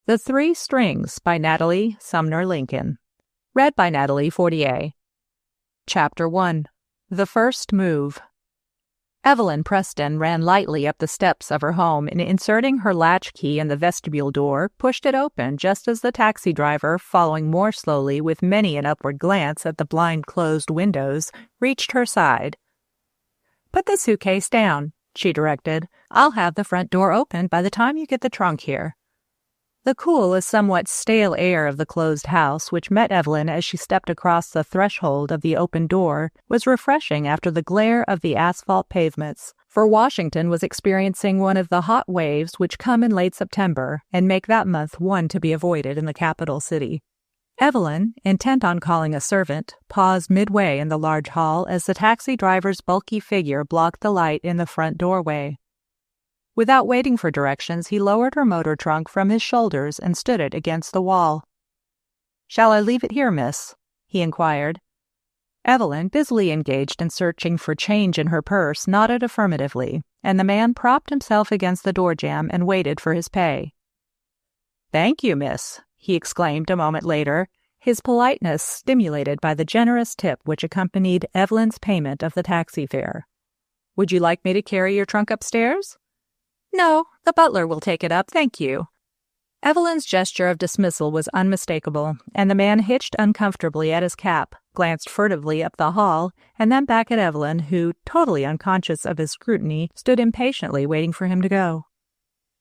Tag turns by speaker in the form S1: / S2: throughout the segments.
S1: The Three Strings by Natalie Sumner Lincoln. Read by Natalie Fortier. Chapter 1. The First Move. Evelyn Preston ran lightly up the steps of her home and, inserting her latchkey in the vestibule door, pushed it open just as the taxi driver, following more slowly with many an upward glance at the blind-closed windows, reached her side. "Put the suitcase down," she directed. "I'll have the front door open by the time you get the trunk here." The cool and somewhat stale air of the closed house, which met Evelyn as she stepped across the threshold of the open door, was refreshing after the glare of the asphalt pavements, for Washington was experiencing one of the hot waves which come in late September and make that month one to be avoided in the capital city. Evelyn, intent on calling a servant, paused midway in the large hall as the taxi driver's bulky figure blocked the light in the front doorway. Without waiting for directions, he lowered her motor trunk from his shoulders and stood it against the wall. "Shall I leave it here, miss?" he inquired. Evelyn, busily engaged in searching for change in her purse, nodded affirmatively, and the man propped himself against the door jamb and waited for his pay. "Thank you, miss," he exclaimed a moment later, his politeness stimulated by the generous tip which accompanied Evelyn's payment of the taxi fare. "Would you like me to carry your trunk upstairs?" "No, the butler will take it up, thank you." Evelyn's gesture of dismissal was unmistakable, and the man hitched uncomfortably at his cap, glanced furtively up the hall, and then back at Evelyn, who, totally unconscious of his scrutiny, stood impatiently waiting for him to go.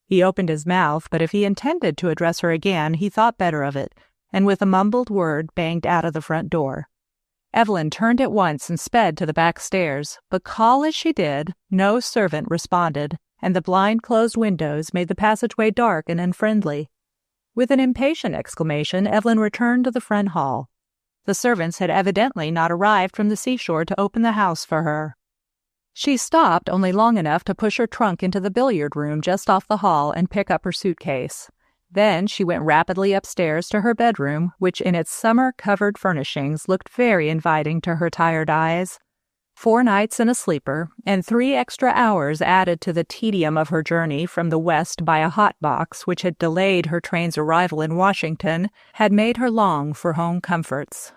S1: He opened his mouth, but if he intended to address her again, he thought better of it, and with a mumbled word banged out of the front door. Evelyn turned at once and sped to the back stairs, but call as she did, no servant responded, and the blind-closed windows made the passageway dark and unfriendly. With an impatient exclamation, Evelyn returned to the front hall. The servants had evidently not arrived from the seashore to open the house for her. She stopped only long enough to push her trunk into the billiard room just off the hall and pick up her suitcase. Then she went rapidly upstairs to her bedroom, which in its summer-covered furnishings looked very inviting to her tired eyes. 4 nights in a sleeper, and 3 extra hours added to the tedium of her journey from the west by a hot box which had delayed her train's arrival in Washington, had made her long for home comforts.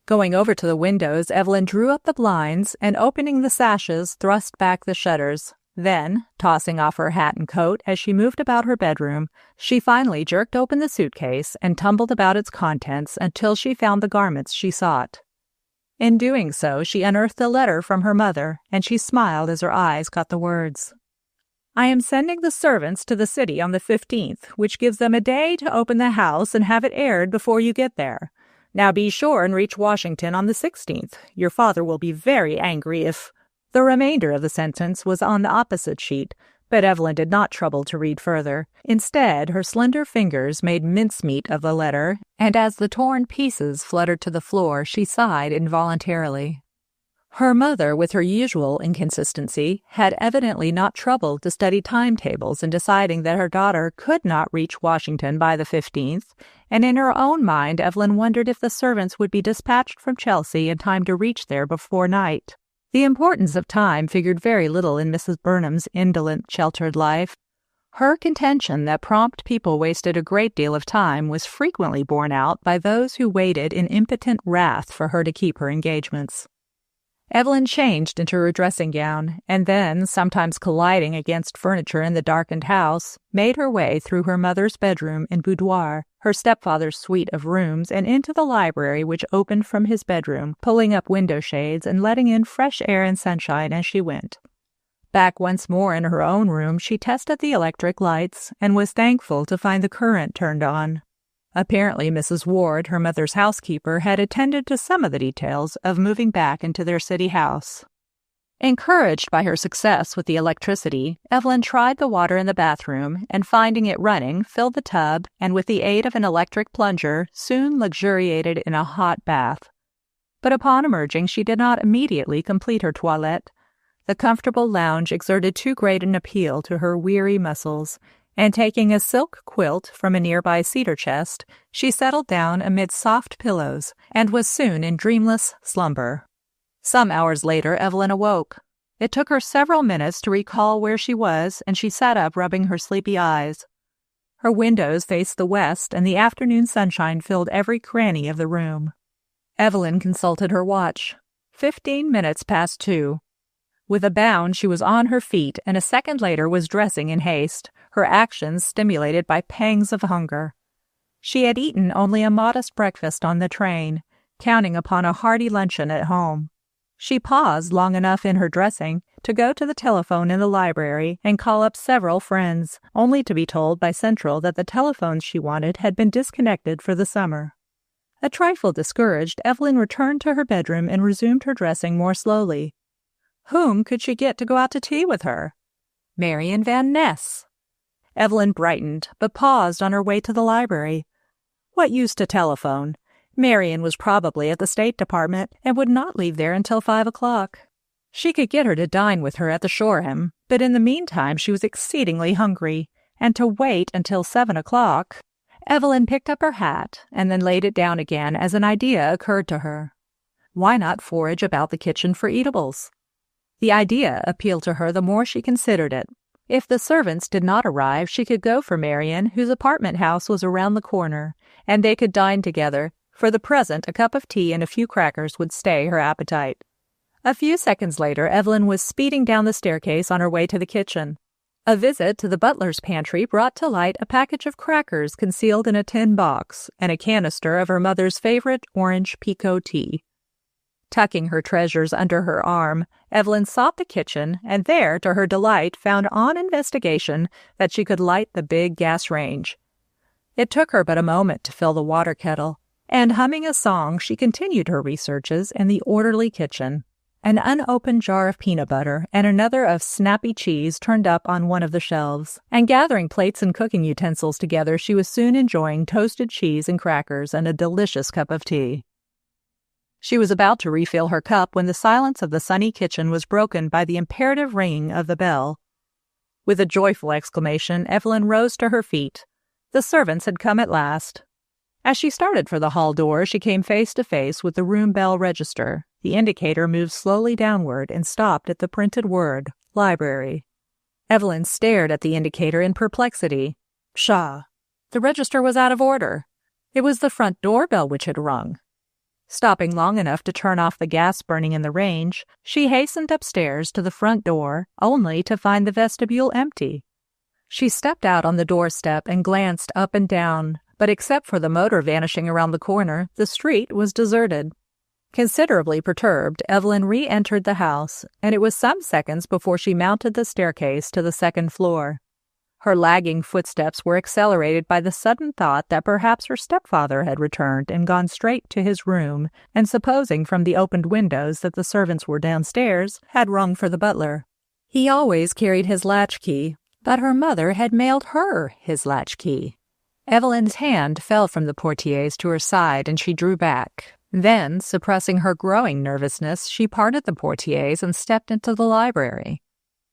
S1: Going over to the windows, Evelyn drew up the blinds and, opening the sashes, thrust back the shutters. Then, tossing off her hat and coat as she moved about her bedroom, she finally jerked open the suitcase and tumbled about its contents until she found the garments she sought. In doing so, she unearthed a letter from her mother, and she smiled as her eyes caught the words. "I am sending the servants to the city on the 15th, which gives them a day to open the house and have it aired before you get there. Now be sure and reach Washington on the 16th. Your father will be very angry if—" The remainder of the sentence was on the opposite sheet, but Evelyn did not trouble to read further. Instead, her slender fingers made mincemeat of the letter, and as the torn pieces fluttered to the floor, she sighed involuntarily. Her mother, with her usual inconsistency, had evidently not troubled to study timetables in deciding that her daughter could not reach Washington by the 15th, and in her own mind Evelyn wondered if the servants would be dispatched from Chelsea in time to reach there before night. The importance of time figured very little in Mrs. Burnham's indolent, sheltered life. Her contention that prompt people wasted a great deal of time was frequently borne out by those who waited in impotent wrath for her to keep her engagements. Evelyn changed into her dressing gown, and then, sometimes colliding against furniture in the darkened house, made her way through her mother's bedroom and boudoir, her stepfather's suite of rooms, and into the library which opened from his bedroom, pulling up window shades and letting in fresh air and sunshine as she went. Back once more in her own room, she tested the electric lights and was thankful to find the current turned on. Apparently, Mrs. Ward, her mother's housekeeper, had attended to some of the details of moving back into their city house. Encouraged by her success with the electricity, Evelyn tried the water in the bathroom and, finding it running, filled the tub and, with the aid of an electric plunger, soon luxuriated in a hot bath. But upon emerging, she did not immediately complete her toilette. The comfortable lounge exerted too great an appeal to her weary muscles, and taking a silk quilt from a nearby cedar chest, she settled down amid soft pillows and was soon in dreamless slumber. Some hours later, Evelyn awoke. It took her several minutes to recall where she was, and she sat up rubbing her sleepy eyes. Her windows faced the west, and the afternoon sunshine filled every cranny of the room. Evelyn consulted her watch. 15 minutes past 2. With a bound, she was on her feet, and a second later was dressing in haste, her actions stimulated by pangs of hunger. She had eaten only a modest breakfast on the train, counting upon a hearty luncheon at home. She paused long enough in her dressing to go to the telephone in the library and call up several friends, only to be told by Central that the telephones she wanted had been disconnected for the summer. A trifle discouraged, Evelyn returned to her bedroom and resumed her dressing more slowly. Whom could she get to go out to tea with her? Marian Van Ness. Evelyn brightened, but paused on her way to the library. What use to telephone? Marian was probably at the State Department and would not leave there until 5 o'clock. She could get her to dine with her at the Shoreham, but in the meantime she was exceedingly hungry, and to wait until 7 o'clock. Evelyn picked up her hat and then laid it down again as an idea occurred to her. Why not forage about the kitchen for eatables? The idea appealed to her the more she considered it. If the servants did not arrive, she could go for Marian, whose apartment house was around the corner, and they could dine together. For the present, a cup of tea and a few crackers would stay her appetite. A few seconds later, Evelyn was speeding down the staircase on her way to the kitchen. A visit to the butler's pantry brought to light a package of crackers concealed in a tin box and a canister of her mother's favorite orange pekoe tea. Tucking her treasures under her arm, Evelyn sought the kitchen and there, to her delight, found on investigation that she could light the big gas range. It took her but a moment to fill the water kettle, and humming a song, she continued her researches in the orderly kitchen. An unopened jar of peanut butter and another of snappy cheese turned up on one of the shelves, and gathering plates and cooking utensils together, she was soon enjoying toasted cheese and crackers and a delicious cup of tea. She was about to refill her cup when the silence of the sunny kitchen was broken by the imperative ringing of the bell. With a joyful exclamation, Evelyn rose to her feet. The servants had come at last. As she started for the hall door, she came face to face with the room bell register. The indicator moved slowly downward and stopped at the printed word, library. Evelyn stared at the indicator in perplexity. Pshaw! The register was out of order. It was the front doorbell which had rung. Stopping long enough to turn off the gas burning in the range, she hastened upstairs to the front door, only to find the vestibule empty. She stepped out on the doorstep and glanced up and down, but except for the motor vanishing around the corner, the street was deserted. Considerably perturbed, Evelyn re-entered the house, and it was some seconds before she mounted the staircase to the second floor. Her lagging footsteps were accelerated by the sudden thought that perhaps her stepfather had returned and gone straight to his room, and supposing from the opened windows that the servants were downstairs, had rung for the butler. He always carried his latchkey, but her mother had mailed her his latchkey. Evelyn's hand fell from the portieres to her side, and she drew back. Then, suppressing her growing nervousness, she parted the portieres and stepped into the library.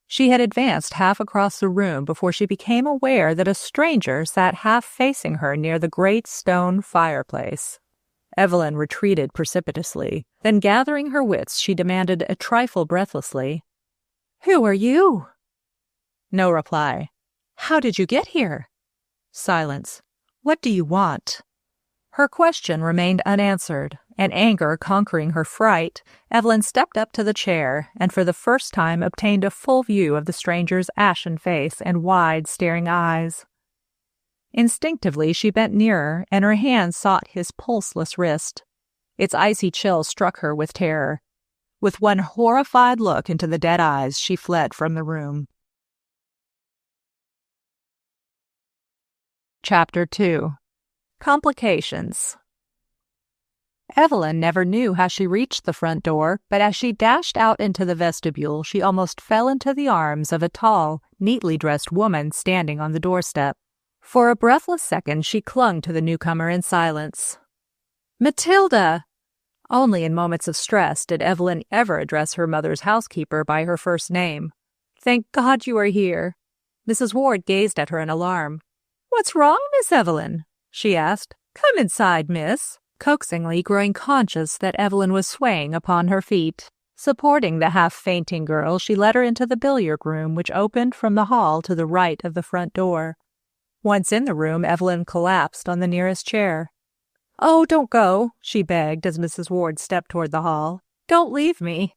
S1: She had advanced half across the room before she became aware that a stranger sat half facing her near the great stone fireplace. Evelyn retreated precipitously. Then, gathering her wits, she demanded a trifle breathlessly, "Who are you?" No reply. "How did you get here?" Silence. "What do you want?" Her question remained unanswered, and anger conquering her fright, Evelyn stepped up to the chair and for the first time obtained a full view of the stranger's ashen face and wide, staring eyes. Instinctively she bent nearer, and her hand sought his pulseless wrist. Its icy chill struck her with terror. With one horrified look into the dead eyes, she fled from the room. Chapter 2. Complications. Evelyn never knew how she reached the front door, but as she dashed out into the vestibule, she almost fell into the arms of a tall, neatly dressed woman standing on the doorstep. For a breathless second, she clung to the newcomer in silence. "Matilda!" Only in moments of stress did Evelyn ever address her mother's housekeeper by her first name. "Thank God you are here." Mrs. Ward gazed at her in alarm. "What's wrong, Miss Evelyn?" she asked. "Come inside, miss," coaxingly, growing conscious that Evelyn was swaying upon her feet. Supporting the half-fainting girl, she led her into the billiard room, which opened from the hall to the right of the front door. Once in the room, Evelyn collapsed on the nearest chair. "Oh, don't go," she begged as Mrs. Ward stepped toward the hall. "Don't leave me."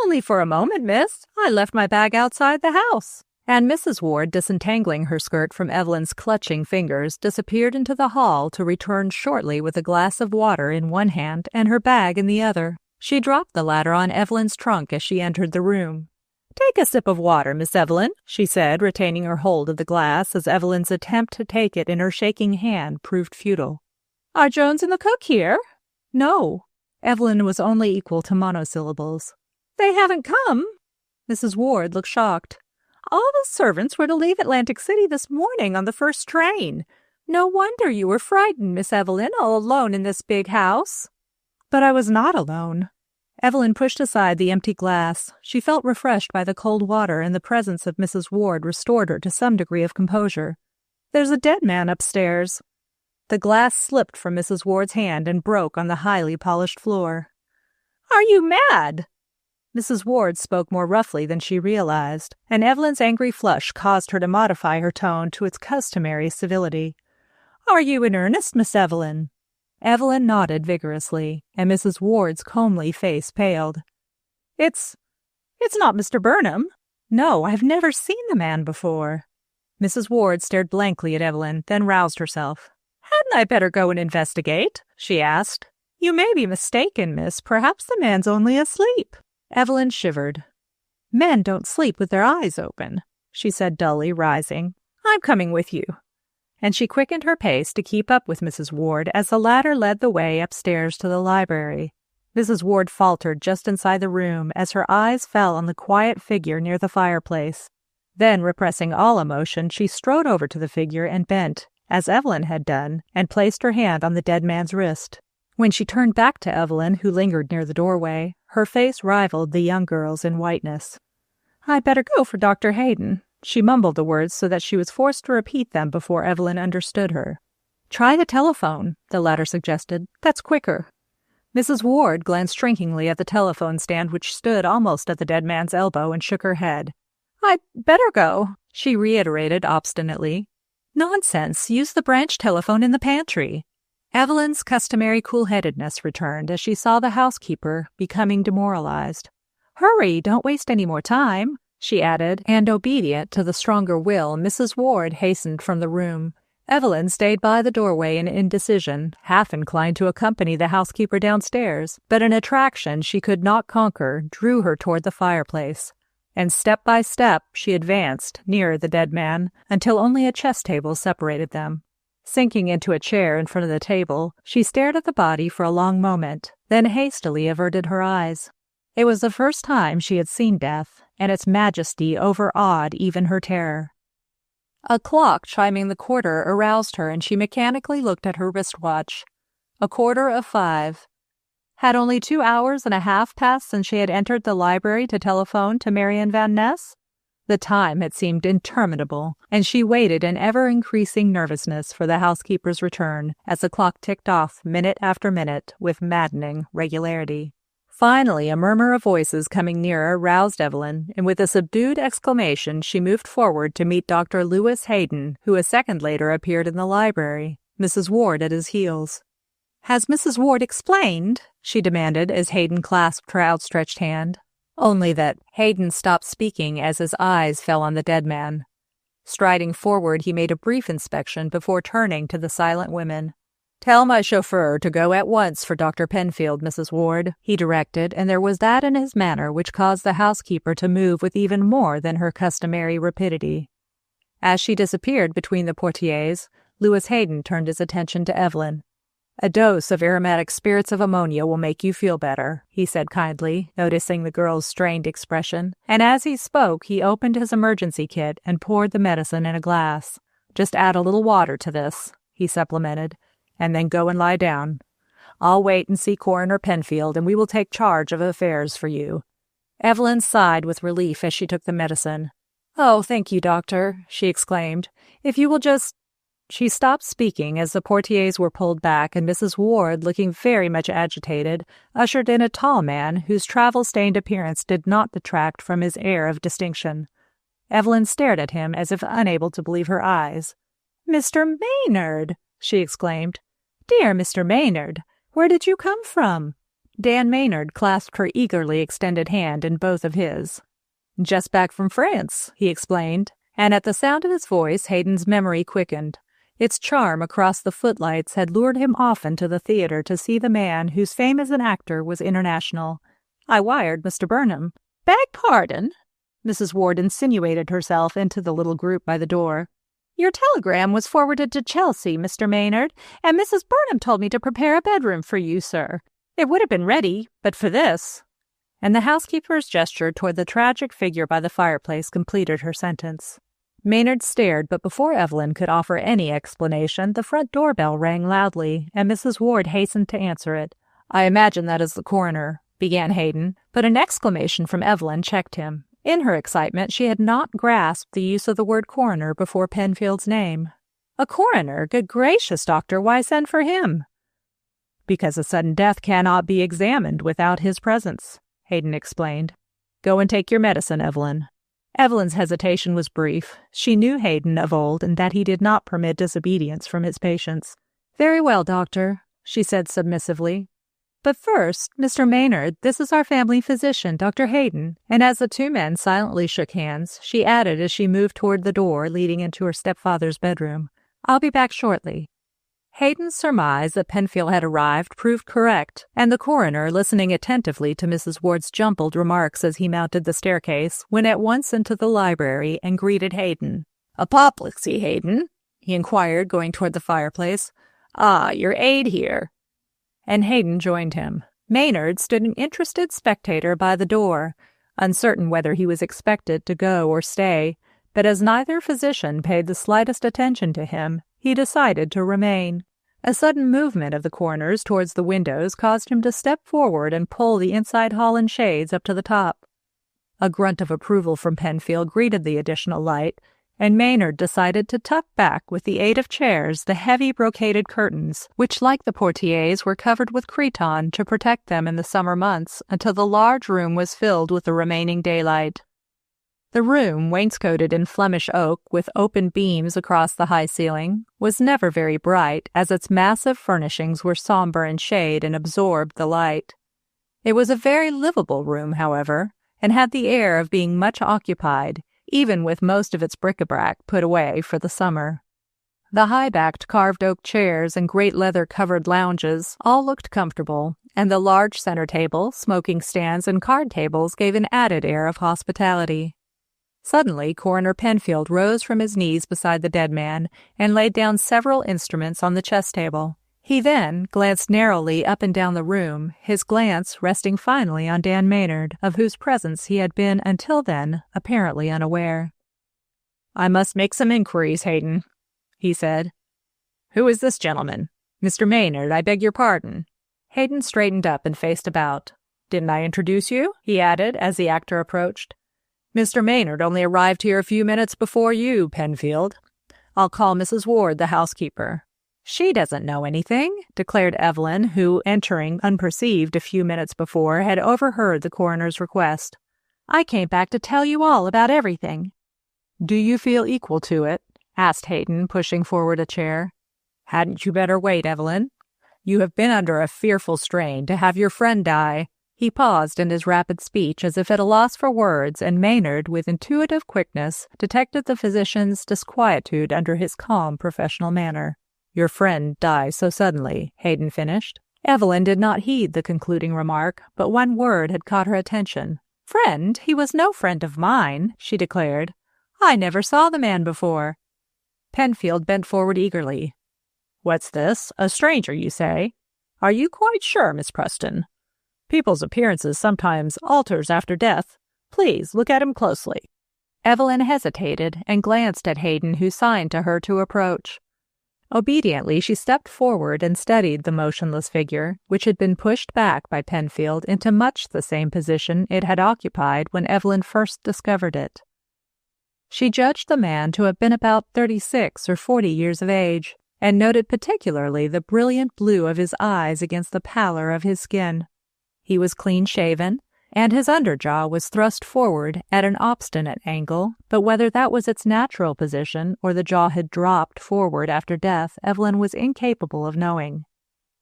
S1: "Only for a moment, miss. I left my bag outside the house." And Mrs. Ward, disentangling her skirt from Evelyn's clutching fingers, disappeared into the hall to return shortly with a glass of water in one hand and her bag in the other. She dropped the latter on Evelyn's trunk as she entered the room. "Take a sip of water, Miss Evelyn," she said, retaining her hold of the glass as Evelyn's attempt to take it in her shaking hand proved futile. "Are Jones and the cook here?" "No." Evelyn was only equal to monosyllables. "They haven't come?" Mrs. Ward looked shocked. "All the servants were to leave Atlantic City this morning on the first train. No wonder you were frightened, Miss Evelyn, all alone in this big house." "But I was not alone." Evelyn pushed aside the empty glass. She felt refreshed by the cold water, and the presence of Mrs. Ward restored her to some degree of composure. "There's a dead man upstairs." The glass slipped from Mrs. Ward's hand and broke on the highly polished floor. "Are you mad?" Mrs. Ward spoke more roughly than she realized, and Evelyn's angry flush caused her to modify her tone to its customary civility. "Are you in earnest, Miss Evelyn?" Evelyn nodded vigorously, and Mrs. Ward's comely face paled. It's not Mr. Burnham." "No, I've never seen the man before." Mrs. Ward stared blankly at Evelyn, then roused herself. "Hadn't I better go and investigate?" she asked. "You may be mistaken, miss. Perhaps the man's only asleep." Evelyn shivered. "Men don't sleep with their eyes open," she said dully, rising. "I'm coming with you." And she quickened her pace to keep up with Mrs. Ward as the latter led the way upstairs to the library. Mrs. Ward faltered just inside the room as her eyes fell on the quiet figure near the fireplace. Then, repressing all emotion, she strode over to the figure and bent, as Evelyn had done, and placed her hand on the dead man's wrist. When she turned back to Evelyn, who lingered near the doorway, her face rivaled the young girl's in whiteness. "I'd better go for Dr. Hayden." She mumbled the words so that she was forced to repeat them before Evelyn understood her. "Try the telephone," the latter suggested. "That's quicker." Mrs. Ward glanced shrinkingly at the telephone stand which stood almost at the dead man's elbow and shook her head. "I'd better go," she reiterated obstinately. "Nonsense. Use the branch telephone in the pantry." Evelyn's customary cool-headedness returned as she saw the housekeeper becoming demoralized. "Hurry, don't waste any more time," she added, and obedient to the stronger will, Mrs. Ward hastened from the room. Evelyn stayed by the doorway in indecision, half inclined to accompany the housekeeper downstairs, but an attraction she could not conquer drew her toward the fireplace, and step by step she advanced nearer the dead man until only a chess table separated them. Sinking into a chair in front of the table, she stared at the body for a long moment, then hastily averted her eyes. It was the first time she had seen death, and its majesty overawed even her terror. A clock chiming the quarter aroused her, and she mechanically looked at her wristwatch. 5:15. Had only 2 hours and a half passed since she had entered the library to telephone to Marian Van Ness? The time had seemed interminable, and she waited in ever-increasing nervousness for the housekeeper's return as the clock ticked off minute after minute with maddening regularity. Finally, a murmur of voices coming nearer roused Evelyn, and with a subdued exclamation she moved forward to meet Dr. Lewis Hayden, who a second later appeared in the library, Mrs. Ward at his heels. "Has Mrs. Ward explained?" she demanded as Hayden clasped her outstretched hand. Only that Hayden stopped speaking as his eyes fell on the dead man. Striding forward, he made a brief inspection before turning to the silent women. "Tell my chauffeur to go at once for Dr. Penfield, Mrs. Ward," he directed, and there was that in his manner which caused the housekeeper to move with even more than her customary rapidity. As she disappeared between the portieres, Lewis Hayden turned his attention to Evelyn. "A dose of aromatic spirits of ammonia will make you feel better," he said kindly, noticing the girl's strained expression, and as he spoke he opened his emergency kit and poured the medicine in a glass. "Just add a little water to this," he supplemented, "and then go and lie down. I'll wait and see Coroner Penfield, and we will take charge of affairs for you." Evelyn sighed with relief as she took the medicine. "Oh, thank you, doctor," she exclaimed. "If you will just—" She stopped speaking as the portieres were pulled back, and Mrs. Ward, looking very much agitated, ushered in a tall man whose travel-stained appearance did not detract from his air of distinction. Evelyn stared at him as if unable to believe her eyes. "Mr. Maynard!" she exclaimed. "Dear Mr. Maynard, where did you come from?" Dan Maynard clasped her eagerly extended hand in both of his. "Just back from France," he explained, and at the sound of his voice Hayden's memory quickened. Its charm across the footlights had lured him often to the theater to see the man whose fame as an actor was international. "I wired Mr. Burnham." "Beg pardon?" Mrs. Ward insinuated herself into the little group by the door. "Your telegram was forwarded to Chelsea, Mr. Maynard, and Mrs. Burnham told me to prepare a bedroom for you, sir. It would have been ready, but for this." And the housekeeper's gesture toward the tragic figure by the fireplace completed her sentence. Maynard stared, but before Evelyn could offer any explanation, the front doorbell rang loudly, and Mrs. Ward hastened to answer it. "I imagine that is the coroner," began Hayden, but an exclamation from Evelyn checked him. In her excitement, she had not grasped the use of the word coroner before Penfield's name. "A coroner? Good gracious, doctor, why send for him?" "Because a sudden death cannot be examined without his presence," Hayden explained. "Go and take your medicine, Evelyn." Evelyn's hesitation was brief. She knew Hayden of old and that he did not permit disobedience from his patients. "Very well, doctor," she said submissively. "But first, Mr. Maynard, this is our family physician, Dr. Hayden," and as the two men silently shook hands, she added as she moved toward the door leading into her stepfather's bedroom, "I'll be back shortly." Hayden's surmise that Penfield had arrived proved correct, and the coroner, listening attentively to Mrs. Ward's jumbled remarks as he mounted the staircase, went at once into the library and greeted Hayden. "Apoplexy, Hayden?" he inquired, going toward the fireplace. "Ah, your aide here." And Hayden joined him. Maynard stood an interested spectator by the door, uncertain whether he was expected to go or stay, but as neither physician paid the slightest attention to him, he decided to remain. A sudden movement of the coroner's towards the windows caused him to step forward and pull the inside Holland shades up to the top. A grunt of approval from Penfield greeted the additional light, and Maynard decided to tuck back with the aid of chairs the heavy brocaded curtains, which, like the portieres, were covered with cretonne to protect them in the summer months until the large room was filled with the remaining daylight. The room, wainscoted in Flemish oak with open beams across the high ceiling, was never very bright, as its massive furnishings were somber in shade and absorbed the light. It was a very livable room, however, and had the air of being much occupied, even with most of its bric-a-brac put away for the summer. The high-backed carved oak chairs and great leather-covered lounges all looked comfortable, and the large center table, smoking stands, and card tables gave an added air of hospitality. Suddenly, Coroner Penfield rose from his knees beside the dead man and laid down several instruments on the chess table. He then glanced narrowly up and down the room, his glance resting finally on Dan Maynard, of whose presence he had been until then apparently unaware. "I must make some inquiries, Hayden," he said. "Who is this gentleman? Mr. Maynard, I beg your pardon." Hayden straightened up and faced about. "Didn't I introduce you?" he added as the actor approached. "Mr. Maynard only arrived here a few minutes before you, Penfield. I'll call Mrs. Ward, the housekeeper." "She doesn't know anything," declared Evelyn, who, entering unperceived a few minutes before, had overheard the coroner's request. "I came back to tell you all about everything." "Do you feel equal to it?" asked Hayden, pushing forward a chair. "Hadn't you better wait, Evelyn? You have been under a fearful strain to have your friend die." He paused in his rapid speech as if at a loss for words, and Maynard, with intuitive quickness, detected the physician's disquietude under his calm professional manner. "Your friend dies so suddenly," Hayden finished. Evelyn did not heed the concluding remark, but one word had caught her attention. "Friend? He was no friend of mine," she declared. "I never saw the man before." Penfield bent forward eagerly. "What's this? A stranger, you say? Are you quite sure, Miss Preston? People's appearances sometimes alters after death. Please look at him closely." Evelyn hesitated and glanced at Hayden, who signed to her to approach. Obediently, she stepped forward and studied the motionless figure, which had been pushed back by Penfield into much the same position it had occupied when Evelyn first discovered it. She judged the man to have been about 36 or 40 years of age, and noted particularly the brilliant blue of his eyes against the pallor of his skin. He was clean-shaven, and his underjaw was thrust forward at an obstinate angle, but whether that was its natural position or the jaw had dropped forward after death, Evelyn was incapable of knowing.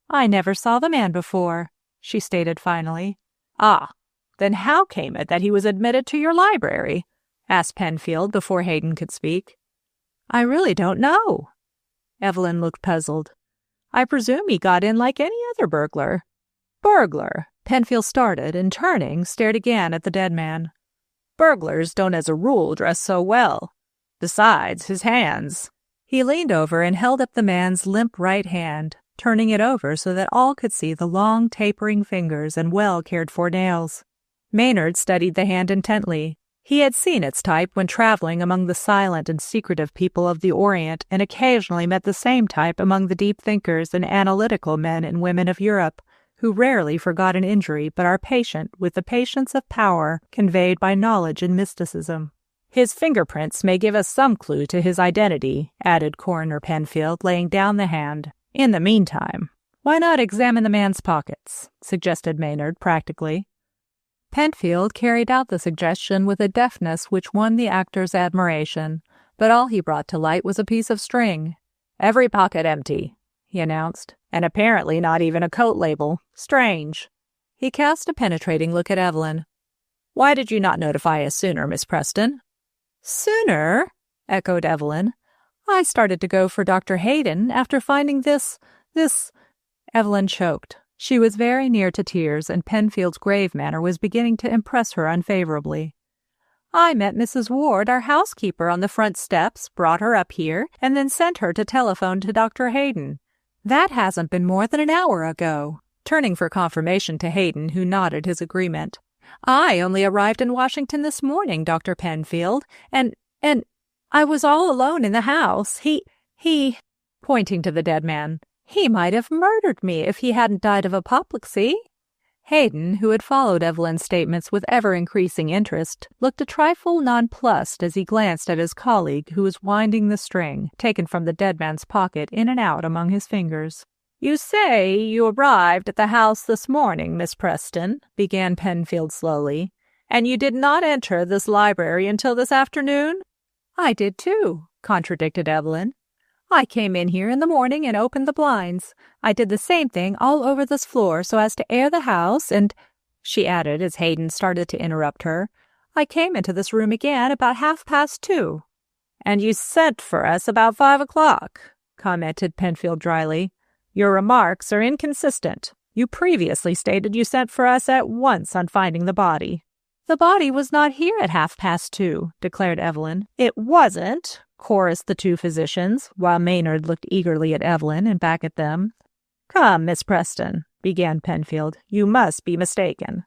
S1: "I never saw the man before," she stated finally. "Ah, then how came it that he was admitted to your library?" asked Penfield before Hayden could speak. "I really don't know." Evelyn looked puzzled. "I presume he got in like any other burglar." "Burglar?" Penfield started, and turning, stared again at the dead man. "Burglars don't as a rule dress so well. Besides, his hands." He leaned over and held up the man's limp right hand, turning it over so that all could see the long, tapering fingers and well-cared-for nails. Maynard studied the hand intently. He had seen its type when traveling among the silent and secretive people of the Orient, and occasionally met the same type among the deep thinkers and analytical men and women of Europe, who rarely forgot an injury but are patient with the patience of power conveyed by knowledge and mysticism. "His fingerprints may give us some clue to his identity," added Coroner Penfield, laying down the hand. "In the meantime, why not examine the man's pockets?" suggested Maynard practically. Penfield carried out the suggestion with a deftness which won the actor's admiration, but all he brought to light was a piece of string. "Every pocket empty," he announced, "and apparently not even a coat label. Strange." He cast a penetrating look at Evelyn. "Why did you not notify us sooner, Miss Preston?" "Sooner?" echoed Evelyn. "I started to go for Dr. Hayden after finding this... Evelyn choked. She was very near to tears, and Penfield's grave manner was beginning to impress her unfavorably. "I met Mrs. Ward, our housekeeper, on the front steps, brought her up here, and then sent her to telephone to Dr. Hayden. That hasn't been more than an hour ago," turning for confirmation to Hayden, who nodded his agreement. "I only arrived in Washington this morning, Dr. Penfield, and I was all alone in the house. He, pointing to the dead man, "he might have murdered me if he hadn't died of apoplexy." Hayden, who had followed Evelyn's statements with ever-increasing interest, looked a trifle nonplussed as he glanced at his colleague, who was winding the string, taken from the dead man's pocket, in and out among his fingers. "You say you arrived at the house this morning, Miss Preston," began Penfield slowly, "and you did not enter this library until this afternoon?" "I did too," contradicted Evelyn. "I came in here in the morning and opened the blinds. I did the same thing all over this floor so as to air the house, and," she added as Hayden started to interrupt her, "I came into this room again about 2:30. "And you sent for us about 5 o'clock," commented Penfield dryly. "Your remarks are inconsistent. You previously stated you sent for us at once on finding the body." "The body was not here at 2:30, declared Evelyn. "It wasn't," chorused the two physicians, while Maynard looked eagerly at Evelyn and back at them. "Come, Miss Preston," began Penfield, "you must be mistaken."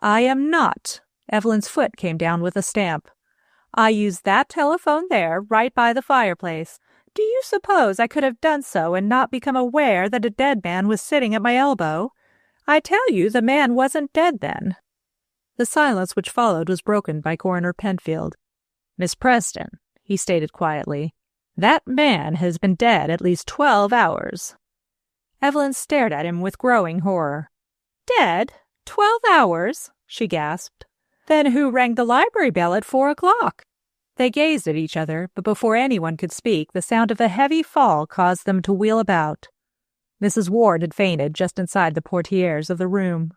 S1: "I am not." Evelyn's foot came down with a stamp. "I used that telephone there, right by the fireplace. Do you suppose I could have done so and not become aware that a dead man was sitting at my elbow? I tell you the man wasn't dead then." The silence which followed was broken by Coroner Penfield. "Miss Preston," he stated quietly, "that man has been dead at least 12 hours. Evelyn stared at him with growing horror. "Dead? 12 hours?" she gasped. "Then who rang the library bell at 4 o'clock? They gazed at each other, but before anyone could speak, the sound of a heavy fall caused them to wheel about. Mrs. Ward had fainted just inside the portieres of the room.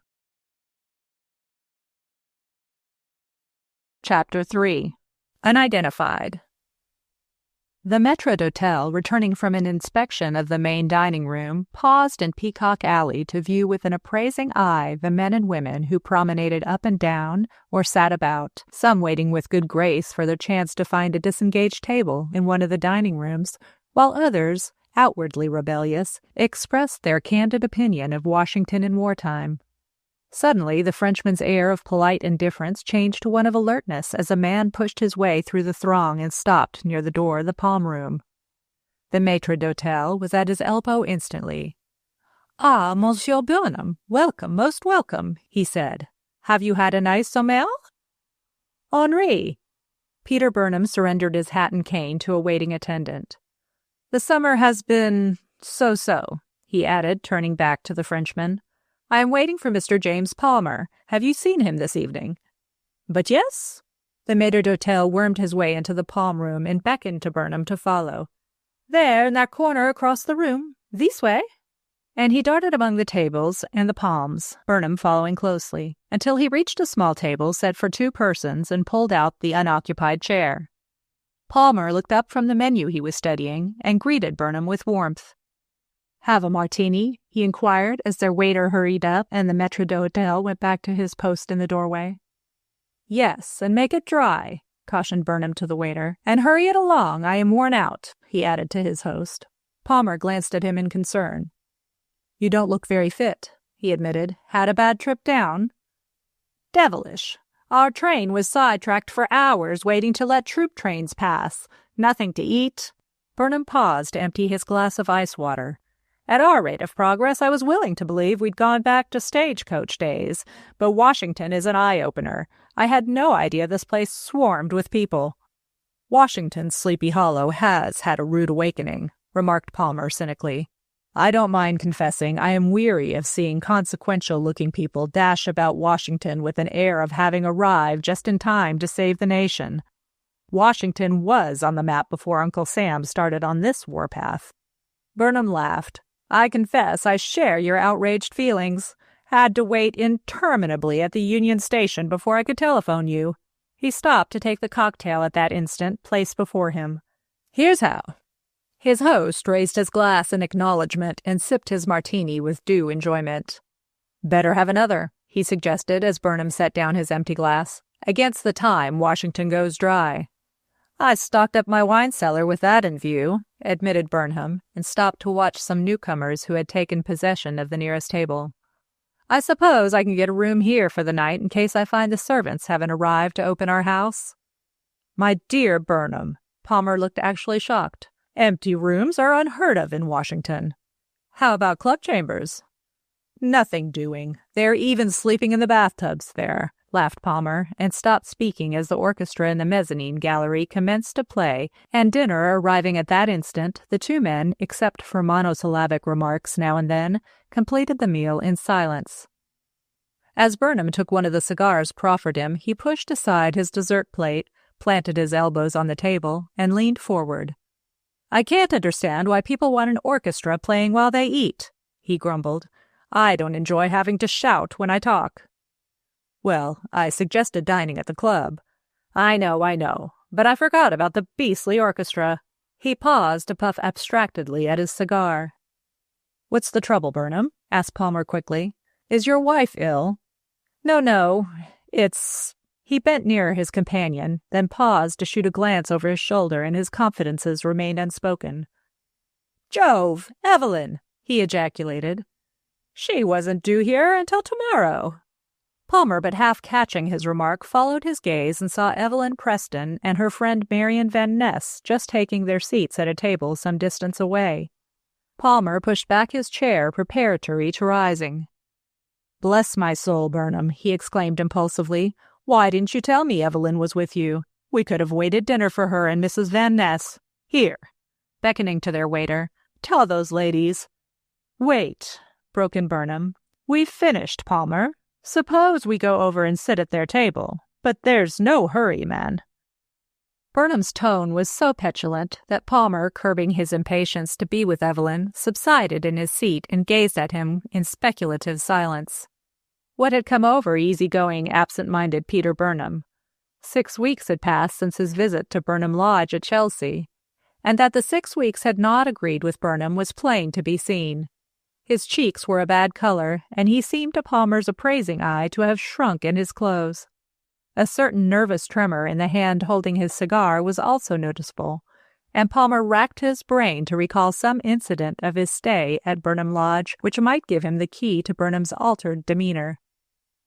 S1: Chapter 3. Unidentified. The maître d'hôtel, returning from an inspection of the main dining room, paused in Peacock Alley to view with an appraising eye the men and women who promenaded up and down or sat about, some waiting with good grace for their chance to find a disengaged table in one of the dining rooms, while others, outwardly rebellious, expressed their candid opinion of Washington in wartime. Suddenly, the Frenchman's air of polite indifference changed to one of alertness as a man pushed his way through the throng and stopped near the door of the palm room. The maître d'hôtel was at his elbow instantly. "Ah, Monsieur Burnham, welcome, most welcome," he said. "Have you had a nice sommeil?" "Henri." Peter Burnham surrendered his hat and cane to a waiting attendant. "The summer has been so-so," he added, turning back to the Frenchman. "I am waiting for Mr. James Palmer. Have you seen him this evening?" "But yes." The maître d'hôtel wormed his way into the palm room and beckoned to Burnham to follow. "There, in that corner across the room. This way." And he darted among the tables and the palms, Burnham following closely, until he reached a small table set for 2 persons and pulled out the unoccupied chair. Palmer looked up from the menu he was studying and greeted Burnham with warmth. "Have a martini?" he inquired as their waiter hurried up and the maître d'hôtel went back to his post in the doorway. "Yes, and make it dry," cautioned Burnham to the waiter. "And hurry it along, I am worn out," he added to his host. Palmer glanced at him in concern. "You don't look very fit," he admitted. "Had a bad trip down?" "Devilish. Our train was sidetracked for hours waiting to let troop trains pass. Nothing to eat." Burnham paused to empty his glass of ice water. "At our rate of progress, I was willing to believe we'd gone back to stagecoach days, but Washington is an eye-opener. I had no idea this place swarmed with people." "Washington's Sleepy Hollow has had a rude awakening," remarked Palmer cynically. "I don't mind confessing I am weary of seeing consequential-looking people dash about Washington with an air of having arrived just in time to save the nation. Washington was on the map before Uncle Sam started on this warpath." Burnham laughed. "I confess I share your outraged feelings. Had to wait interminably at the Union Station before I could telephone you." He stopped to take the cocktail at that instant placed before him. "Here's how." His host raised his glass in acknowledgement and sipped his martini with due enjoyment. "Better have another," he suggested as Burnham set down his empty glass. "Against the time Washington goes dry." "I stocked up my wine cellar with that in view," admitted Burnham, and stopped to watch some newcomers who had taken possession of the nearest table. "I suppose I can get a room here for the night in case I find the servants haven't arrived to open our house." "My dear Burnham," Palmer looked actually shocked. "Empty rooms are unheard of in Washington." "How about club chambers?" "Nothing doing. They're even sleeping in the bathtubs there," laughed Palmer, and stopped speaking as the orchestra in the mezzanine gallery commenced to play, and dinner arriving at that instant, the 2 men, except for monosyllabic remarks now and then, completed the meal in silence. As Burnham took one of the cigars proffered him, he pushed aside his dessert plate, planted his elbows on the table, and leaned forward. "I can't understand why people want an orchestra playing while they eat," he grumbled. "I don't enjoy having to shout when I talk." "Well, I suggested dining at the club." I know, but I forgot about the beastly orchestra." He paused to puff abstractedly at his cigar. "What's the trouble, Burnham?" asked Palmer quickly. "Is your wife ill?" No, it's—" He bent nearer his companion, then paused to shoot a glance over his shoulder, and his confidences remained unspoken. "Jove, Evelyn!" he ejaculated. "She wasn't due here until tomorrow." Palmer, but half catching his remark, followed his gaze and saw Evelyn Preston and her friend Marian Van Ness just taking their seats at a table some distance away. Palmer pushed back his chair, preparatory to rising. "Bless my soul, Burnham," he exclaimed impulsively. "Why didn't you tell me Evelyn was with you? We could have waited dinner for her and Mrs. Van Ness. Here," beckoning to their waiter, "tell those ladies—" "Wait," broke in Burnham. "We've finished, Palmer. Suppose we go over and sit at their table. But there's no hurry, man." Burnham's tone was so petulant that Palmer, curbing his impatience to be with Evelyn, subsided in his seat and gazed at him in speculative silence. What had come over easy-going, absent-minded Peter Burnham? 6 weeks had passed since his visit to Burnham Lodge at Chelsea, and that the 6 weeks had not agreed with Burnham was plain to be seen. His cheeks were a bad color, and he seemed to Palmer's appraising eye to have shrunk in his clothes. A certain nervous tremor in the hand holding his cigar was also noticeable, and Palmer racked his brain to recall some incident of his stay at Burnham Lodge which might give him the key to Burnham's altered demeanor.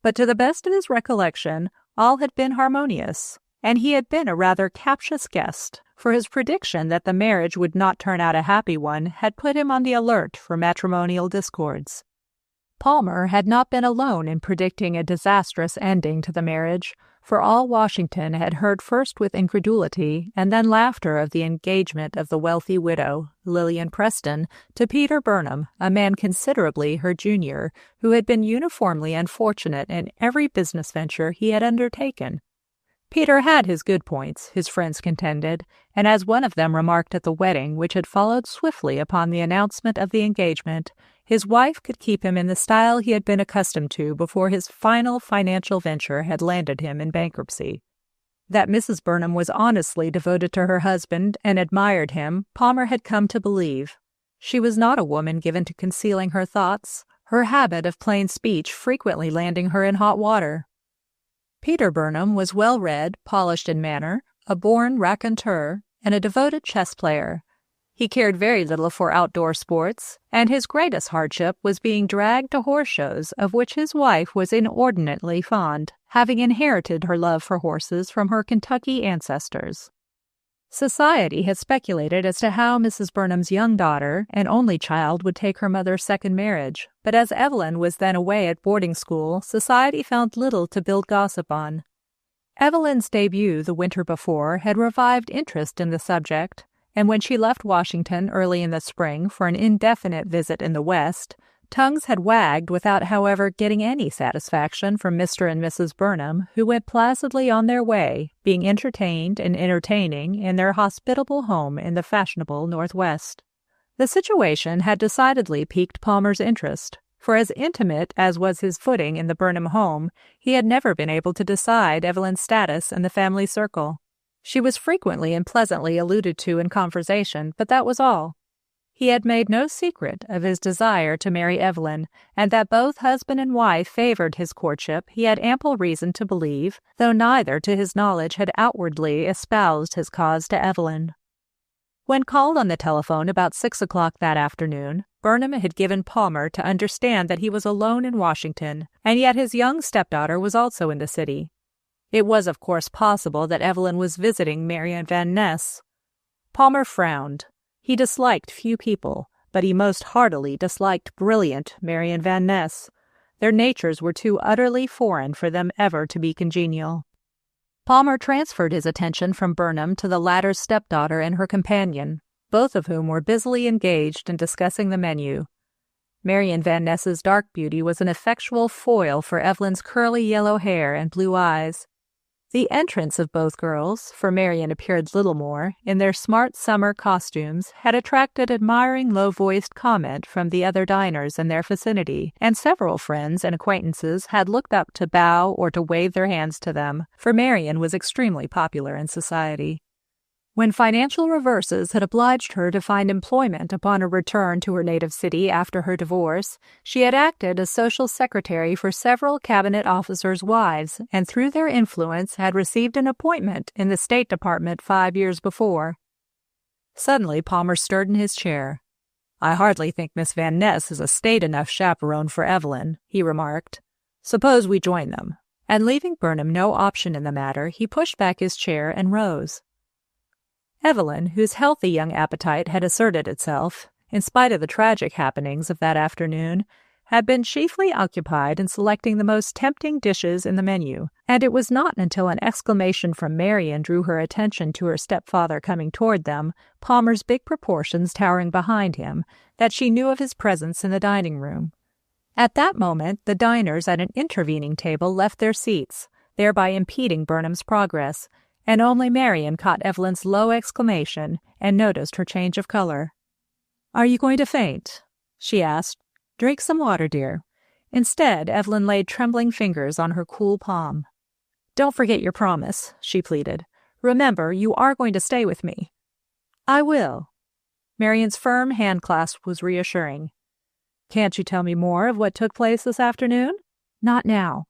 S1: But to the best of his recollection, all had been harmonious, and he had been a rather captious guest, for his prediction that the marriage would not turn out a happy one had put him on the alert for matrimonial discords. Palmer had not been alone in predicting a disastrous ending to the marriage, for all Washington had heard first with incredulity and then laughter of the engagement of the wealthy widow, Lillian Preston, to Peter Burnham, a man considerably her junior, who had been uniformly unfortunate in every business venture he had undertaken. Peter had his good points, his friends contended, and as one of them remarked at the wedding which had followed swiftly upon the announcement of the engagement, his wife could keep him in the style he had been accustomed to before his final financial venture had landed him in bankruptcy. That Mrs. Burnham was honestly devoted to her husband and admired him, Palmer had come to believe. She was not a woman given to concealing her thoughts, her habit of plain speech frequently landing her in hot water. Peter Burnham was well-read, polished in manner, a born raconteur, and a devoted chess player. He cared very little for outdoor sports, and his greatest hardship was being dragged to horse shows of which his wife was inordinately fond, having inherited her love for horses from her Kentucky ancestors. Society had speculated as to how Mrs. Burnham's young daughter and only child would take her mother's second marriage, but as Evelyn was then away at boarding school, society found little to build gossip on. Evelyn's debut the winter before had revived interest in the subject, and when she left Washington early in the spring for an indefinite visit in the West, tongues had wagged without, however, getting any satisfaction from Mr. and Mrs. Burnham, who went placidly on their way, being entertained and entertaining in their hospitable home in the fashionable Northwest. The situation had decidedly piqued Palmer's interest, for as intimate as was his footing in the Burnham home, he had never been able to decide Evelyn's status in the family circle. She was frequently and pleasantly alluded to in conversation, but that was all. He had made no secret of his desire to marry Evelyn, and that both husband and wife favored his courtship he had ample reason to believe, though neither to his knowledge had outwardly espoused his cause to Evelyn. When called on the telephone about 6 o'clock that afternoon, Burnham had given Palmer to understand that he was alone in Washington, and yet his young stepdaughter was also in the city. It was, of course, possible that Evelyn was visiting Marian Van Ness. Palmer frowned. He disliked few people, but he most heartily disliked brilliant Marian Van Ness. Their natures were too utterly foreign for them ever to be congenial. Palmer transferred his attention from Burnham to the latter's stepdaughter and her companion, both of whom were busily engaged in discussing the menu. Marian Van Ness's dark beauty was an effectual foil for Evelyn's curly yellow hair and blue eyes. The entrance of both girls, for Marian appeared little more, in their smart summer costumes, had attracted admiring low-voiced comment from the other diners in their vicinity, and several friends and acquaintances had looked up to bow or to wave their hands to them, for Marian was extremely popular in society. When financial reverses had obliged her to find employment upon a return to her native city after her divorce, she had acted as social secretary for several cabinet officers' wives, and through their influence had received an appointment in the State Department 5 years before. Suddenly Palmer stirred in his chair. "I hardly think Miss Van Ness is a staid enough chaperone for Evelyn," he remarked. "Suppose we join them." And leaving Burnham no option in the matter, he pushed back his chair and rose. Evelyn, whose healthy young appetite had asserted itself, in spite of the tragic happenings of that afternoon, had been chiefly occupied in selecting the most tempting dishes in the menu, and it was not until an exclamation from Marian drew her attention to her stepfather coming toward them, Palmer's big proportions towering behind him, that she knew of his presence in the dining room. At that moment, the diners at an intervening table left their seats, thereby impeding Burnham's progress, and only Marian caught Evelyn's low exclamation and noticed her change of color. "Are you going to faint?" she asked. "Drink some water, dear." Instead, Evelyn laid trembling fingers on her cool palm. "Don't forget your promise," she pleaded. "Remember, you are going to stay with me." "I will." Marian's firm hand-clasp was reassuring. "Can't you tell me more of what took place this afternoon?" "Not now."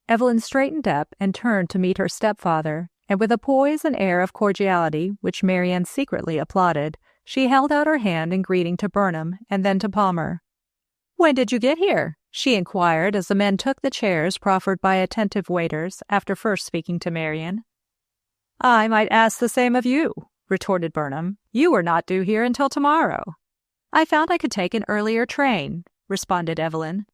S1: Evelyn straightened up and turned to meet her stepfather, and with a poise and air of cordiality which Marian secretly applauded, she held out her hand in greeting to Burnham and then to Palmer. "When did you get here?" she inquired as the men took the chairs proffered by attentive waiters after first speaking to Marian. "I might ask the same of you," retorted Burnham. "You were not due here until tomorrow." "I found I could take an earlier train," responded Evelyn.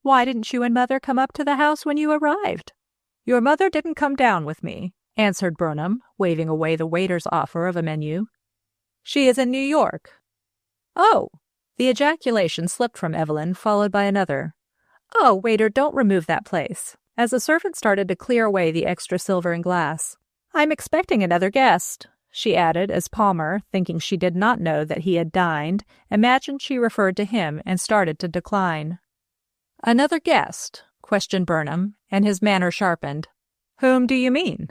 S1: "Why didn't you and Mother come up to the house when you arrived?" "Your mother didn't come down with me," answered Burnham, waving away the waiter's offer of a menu. "She is in New York." "Oh!" The ejaculation slipped from Evelyn, followed by another. "Oh, waiter, don't remove that place," as the servant started to clear away the extra silver and glass. "I'm expecting another guest," she added as Palmer, thinking she did not know that he had dined, imagined she referred to him and started to decline. "Another guest?" questioned Burnham, and his manner sharpened. "Whom do you mean?"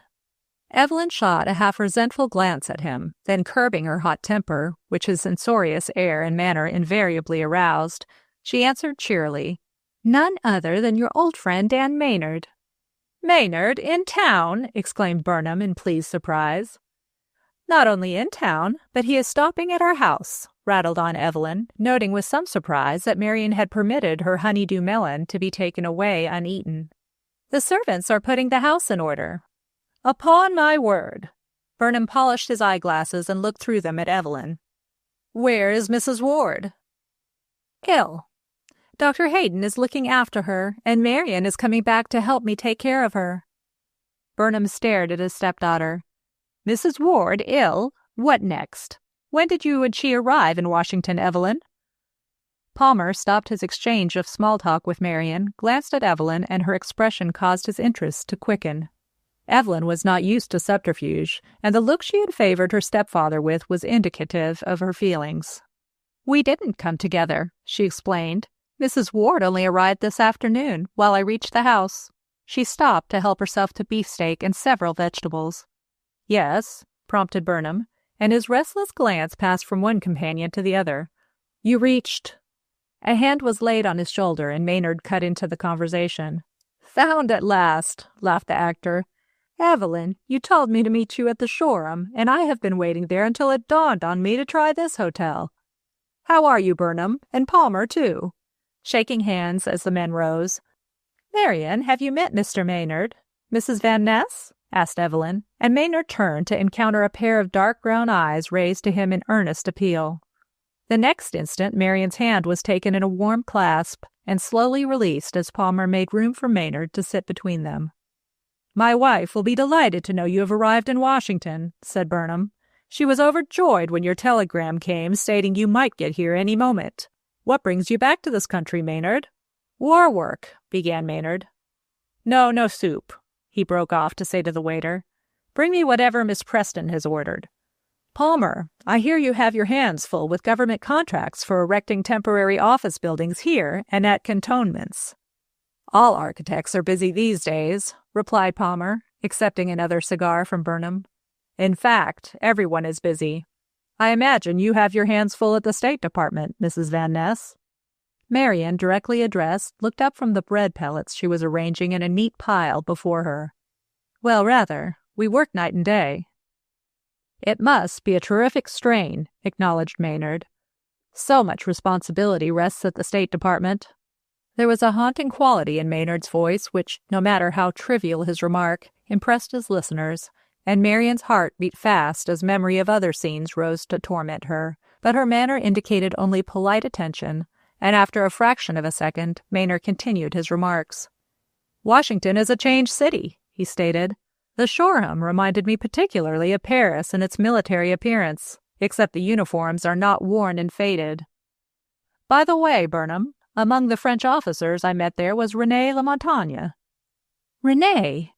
S1: Evelyn shot a half-resentful glance at him, then curbing her hot temper, which his censorious air and manner invariably aroused, she answered cheerily, "None other than your old friend Dan Maynard." "Maynard in town!" exclaimed Burnham in pleased surprise. "Not only in town, but he is stopping at our house," rattled on Evelyn, noting with some surprise that Marian had permitted her honeydew melon to be taken away uneaten. "The servants are putting the house in order." "Upon my word!" Burnham polished his eyeglasses and looked through them at Evelyn. "Where is Mrs. Ward?" "Ill. Dr. Hayden is looking after her, and Marian is coming back to help me take care of her." Burnham stared at his stepdaughter. "Mrs. Ward ill? What next? When did you and she arrive in Washington, Evelyn?" Palmer stopped his exchange of small talk with Marian, glanced at Evelyn, and her expression caused his interest to quicken. Evelyn was not used to subterfuge, and the look she had favored her stepfather with was indicative of her feelings. "We didn't come together," she explained. "Mrs. Ward only arrived this afternoon, while I reached the house." She stopped to help herself to beefsteak and several vegetables. "Yes," prompted Burnham, and his restless glance passed from one companion to the other. "You reached—" A hand was laid on his shoulder, and Maynard cut into the conversation. "Found at last," laughed the actor. "Evelyn, you told me to meet you at the Shoreham, and I have been waiting there until it dawned on me to try this hotel. How are you, Burnham? And Palmer, too?" Shaking hands as the men rose. "Marian, have you met Mr. Maynard? Mrs. Van Ness?" asked Evelyn, and Maynard turned to encounter a pair of dark brown eyes raised to him in earnest appeal. The next instant Marian's hand was taken in a warm clasp and slowly released as Palmer made room for Maynard to sit between them. "My wife will be delighted to know you have arrived in Washington," said Burnham. "She was overjoyed when your telegram came stating you might get here any moment. What brings you back to this country, Maynard?" "War work," began Maynard. No soup," he broke off to say to the waiter. "Bring me whatever Miss Preston has ordered. Palmer, I hear you have your hands full with government contracts for erecting temporary office buildings here and at cantonments." "All architects are busy these days," replied Palmer, accepting another cigar from Burnham. "In fact, everyone is busy. I imagine you have your hands full at the State Department, Mrs. Van Ness." Marian, directly addressed, looked up from the bread pellets she was arranging in a neat pile before her. "Well, rather. We work night and day." "It must be a terrific strain," acknowledged Maynard. "So much responsibility rests at the State Department." There was a haunting quality in Maynard's voice which, no matter how trivial his remark, impressed his listeners, and Marian's heart beat fast as memory of other scenes rose to torment her, but her manner indicated only polite attention, and after a fraction of a second, Maynard continued his remarks. "Washington is a changed city," he stated. "The Shoreham reminded me particularly of Paris in its military appearance, except the uniforms are not worn and faded. By the way, Burnham, among the French officers I met there was René Lamontagne." "René?"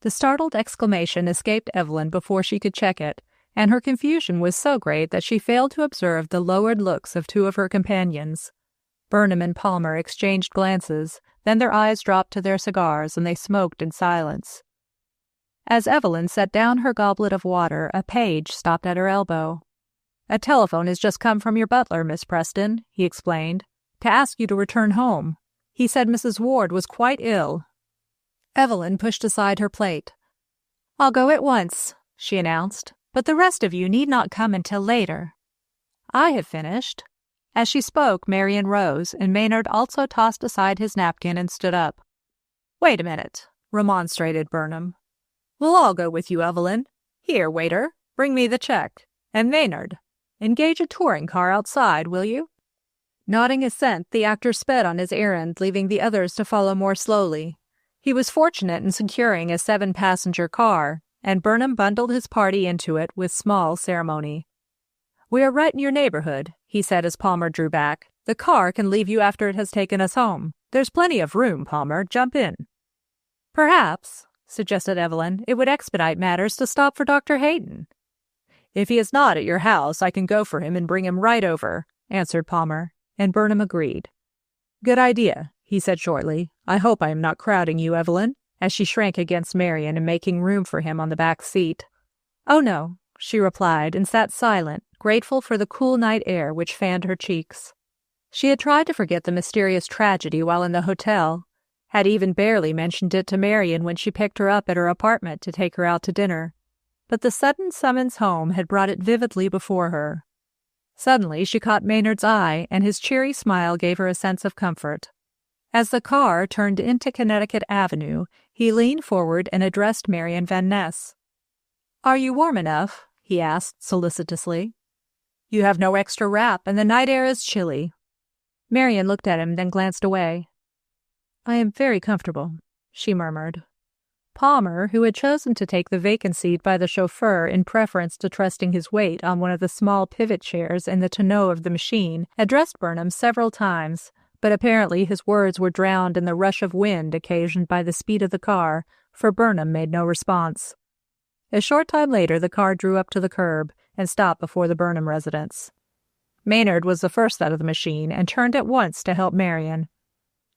S1: The startled exclamation escaped Evelyn before she could check it, and her confusion was so great that she failed to observe the lowered looks of two of her companions. Burnham and Palmer exchanged glances, then their eyes dropped to their cigars and they smoked in silence. As Evelyn set down her goblet of water, a page stopped at her elbow. "A telephone has just come from your butler, Miss Preston," he explained, "to ask you to return home. He said Mrs. Ward was quite ill." Evelyn pushed aside her plate. "I'll go at once," she announced, "but the rest of you need not come until later." "I have finished." As she spoke, Marian rose, and Maynard also tossed aside his napkin and stood up. "Wait a minute," remonstrated Burnham. "We'll all go with you, Evelyn. Here, waiter, bring me the check. And Maynard, engage a touring car outside, will you?" Nodding assent, the actor sped on his errand, leaving the others to follow more slowly. He was fortunate in securing a 7-passenger car, and Burnham bundled his party into it with small ceremony. "We are right in your neighborhood," he said as Palmer drew back. "The car can leave you after it has taken us home. There's plenty of room, Palmer. Jump in." "Perhaps," suggested Evelyn, "it would expedite matters to stop for Dr. Hayden." "If he is not at your house, I can go for him and bring him right over," answered Palmer, and Burnham agreed. "Good idea," he said shortly. "I hope I am not crowding you, Evelyn," as she shrank against Marian and making room for him on the back seat. "Oh, no," she replied, and sat silent, grateful for the cool night air which fanned her cheeks. She had tried to forget the mysterious tragedy while in the hotel, had even barely mentioned it to Marian when she picked her up at her apartment to take her out to dinner, but the sudden summons home had brought it vividly before her. Suddenly she caught Maynard's eye, and his cheery smile gave her a sense of comfort. As the car turned into Connecticut Avenue, he leaned forward and addressed Marian Van Ness. "Are you warm enough?" he asked solicitously. "You have no extra wrap, and the night air is chilly." Marian looked at him, then glanced away. "I am very comfortable," she murmured. Palmer, who had chosen to take the vacant seat by the chauffeur in preference to trusting his weight on one of the small pivot chairs in the tonneau of the machine, addressed Burnham several times, but apparently his words were drowned in the rush of wind occasioned by the speed of the car, for Burnham made no response. A short time later the car drew up to the curb and stopped before the Burnham residence. Maynard was the first out of the machine and turned at once to help Marian.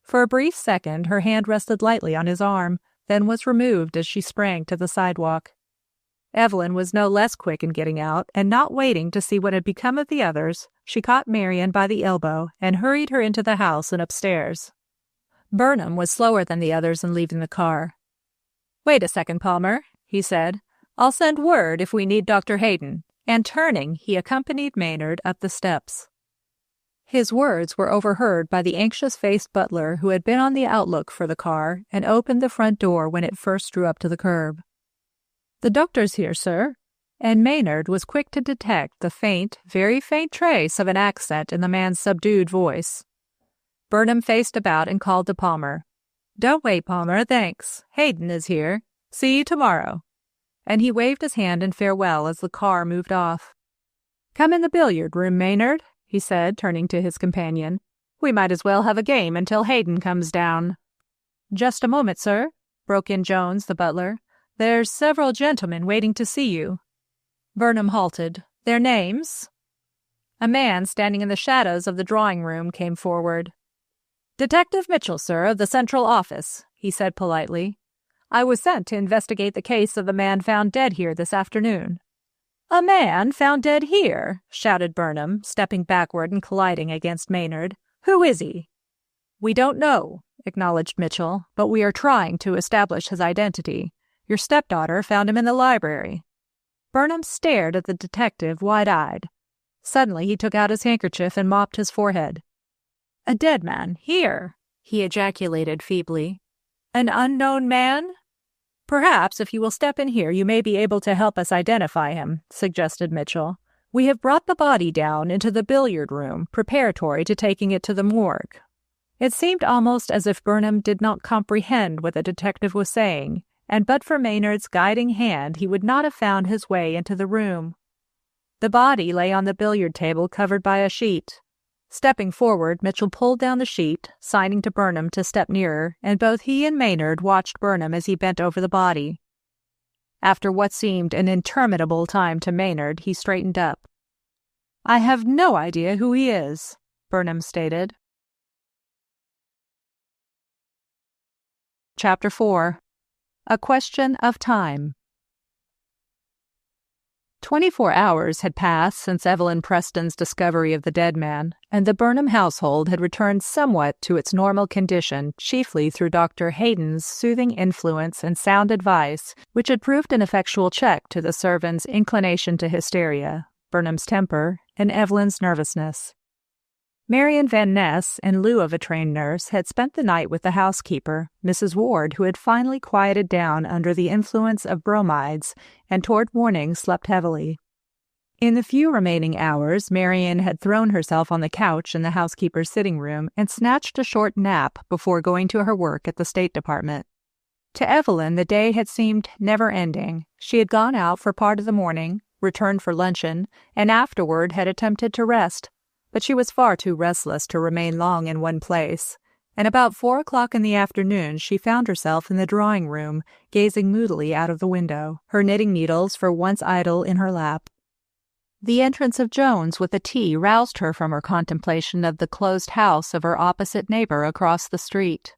S1: For a brief second her hand rested lightly on his arm, then was removed as she sprang to the sidewalk. Evelyn was no less quick in getting out, and not waiting to see what had become of the others, she caught Marian by the elbow and hurried her into the house and upstairs. Burnham was slower than the others in leaving the car. "Wait a second, Palmer," he said. "I'll send word if we need Dr. Hayden," and turning, he accompanied Maynard up the steps. His words were overheard by the anxious-faced butler who had been on the outlook for the car and opened the front door when it first drew up to the curb. "The doctor's here, sir," and Maynard was quick to detect the faint, very faint trace of an accent in the man's subdued voice. Burnham faced about and called to Palmer. "Don't wait, Palmer, thanks. Hayden is here. See you tomorrow." And he waved his hand in farewell as the car moved off. "Come in the billiard room, Maynard," he said, turning to his companion. "We might as well have a game until Hayden comes down." "Just a moment, sir," broke in Jones, the butler. "There's several gentlemen waiting to see you." Burnham halted. "Their names?" A man standing in the shadows of the drawing room came forward. "Detective Mitchell, sir, of the Central Office," he said politely. "I was sent to investigate the case of the man found dead here this afternoon." "A man found dead here?" shouted Burnham, stepping backward and colliding against Maynard. "Who is he?" "We don't know," acknowledged Mitchell, "but we are trying to establish his identity. Your stepdaughter found him in the library." Burnham stared at the detective wide-eyed. Suddenly he took out his handkerchief and mopped his forehead. "A dead man here," he ejaculated feebly. "An unknown man?" "Perhaps if you will step in here you may be able to help us identify him," suggested Mitchell. "We have brought the body down into the billiard room, preparatory to taking it to the morgue." It seemed almost as if Burnham did not comprehend what the detective was saying, and but for Maynard's guiding hand he would not have found his way into the room. The body lay on the billiard table covered by a sheet. Stepping forward, Mitchell pulled down the sheet, signing to Burnham to step nearer, and both he and Maynard watched Burnham as he bent over the body. After what seemed an interminable time to Maynard, he straightened up. "I have no idea who he is," Burnham stated. Chapter 4. A Question of Time. 24 hours had passed since Evelyn Preston's discovery of the dead man, and the Burnham household had returned somewhat to its normal condition, chiefly through Dr. Hayden's soothing influence and sound advice, which had proved an effectual check to the servants' inclination to hysteria, Burnham's temper, and Evelyn's nervousness. Marian Van Ness, in lieu of a trained nurse, had spent the night with the housekeeper, Mrs. Ward, who had finally quieted down under the influence of bromides and toward morning slept heavily. In the few remaining hours, Marian had thrown herself on the couch in the housekeeper's sitting room and snatched a short nap before going to her work at the State Department. To Evelyn, the day had seemed never-ending. She had gone out for part of the morning, returned for luncheon, and afterward had attempted to rest, but she was far too restless to remain long in one place, and about 4 o'clock in the afternoon she found herself in the drawing-room, gazing moodily out of the window, her knitting needles for once idle in her lap. The entrance of Jones with the tea roused her from her contemplation of the closed house of her opposite neighbor across the street.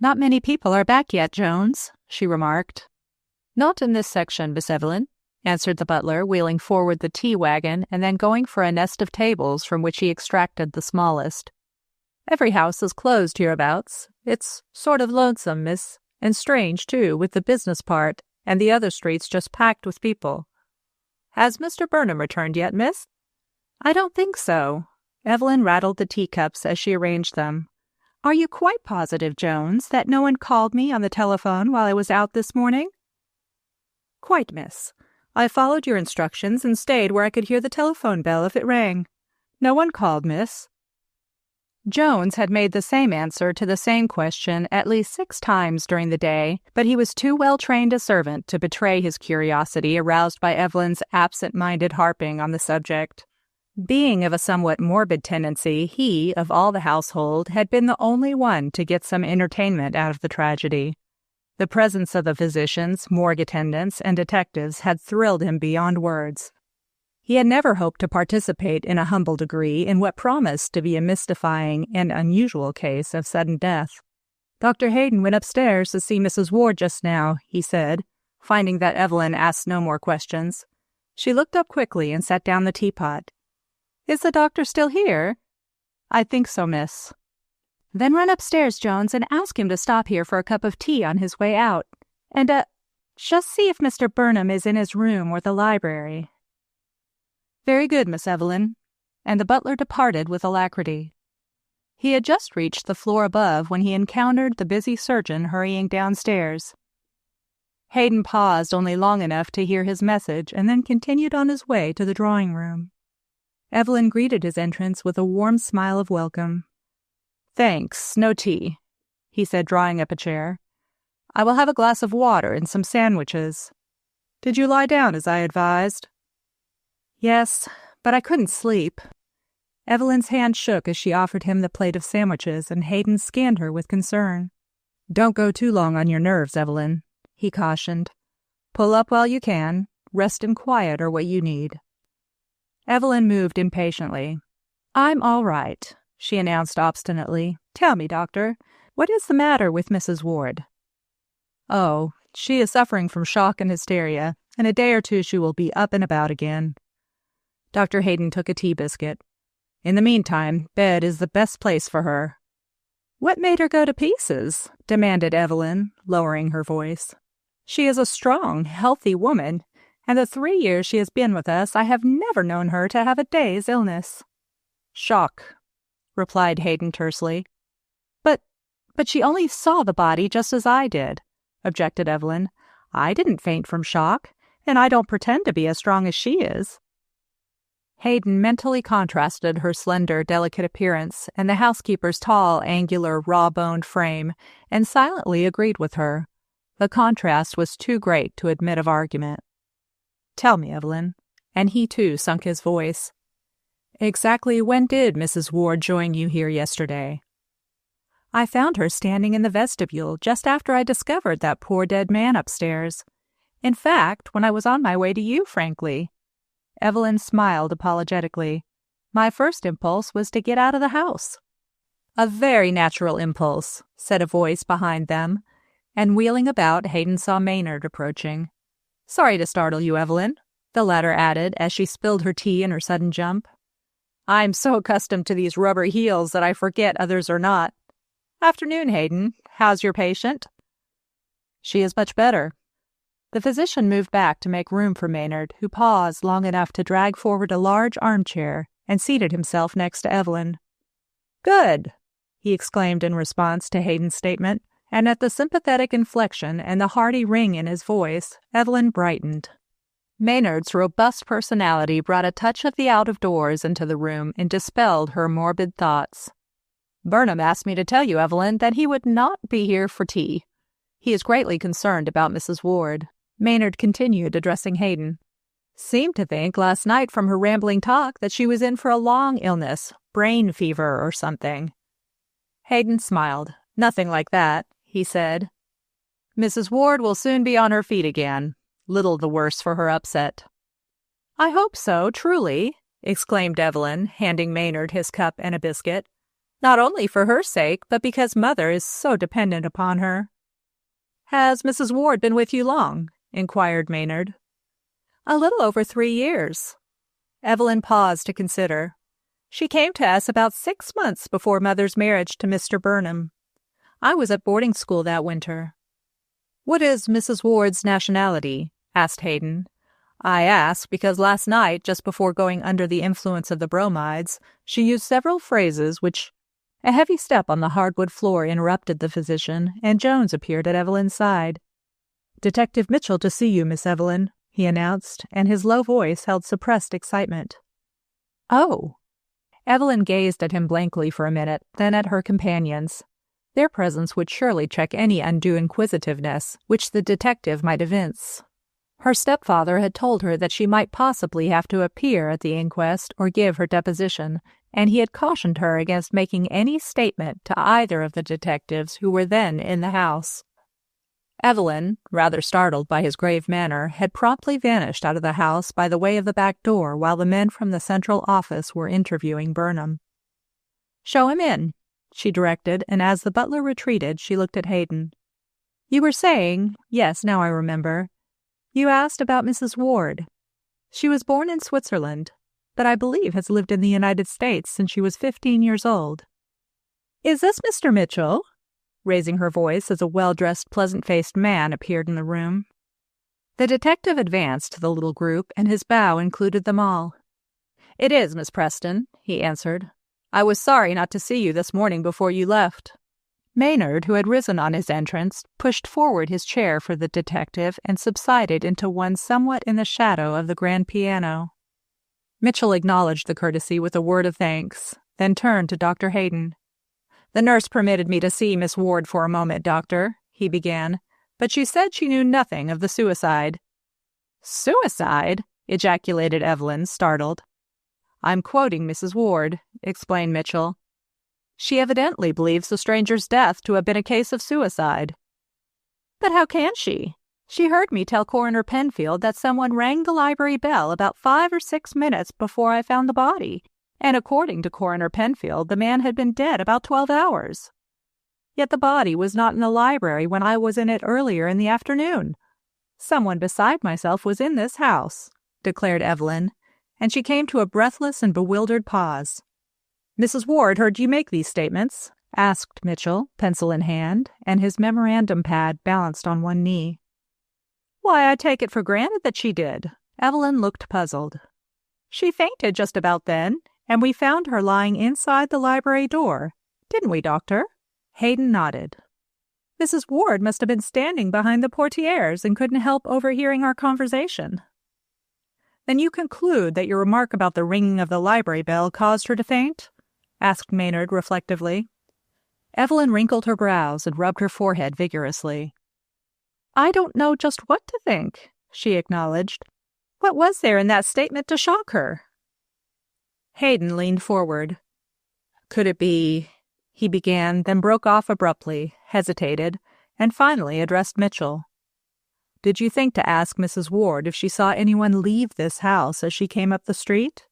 S1: "Not many people are back yet, Jones," she remarked. "Not in this section, Miss Evelyn," answered the butler, wheeling forward the tea wagon and then going for a nest of tables from which he extracted the smallest. "Every house is closed hereabouts. It's sort of lonesome, miss, and strange, too, with the business part, and the other streets just packed with people. Has Mr. Burnham returned yet, miss?" "I don't think so." Evelyn rattled the teacups as she arranged them. "Are you quite positive, Jones, that no one called me on the telephone while I was out this morning?" "Quite, miss. I followed your instructions and stayed where I could hear the telephone bell if it rang. No one called, miss." Jones had made the same answer to the same question at least 6 times during the day, but he was too well trained a servant to betray his curiosity aroused by Evelyn's absent-minded harping on the subject. Being of a somewhat morbid tendency, he, of all the household, had been the only one to get some entertainment out of the tragedy. The presence of the physicians, morgue attendants, and detectives had thrilled him beyond words. He had never hoped to participate in a humble degree in what promised to be a mystifying and unusual case of sudden death. "Dr. Hayden went upstairs to see Mrs. Ward just now," he said, finding that Evelyn asked no more questions. She looked up quickly and set down the teapot. "Is the doctor still here?" "I think so, miss." "Then run upstairs, Jones, and ask him to stop here for a cup of tea on his way out. And, just see if Mr. Burnham is in his room or the library." "Very good, Miss Evelyn," and the butler departed with alacrity. He had just reached the floor above when he encountered the busy surgeon hurrying downstairs. Hayden paused only long enough to hear his message and then continued on his way to the drawing-room. Evelyn greeted his entrance with a warm smile of welcome. "Thanks, no tea," he said, drawing up a chair. "I will have a glass of water and some sandwiches. Did you lie down as I advised?" "Yes, but I couldn't sleep." Evelyn's hand shook as she offered him the plate of sandwiches, and Hayden scanned her with concern. "Don't go too long on your nerves, Evelyn," he cautioned. "Pull up while you can. Rest and quiet are what you need." Evelyn moved impatiently. "I'm all right," she announced obstinately. "Tell me, doctor, what is the matter with Mrs. Ward?" "Oh, she is suffering from shock and hysteria. In a day or two she will be up and about again." Dr. Hayden took a tea biscuit. "In the meantime, bed is the best place for her." "What made her go to pieces?" demanded Evelyn, lowering her voice. "She is a strong, healthy woman, and the 3 years she has been with us, I have never known her to have a day's illness." "Shock," replied Hayden tersely. But she only saw the body just as I did," objected Evelyn. "I didn't faint from shock, and I don't pretend to be as strong as she is." Hayden mentally contrasted her slender, delicate appearance and the housekeeper's tall, angular, raw-boned frame, and silently agreed with her. The contrast was too great to admit of argument. "Tell me, Evelyn," and he too sunk his voice. "Exactly when did Mrs. Ward join you here yesterday?" "I found her standing in the vestibule just after I discovered that poor dead man upstairs. In fact, when I was on my way to you, frankly." Evelyn smiled apologetically. "My first impulse was to get out of the house." "A very natural impulse," said a voice behind them, and wheeling about, Hayden saw Maynard approaching. "Sorry to startle you, Evelyn," the latter added as she spilled her tea in her sudden jump. "I'm so accustomed to these rubber heels that I forget others are not. Afternoon, Hayden. How's your patient?" "She is much better." The physician moved back to make room for Maynard, who paused long enough to drag forward a large armchair and seated himself next to Evelyn. "Good," he exclaimed in response to Hayden's statement, and at the sympathetic inflection and the hearty ring in his voice, Evelyn brightened. Maynard's robust personality brought a touch of the out-of-doors into the room and dispelled her morbid thoughts. "Burnham asked me to tell you, Evelyn, that he would not be here for tea. He is greatly concerned about Mrs. Ward," Maynard continued, addressing Hayden. "Seemed to think last night from her rambling talk that she was in for a long illness, brain fever or something." Hayden smiled. "Nothing like that," he said. "Mrs. Ward will soon be on her feet again. Little the worse for her upset." "I hope so, truly," exclaimed Evelyn, handing Maynard his cup and a biscuit. "Not only for her sake, but because Mother is so dependent upon her." "Has Mrs. Ward been with you long?" inquired Maynard. "A little over 3 years." Evelyn paused to consider. "She came to us about 6 months before Mother's marriage to Mr. Burnham. I was at boarding school that winter." "What is Mrs. Ward's nationality?" asked Hayden. "I ask because last night, just before going under the influence of the bromides, she used several phrases which—" A heavy step on the hardwood floor interrupted the physician, and Jones appeared at Evelyn's side. "Detective Mitchell to see you, Miss Evelyn," he announced, and his low voice held suppressed excitement. "Oh." Evelyn gazed at him blankly for a minute, then at her companions. Their presence would surely check any undue inquisitiveness which the detective might evince. Her stepfather had told her that she might possibly have to appear at the inquest or give her deposition, and he had cautioned her against making any statement to either of the detectives who were then in the house. Evelyn, rather startled by his grave manner, had promptly vanished out of the house by the way of the back door while the men from the central office were interviewing Burnham. "Show him in," she directed, and as the butler retreated, she looked at Hayden. "You were saying, yes, now I remember. You asked about Mrs. Ward. She was born in Switzerland, but I believe has lived in the United States since she was 15 years old. Is this Mr. Mitchell?" raising her voice as a well-dressed, pleasant-faced man appeared in the room. The detective advanced to the little group, and his bow included them all. "It is, Miss Preston," he answered. "I was sorry not to see you this morning before you left." Maynard, who had risen on his entrance, pushed forward his chair for the detective and subsided into one somewhat in the shadow of the grand piano. Mitchell acknowledged the courtesy with a word of thanks, then turned to Dr. Hayden. "The nurse permitted me to see Miss Ward for a moment, Doctor," he began, "but she said she knew nothing of the suicide." "Suicide?" ejaculated Evelyn, startled. "I'm quoting Mrs. Ward," explained Mitchell. "She evidently believes the stranger's death to have been a case of suicide." "But how can she? She heard me tell Coroner Penfield that someone rang the library bell about 5 or 6 minutes before I found the body, and according to Coroner Penfield, the man had been dead about 12 hours. Yet the body was not in the library when I was in it earlier in the afternoon. Someone beside myself was in this house," declared Evelyn, and she came to a breathless and bewildered pause. "Mrs. Ward heard you make these statements?" asked Mitchell, pencil in hand, and his memorandum pad balanced on one knee. "Why, I take it for granted that she did." Evelyn looked puzzled. "She fainted just about then, and we found her lying inside the library door. Didn't we, Doctor?" Hayden nodded. "Mrs. Ward must have been standing behind the portieres and couldn't help overhearing our conversation." "Then you conclude that your remark about the ringing of the library bell caused her to faint?" asked Maynard reflectively. Evelyn wrinkled her brows and rubbed her forehead vigorously. "I don't know just what to think," she acknowledged. "What was there in that statement to shock her?" Hayden leaned forward. "Could it be—" he began, then broke off abruptly, hesitated, and finally addressed Mitchell. "Did you think to ask Mrs. Ward if she saw anyone leave this house as she came up the street?"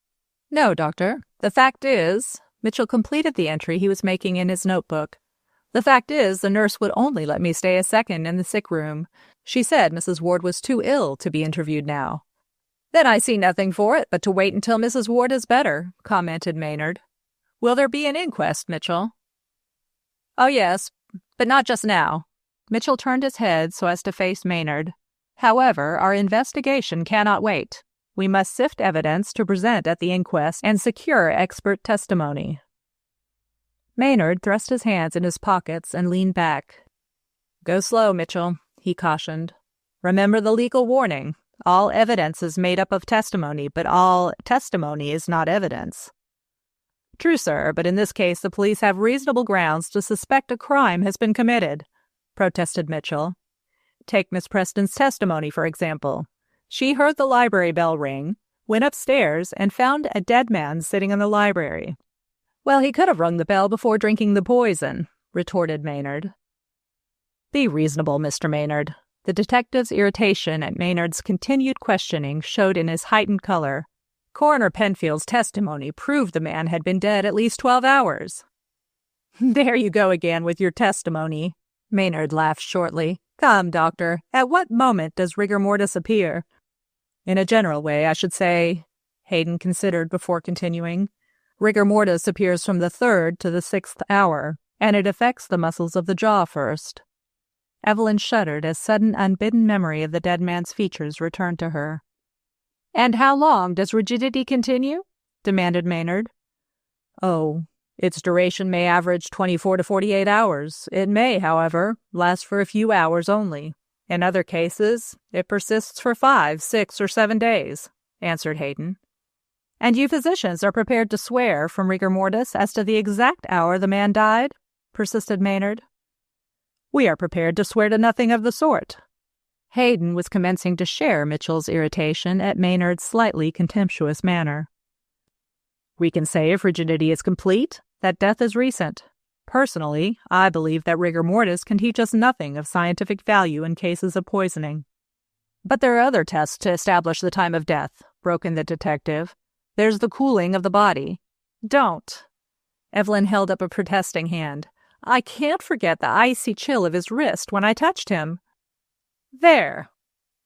S1: "No, Doctor. The fact is—" Mitchell completed the entry he was making in his notebook. "The fact is, the nurse would only let me stay a second in the sick room. She said Mrs. Ward was too ill to be interviewed now." "Then I see nothing for it but to wait until Mrs. Ward is better," commented Maynard. "Will there be an inquest, Mitchell?" "Oh, yes, but not just now." Mitchell turned his head so as to face Maynard. "However, our investigation cannot wait. We must sift evidence to present at the inquest and secure expert testimony." Maynard thrust his hands in his pockets and leaned back. "Go slow, Mitchell," he cautioned. "Remember the legal warning. All evidence is made up of testimony, but all testimony is not evidence." "True, sir, but in this case the police have reasonable grounds to suspect a crime has been committed." protested Mitchell. Take Miss Preston's testimony, for example. She heard the library bell ring, went upstairs, and found a dead man sitting in the library. Well, he could have rung the bell before drinking the poison, retorted Maynard. Be reasonable, Mr. Maynard. The detective's irritation at Maynard's continued questioning showed in his heightened color. Coroner Penfield's testimony proved the man had been dead at least 12 hours. There you go again with your testimony, Maynard laughed shortly. Come, Doctor, at what moment does rigor mortis appear? In a general way, I should say, Hayden considered before continuing. Rigor mortis appears from the 3rd to the 6th hour, and it affects the muscles of the jaw first. Evelyn shuddered as sudden unbidden memory of the dead man's features returned to her. And how long does rigidity continue? Demanded Maynard. Oh, its duration may average 24 to 48 hours. It may, however, last for a few hours only. In other cases, it persists for 5, 6, or 7 days, answered Hayden. And you physicians are prepared to swear from rigor mortis as to the exact hour the man died? Persisted Maynard. We are prepared to swear to nothing of the sort. Hayden was commencing to share Mitchell's irritation at Maynard's slightly contemptuous manner. We can say, if rigidity is complete, that death is recent. Personally, I believe that rigor mortis can teach us nothing of scientific value in cases of poisoning. But there are other tests to establish the time of death, broke in the detective. There's the cooling of the body. Don't. Evelyn held up a protesting hand. I can't forget the icy chill of his wrist when I touched him. There.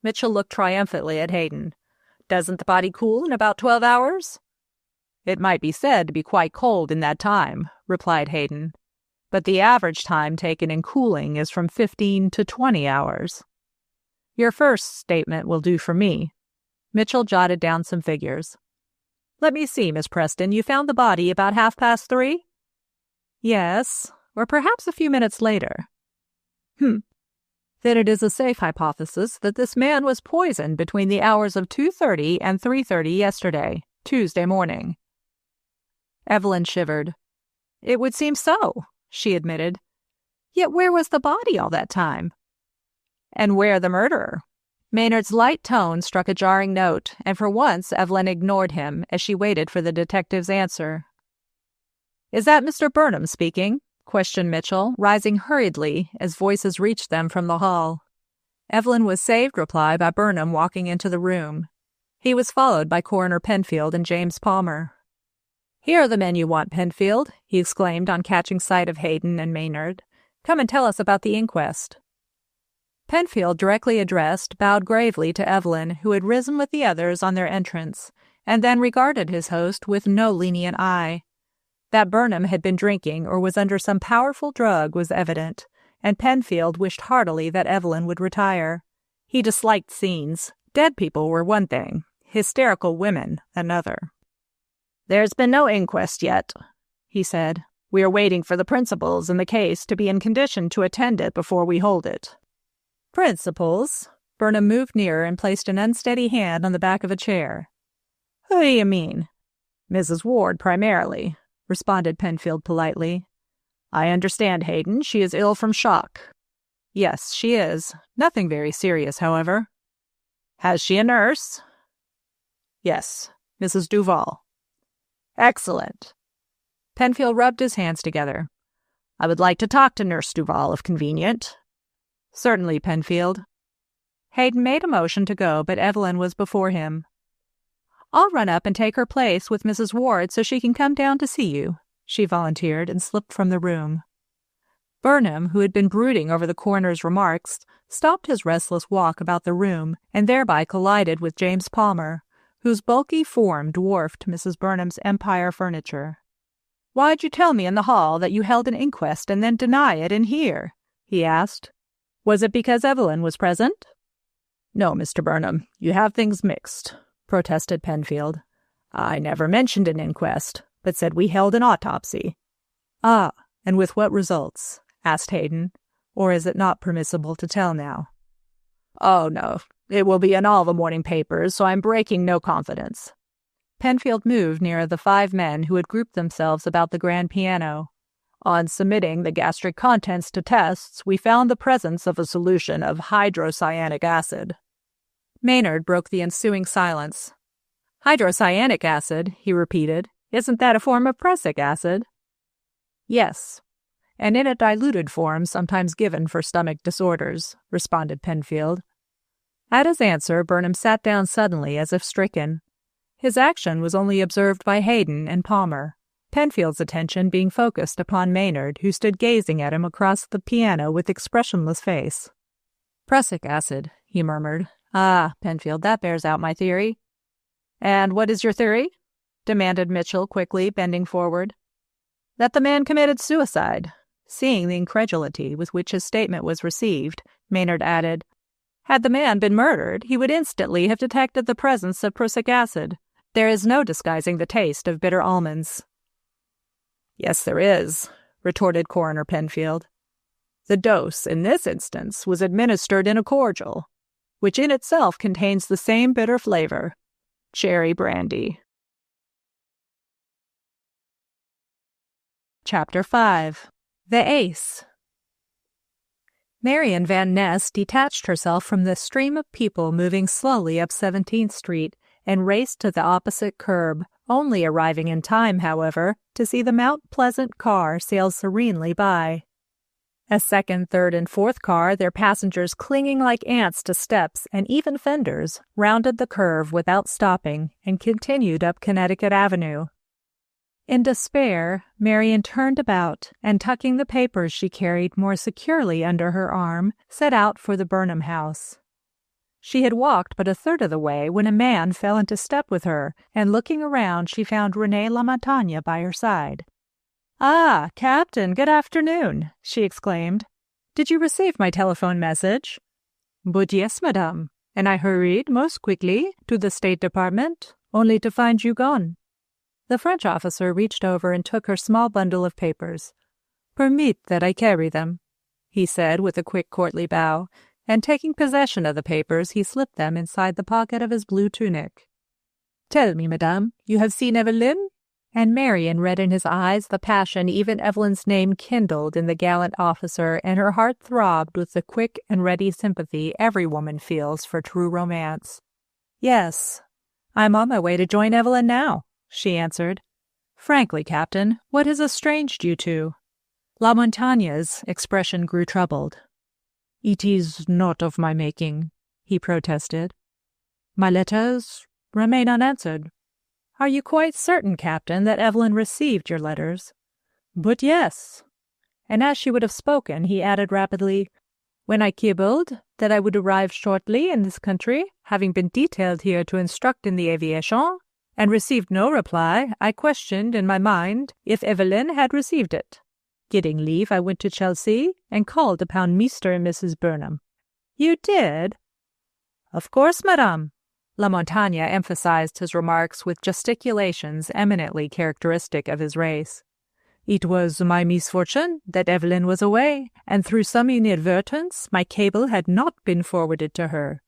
S1: Mitchell looked triumphantly at Hayden. Doesn't the body cool in about 12 hours? It might be said to be quite cold in that time, replied Hayden. But the average time taken in cooling is from 15 to 20 hours. Your first statement will do for me. Mitchell jotted down some figures. Let me see, Miss Preston, you found the body about 3:30? Yes, or perhaps a few minutes later. Then it is a safe hypothesis that this man was poisoned between the hours of 2:30 and 3:30 yesterday, Tuesday morning. Evelyn shivered. It would seem so, she admitted. Yet where was the body all that time? And where the murderer? Maynard's light tone struck a jarring note, and for once Evelyn ignored him as she waited for the detective's answer. Is that Mr. Burnham speaking? Questioned Mitchell, rising hurriedly as voices reached them from the hall. Evelyn was saved reply by Burnham walking into the room. He was followed by Coroner Penfield and James Palmer. Here are the men you want, Penfield, he exclaimed on catching sight of Hayden and Maynard. Come and tell us about the inquest. Penfield, directly addressed, bowed gravely to Evelyn, who had risen with the others on their entrance, and then regarded his host with no lenient eye. That Burnham had been drinking or was under some powerful drug was evident, and Penfield wished heartily that Evelyn would retire. He disliked scenes. Dead people were one thing, hysterical women another. There's been no inquest yet, he said. We are waiting for the principals in the case to be in condition to attend it before we hold it. Principals? Burnham moved nearer and placed an unsteady hand on the back of a chair. Who do you mean? Mrs. Ward, primarily, responded Penfield politely. I understand, Hayden. She is ill from shock. Yes, she is. Nothing very serious, however. Has she a nurse? Yes, Mrs. Duval. Excellent. Penfield rubbed his hands together. I would like to talk to Nurse Duval, if convenient. Certainly, Penfield. Hayden made a motion to go, but Evelyn was before him. I'll run up and take her place with Mrs. Ward so she can come down to see you, she volunteered and slipped from the room. Burnham, who had been brooding over the coroner's remarks, stopped his restless walk about the room and thereby collided with James Palmer, whose bulky form dwarfed Mrs. Burnham's Empire furniture. Why'd you tell me in the hall that you held an inquest and then deny it in here? He asked. Was it because Evelyn was present? No, Mr. Burnham, you have things mixed, protested Penfield. I never mentioned an inquest, but said we held an autopsy. Ah, and with what results? Asked Hayden. Or is it not permissible to tell now? Oh, no. It will be in all the morning papers, so I'm breaking no confidence. Penfield moved nearer the 5 men who had grouped themselves about the grand piano. On submitting the gastric contents to tests, we found the presence of a solution of hydrocyanic acid." Maynard broke the ensuing silence. "Hydrocyanic acid," he repeated. "Isn't that a form of prussic acid?" "Yes, and in a diluted form sometimes given for stomach disorders," responded Penfield. At his answer, Burnham sat down suddenly as if stricken. His action was only observed by Hayden and Palmer, Penfield's attention being focused upon Maynard, who stood gazing at him across the piano with expressionless face. "Prussic acid," he murmured. "Ah, Penfield, that bears out my theory." "And what is your theory?" demanded Mitchell quickly, bending forward. "That the man committed suicide." Seeing the incredulity with which his statement was received, Maynard added, "Had the man been murdered, he would instantly have detected the presence of prussic acid. There is no disguising the taste of bitter almonds." "Yes, there is," retorted Coroner Penfield. "The dose, in this instance, was administered in a cordial, which in itself contains the same bitter flavor, cherry brandy." Chapter 5. The Ace. Marion Van Ness detached herself from the stream of people moving slowly up 17th Street and raced to the opposite curb, only arriving in time, however, to see the Mount Pleasant car sail serenely by. A second, third, and fourth car, their passengers clinging like ants to steps and even fenders, rounded the curve without stopping and continued up Connecticut Avenue. In despair, Marion turned about and, tucking the papers she carried more securely under her arm, set out for the Burnham house. She had walked but a third of the way when a man fell into step with her, and looking around she found Renée Lamontagne by her side. "Ah, Captain, good afternoon," she exclaimed. "Did you receive my telephone message?" "But yes, madame, and I hurried most quickly to the State Department, only to find you gone." The French officer reached over and took her small bundle of papers. "Permit that I carry them," he said with a quick courtly bow, and taking possession of the papers, he slipped them inside the pocket of his blue tunic. "Tell me, madame, you have seen Evelyn?" And Marion read in his eyes the passion even Evelyn's name kindled in the gallant officer, and her heart throbbed with the quick and ready sympathy every woman feels for true romance. "Yes, I'm on my way to join Evelyn now," she answered. "Frankly, Captain, what has estranged you two?" Lamontagne's expression grew troubled. "It is not of my making," he protested. "My letters remain unanswered." "Are you quite certain, Captain, that Evelyn received your letters?" "But yes." And as she would have spoken, he added rapidly, "When I cabled that I would arrive shortly in this country, having been detailed here to instruct in the aviation, and received no reply, I questioned in my mind if Evelyn had received it. Getting leave, I went to Chelsea and called upon Mr. and Mrs. Burnham." "You did?" "Of course, madame." Lamontagne emphasized his remarks with gesticulations eminently characteristic of his race. "It was my misfortune that Evelyn was away, and through some inadvertence my cable had not been forwarded to her.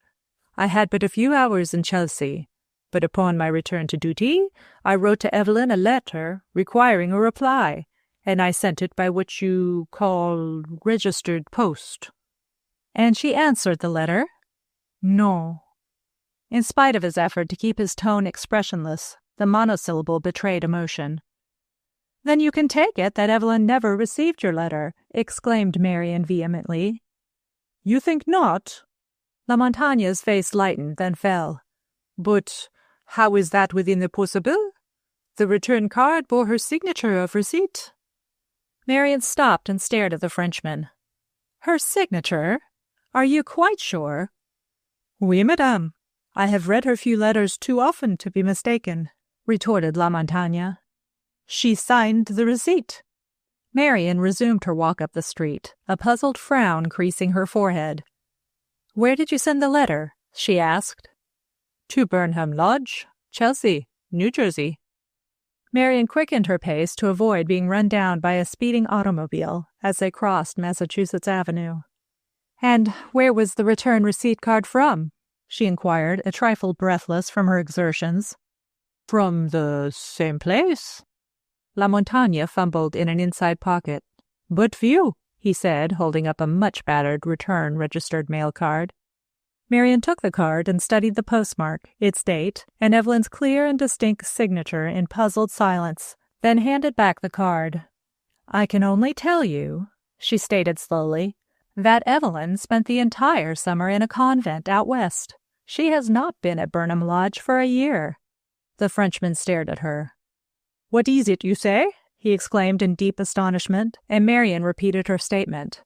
S1: I had but a few hours in Chelsea, but upon my return to duty I wrote to Evelyn a letter requiring a reply, and I sent it by what you call registered post." "And she answered the letter?" "No." In spite of his effort to keep his tone expressionless, the monosyllable betrayed emotion. "Then you can take it that Evelyn never received your letter," exclaimed Marion vehemently. "You think not?" Lamontagne's face lightened, then fell. "But how is that within the possible? The return card bore her signature of receipt." Marion stopped and stared at the Frenchman. "Her signature? Are you quite sure?" "Oui, madame. I have read her few letters too often to be mistaken," retorted Lamontagne. "She signed the receipt." Marion resumed her walk up the street, a puzzled frown creasing her forehead. "Where did you send the letter?" she asked. "To Burnham Lodge, Chelsea, New Jersey." Marion quickened her pace to avoid being run down by a speeding automobile as they crossed Massachusetts Avenue. "And where was the return receipt card from?" she inquired, a trifle breathless from her exertions. "From the same place." La Montagne fumbled in an inside pocket. "But few," he said, holding up a much-battered return-registered mail card. Marian took the card and studied the postmark, its date, and Evelyn's clear and distinct signature in puzzled silence, then handed back the card. "I can only tell you," she stated slowly, "that Evelyn spent the entire summer in a convent out west. She has not been at Burnham Lodge for a year." The Frenchman stared at her. "What is it you say?" he exclaimed in deep astonishment, and Marian repeated her statement.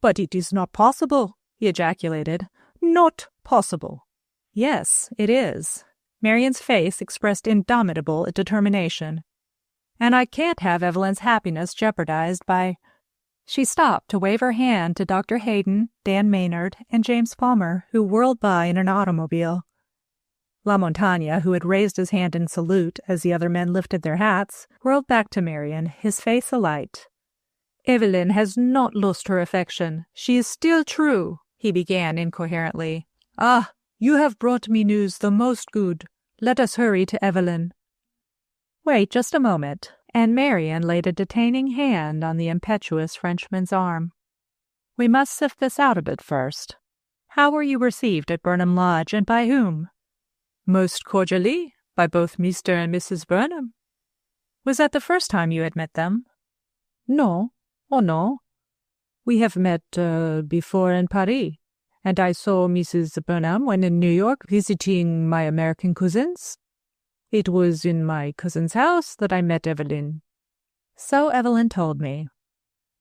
S1: "But it is not possible," he ejaculated. "Not possible." "Yes, it is." Marian's face expressed indomitable determination. "And I can't have Evelyn's happiness jeopardized by—" She stopped to wave her hand to Dr. Hayden, Dan Maynard, and James Palmer, who whirled by in an automobile. La Montagne, who had raised his hand in salute as the other men lifted their hats, whirled back to Marian, his face alight. "Evelyn has not lost her affection. She is still true," he began incoherently. "Ah, you have brought me news the most good. Let us hurry to Evelyn." "Wait just a moment," and Marian laid a detaining hand on the impetuous Frenchman's arm. "We must sift this out a bit first. How were you received at Burnham Lodge, and by whom?" "Most cordially, by both Mr. and Mrs. Burnham." "Was that the first time you had met them?" "No. Oh, no. We have met before in Paris, and I saw Mrs. Burnham when in New York visiting my American cousins. It was in my cousin's house that I met Evelyn." "So Evelyn told me."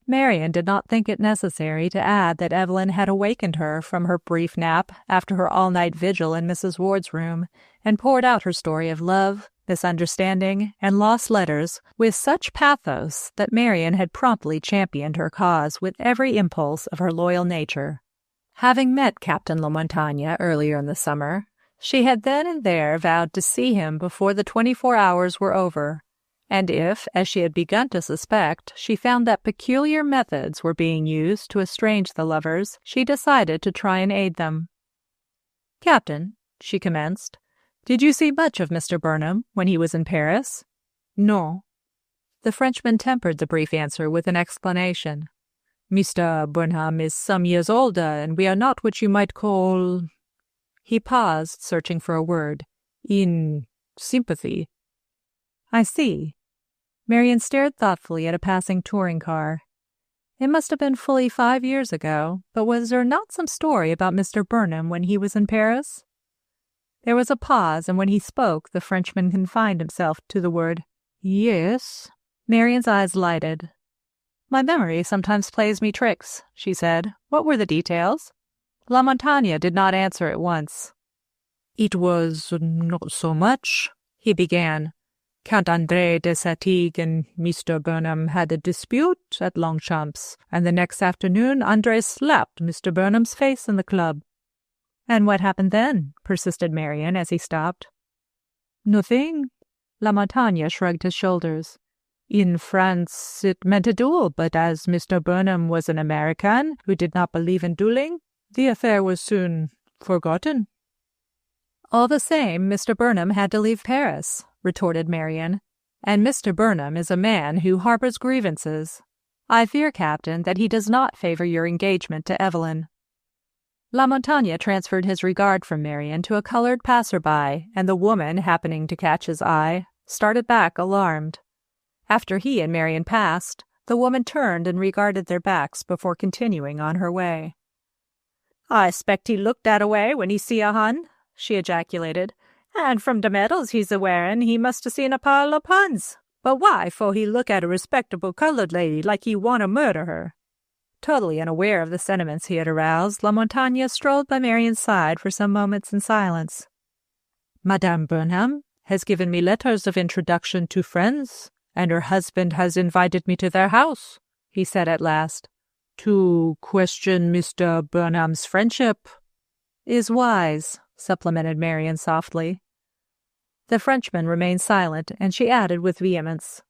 S1: Marian did not think it necessary to add that Evelyn had awakened her from her brief nap after her all-night vigil in Mrs. Ward's room and poured out her story of love, misunderstanding, and lost letters with such pathos that Marian had promptly championed her cause with every impulse of her loyal nature. Having met Captain La Montagne earlier in the summer, she had then and there vowed to see him before the 24 hours were over, and if, as she had begun to suspect, she found that peculiar methods were being used to estrange the lovers, she decided to try and aid them. "Captain," she commenced, "did you see much of Mr. Burnham when he was in Paris?" "No." The Frenchman tempered the brief answer with an explanation. "Mr. Burnham is some years older, and we are not what you might call—" He paused, searching for a word. "In sympathy." "I see." Marian stared thoughtfully at a passing touring car. It must have been fully 5 years ago, but was there not some story about Mr. Burnham when he was in Paris? There was a pause, and when he spoke, the Frenchman confined himself to the word, "Yes." Marian's eyes lighted. "My memory sometimes plays me tricks," she said. "What were the details?" La Montagne did not answer at once. "It was not so much," he began. "Count André de Satigue and Mr. Burnham had a dispute at Longchamps, and the next afternoon André slapped Mr. Burnham's face in the club." "And what happened then?" persisted Marian as he stopped. "Nothing." La Montagne shrugged his shoulders. "In France it meant a duel, but as Mr. Burnham was an American who did not believe in dueling, the affair was soon forgotten." "All the same, Mr. Burnham had to leave Paris," retorted Marian, "and Mr. Burnham is a man who harbors grievances. I fear, Captain, that he does not favor your engagement to Evelyn." La Montagne transferred his regard from Marian to a colored passer-by, and the woman, happening to catch his eye, started back alarmed. After he and Marian passed, the woman turned and regarded their backs before continuing on her way. "I expect he looked that-a-way when he see a hun," she ejaculated. "And from the medals he's a-wearin', he must have seen a pile of puns. But why, for he look at a respectable colored lady like he want to murder her?" Totally unaware of the sentiments he had aroused, La Montagne strolled by Marian's side for some moments in silence. "Madame Burnham has given me letters of introduction to friends, and her husband has invited me to their house," he said at last. "To question Mr. Burnham's friendship." "Is wise," supplemented Marian softly. The Frenchman remained silent, and she added with vehemence,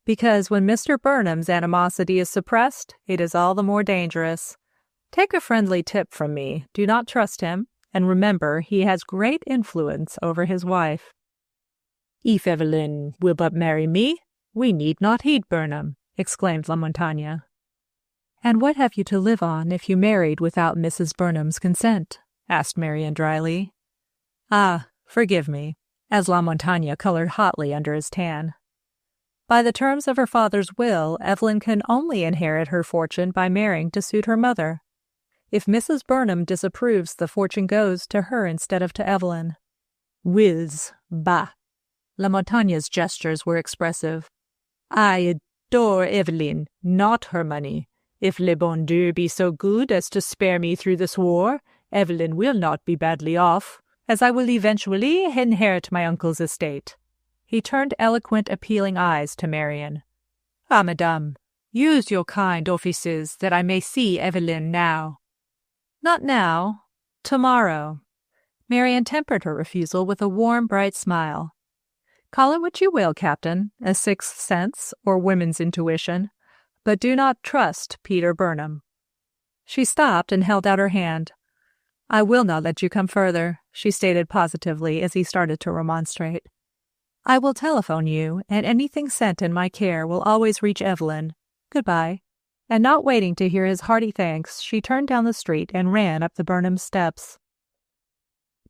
S1: "Because when Mr. Burnham's animosity is suppressed, it is all the more dangerous. Take a friendly tip from me. Do not trust him, and remember he has great influence over his wife." "If Evelyn will but marry me," "We need not heed Burnham," exclaimed La Montaigne. "And what have you to live on if you married without Mrs. Burnham's consent?" asked Marian dryly. "Ah, forgive me," as La Montaigne colored hotly under his tan. "By the terms of her father's will, Evelyn can only inherit her fortune by marrying to suit her mother. If Mrs. Burnham disapproves, the fortune goes to her instead of to Evelyn." "Wills, bah!" La Montagne's gestures were expressive. "I adore Evelyn, not her money. If le bon Dieu be so good as to spare me through this war, Evelyn will not be badly off, as I will eventually inherit my uncle's estate." He turned eloquent, appealing eyes to Marian. "Ah, madame, use your kind offices that I may see Evelyn now." "Not now. Tomorrow." Marian tempered her refusal with a warm, bright smile. "Call it what you will, Captain, a sixth sense or women's intuition, but do not trust Peter Burnham." She stopped and held out her hand. "I will not let you come further," she stated positively as he started to remonstrate. "I will telephone you, and anything sent in my care will always reach Evelyn. Goodbye." And not waiting to hear his hearty thanks, she turned down the street and ran up the Burnham steps.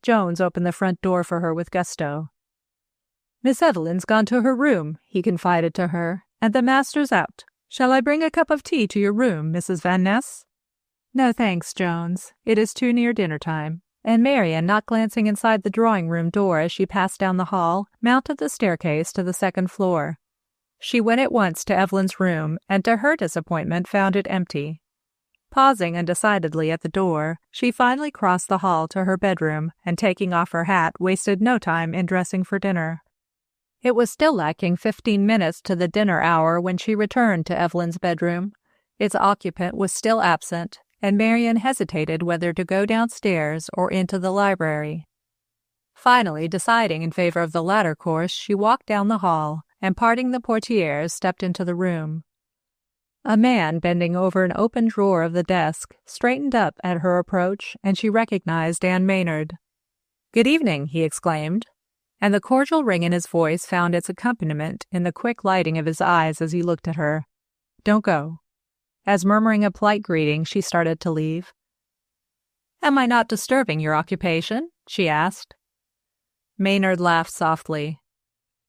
S1: Jones opened the front door for her with gusto. "Miss Evelyn's gone to her room," he confided to her, "and the master's out. Shall I bring a cup of tea to your room, Mrs. Van Ness?" "No, thanks, Jones. It is too near dinner time." And Marian, not glancing inside the drawing-room door as she passed down the hall, mounted the staircase to the second floor. She went at once to Evelyn's room, and to her disappointment found it empty. Pausing undecidedly at the door, she finally crossed the hall to her bedroom, and taking off her hat, wasted no time in dressing for dinner. It was still lacking 15 minutes to the dinner hour when she returned to Evelyn's bedroom. Its occupant was still absent, and Marian hesitated whether to go downstairs or into the library. Finally, deciding in favor of the latter course, she walked down the hall, and parting the portieres, stepped into the room. A man bending over an open drawer of the desk straightened up at her approach, and she recognized Anne Maynard. "Good evening," he exclaimed, and the cordial ring in his voice found its accompaniment in the quick lighting of his eyes as he looked at her. "Don't go." As murmuring a polite greeting, she started to leave. "Am I not disturbing your occupation?" she asked. Maynard laughed softly.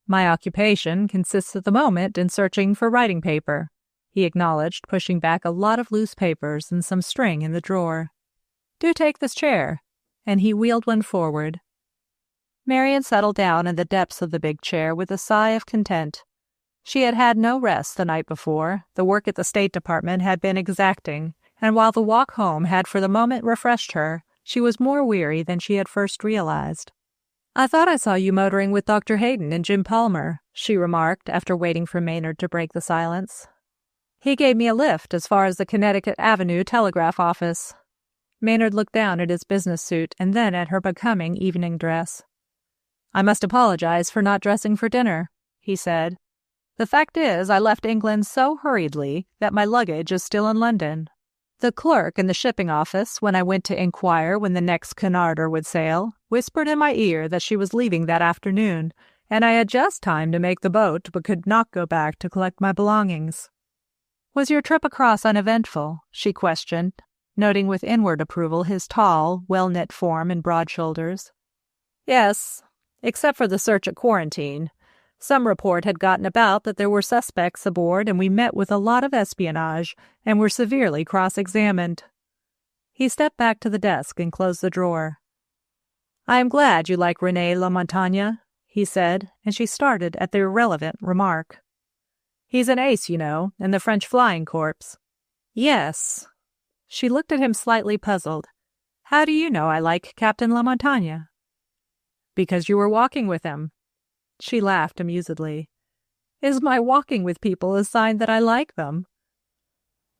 S1: "My occupation consists at the moment in searching for writing paper," he acknowledged, pushing back a lot of loose papers and some string in the drawer. "Do take this chair," and he wheeled one forward. Marian settled down in the depths of the big chair with a sigh of content. She had had no rest the night before. The work at the State Department had been exacting, and while the walk home had for the moment refreshed her, she was more weary than she had first realized. "I thought I saw you motoring with Dr. Hayden and Jim Palmer," she remarked after waiting for Maynard to break the silence. "He gave me a lift as far as the Connecticut Avenue telegraph office." Maynard looked down at his business suit and then at her becoming evening dress. "I must apologize for not dressing for dinner," he said. "The fact is, I left England so hurriedly that my luggage is still in London. The clerk in the shipping office, when I went to inquire when the next Cunarder would sail, whispered in my ear that she was leaving that afternoon, and I had just time to make the boat but could not go back to collect my belongings." "Was your trip across uneventful?" she questioned, noting with inward approval his tall, well-knit form and broad shoulders. "Yes, except for the search at quarantine. Some report had gotten about that there were suspects aboard, and we met with a lot of espionage and were severely cross-examined." He stepped back to the desk and closed the drawer. "I am glad you like René La Montaigne," he said, and she started at the irrelevant remark. "He's an ace, you know, in the French Flying Corps." "Yes." She looked at him slightly puzzled. "How do you know I like Captain La Montaigne?" "Because you were walking with him." She laughed amusedly. "Is my walking with people a sign that I like them?"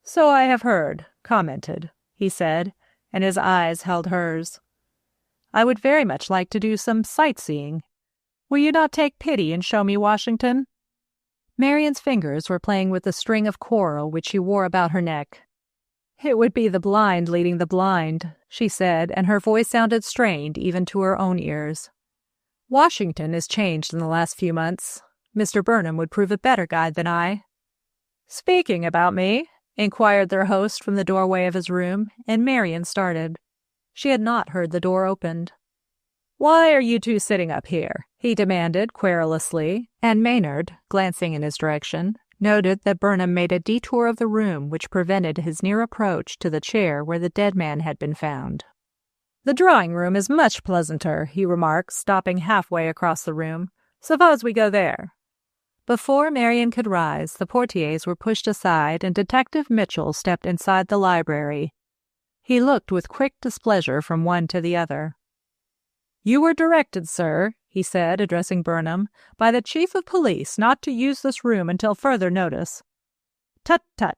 S1: "So I have heard, commented," he said, and his eyes held hers. "I would very much like to do some sightseeing. Will you not take pity and show me Washington?" Marian's fingers were playing with the string of coral which she wore about her neck. "It would be the blind leading the blind," she said, and her voice sounded strained even to her own ears. "Washington has changed in the last few months. Mr. Burnham would prove a better guide than I." "Speaking about me?" inquired their host from the doorway of his room, and Marian started. She had not heard the door opened. "Why are you two sitting up here?" he demanded querulously, and Maynard, glancing in his direction, noted that Burnham made a detour of the room which prevented his near approach to the chair where the dead man had been found. "The drawing-room is much pleasanter," he remarked, stopping halfway across the room. "Suppose we go there." Before Marian could rise, the portieres were pushed aside and Detective Mitchell stepped inside the library. He looked with quick displeasure from one to the other. "You were directed, sir," he said, addressing Burnham, "by the chief of police not to use this room until further notice." "Tut, tut."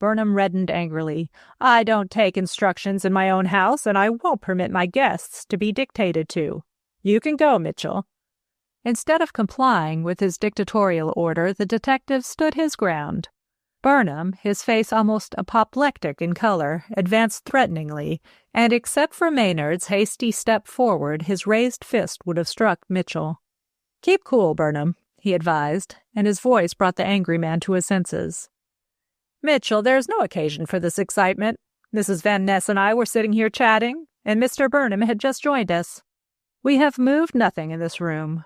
S1: Burnham reddened angrily. "I don't take instructions in my own house, and I won't permit my guests to be dictated to. You can go, Mitchell." Instead of complying with his dictatorial order, the detective stood his ground. Burnham, his face almost apoplectic in color, advanced threateningly, and except for Maynard's hasty step forward, his raised fist would have struck Mitchell. "Keep cool, Burnham," he advised, and his voice brought the angry man to his senses. "Mitchell, there is no occasion for this excitement. Mrs. Van Ness and I were sitting here chatting, and Mr. Burnham had just joined us. We have moved nothing in this room."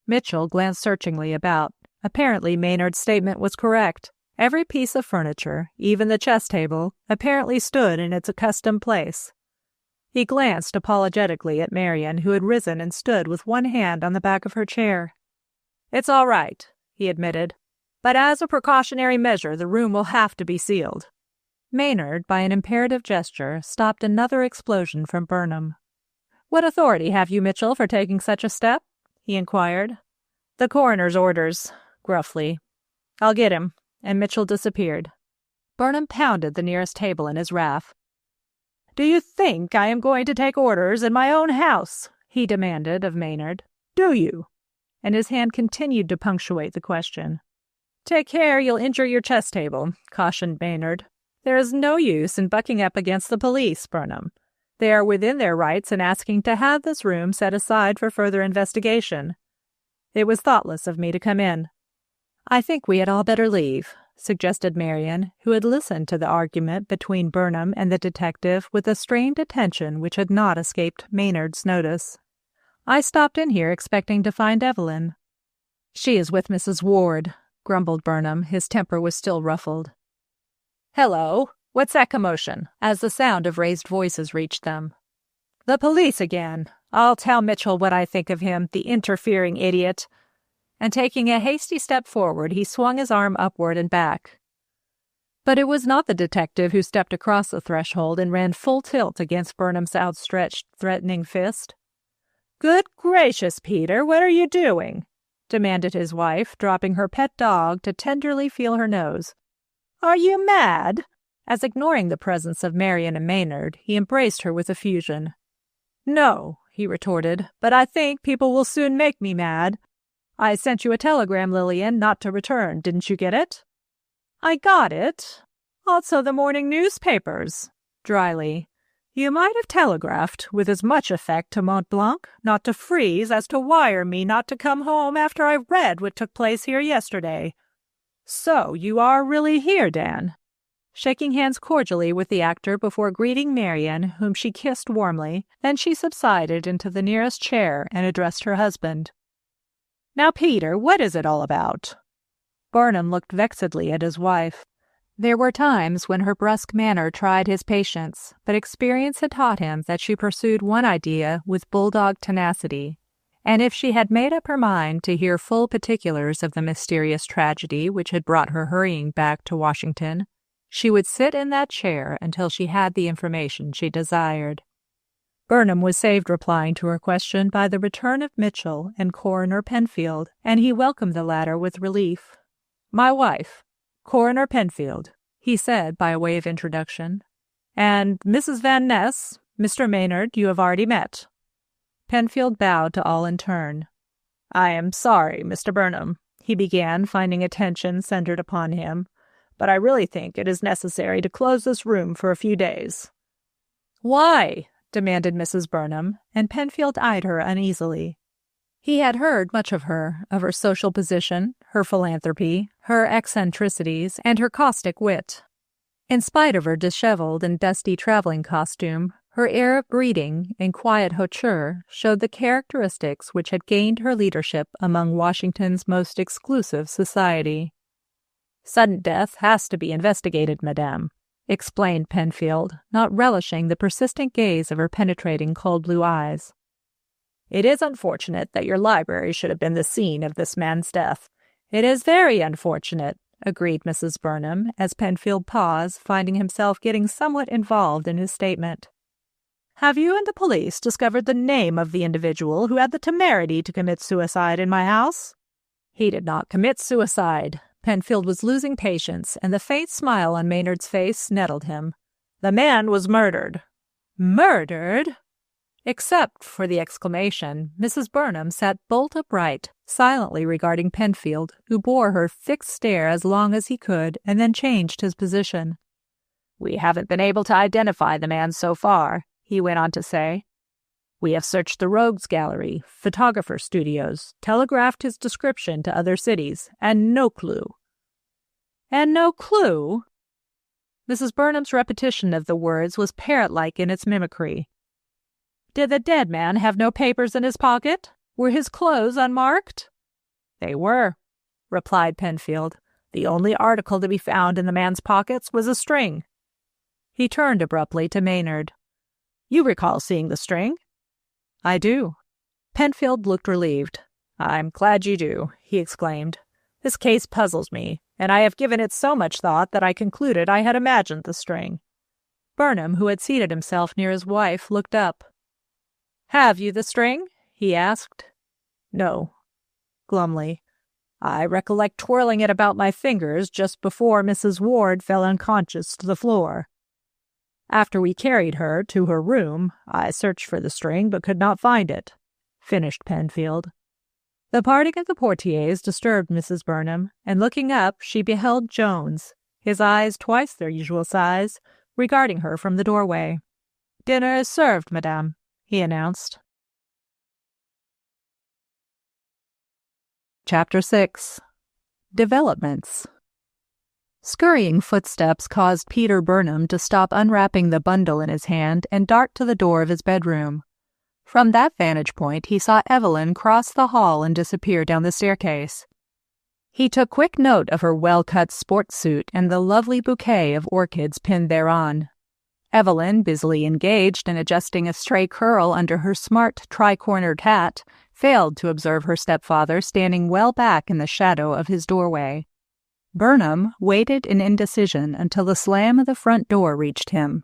S1: Mitchell glanced searchingly about. Apparently Maynard's statement was correct. Every piece of furniture, even the chess table, apparently stood in its accustomed place. He glanced apologetically at Marian, who had risen and stood with one hand on the back of her chair. "It's all right," he admitted. "But as a precautionary measure, the room will have to be sealed." Maynard, by an imperative gesture, stopped another explosion from Burnham. "What authority have you, Mitchell, for taking such a step?" he inquired. "The coroner's orders," gruffly. "I'll get him," and Mitchell disappeared. Burnham pounded the nearest table in his wrath. "Do you think I am going to take orders in my own house?" he demanded of Maynard. "Do you?" And his hand continued to punctuate the question. "Take care you'll injure your chess table," cautioned Maynard. "There is no use in bucking up against the police, Burnham. They are within their rights in asking to have this room set aside for further investigation. It was thoughtless of me to come in." "I think we had all better leave," suggested Marian, who had listened to the argument between Burnham and the detective with a strained attention which had not escaped Maynard's notice. "I stopped in here expecting to find Evelyn." "She is with Mrs. Ward," grumbled Burnham. His temper was still ruffled. "Hello! What's that commotion?" as the sound of raised voices reached them. "The police again. I'll tell Mitchell what I think of him, the interfering idiot." And taking a hasty step forward, he swung his arm upward and back. But it was not the detective who stepped across the threshold and ran full tilt against Burnham's outstretched, threatening fist. "Good gracious, Peter, what are you doing?" demanded his wife, dropping her pet dog to tenderly feel her nose. "Are you mad?" As ignoring the presence of Marian and Maynard, he embraced her with effusion. "No," he retorted, "but I think people will soon make me mad. I sent you a telegram, Lillian, not to return. Didn't you get it?" "I got it. Also the morning newspapers," dryly. "You might have telegraphed with as much effect to Mont Blanc not to freeze as to wire me not to come home after I read what took place here yesterday. So you are really here, Dan?" Shaking hands cordially with the actor before greeting Marian, whom she kissed warmly, then she subsided into the nearest chair and addressed her husband. "Now, Peter, what is it all about?" Burnham looked vexedly at his wife. There were times when her brusque manner tried his patience, but experience had taught him that she pursued one idea with bulldog tenacity, and if she had made up her mind to hear full particulars of the mysterious tragedy which had brought her hurrying back to Washington, she would sit in that chair until she had the information she desired. Burnham was saved replying to her question by the return of Mitchell and Coroner Penfield, and he welcomed the latter with relief. "My wife, Coroner Penfield," he said by way of introduction. "And Mrs. Van Ness, Mr. Maynard, you have already met." Penfield bowed to all in turn. "I am sorry, Mr. Burnham," he began, finding attention centered upon him, "but I really think it is necessary to close this room for a few days." "Why?" demanded Mrs. Burnham, and Penfield eyed her uneasily. He had heard much of her social position, her philanthropy, her eccentricities, and her caustic wit. In spite of her disheveled and dusty traveling costume, her air of breeding and quiet hauteur showed the characteristics which had gained her leadership among Washington's most exclusive society. "Sudden death has to be investigated, madame," explained Penfield, not relishing the persistent gaze of her penetrating cold blue eyes. "It is unfortunate that your library should have been the scene of this man's death. It is very unfortunate," agreed Mrs. Burnham, as Penfield paused, finding himself getting somewhat involved in his statement. "Have you and the police discovered the name of the individual who had the temerity to commit suicide in my house?" "He did not commit suicide." Penfield was losing patience, and the faint smile on Maynard's face nettled him. "The man was murdered." "Murdered?" Except for the exclamation, Mrs. Burnham sat bolt upright, silently regarding Penfield, who bore her fixed stare as long as he could and then changed his position. "We haven't been able to identify the man so far," he went on to say. "We have searched the rogues gallery, photographer studios, telegraphed his description to other cities, and no clue." "And no clue?" Mrs. Burnham's repetition of the words was parrot-like in its mimicry. "Did the dead man have no papers in his pocket? Were his clothes unmarked?" "They were," replied Penfield. "The only article to be found in the man's pockets was a string." He turned abruptly to Maynard. "You recall seeing the string?" "I do." Penfield looked relieved. "I'm glad you do," he exclaimed. "This case puzzles me, and I have given it so much thought that I concluded I had imagined the string." Burnham, who had seated himself near his wife, looked up. "Have you the string?" he asked. "No," glumly. "I recollect twirling it about my fingers just before Mrs. Ward fell unconscious to the floor. After we carried her to her room, I searched for the string but could not find it," finished Penfield. The parting of the portieres disturbed Mrs. Burnham, and looking up, she beheld Jones, his eyes twice their usual size, regarding her from the doorway. "Dinner is served, madame," he announced. Chapter 6. Developments. Scurrying footsteps caused Peter Burnham to stop unwrapping the bundle in his hand and dart to the door of his bedroom. From that vantage point, he saw Evelyn cross the hall and disappear down the staircase. He took quick note of her well-cut sports suit and the lovely bouquet of orchids pinned thereon. Evelyn, busily engaged in adjusting a stray curl under her smart tri-cornered hat, failed to observe her stepfather standing well back in the shadow of his doorway. Burnham waited in indecision until the slam of the front door reached him.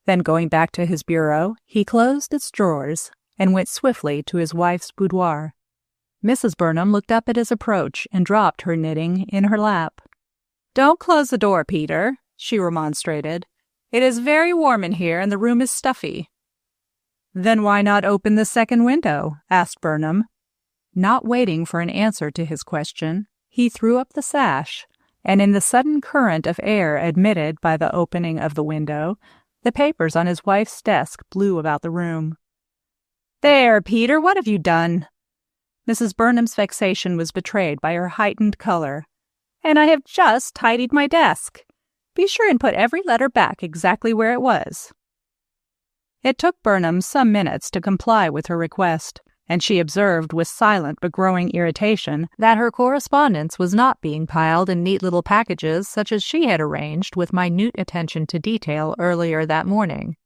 S1: Then, going back to his bureau, he closed its drawers and went swiftly to his wife's boudoir. Mrs. Burnham looked up at his approach and dropped her knitting in her lap. "Don't close the door, Peter," she remonstrated. "It is very warm in here and the room is stuffy." "Then why not open the second window?" asked Burnham. Not waiting for an answer to his question, he threw up the sash, and in the sudden current of air admitted by the opening of the window, the papers on his wife's desk blew about the room. "There, Peter, what have you done?" Mrs. Burnham's vexation was betrayed by her heightened color. "And I have just tidied my desk. Be sure and put every letter back exactly where it was." It took Burnham some minutes to comply with her request, and she observed with silent but growing irritation that her correspondence was not being piled in neat little packages such as she had arranged with minute attention to detail earlier that morning.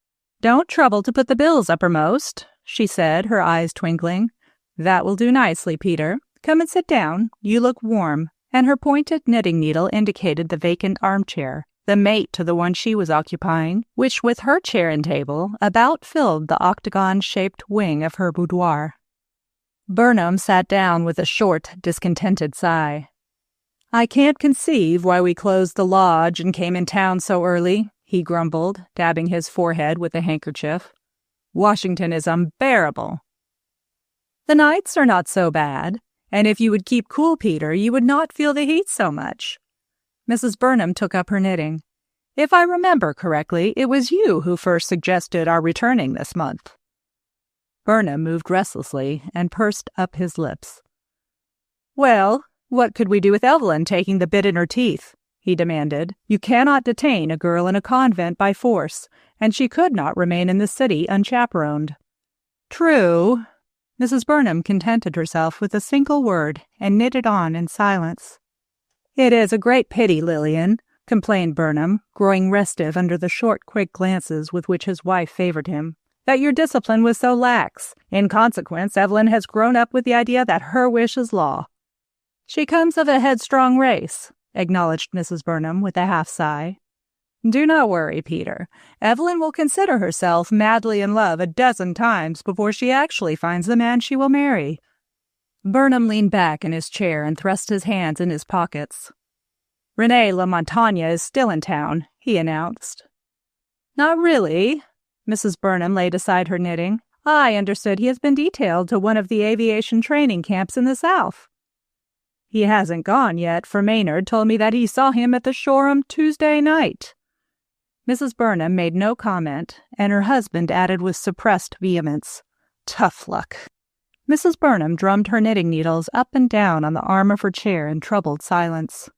S1: "Don't trouble to put the bills uppermost," she said, her eyes twinkling. "That will do nicely, Peter. Come and sit down. You look warm," and her pointed knitting needle indicated the vacant armchair, the mate to the one she was occupying, which with her chair and table about filled the octagon-shaped wing of her boudoir. Burnham sat down with a short, discontented sigh. "I can't conceive why we closed the lodge and came in town so early," he grumbled, dabbing his forehead with a handkerchief. "Washington is unbearable." "The nights are not so bad, and if you would keep cool, Peter, you would not feel the heat so much." Mrs. Burnham took up her knitting. "If I remember correctly, it was you who first suggested our returning this month." Burnham moved restlessly and pursed up his lips. "Well, what could we do with Evelyn taking the bit in her teeth?" he demanded. "You cannot detain a girl in a convent by force, and she could not remain in the city unchaperoned." "True." Mrs. Burnham contented herself with a single word and knitted on in silence. "It is a great pity, Lillian," complained Burnham, growing restive under the short, quick glances with which his wife favored him, "that your discipline was so lax. In consequence, Evelyn has grown up with the idea that her wish is law." "She comes of a headstrong race," acknowledged Mrs. Burnham with a half-sigh. "Do not worry, Peter. Evelyn will consider herself madly in love a dozen times before she actually finds the man she will marry." Burnham leaned back in his chair and thrust his hands in his pockets. "René La Montagne is still in town," he announced. "Not really." Mrs. Burnham laid aside her knitting. "I understood he has been detailed to one of the aviation training camps in the South." "He hasn't gone yet, for Maynard told me that he saw him at the Shoreham Tuesday night." Mrs. Burnham made no comment, and her husband added with suppressed vehemence, "Tough luck." Mrs. Burnham drummed her knitting needles up and down on the arm of her chair in troubled silence.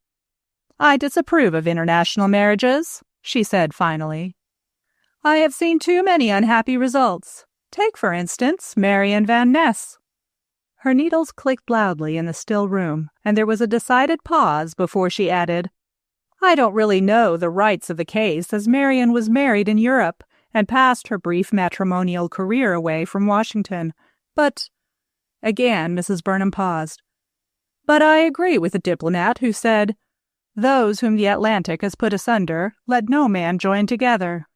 S1: "I disapprove of international marriages," she said finally. "I have seen too many unhappy results. Take, for instance, Marian Van Ness." Her needles clicked loudly in the still room, and there was a decided pause before she added, "I don't really know the rights of the case, as Marian was married in Europe and passed her brief matrimonial career away from Washington, but—" Again Mrs. Burnham paused. "But I agree with the diplomat who said, 'Those whom the Atlantic has put asunder, let no man join together.'"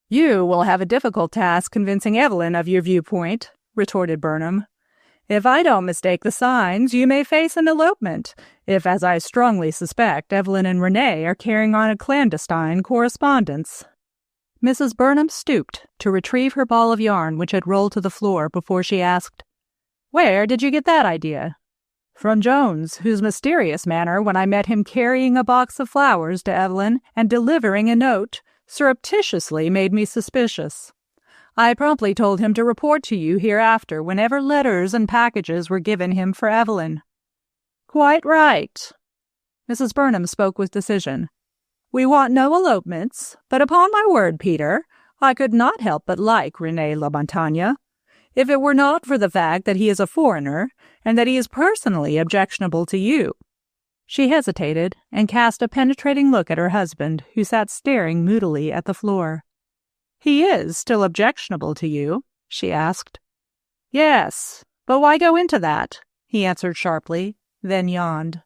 S1: "You will have a difficult task convincing Evelyn of your viewpoint," retorted Burnham. "If I don't mistake the signs, you may face an elopement, if, as I strongly suspect, Evelyn and René are carrying on a clandestine correspondence." Mrs. Burnham stooped to retrieve her ball of yarn which had rolled to the floor before she asked, "Where did you get that idea?" "From Jones, whose mysterious manner when I met him carrying a box of flowers to Evelyn and delivering a note surreptitiously made me suspicious. I promptly told him to report to you hereafter whenever letters and packages were given him for Evelyn." "Quite right." Mrs. Burnham spoke with decision. "We want no elopements, but upon my word, Peter, I could not help but like René La Montagne. If it were not for the fact that he is a foreigner, and that he is personally objectionable to you." She hesitated and cast a penetrating look at her husband, who sat staring moodily at the floor. "He is still objectionable to you?" she asked. "Yes, but why go into that?" he answered sharply, then yawned.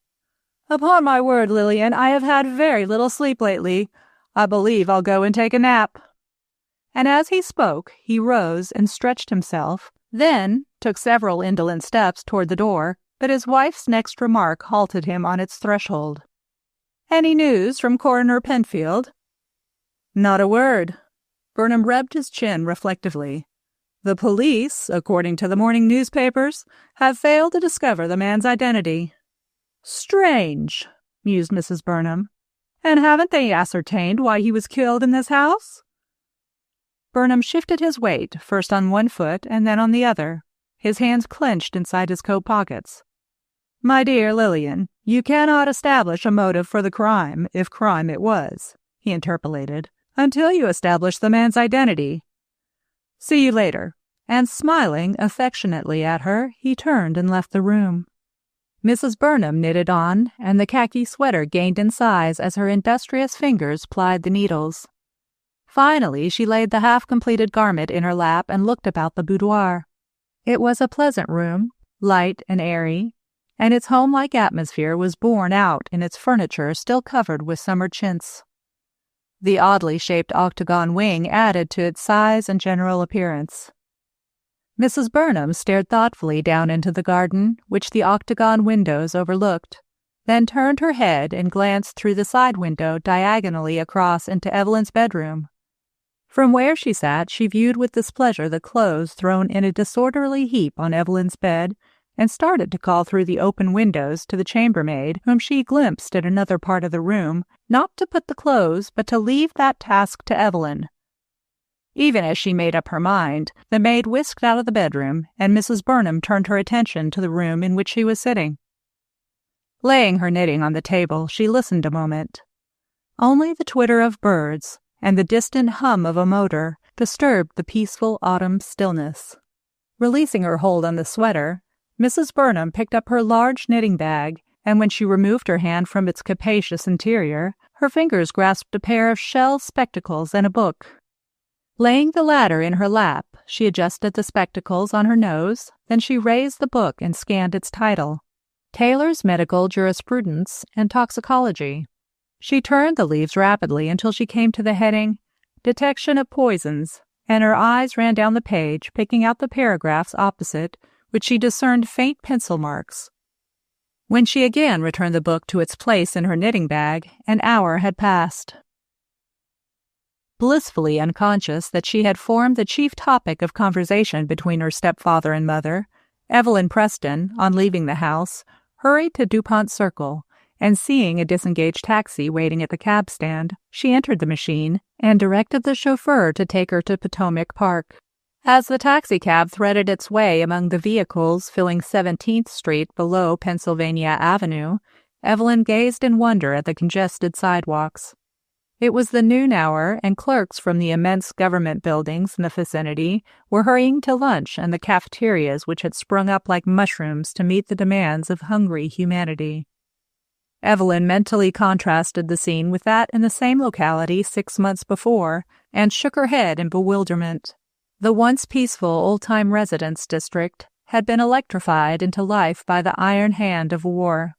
S1: "Upon my word, Lillian, I have had very little sleep lately. I believe I'll go and take a nap." And as he spoke, he rose and stretched himself, then took several indolent steps toward the door, but his wife's next remark halted him on its threshold. "Any news from Coroner Penfield?" "Not a word." Burnham rubbed his chin reflectively. "The police, according to the morning newspapers, have failed to discover the man's identity." "Strange," mused Mrs. Burnham. "And haven't they ascertained why he was killed in this house?" Burnham shifted his weight, first on one foot and then on the other, his hands clenched inside his coat pockets. "My dear Lillian, you cannot establish a motive for the crime, if crime it was," he interpolated, "until you establish the man's identity. See you later." And smiling affectionately at her, he turned and left the room. Mrs. Burnham knitted on, and the khaki sweater gained in size as her industrious fingers plied the needles. Finally, she laid the half-completed garment in her lap and looked about the boudoir. It was a pleasant room, light and airy, and its home-like atmosphere was borne out in its furniture still covered with summer chintz. The oddly shaped octagon wing added to its size and general appearance. Mrs. Burnham stared thoughtfully down into the garden, which the octagon windows overlooked, then turned her head and glanced through the side window diagonally across into Evelyn's bedroom. From where she sat, she viewed with displeasure the clothes thrown in a disorderly heap on Evelyn's bed, and started to call through the open windows to the chambermaid, whom she glimpsed in another part of the room, not to put the clothes, but to leave that task to Evelyn. Even as she made up her mind, the maid whisked out of the bedroom, and Mrs. Burnham turned her attention to the room in which she was sitting. Laying her knitting on the table, she listened a moment. Only the twitter of birds and the distant hum of a motor disturbed the peaceful autumn stillness. Releasing her hold on the sweater, Mrs. Burnham picked up her large knitting bag, and when she removed her hand from its capacious interior, her fingers grasped a pair of shell spectacles and a book. Laying the latter in her lap, she adjusted the spectacles on her nose, then she raised the book and scanned its title, Taylor's Medical Jurisprudence and Toxicology. She turned the leaves rapidly until she came to the heading, Detection of Poisons, and her eyes ran down the page, picking out the paragraphs opposite, which she discerned faint pencil marks. When she again returned the book to its place in her knitting bag, an hour had passed. Blissfully unconscious that she had formed the chief topic of conversation between her stepfather and mother, Evelyn Preston, on leaving the house, hurried to DuPont Circle, and seeing a disengaged taxi waiting at the cab stand, she entered the machine and directed the chauffeur to take her to Potomac Park. As the taxicab threaded its way among the vehicles filling 17th Street below Pennsylvania Avenue, Evelyn gazed in wonder at the congested sidewalks. It was the noon hour, and clerks from the immense government buildings in the vicinity were hurrying to lunch and the cafeterias which had sprung up like mushrooms to meet the demands of hungry humanity. Evelyn mentally contrasted the scene with that in the same locality 6 months before, and shook her head in bewilderment. The once peaceful old-time residence district had been electrified into life by the iron hand of war.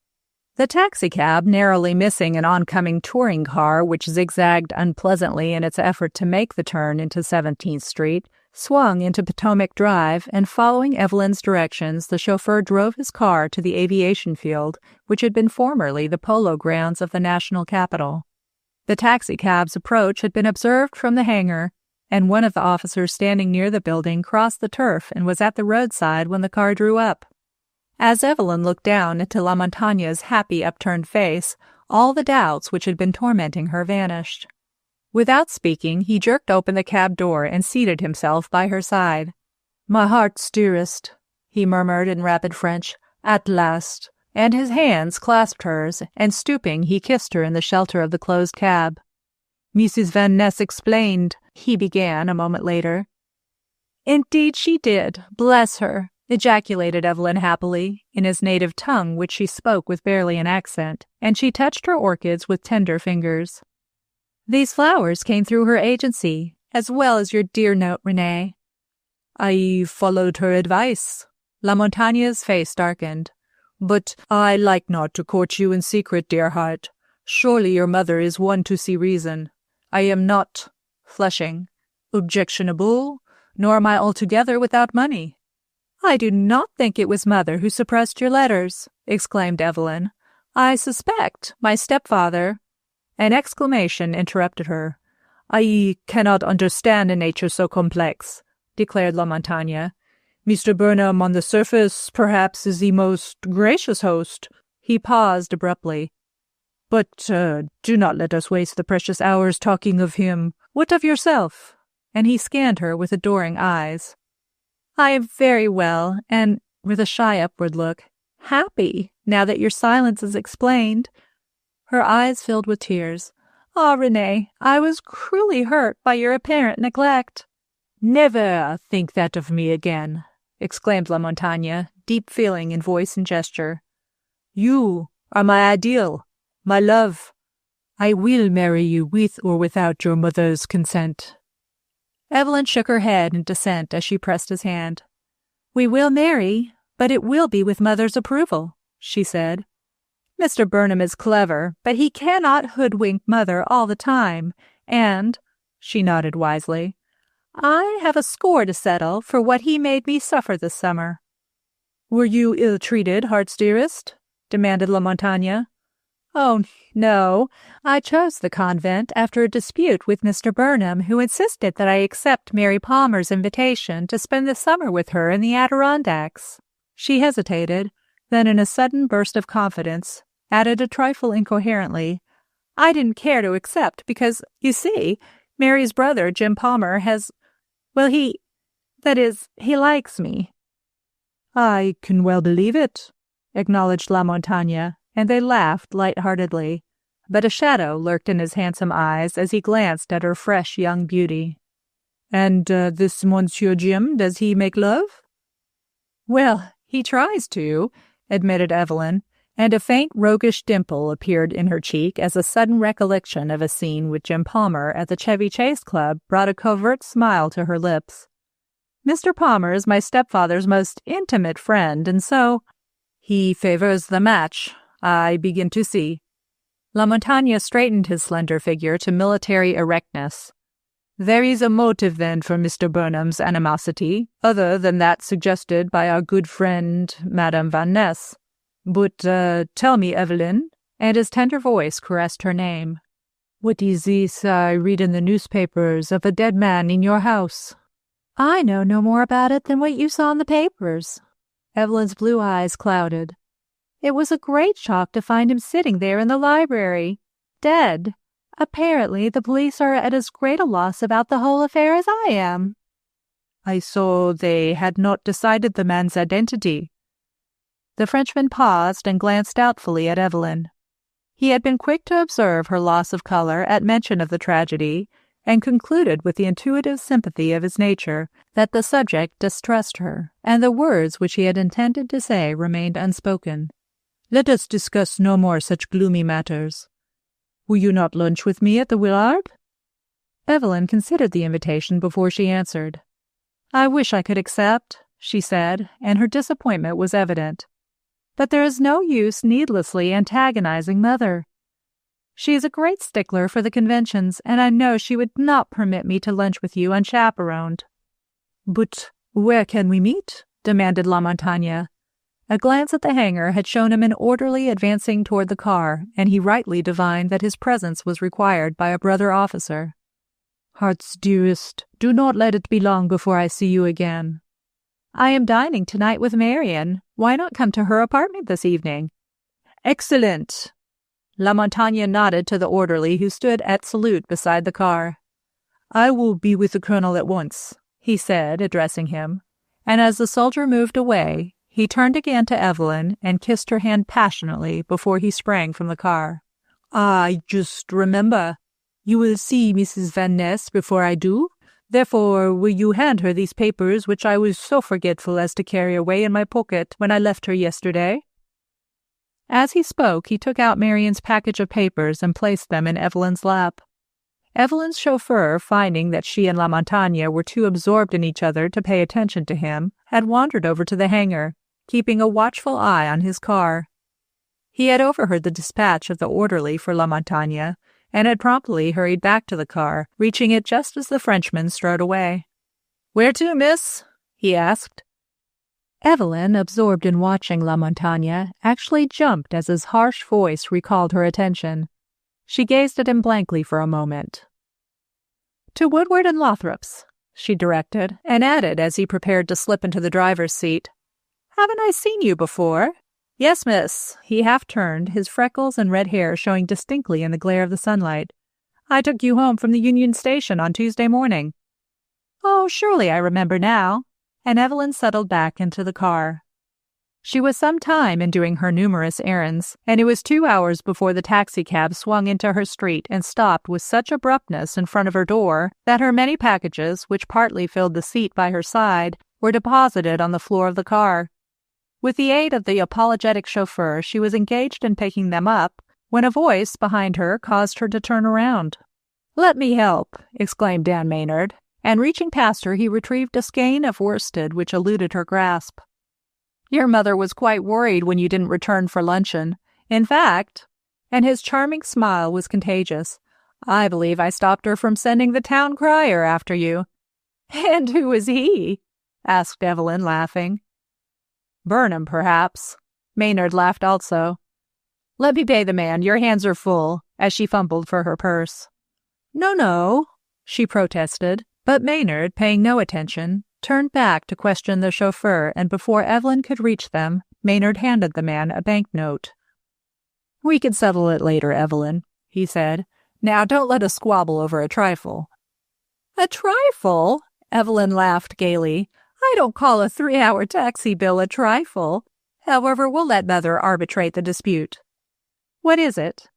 S1: The taxicab, narrowly missing an oncoming touring car which zigzagged unpleasantly in its effort to make the turn into 17th Street, swung into Potomac Drive, and following Evelyn's directions, the chauffeur drove his car to the aviation field, which had been formerly the polo grounds of the national capital. The taxicab's approach had been observed from the hangar, and one of the officers standing near the building crossed the turf and was at the roadside when the car drew up. As Evelyn looked down into La Montagne's happy upturned face, all the doubts which had been tormenting her vanished. Without speaking, he jerked open the cab door and seated himself by her side. "My heart's dearest," he murmured in rapid French, "at last," and his hands clasped hers, and stooping, he kissed her in the shelter of the closed cab. "Mrs. Van Ness explained," he began a moment later. "Indeed she did, bless her," ejaculated Evelyn happily, in his native tongue which she spoke with barely an accent, and she touched her orchids with tender fingers. "These flowers came through her agency, as well as your dear note, Renee." "I followed her advice." La Montagne's face darkened. "But I like not to court you in secret, dear heart. Surely your mother is one to see reason. I am not," flushing, "objectionable, nor am I altogether without money." "I do not think it was mother who suppressed your letters," exclaimed Evelyn. "I suspect my stepfather—" An exclamation interrupted her. "I cannot understand a nature so complex," declared La Montagne. "Mr. Burnham, on the surface, perhaps, is the most gracious host." He paused abruptly. "But do not let us waste the precious hours talking of him. What of yourself?" And he scanned her with adoring eyes. "I am very well, and," with a shy upward look, "happy, now that your silence is explained." Her eyes filled with tears. "Ah, Renee, I was cruelly hurt by your apparent neglect." "Never think that of me again," exclaimed La Montagne, deep feeling in voice and gesture. "You are my ideal, my love. I will marry you with or without your mother's consent." Evelyn shook her head in dissent as she pressed his hand. "We will marry, but it will be with mother's approval," she said. "Mr. Burnham is clever, but he cannot hoodwink mother all the time, and," she nodded wisely, "I have a score to settle for what he made me suffer this summer." "Were you ill-treated, heart's dearest?" demanded La Montagne. "Oh, no. I chose the convent after a dispute with Mr. Burnham, who insisted that I accept Mary Palmer's invitation to spend the summer with her in the Adirondacks." She hesitated, then in a sudden burst of confidence, added a trifle incoherently, "I didn't care to accept because, you see, Mary's brother, Jim Palmer, has Well, he likes me." "I can well believe it," acknowledged La Montagne, and they laughed light-heartedly, but a shadow lurked in his handsome eyes as he glanced at her fresh young beauty. "And this Monsieur Jim, does he make love?" "Well, he tries to," admitted Evelyn, and a faint roguish dimple appeared in her cheek as a sudden recollection of a scene with Jim Palmer at the Chevy Chase Club brought a covert smile to her lips. "Mr. Palmer is my stepfather's most intimate friend, and so—" "He favors the match, I begin to see." La Montagne straightened his slender figure to military erectness. "There is a motive, then, for Mr. Burnham's animosity, other than that suggested by our good friend, Madame Van Ness. But tell me, Evelyn," and his tender voice caressed her name, "what is this I read in the newspapers of a dead man in your house?" "I know no more about it than what you saw in the papers." Evelyn's blue eyes clouded. "It was a great shock to find him sitting there in the library, dead. Apparently the police are at as great a loss about the whole affair as I am." "I saw they had not decided the man's identity." The Frenchman paused and glanced doubtfully at Evelyn. He had been quick to observe her loss of color at mention of the tragedy, and concluded with the intuitive sympathy of his nature that the subject distressed her, and the words which he had intended to say remained unspoken. "Let us discuss no more such gloomy matters. Will you not lunch with me at the Willard?" Evelyn considered the invitation before she answered. "I wish I could accept," she said, and her disappointment was evident. "But there is no use needlessly antagonizing Mother. She is a great stickler for the conventions, and I know she would not permit me to lunch with you unchaperoned." "But where can we meet?" demanded La Montagne. A glance at the hangar had shown him an orderly advancing toward the car, and he rightly divined that his presence was required by a brother officer. "Heart's dearest, do not let it be long before I see you again." "I am dining tonight with Marian. Why not come to her apartment this evening?" "Excellent!" La Montagne nodded to the orderly who stood at salute beside the car. "I will be with the colonel at once," he said, addressing him, and as the soldier moved away, he turned again to Evelyn and kissed her hand passionately before he sprang from the car. "I just remember. You will see Mrs. Van Ness before I do. Therefore, will you hand her these papers which I was so forgetful as to carry away in my pocket when I left her yesterday?" As he spoke, he took out Marian's package of papers and placed them in Evelyn's lap. Evelyn's chauffeur, finding that she and La Montagne were too absorbed in each other to pay attention to him, had wandered over to the hangar, keeping a watchful eye on his car. He had overheard the dispatch of the orderly for La Montagne, and had promptly hurried back to the car, reaching it just as the Frenchman strode away. "Where to, miss?" he asked. Evelyn, absorbed in watching La Montagne, actually jumped as his harsh voice recalled her attention. She gazed at him blankly for a moment. "To Woodward and Lothrop's," she directed, and added as he prepared to slip into the driver's seat, "Haven't I seen you before?" "Yes, miss." He half turned, his freckles and red hair showing distinctly in the glare of the sunlight. "I took you home from the Union Station on Tuesday morning." "Oh, surely I remember now," and Evelyn settled back into the car. She was some time in doing her numerous errands, and it was 2 hours before the taxicab swung into her street and stopped with such abruptness in front of her door that her many packages, which partly filled the seat by her side, were deposited on the floor of the car. With the aid of the apologetic chauffeur, she was engaged in picking them up when a voice behind her caused her to turn around. "Let me help," exclaimed Dan Maynard, and reaching past her, he retrieved a skein of worsted which eluded her grasp. "Your mother was quite worried when you didn't return for luncheon. In fact," and his charming smile was contagious, "I believe I stopped her from sending the town crier after you." "And who was he?" asked Evelyn, laughing. "Burnham, perhaps." Maynard laughed also. "Let me pay the man. Your hands are full," as she fumbled for her purse. No, she protested, but Maynard, paying no attention, turned back to question the chauffeur, and before Evelyn could reach them, Maynard handed the man a banknote. "We can settle it later, Evelyn," he said. "Now don't let us squabble over a trifle." "A trifle?" Evelyn laughed gaily. "I don't call a 3-hour taxi bill a trifle. However, we'll let Mother arbitrate the dispute." "What is it?"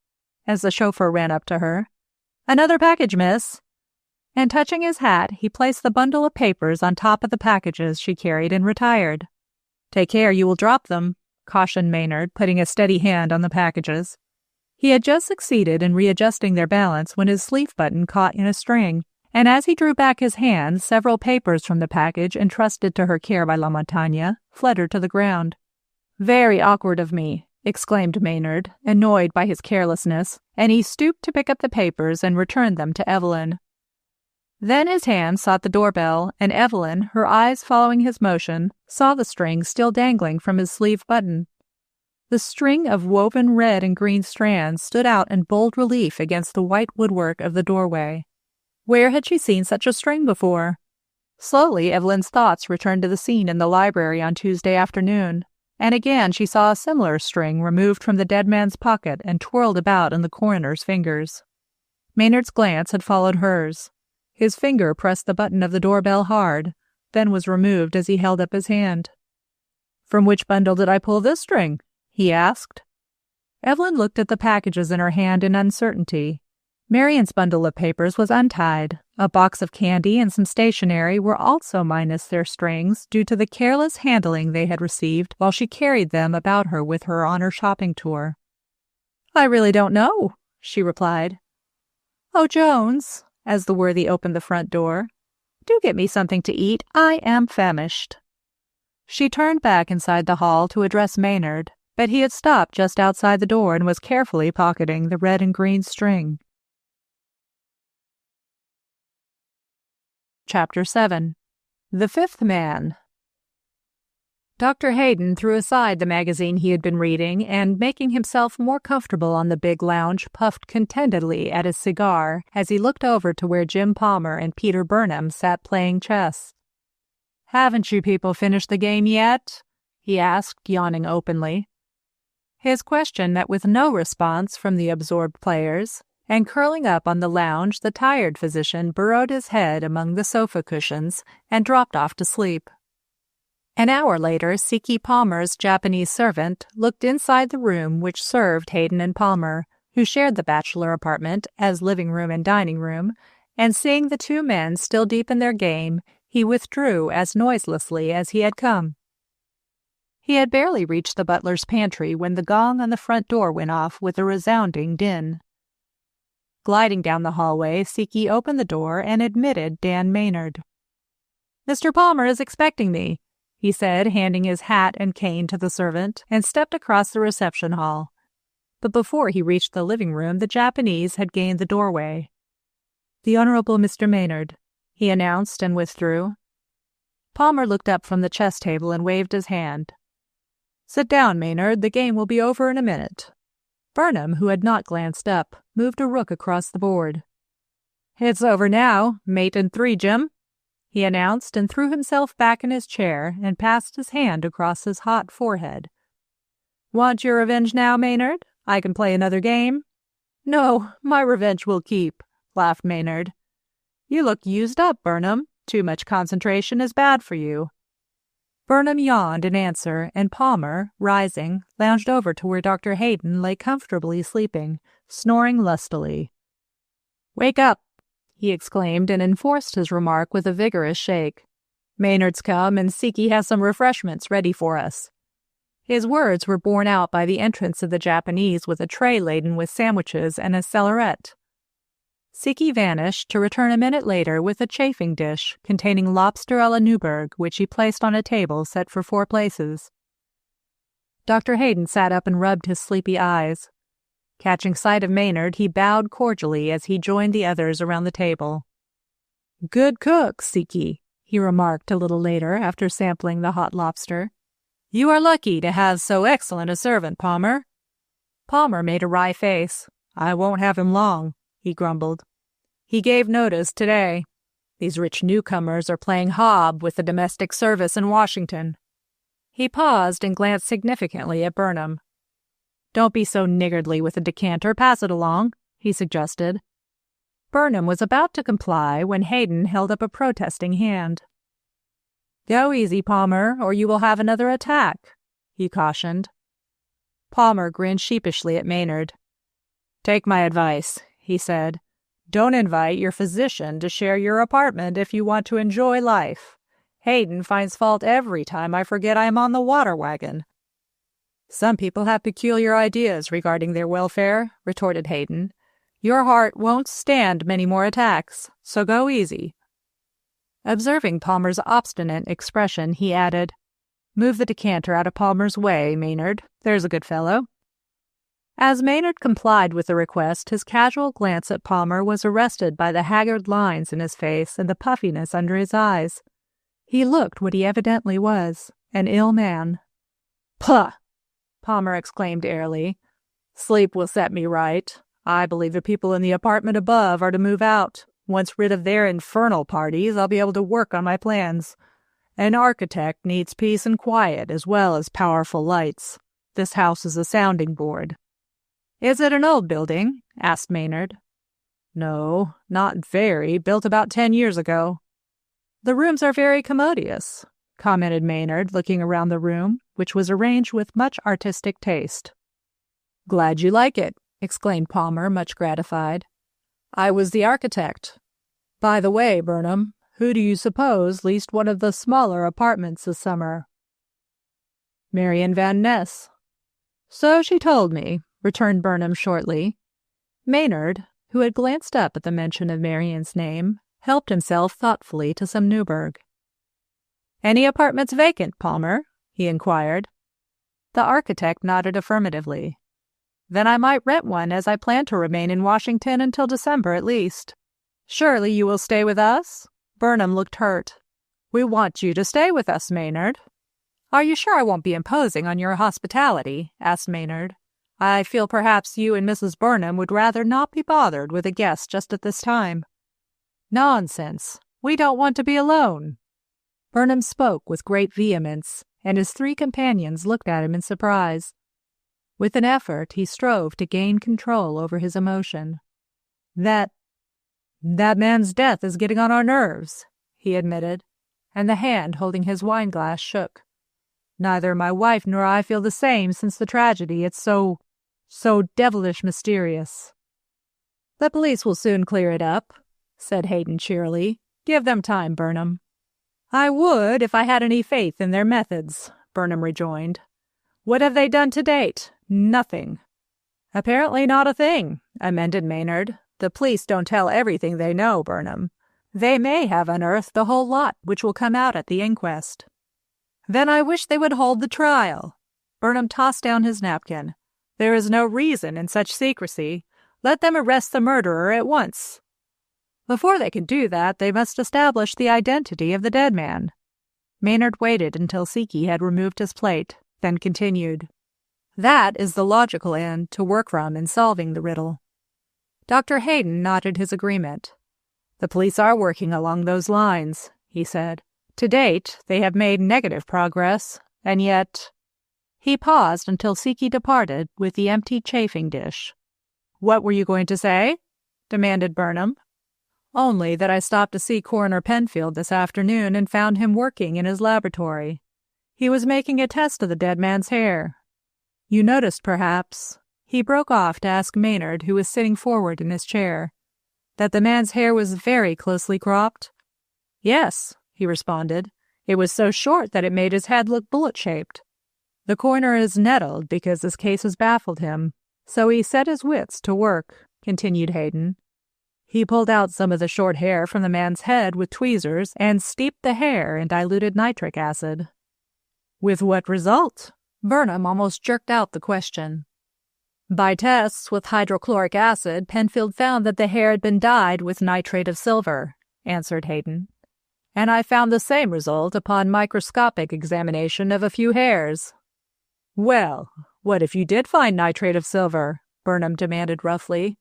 S1: as the chauffeur ran up to her. "Another package, miss." And touching his hat, he placed the bundle of papers on top of the packages she carried and retired. "Take care, you will drop them," cautioned Maynard, putting a steady hand on the packages. He had just succeeded in readjusting their balance when his sleeve button caught in a string, and as he drew back his hand, several papers from the package entrusted to her care by La Montagne fluttered to the ground. "Very awkward of me," exclaimed Maynard, annoyed by his carelessness, and he stooped to pick up the papers and return them to Evelyn. Then his hand sought the doorbell, and Evelyn, her eyes following his motion, saw the string still dangling from his sleeve button. The string of woven red and green strands stood out in bold relief against the white woodwork of the doorway. Where had she seen such a string before? Slowly, Evelyn's thoughts returned to the scene in the library on Tuesday afternoon, and again she saw a similar string removed from the dead man's pocket and twirled about in the coroner's fingers. Maynard's glance had followed hers. His finger pressed the button of the doorbell hard, then was removed as he held up his hand. "From which bundle did I pull this string?" he asked. Evelyn looked at the packages in her hand in uncertainty. Marian's bundle of papers was untied. A box of candy and some stationery were also minus their strings due to the careless handling they had received while she carried them about her with her on her shopping tour. "I really don't know," she replied. "Oh, Jones," as the worthy opened the front door, "do get me something to eat. I am famished." She turned back inside the hall to address Maynard, but he had stopped just outside the door and was carefully pocketing the red and green string. Chapter 7. The Fifth Man. Dr. Hayden threw aside the magazine he had been reading and, making himself more comfortable on the big lounge, puffed contentedly at his cigar as he looked over to where Jim Palmer and Peter Burnham sat playing chess. "Haven't you people finished the game yet?" he asked, yawning openly. His question met with no response from the absorbed players, and curling up on the lounge, the tired physician burrowed his head among the sofa cushions and dropped off to sleep. An hour later, Siki Palmer's Japanese servant looked inside the room which served Hayden and Palmer, who shared the bachelor apartment as living room and dining room, and seeing the two men still deep in their game, he withdrew as noiselessly as he had come. He had barely reached the butler's pantry when the gong on the front door went off with a resounding din. Gliding down the hallway, Siki opened the door and admitted Dan Maynard. "Mr. Palmer is expecting me," he said, handing his hat and cane to the servant, and stepped across the reception hall. But before he reached the living room, the Japanese had gained the doorway. "The Honorable Mr. Maynard," he announced and withdrew. Palmer looked up from the chess table and waved his hand. "Sit down, Maynard. The game will be over in a minute." Burnham, who had not glanced up, moved a rook across the board. "It's over now. Mate in 3, Jim," he announced, and threw himself back in his chair and passed his hand across his hot forehead. "Want your revenge now, Maynard? I can play another game." "No, my revenge will keep," laughed Maynard. "You look used up, Burnham. Too much concentration is bad for you." Burnham yawned in answer, and Palmer, rising, lounged over to where Dr. Hayden lay comfortably sleeping, snoring lustily. "Wake up!" he exclaimed, and enforced his remark with a vigorous shake. "Maynard's come, and Siki has some refreshments ready for us." His words were borne out by the entrance of the Japanese with a tray laden with sandwiches and a cellaret. Siki vanished, to return a minute later with a chafing dish containing lobster à la Newburgh, which he placed on a table set for 4 places. Dr. Hayden sat up and rubbed his sleepy eyes. Catching sight of Maynard, he bowed cordially as he joined the others around the table. "Good cook, Siki," he remarked a little later after sampling the hot lobster. "You are lucky to have so excellent a servant, Palmer." Palmer made a wry face. "I won't have him long," he grumbled. "He gave notice today. These rich newcomers are playing hob with the domestic service in Washington." He paused and glanced significantly at Burnham. "Don't be so niggardly with the decanter. Pass it along," he suggested. Burnham was about to comply when Hayden held up a protesting hand. "Go easy, Palmer, or you will have another attack," he cautioned. Palmer grinned sheepishly at Maynard. "Take my advice," he said. "Don't invite your physician to share your apartment if you want to enjoy life. Hayden finds fault every time I forget I am on the water wagon." "Some people have peculiar ideas regarding their welfare," retorted Hayden. "Your heart won't stand many more attacks, so go easy." Observing Palmer's obstinate expression, he added, "Move the decanter out of Palmer's way, Maynard. There's a good fellow." As Maynard complied with the request, his casual glance at Palmer was arrested by the haggard lines in his face and the puffiness under his eyes. He looked what he evidently was, an ill man. "Pah!" Palmer exclaimed airily. "Sleep will set me right. I believe the people in the apartment above are to move out. Once rid of their infernal parties, I'll be able to work on my plans. An architect needs peace and quiet as well as powerful lights. This house is a sounding board." "Is it an old building?" asked Maynard. "No, not very. Built about 10 years ago." "The rooms are very commodious," commented Maynard, looking around the room, which was arranged with much artistic taste. "Glad you like it," exclaimed Palmer, much gratified. "I was the architect. By the way, Burnham, who do you suppose leased one of the smaller apartments this summer?" "Marian Van Ness." "So she told me," returned Burnham shortly. Maynard, who had glanced up at the mention of Marian's name, helped himself thoughtfully to some Newburgh. "Any apartments vacant, Palmer?" he inquired. The architect nodded affirmatively. "Then I might rent one, as I plan to remain in Washington until December at least." "Surely you will stay with us?" Burnham looked hurt. "We want you to stay with us, Maynard." "Are you sure I won't be imposing on your hospitality?" asked Maynard. "I feel perhaps you and Mrs. Burnham would rather not be bothered with a guest just at this time." "Nonsense. We don't want to be alone." Burnham spoke with great vehemence, and his 3 companions looked at him in surprise. With an effort, he strove to gain control over his emotion. That man's death is getting on our nerves," he admitted, and the hand holding his wine-glass shook. "Neither my wife nor I feel the same since the tragedy. It's so devilish mysterious." "The police will soon clear it up," said Hayden cheerily. "Give them time, Burnham." "I would if I had any faith in their methods," Burnham rejoined. "What have they done to date? Nothing." "Apparently not a thing," amended Maynard. "The police don't tell everything they know, Burnham. They may have unearthed the whole lot, which will come out at the inquest." "Then I wish they would hold the trial." Burnham tossed down his napkin. "There is no reason in such secrecy. Let them arrest the murderer at once." "Before they can do that, they must establish the identity of the dead man." Maynard waited until Siki had removed his plate, then continued. "That is the logical end to work from in solving the riddle." Dr. Hayden nodded his agreement. "The police are working along those lines," he said. "To date, they have made negative progress, and yet—" He paused until Siki departed with the empty chafing dish. "What were you going to say?" demanded Burnham. "Only that I stopped to see Coroner Penfield this afternoon and found him working in his laboratory. He was making a test of the dead man's hair. You noticed, perhaps," he broke off to ask Maynard, who was sitting forward in his chair, "that the man's hair was very closely cropped?" "Yes," he responded. "It was so short that it made his head look bullet-shaped. The coroner is nettled because this case has baffled him, so he set his wits to work," continued Hayden. "He pulled out some of the short hair from the man's head with tweezers and steeped the hair in diluted nitric acid." "With what result?" Burnham almost jerked out the question. "By tests with hydrochloric acid, Penfield found that the hair had been dyed with nitrate of silver," answered Hayden. "And I found the same result upon microscopic examination of a few hairs." "Well, what if you did find nitrate of silver?" Burnham demanded roughly.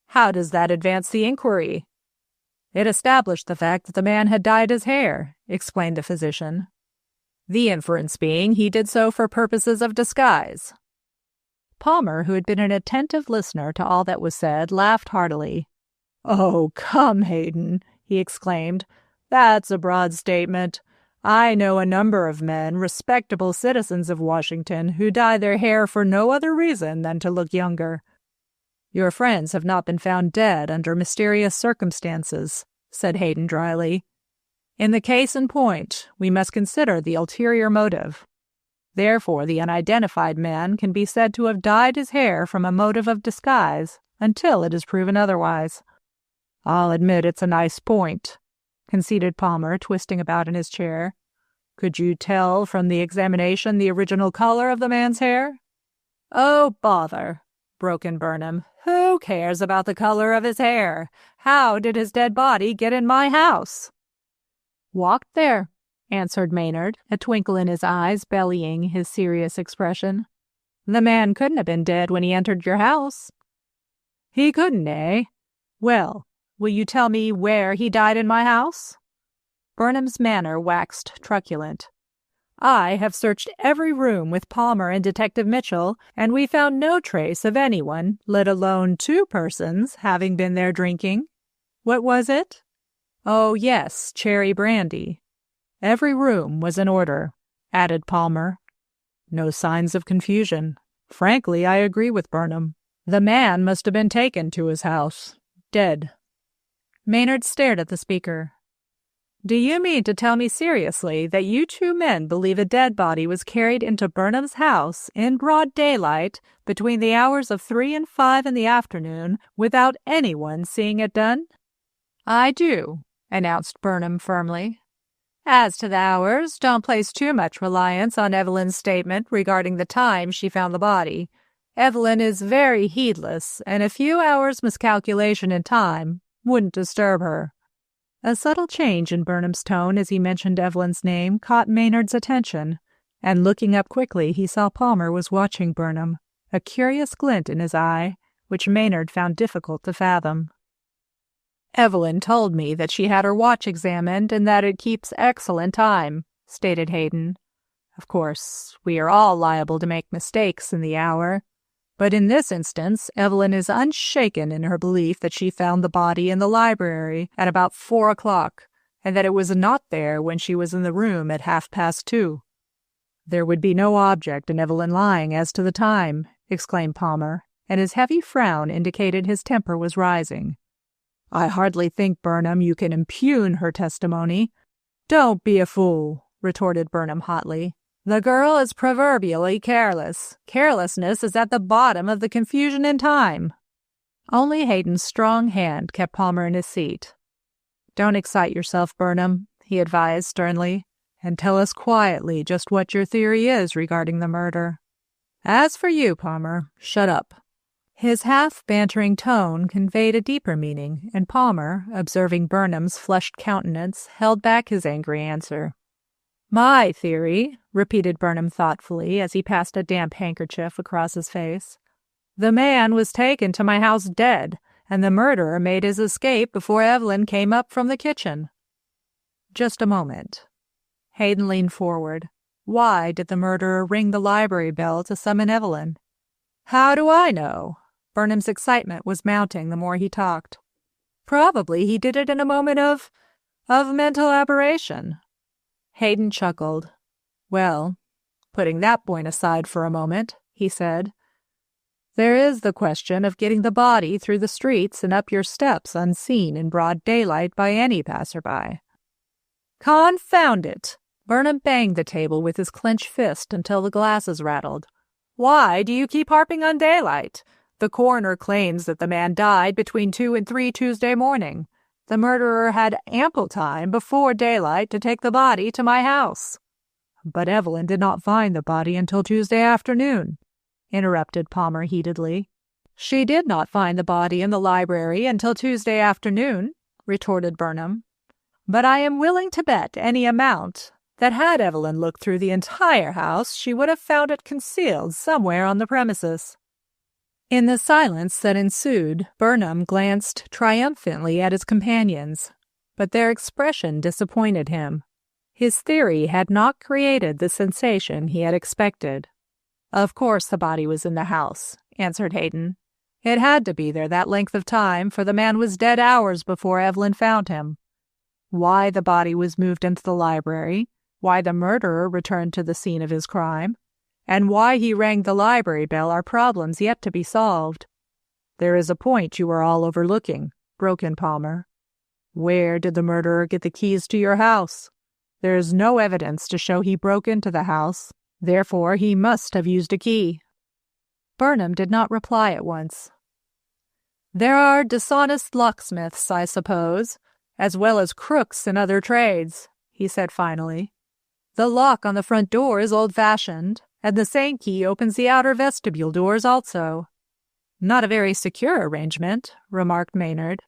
S1: "How does that advance the inquiry?" "It established the fact that the man had dyed his hair," explained the physician. "The inference being he did so for purposes of disguise." Palmer, who had been an attentive listener to all that was said, laughed heartily. "Oh, come, Hayden," he exclaimed. "That's a broad statement. I know a number of men, respectable citizens of Washington, who dye their hair for no other reason than to look younger. Your friends have not been found dead under mysterious circumstances," said Hayden dryly. "In the case in point, we must consider the ulterior motive. Therefore, the unidentified man can be said to have dyed his hair from a motive of disguise until it is proven otherwise." "I'll admit it's a nice point," conceded Palmer, twisting about in his chair. "Could you tell from the examination the original color of the man's hair?" "Oh, bother," broke in Burnham. "Who cares about the color of his hair? How did his dead body get in my house?" "Walked there," answered Maynard, a twinkle in his eyes belying his serious expression. "The man couldn't have been dead when he entered your house." "He couldn't, eh? Well, will you tell me where he died in my house?" Burnham's manner waxed truculent. "I have searched every room with Palmer and Detective Mitchell, and we found no trace of anyone, let alone 2 persons, having been there drinking. What was it? Oh, yes, cherry brandy. Every room was in order," added Palmer. "No signs of confusion. Frankly, I agree with Burnham. The man must have been taken to his house, dead." Maynard stared at the speaker. "Do you mean to tell me seriously that you 2 men believe a dead body was carried into Burnham's house in broad daylight between the hours of 3 and 5 in the afternoon without anyone seeing it done?" "I do," announced Burnham firmly. "As to the hours, don't place too much reliance on Evelyn's statement regarding the time she found the body. Evelyn is very heedless, and a few hours' miscalculation in time wouldn't disturb her." A subtle change in Burnham's tone as he mentioned Evelyn's name caught Maynard's attention, and looking up quickly he saw Palmer was watching Burnham, a curious glint in his eye, which Maynard found difficult to fathom. "Evelyn told me that she had her watch examined and that it keeps excellent time," stated Hayden. "Of course, we are all liable to make mistakes in the hour, but in this instance Evelyn is unshaken in her belief that she found the body in the library at about 4 o'clock, and that it was not there when she was in the room at 2:30. "There would be no object in Evelyn lying as to the time," exclaimed Palmer, and his heavy frown indicated his temper was rising. "I hardly think, Burnham, you can impugn her testimony." "Don't be a fool," retorted Burnham hotly. "The girl is proverbially careless. Carelessness is at the bottom of the confusion in time." Only Hayden's strong hand kept Palmer in his seat. "Don't excite yourself, Burnham," he advised sternly, "and tell us quietly just what your theory is regarding the murder. As for you, Palmer, shut up." His half-bantering tone conveyed a deeper meaning, and Palmer, observing Burnham's flushed countenance, held back his angry answer. "My theory," repeated Burnham thoughtfully as he passed a damp handkerchief across his face. "The man was taken to my house dead, and the murderer made his escape before Evelyn came up from the kitchen." "Just a moment." Hayden leaned forward. "Why did the murderer ring the library bell to summon Evelyn?" "How do I know?" Burnham's excitement was mounting the more he talked. "Probably he did it in a moment of mental aberration." Hayden chuckled. "Well, putting that point aside for a moment," he said, "there is the question of getting the body through the streets and up your steps unseen in broad daylight by any passerby." "Confound it!" Burnham banged the table with his clenched fist until the glasses rattled. "Why do you keep harping on daylight? The coroner claims that the man died between 2 and 3 Tuesday morning. The murderer had ample time before daylight to take the body to my house." "But Evelyn did not find the body until Tuesday afternoon," interrupted Palmer heatedly. "She did not find the body in the library until Tuesday afternoon," retorted Burnham. "But I am willing to bet any amount that had Evelyn looked through the entire house, she would have found it concealed somewhere on the premises." In the silence that ensued, Burnham glanced triumphantly at his companions, but their expression disappointed him. His theory had not created the sensation he had expected. "Of course the body was in the house," answered Hayden. It had to be there that length of time, for the man was dead hours before Evelyn found him. Why the body was moved into the library, why the murderer returned to the scene of his crime, and why he rang the library bell are problems yet to be solved. There is a point you are all overlooking, broke in Palmer. Where did the murderer get the keys to your house? There is no evidence to show he broke into the house, therefore he must have used a key. Burnham did not reply at once. There are dishonest locksmiths, I suppose, as well as crooks in other trades, he said finally. The lock on the front door is old-fashioned, and the same key opens the outer vestibule doors also. Not a very secure arrangement, remarked Maynard.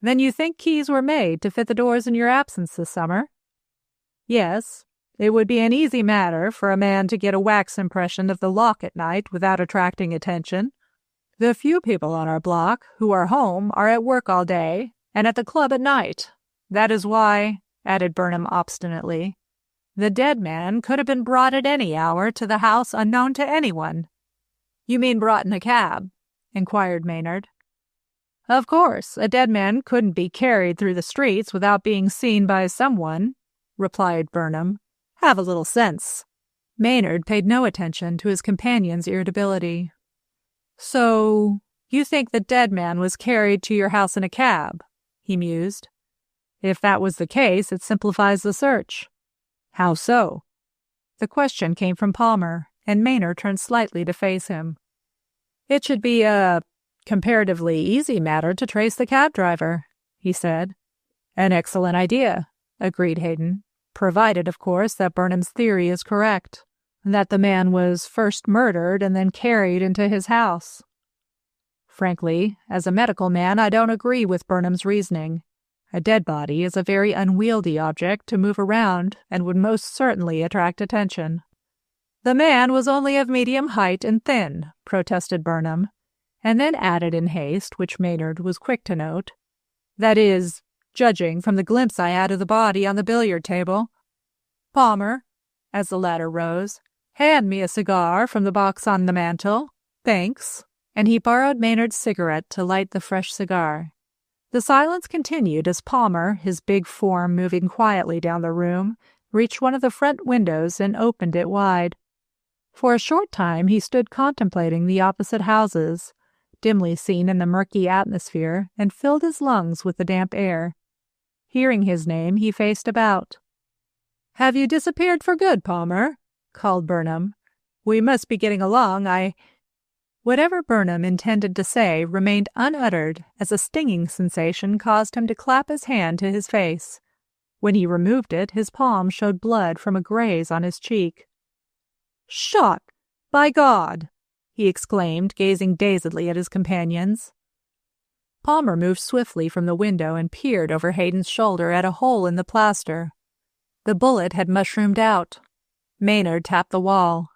S1: Then you think keys were made to fit the doors in your absence this summer? Yes. It would be an easy matter for a man to get a wax impression of the lock at night without attracting attention. The few people on our block who are home are at work all day and at the club at night. That is why, added Burnham obstinately, the dead man could have been brought at any hour to the house unknown to anyone. You mean brought in a cab? Inquired Maynard. Of course, a dead man couldn't be carried through the streets without being seen by someone, replied Burnham. Have a little sense. Maynard paid no attention to his companion's irritability. So, you think the dead man was carried to your house in a cab? He mused. If that was the case, it simplifies the search. How so? The question came from Palmer, and Maynard turned slightly to face him. It should be a comparatively easy matter to trace the cab driver, he said. An excellent idea, agreed Hayden, provided, of course, that Burnham's theory is correct, that the man was first murdered and then carried into his house. Frankly, as a medical man, I don't agree with Burnham's reasoning. A dead body is a very unwieldy object to move around and would most certainly attract attention. The man was only of medium height and thin, protested Burnham, and then added in haste, which Maynard was quick to note, that is, judging from the glimpse I had of the body on the billiard table. Palmer, as the latter rose, hand me a cigar from the box on the mantel. Thanks. And he borrowed Maynard's cigarette to light the fresh cigar. The silence continued as Palmer, his big form moving quietly down the room, reached one of the front windows and opened it wide. For a short time he stood contemplating the opposite houses, dimly seen in the murky atmosphere, and filled his lungs with the damp air. Hearing his name, he faced about. "Have you disappeared for good, Palmer?" called Burnham. "We must be getting along. Whatever Burnham intended to say remained unuttered as a stinging sensation caused him to clap his hand to his face. When he removed it, his palm showed blood from a graze on his cheek. "Shot! By God!" he exclaimed, gazing dazedly at his companions. Palmer moved swiftly from the window and peered over Hayden's shoulder at a hole in the plaster. The bullet had mushroomed out. Maynard tapped the wall.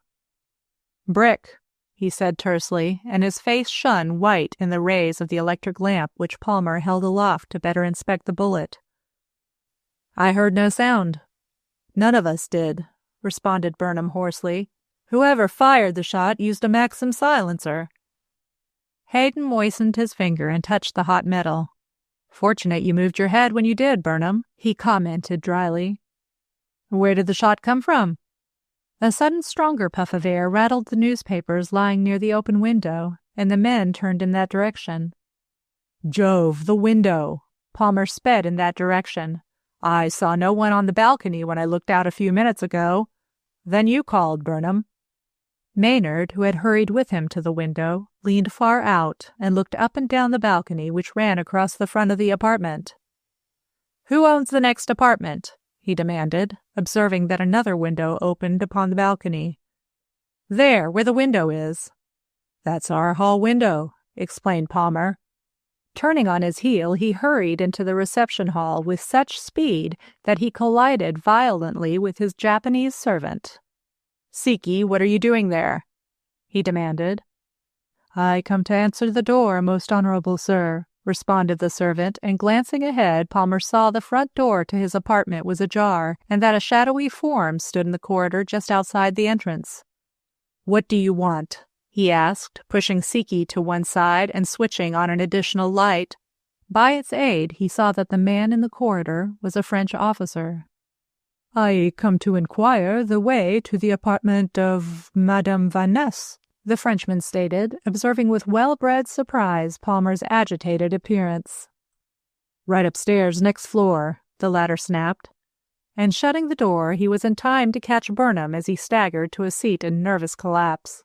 S1: "Brick," he said tersely, and his face shone white in the rays of the electric lamp which Palmer held aloft to better inspect the bullet. "I heard no sound." "None of us did," responded Burnham hoarsely. "Whoever fired the shot used a Maxim silencer." Hayden moistened his finger and touched the hot metal. "Fortunate you moved your head when you did, Burnham," he commented dryly. "Where did the shot come from?" A sudden stronger puff of air rattled the newspapers lying near the open window, and the men turned in that direction. "Jove, the window!" Palmer sped in that direction. "I saw no one on the balcony when I looked out a few minutes ago. Then you called, Burnham." Maynard, who had hurried with him to the window, leaned far out and looked up and down the balcony which ran across the front of the apartment. "Who owns the next apartment?" he demanded, observing that another window opened upon the balcony. "There, where the window is." "That's our hall window," explained Palmer. Turning on his heel, he hurried into the reception hall with such speed that he collided violently with his Japanese servant. "Siki, what are you doing there?" he demanded. "I come to answer the door, most honorable sir," responded the servant, and glancing ahead, Palmer saw the front door to his apartment was ajar, and that a shadowy form stood in the corridor just outside the entrance. "What do you want?" he asked, pushing Siki to one side and switching on an additional light. By its aid, he saw that the man in the corridor was a French officer. "I come to inquire the way to the apartment of Madame Vaness," the Frenchman stated, observing with well-bred surprise Palmer's agitated appearance. "Right upstairs, next floor," the latter snapped. And shutting the door, he was in time to catch Burnham as he staggered to a seat in nervous collapse.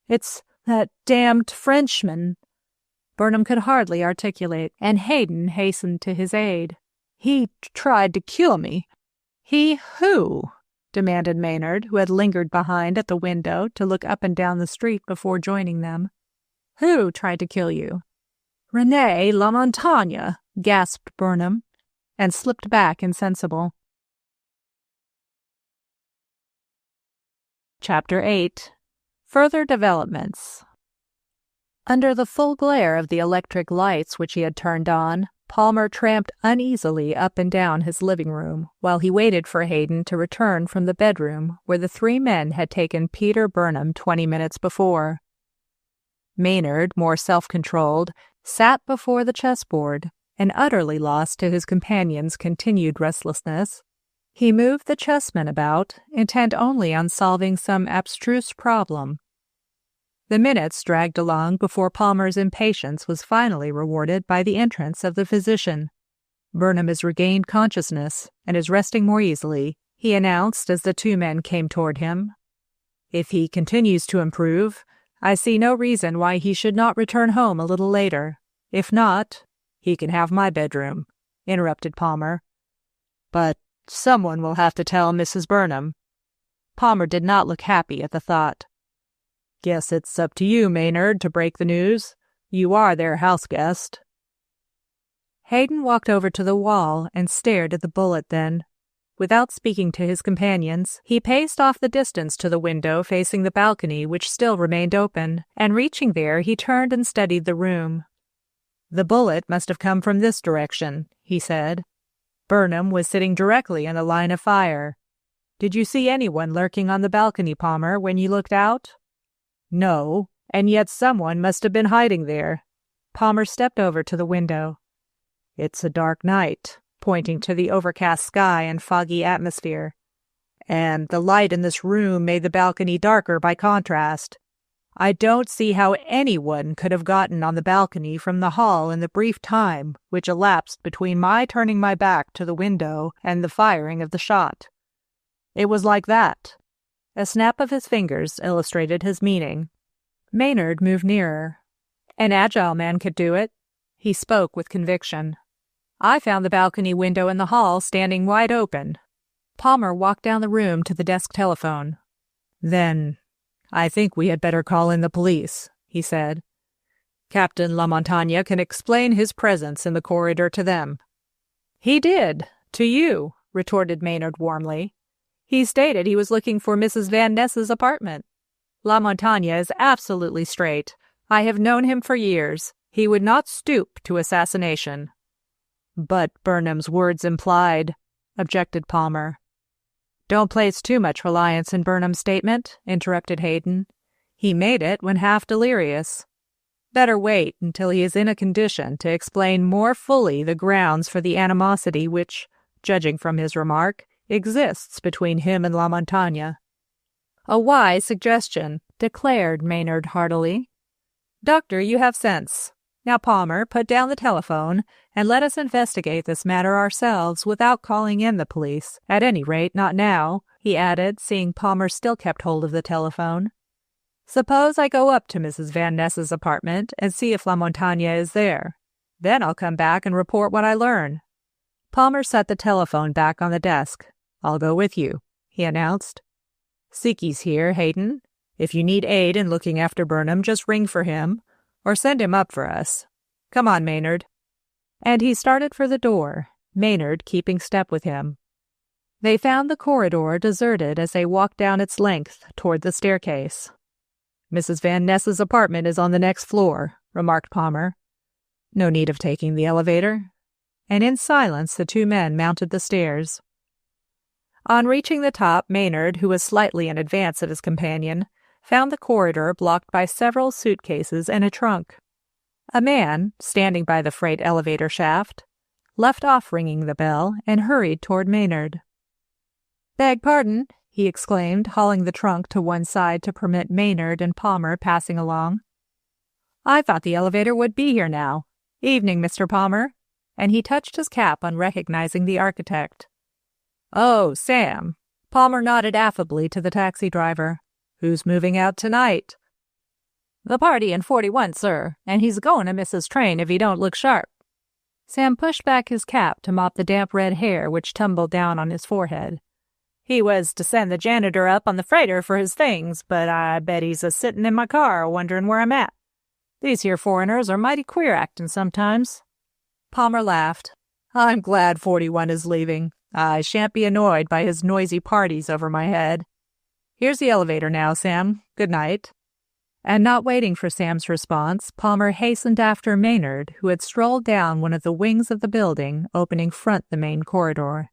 S1: "It's that damned Frenchman!" Burnham could hardly articulate, and Hayden hastened to his aid. "He tried to kill me." "He who?" demanded Maynard, who had lingered behind at the window to look up and down the street before joining them. "Who tried to kill you?" "René Lamontagne," gasped Burnham, and slipped back insensible. Chapter 8. Further Developments. Under the full glare of the electric lights which he had turned on, Palmer tramped uneasily up and down his living room while he waited for Hayden to return from the bedroom where the three men had taken Peter Burnham 20 minutes before. Maynard, more self-controlled, sat before the chessboard, and utterly lost to his companion's continued restlessness. He moved the chessmen about, intent only on solving some abstruse problem. The minutes dragged along before Palmer's impatience was finally rewarded by the entrance of the physician. "Burnham has regained consciousness and is resting more easily," he announced as the two men came toward him. "If he continues to improve, I see no reason why he should not return home a little later. If not, he can have my bedroom," interrupted Palmer. "But someone will have to tell Mrs. Burnham." Palmer did not look happy at the thought. "Guess it's up to you, Maynard, to break the news. You are their house guest." Hayden walked over to the wall and stared at the bullet then. Without speaking to his companions, he paced off the distance to the window facing the balcony which still remained open, and reaching there he turned and studied the room. "The bullet must have come from this direction," he said. "Burnham was sitting directly in the line of fire. Did you see anyone lurking on the balcony, Palmer, when you looked out?" "No, and yet someone must have been hiding there." Palmer stepped over to the window. "It's a dark night," pointing to the overcast sky and foggy atmosphere. "And the light in this room made the balcony darker by contrast. I don't see how anyone could have gotten on the balcony from the hall in the brief time which elapsed between my turning my back to the window and the firing of the shot. It was like that." A snap of his fingers illustrated his meaning. Maynard moved nearer. "An agile man could do it." He spoke with conviction. "I found the balcony window in the hall standing wide open." Palmer walked down the room to the desk telephone. "Then I think we had better call in the police," he said. "Captain Lamontagne can explain his presence in the corridor to them." "He did, to you," retorted Maynard warmly. "He stated he was looking for Mrs. Van Ness's apartment. Lamontagne is absolutely straight. I have known him for years. He would not stoop to assassination." "But Burnham's words implied," objected Palmer. "Don't place too much reliance in Burnham's statement," interrupted Hayden. "He made it when half delirious. Better wait until he is in a condition to explain more fully the grounds for the animosity which, judging from his remark, exists between him and Lamontagne." "A wise suggestion," declared Maynard heartily. "Doctor, you have sense. Now, Palmer, put down the telephone, and let us investigate this matter ourselves without calling in the police. At any rate, not now," he added, seeing Palmer still kept hold of the telephone. "Suppose I go up to Mrs. Van Ness's apartment and see if Lamontagne is there. Then I'll come back and report what I learn." Palmer set the telephone back on the desk. "I'll go with you," he announced. "Siki's here, Hayden. If you need aid in looking after Burnham, just ring for him, or send him up for us. Come on, Maynard." And he started for the door, Maynard keeping step with him. They found the corridor deserted as they walked down its length toward the staircase. "Mrs. Van Ness's apartment is on the next floor," remarked Palmer. "No need of taking the elevator." And in silence the two men mounted the stairs. On reaching the top, Maynard, who was slightly in advance of his companion, found the corridor blocked by several suitcases and a trunk. A man, standing by the freight elevator shaft, left off ringing the bell and hurried toward Maynard. "Beg pardon," he exclaimed, hauling the trunk to one side to permit Maynard and Palmer passing along. "I thought the elevator would be here now. Evening, Mr. Palmer," and he touched his cap on recognizing the architect. "Oh, Sam." Palmer nodded affably to the taxi driver. "Who's moving out tonight?" "The party in 41, sir, and he's going to miss his train if he don't look sharp." Sam pushed back his cap to mop the damp red hair which tumbled down on his forehead. "He was to send the janitor up on the freighter for his things, but I bet he's a-sitting in my car wondering where I'm at. These here foreigners are mighty queer acting sometimes." Palmer laughed. "I'm glad 41 is leaving. I shan't be annoyed by his noisy parties over my head. Here's the elevator now, Sam. Good night." And not waiting for Sam's response, Palmer hastened after Maynard, who had strolled down one of the wings of the building opening front the main corridor.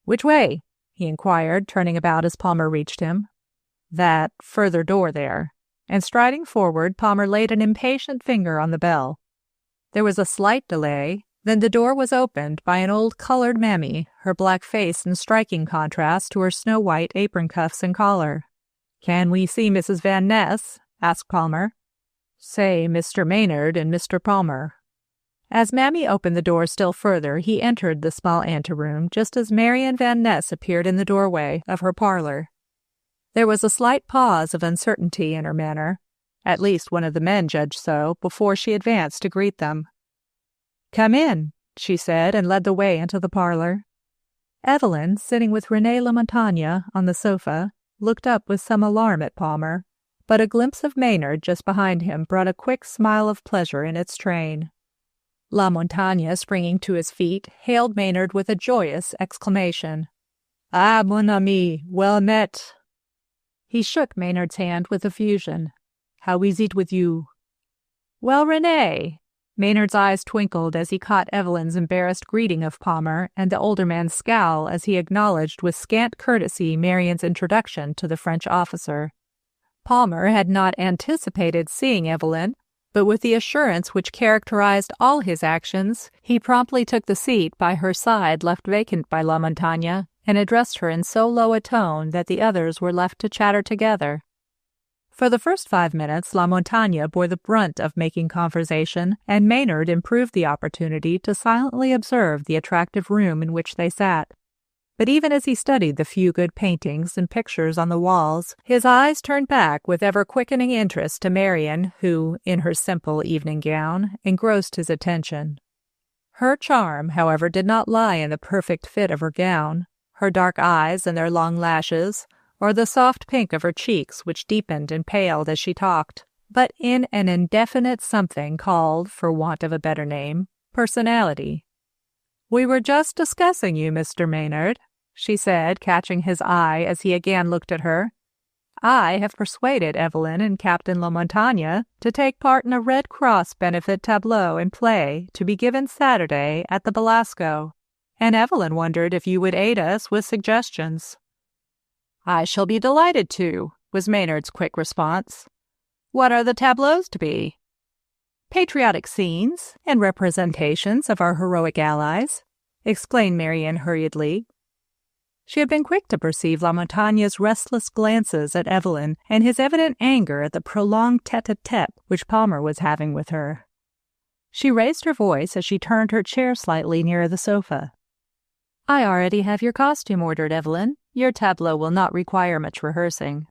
S1: "Which way?" he inquired, turning about as Palmer reached him. "That further door there." And striding forward, Palmer laid an impatient finger on the bell. There was a slight delay, then the door was opened by an old colored mammy, her black face in striking contrast to her snow-white apron cuffs and collar. "Can we see Mrs. Van Ness?" asked Palmer. "Say Mr. Maynard and Mr. Palmer." As Mammy opened the door still further, he entered the small anteroom just as Marian Van Ness appeared in the doorway of her parlor. There was a slight pause of uncertainty in her manner. At least one of the men judged so before she advanced to greet them. "Come in," she said, and led the way into the parlor. Evelyn, sitting with Renée LaMontagne on the sofa, looked up with some alarm at Palmer, but a glimpse of Maynard just behind him brought a quick smile of pleasure in its train. LaMontagne, springing to his feet, hailed Maynard with a joyous exclamation. "Ah, mon ami, well met." He shook Maynard's hand with effusion. "How is it with you?" "Well, Renée." Maynard's eyes twinkled as he caught Evelyn's embarrassed greeting of Palmer and the older man's scowl as he acknowledged with scant courtesy Marian's introduction to the French officer. Palmer had not anticipated seeing Evelyn, but with the assurance which characterized all his actions, he promptly took the seat by her side left vacant by LaMontagne and addressed her in so low a tone that the others were left to chatter together. For the first 5 minutes, LaMontagne bore the brunt of making conversation, and Maynard improved the opportunity to silently observe the attractive room in which they sat. But even as he studied the few good paintings and pictures on the walls, his eyes turned back with ever-quickening interest to Marian, who, in her simple evening gown, engrossed his attention. Her charm, however, did not lie in the perfect fit of her gown, her dark eyes and their long lashes, or the soft pink of her cheeks which deepened and paled as she talked, but in an indefinite something called, for want of a better name, personality. "We were just discussing you, Mr. Maynard," she said, catching his eye as he again looked at her. "I have persuaded Evelyn and Captain LaMontagne to take part in a Red Cross benefit tableau and play to be given Saturday at the Belasco, and Evelyn wondered if you would aid us with suggestions." "I shall be delighted to," was Maynard's quick response. "What are the tableaus to be?" "Patriotic scenes and representations of our heroic allies," explained Marian hurriedly. She had been quick to perceive LaMontagne's restless glances at Evelyn and his evident anger at the prolonged tête-à-tête which Palmer was having with her. She raised her voice as she turned her chair slightly nearer the sofa. "I already have your costume ordered, Evelyn. Your tableau will not require much rehearsing."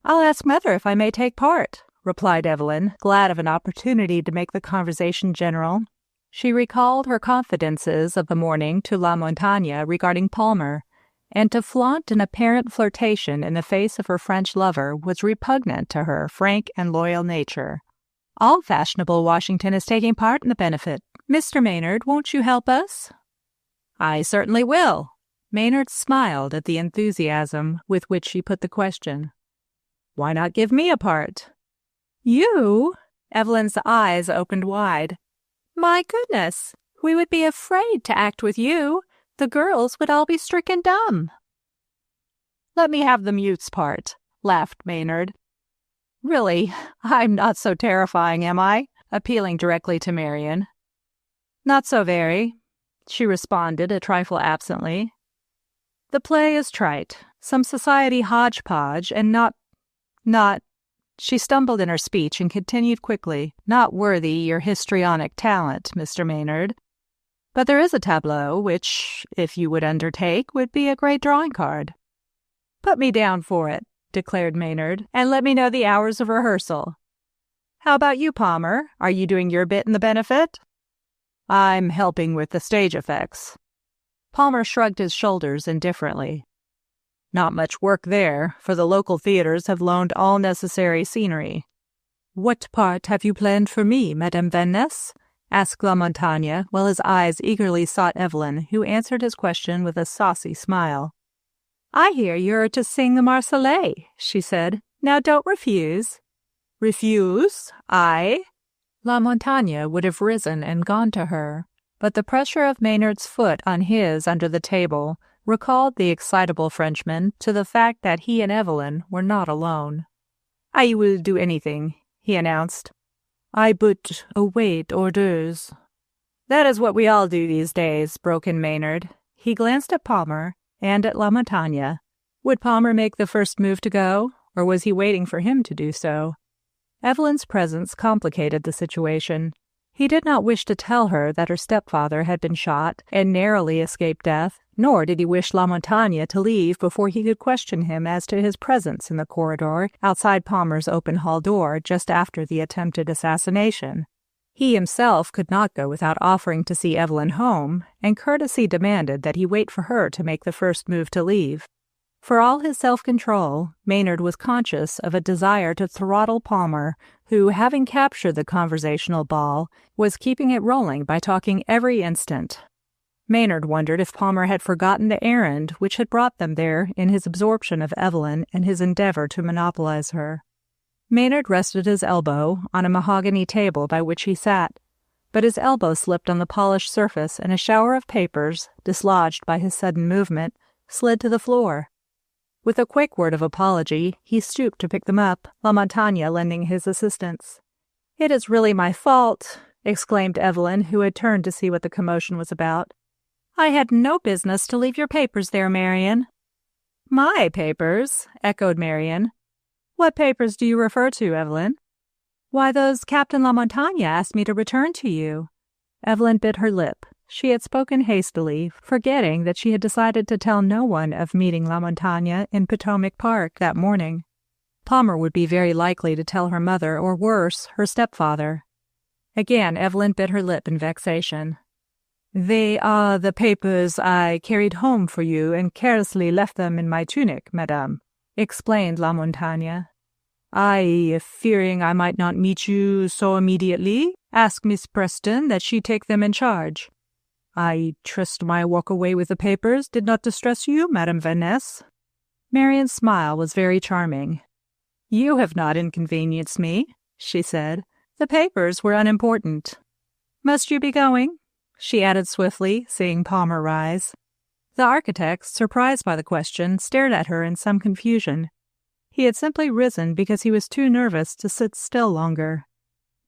S1: "I'll ask Mother if I may take part," replied Evelyn, glad of an opportunity to make the conversation general. She recalled her confidences of the morning to LaMontagne regarding Palmer, and to flaunt an apparent flirtation in the face of her French lover was repugnant to her frank and loyal nature. "All fashionable Washington is taking part in the benefit. Mr. Maynard, won't you help us?" "I certainly will." Maynard smiled at the enthusiasm with which she put the question. "Why not give me a part?" "You?" Evelyn's eyes opened wide. "My goodness, we would be afraid to act with you. The girls would all be stricken dumb." "Let me have the mute's part," laughed Maynard. Really, I'm not so terrifying, am I? Appealing directly to Marian. Not so very, she responded a trifle absently. The play is trite, some society hodgepodge, and not, she stumbled in her speech and continued quickly, not worthy your histrionic talent, Mr. Maynard. But there is a tableau which, if you would undertake, would be a great drawing card. Put me down for it, declared Maynard, and let me know the hours of rehearsal. How about you, Palmer? Are you doing your bit in the benefit? I'm helping with the stage effects. Palmer shrugged his shoulders indifferently. Not much work there, for the local theaters have loaned all necessary scenery. What part have you planned for me, Madame Van Ness? Asked La Montagne, while his eyes eagerly sought Evelyn, who answered his question with a saucy smile. I hear you're to sing the Marseillaise, she said. Now don't refuse. Refuse? I? La Montagne would have risen and gone to her, but the pressure of Maynard's foot on his under the table recalled the excitable Frenchman to the fact that he and Evelyn were not alone. I will do anything, he announced. I but await orders. That is what we all do these days, broke in Maynard. He glanced at Palmer and at La Montagne. Would Palmer make the first move to go, or was he waiting for him to do so? Evelyn's presence complicated the situation. He did not wish to tell her that her stepfather had been shot and narrowly escaped death, nor did he wish La Montagne to leave before he could question him as to his presence in the corridor outside Palmer's open hall door just after the attempted assassination. He himself could not go without offering to see Evelyn home, and courtesy demanded that he wait for her to make the first move to leave. For all his self-control, Maynard was conscious of a desire to throttle Palmer, who, having captured the conversational ball, was keeping it rolling by talking every instant. Maynard wondered if Palmer had forgotten the errand which had brought them there in his absorption of Evelyn and his endeavor to monopolize her. Maynard rested his elbow on a mahogany table by which he sat, but his elbow slipped on the polished surface and a shower of papers, dislodged by his sudden movement, slid to the floor. With a quick word of apology, he stooped to pick them up, La Montagne lending his assistance. "It is really my fault," exclaimed Evelyn, who had turned to see what the commotion was about. "I had no business to leave your papers there, Marian." "My papers?" echoed Marian. "What papers do you refer to, Evelyn?" "Why, those Captain La Montagne asked me to return to you." Evelyn bit her lip. She had spoken hastily, forgetting that she had decided to tell no one of meeting La Montagne in Potomac Park that morning. Palmer would be very likely to tell her mother, or worse, her stepfather. Again Evelyn bit her lip in vexation. "They are the papers I carried home for you and carelessly left them in my tunic, madame," explained La Montagne. "I, fearing I might not meet you so immediately, asked Miss Preston that she take them in charge. I trust my walk away with the papers did not distress you, Madame Van Ness." Marian's smile was very charming. "You have not inconvenienced me," she said. "The papers were unimportant. Must you be going?" she added swiftly, seeing Palmer rise. The architect, surprised by the question, stared at her in some confusion. He had simply risen because he was too nervous to sit still longer.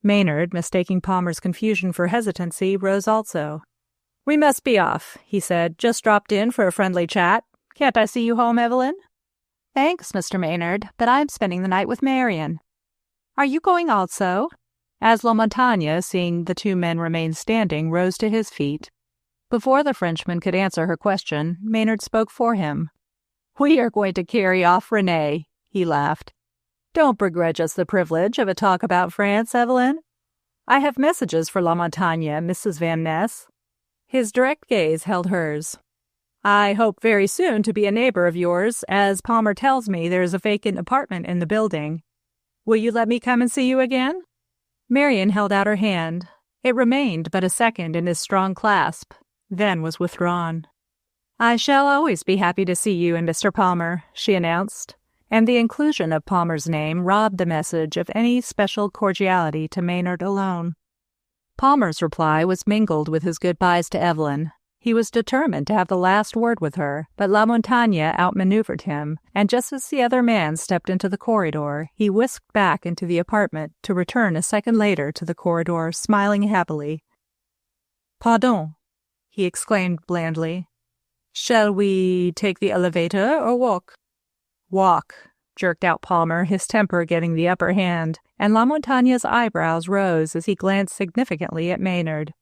S1: Maynard, mistaking Palmer's confusion for hesitancy, rose also. "We must be off," he said. "Just dropped in for a friendly chat. Can't I see you home, Evelyn?" "Thanks, Mr. Maynard, but I'm spending the night with Marian." "Are you going also?" As La Montagne, seeing the two men remain standing, rose to his feet. Before the Frenchman could answer her question, Maynard spoke for him. "We are going to carry off Renee," he laughed. "Don't begrudge us the privilege of a talk about France, Evelyn. I have messages for La Montagne, Mrs. Van Ness." His direct gaze held hers. "I hope very soon to be a neighbor of yours, as Palmer tells me there is a vacant apartment in the building. Will you let me come and see you again?" Marian held out her hand. It remained but a second in his strong clasp, then was withdrawn. "I shall always be happy to see you and Mr. Palmer," she announced, and the inclusion of Palmer's name robbed the message of any special cordiality to Maynard alone. Palmer's reply was mingled with his goodbyes to Evelyn. He was determined to have the last word with her, but La Montagne outmaneuvered him, and just as the other man stepped into the corridor, he whisked back into the apartment to return a second later to the corridor, smiling happily. "Pardon," he exclaimed blandly. "Shall we take the elevator or walk?" "Walk," jerked out Palmer, his temper getting the upper hand, and La Montagne's eyebrows rose as he glanced significantly at Maynard.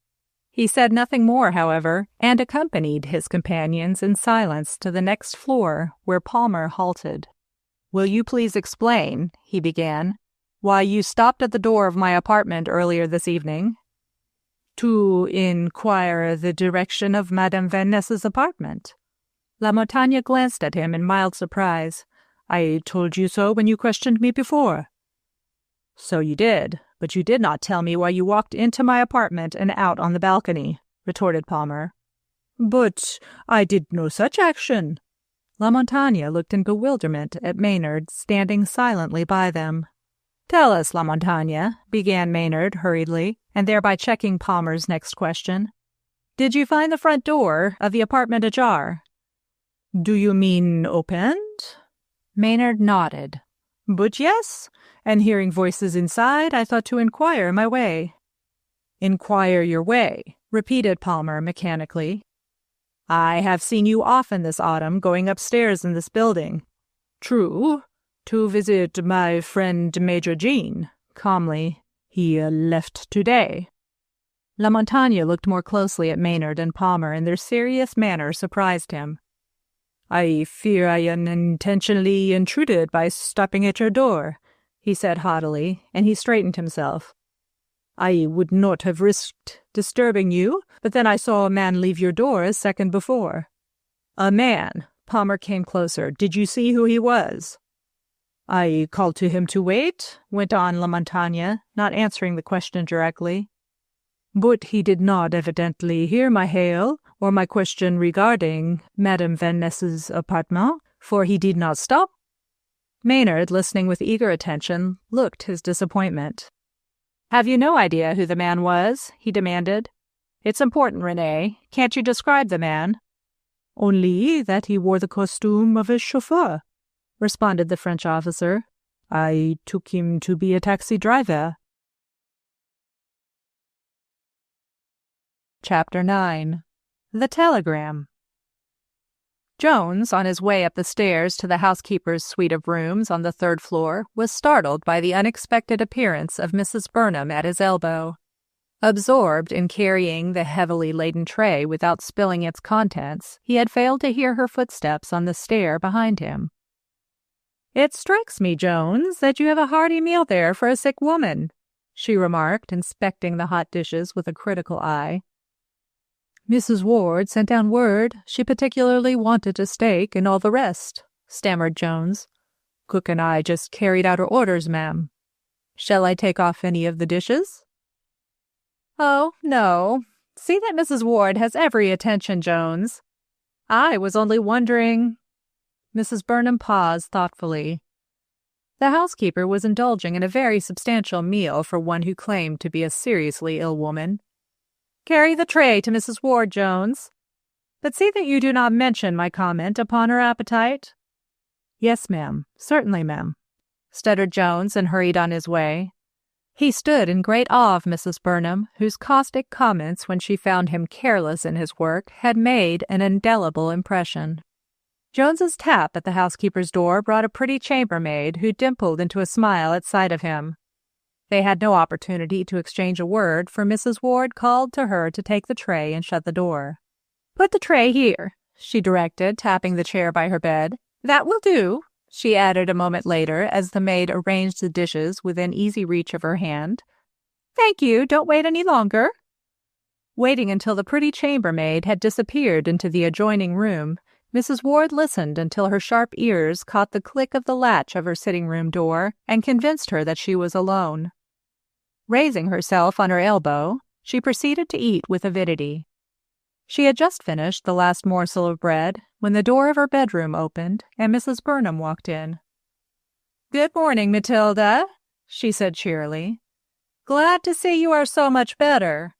S1: He said nothing more, however, and accompanied his companions in silence to the next floor, where Palmer halted. "Will you please explain," he began, "why you stopped at the door of my apartment earlier this evening?" "To inquire the direction of Madame Van Ness's apartment." La Montagne glanced at him in mild surprise. "I told you so when you questioned me before." "So you did, but you did not tell me why you walked into my apartment and out on the balcony," retorted Palmer. "But I did no such action." La Montagne looked in bewilderment at Maynard, standing silently by them. "Tell us, La Montagne," began Maynard hurriedly, and thereby checking Palmer's next question. "Did you find the front door of the apartment ajar?" "Do you mean opened?" Maynard nodded. "But yes, and hearing voices inside, I thought to inquire my way." "Inquire your way," repeated Palmer mechanically. "I have seen you often this autumn going upstairs in this building." "True, to visit my friend Major Jean," calmly. "He left today." La Montagne looked more closely at Maynard and Palmer, and their serious manner surprised him. "I fear I unintentionally intruded by stopping at your door," he said haughtily, and he straightened himself. "I would not have risked disturbing you, but then I saw a man leave your door a second before." "A man?" Palmer came closer. "Did you see who he was?" "I called to him to wait," went on La Montagne, not answering the question directly. "But he did not evidently hear my hail or my question regarding Madame Van Ness's apartment, for he did not stop." Maynard, listening with eager attention, looked his disappointment. "Have you no idea who the man was?" he demanded. "It's important, René. Can't you describe the man?" "Only that he wore the costume of a chauffeur," responded the French officer. "I took him to be a taxi driver." Chapter 9. The Telegram. Jones, on his way up the stairs to the housekeeper's suite of rooms on the third floor, was startled by the unexpected appearance of Mrs. Burnham at his elbow. Absorbed in carrying the heavily laden tray without spilling its contents, he had failed to hear her footsteps on the stair behind him. "It strikes me, Jones, that you have a hearty meal there for a sick woman," she remarked, inspecting the hot dishes with a critical eye. "Mrs. Ward sent down word she particularly wanted a steak and all the rest," stammered Jones. "Cook and I just carried out her orders, ma'am. Shall I take off any of the dishes?" "Oh, no. See that Mrs. Ward has every attention, Jones. I was only wondering—" Mrs. Burnham paused thoughtfully. The housekeeper was indulging in a very substantial meal for one who claimed to be a seriously ill woman. "Carry the tray to Mrs. Ward, Jones. But see that you do not mention my comment upon her appetite." "Yes, ma'am. Certainly, ma'am," stuttered Jones and hurried on his way. He stood in great awe of Mrs. Burnham, whose caustic comments when she found him careless in his work had made an indelible impression. Jones's tap at the housekeeper's door brought a pretty chambermaid who dimpled into a smile at sight of him. They had no opportunity to exchange a word, for Mrs. Ward called to her to take the tray and shut the door. "Put the tray here," she directed, tapping the chair by her bed. "That will do," she added a moment later as the maid arranged the dishes within easy reach of her hand. "Thank you. Don't wait any longer." Waiting until the pretty chambermaid had disappeared into the adjoining room, Mrs. Ward listened until her sharp ears caught the click of the latch of her sitting-room door and convinced her that she was alone. Raising herself on her elbow, she proceeded to eat with avidity. She had just finished the last morsel of bread when the door of her bedroom opened and Mrs. Burnham walked in. "Good morning, Matilda," she said cheerily. "Glad to see you are so much better."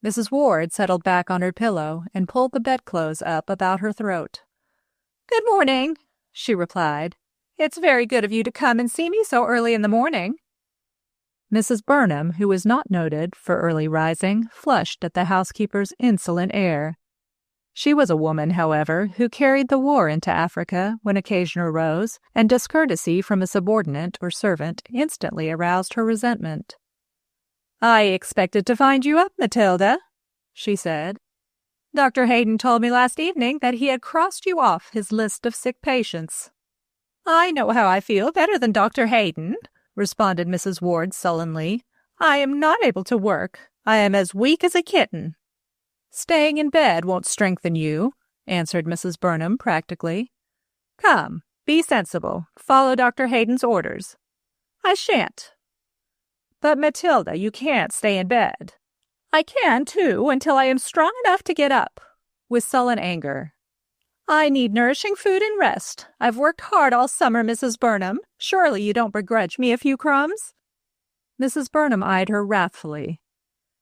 S1: Mrs. Ward settled back on her pillow and pulled the bedclothes up about her throat. "Good morning," she replied. "It's very good of you to come and see me so early in the morning." Mrs. Burnham, who was not noted for early rising, flushed at the housekeeper's insolent air. She was a woman, however, who carried the war into Africa when occasion arose, and discourtesy from a subordinate or servant instantly aroused her resentment. "I expected to find you up, Matilda," she said. "Dr. Hayden told me last evening that he had crossed you off his list of sick patients." "I know how I feel better than Dr. Hayden," responded Mrs. Ward sullenly. "I am not able to work. I am as weak as a kitten." "Staying in bed won't strengthen you," answered Mrs. Burnham practically. "Come, be sensible. Follow Dr. Hayden's orders." "I shan't." "But, Matilda, you can't stay in bed." "I can, too, until I am strong enough to get up," with sullen anger. "I need nourishing food and rest. I've worked hard all summer, Mrs. Burnham. Surely you don't begrudge me a few crumbs?" Mrs. Burnham eyed her wrathfully.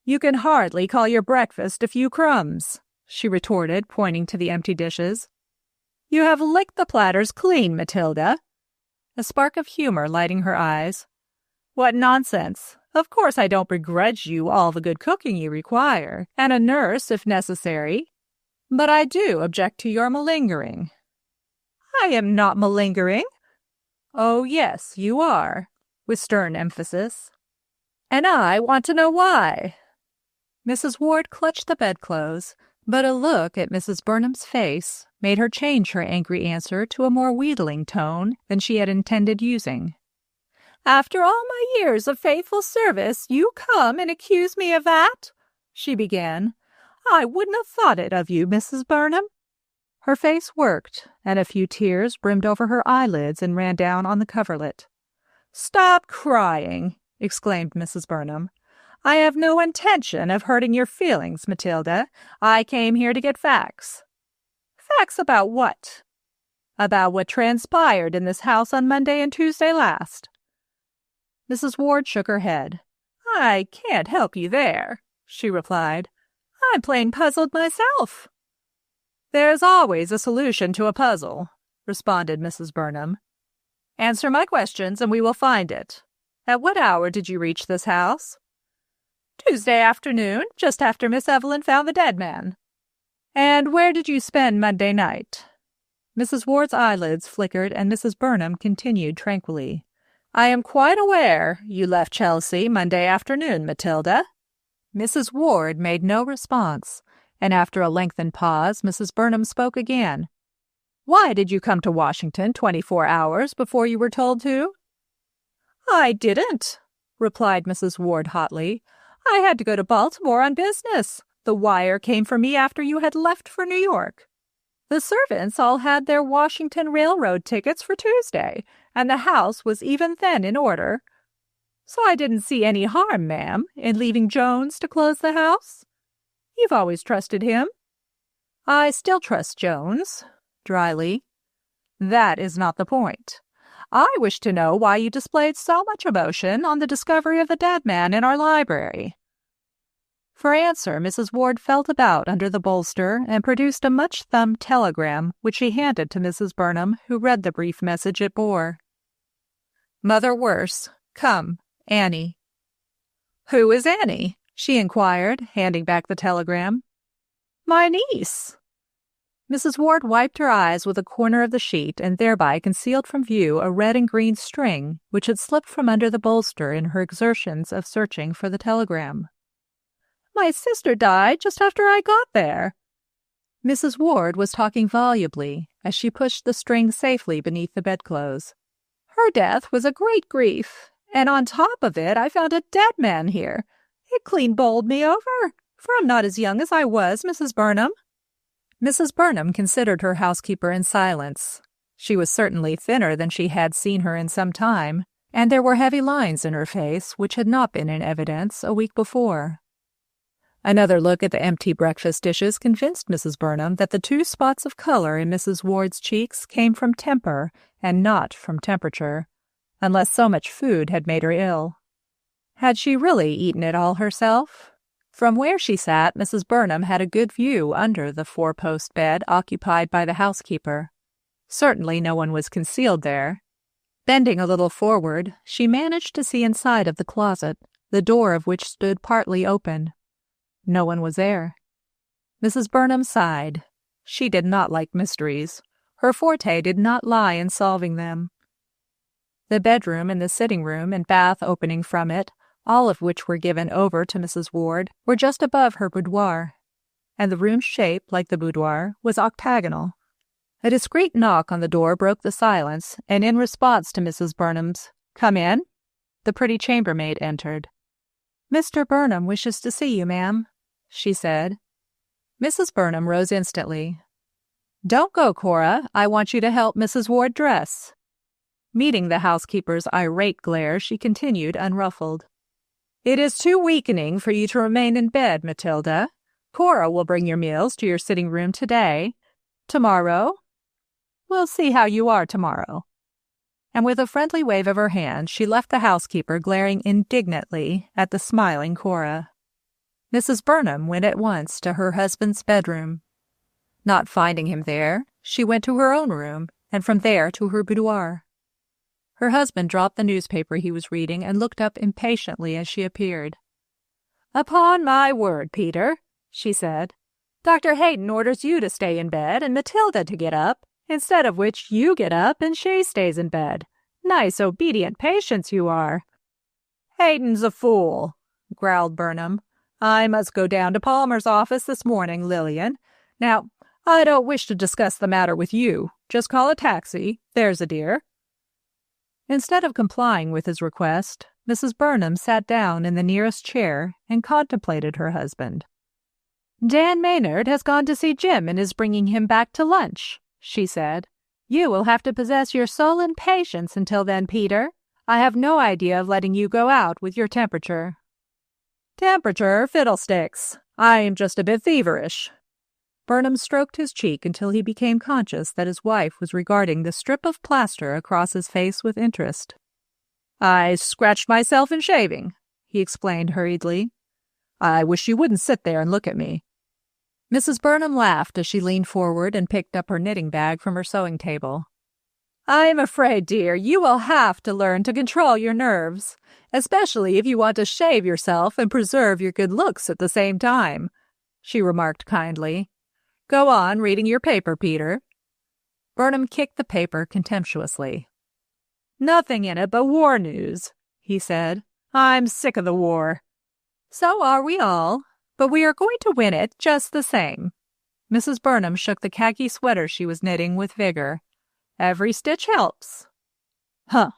S1: "You can hardly call your breakfast a few crumbs," she retorted, pointing to the empty dishes. "You have licked the platters clean, Matilda," a spark of humor lighting her eyes. "What nonsense! Of course I don't begrudge you all the good cooking you require, and a nurse if necessary. But I do object to your malingering." "I am not malingering." "Oh, yes, you are," with stern emphasis. "And I want to know why." Mrs. Ward clutched the bedclothes, but a look at Mrs. Burnham's face made her change her angry answer to a more wheedling tone than she had intended using. "After all my years of faithful service, you come and accuse me of that?" she began. "I wouldn't have thought it of you, Mrs. Burnham." Her face worked, and a few tears brimmed over her eyelids and ran down on the coverlet. "Stop crying!" exclaimed Mrs. Burnham. "I have no intention of hurting your feelings, Matilda. I came here to get facts." "Facts about what?" "About what transpired in this house on Monday and Tuesday last." Mrs. Ward shook her head. "I can't help you there," she replied. "I'm plain puzzled myself." "There's always a solution to a puzzle," responded Mrs. Burnham. "Answer my questions and we will find it. At what hour did you reach this house?" "Tuesday afternoon, just after Miss Evelyn found the dead man." "And where did you spend Monday night?" Mrs. Ward's eyelids flickered and Mrs. Burnham continued tranquilly. "I am quite aware you left Chelsea Monday afternoon, Matilda." Mrs. Ward made no response, and after a lengthened pause, Mrs. Burnham spoke again. "Why did you come to Washington 24 hours before you were told to?" "I didn't," replied Mrs. Ward hotly. "I had to go to Baltimore on business. The wire came for me after you had left for New York. The servants all had their Washington Railroad tickets for Tuesday, and the house was even then in order. So I didn't see any harm, ma'am, in leaving Jones to close the house. You've always trusted him." "I still trust Jones," dryly. "That is not the point. I wish to know why you displayed so much emotion on the discovery of the dead man in our library." For answer, Mrs. Ward felt about under the bolster and produced a much-thumbed telegram, which she handed to Mrs. Burnham, who read the brief message it bore. "Mother worse. Come, Annie." "Who is Annie?" she inquired, handing back the telegram. "My niece." Mrs. Ward wiped her eyes with a corner of the sheet and thereby concealed from view a red and green string which had slipped from under the bolster in her exertions of searching for the telegram. "My sister died just after I got there." Mrs. Ward was talking volubly as she pushed the string safely beneath the bedclothes. "Her death was a great grief, and on top of it I found a dead man here. It clean bowled me over, for I'm not as young as I was, Mrs. Burnham." Mrs. Burnham considered her housekeeper in silence. She was certainly thinner than she had seen her in some time, and there were heavy lines in her face which had not been in evidence a week before. Another look at the empty breakfast dishes convinced Mrs. Burnham that the 2 spots of color in Mrs. Ward's cheeks came from temper and not from temperature, unless so much food had made her ill. Had she really eaten it all herself? From where she sat, Mrs. Burnham had a good view under the four-post bed occupied by the housekeeper. Certainly no one was concealed there. Bending a little forward, she managed to see inside of the closet, the door of which stood partly open. No one was there. Mrs. Burnham sighed. She did not like mysteries. Her forte did not lie in solving them. The bedroom and the sitting room and bath opening from it, all of which were given over to Mrs. Ward, were just above her boudoir, and the room's shape, like the boudoir, was octagonal. A discreet knock on the door broke the silence, and in response to Mrs. Burnham's "Come in," the pretty chambermaid entered. "Mr. Burnham wishes to see you, ma'am," she said. Mrs. Burnham rose instantly. "Don't go, Cora. I want you to help Mrs. Ward dress." Meeting the housekeeper's irate glare, she continued unruffled. "It is too weakening for you to remain in bed, Matilda. Cora will bring your meals to your sitting room today. Tomorrow? We'll see how you are tomorrow." And with a friendly wave of her hand, she left the housekeeper glaring indignantly at the smiling Cora. Mrs. Burnham went at once to her husband's bedroom. Not finding him there, she went to her own room, and from there to her boudoir. Her husband dropped the newspaper he was reading and looked up impatiently as she appeared. "Upon my word, Peter," she said, "Dr. Hayden orders you to stay in bed and Matilda to get up, instead of which you get up and she stays in bed. Nice obedient patients you are." "Hayden's a fool," growled Burnham. "I must go down to Palmer's office this morning, Lillian. Now, I don't wish to discuss the matter with you. Just call a taxi, there's a dear." Instead of complying with his request, Mrs. Burnham sat down in the nearest chair and contemplated her husband. "Dan Maynard has gone to see Jim and is bringing him back to lunch," she said. "You will have to possess your soul in patience until then, Peter. I have no idea of letting you go out with your temperature." "Temperature, fiddlesticks. I am just a bit feverish." Burnham stroked his cheek until he became conscious that his wife was regarding the strip of plaster across his face with interest. "I scratched myself in shaving," he explained hurriedly. "I wish you wouldn't sit there and look at me." Mrs. Burnham laughed as she leaned forward and picked up her knitting bag from her sewing table. "I am afraid, dear, you will have to learn to control your nerves, especially if you want to shave yourself and preserve your good looks at the same time," she remarked kindly. "Go on reading your paper, Peter." Burnham kicked the paper contemptuously. "Nothing in it but war news," he said. "I'm sick of the war." "So are we all, but we are going to win it just the same." Mrs. Burnham shook the khaki sweater she was knitting with vigor. "Every stitch helps." "Huh.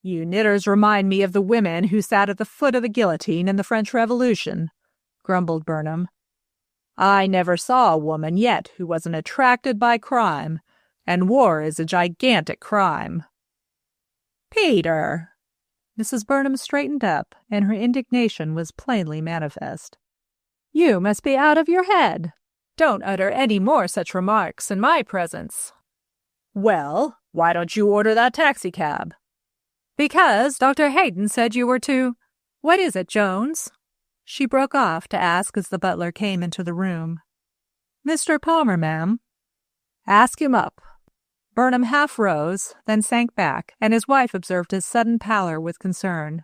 S1: You knitters remind me of the women who sat at the foot of the guillotine in the French Revolution," grumbled Burnham. "I never saw a woman yet who wasn't attracted by crime, and war is a gigantic crime." "Peter!" Mrs. Burnham straightened up, and her indignation was plainly manifest. "You must be out of your head. Don't utter any more such remarks in my presence." "Well, why don't you order that taxicab?" "Because Dr. Hayden said you were to— What is it, Jones?" She broke off to ask as the butler came into the room. "Mr. Palmer, ma'am." "Ask him up." Burnham half rose, then sank back, and his wife observed his sudden pallor with concern.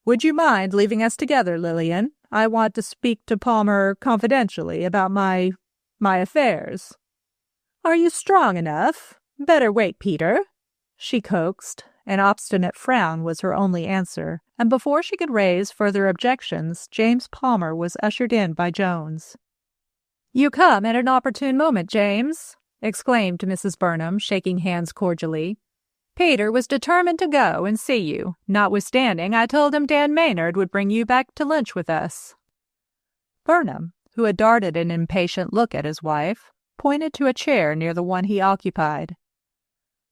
S1: "Would you mind leaving us together, Lillian? I want to speak to Palmer confidentially about my affairs." "Are you strong enough? Better wait, Peter," she coaxed. An obstinate frown was her only answer, and before she could raise further objections, James Palmer was ushered in by Jones. "You come at an opportune moment, James," exclaimed Mrs. Burnham, shaking hands cordially. "Peter was determined to go and see you, notwithstanding I told him Dan Maynard would bring you back to lunch with us." Burnham, who had darted an impatient look at his wife, pointed to a chair near the one he occupied.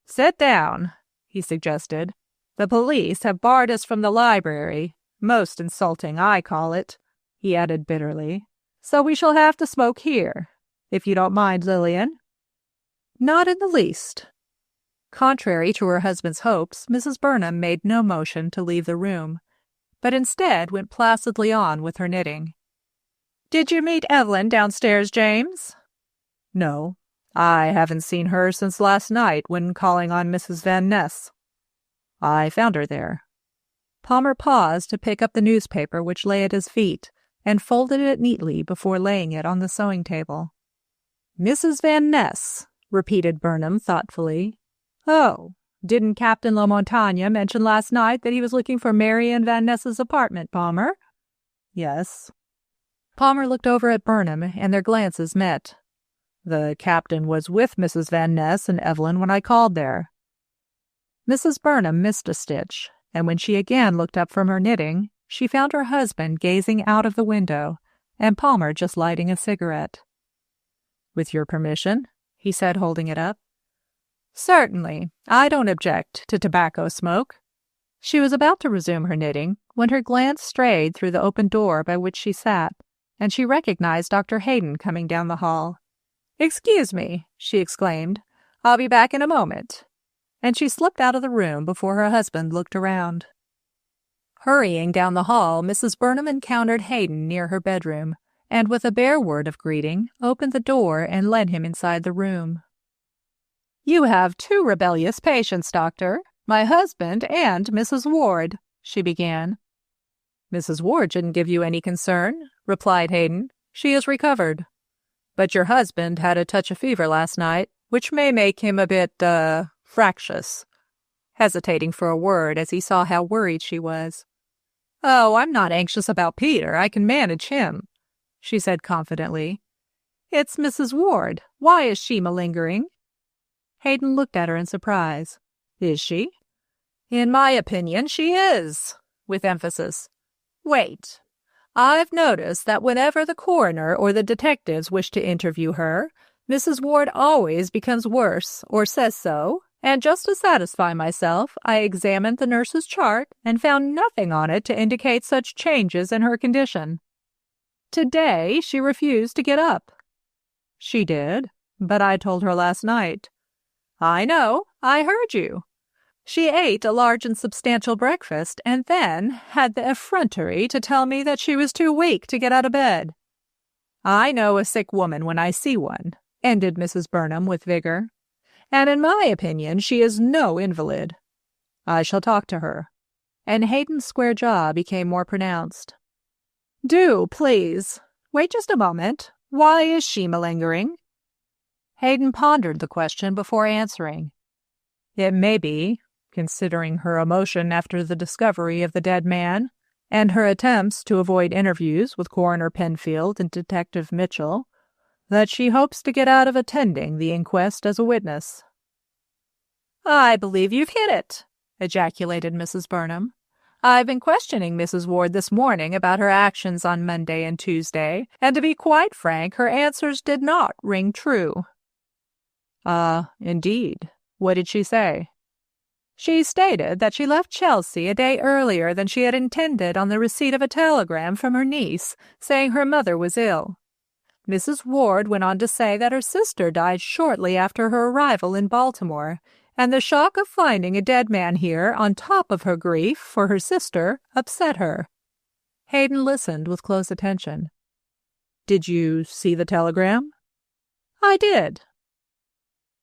S1: "Sit down," he suggested. "The police have barred us from the library. Most insulting, I call it," he added bitterly. "So we shall have to smoke here, if you don't mind, Lillian." "Not in the least." Contrary to her husband's hopes, Mrs. Burnham made no motion to leave the room. but instead went placidly on with her knitting. "Did you meet Evelyn downstairs, James?" "No. I haven't seen her since last night when calling on Mrs. Van Ness. I found her there." Palmer paused to pick up the newspaper which lay at his feet and folded it neatly before laying it on the sewing table. "Mrs. Van Ness," repeated Burnham thoughtfully. "Oh, didn't Captain La Montagne mention last night that he was looking for Marian Van Ness's apartment, Palmer?" "Yes." Palmer looked over at Burnham, and their glances met. "The captain was with Mrs. Van Ness and Evelyn when I called there." Mrs. Burnham missed a stitch, and when she again looked up from her knitting, she found her husband gazing out of the window, and Palmer just lighting a cigarette. "With your permission," he said, holding it up. "Certainly. I don't object to tobacco smoke." She was about to resume her knitting when her glance strayed through the open door by which she sat, and she recognized Dr. Hayden coming down the hall. "Excuse me," she exclaimed. "I'll be back in a moment." And she slipped out of the room before her husband looked around. Hurrying down the hall, Mrs. Burnham encountered Hayden near her bedroom, and with a bare word of greeting, opened the door and led him inside the room. "You have two rebellious patients, Doctor, my husband and Mrs. Ward," she began. "Mrs. Ward shouldn't give you any concern," replied Hayden. "She is recovered. But your husband had a touch of fever last night, which may make him a bit, fractious," hesitating for a word as he saw how worried she was. "Oh, I'm not anxious about Peter. I can manage him," she said confidently. "It's Mrs. Ward. Why is she malingering?" Hayden looked at her in surprise. "Is she?" "In my opinion, she is," with emphasis. "Wait. I've noticed that whenever the coroner or the detectives wish to interview her, Mrs. Ward always becomes worse, or says so, and just to satisfy myself, I examined the nurse's chart and found nothing on it to indicate such changes in her condition. Today, she refused to get up." "She did, but I told her last night." "I know. I heard you. She ate a large and substantial breakfast and then had the effrontery to tell me that she was too weak to get out of bed." "I know a sick woman when I see one," ended Mrs. Burnham with vigor. "And in my opinion, she is no invalid. I shall talk to her." And Hayden's square jaw became more pronounced. "Do, please. Wait just a moment. Why is she malingering?" Hayden pondered the question before answering. "It may be, considering her emotion after the discovery of the dead man, and her attempts to avoid interviews with Coroner Penfield and Detective Mitchell, that she hopes to get out of attending the inquest as a witness." "I believe you've hit it," ejaculated Mrs. Burnham. "I've been questioning Mrs. Ward this morning about her actions on Monday and Tuesday, and to be quite frank, her answers did not ring true." Indeed. What did she say?" "She stated that she left Chelsea a day earlier than she had intended on the receipt of a telegram from her niece saying her mother was ill. Mrs. Ward went on to say that her sister died shortly after her arrival in Baltimore, and the shock of finding a dead man here on top of her grief for her sister upset her." Hayden listened with close attention. "Did you see the telegram?" "I did."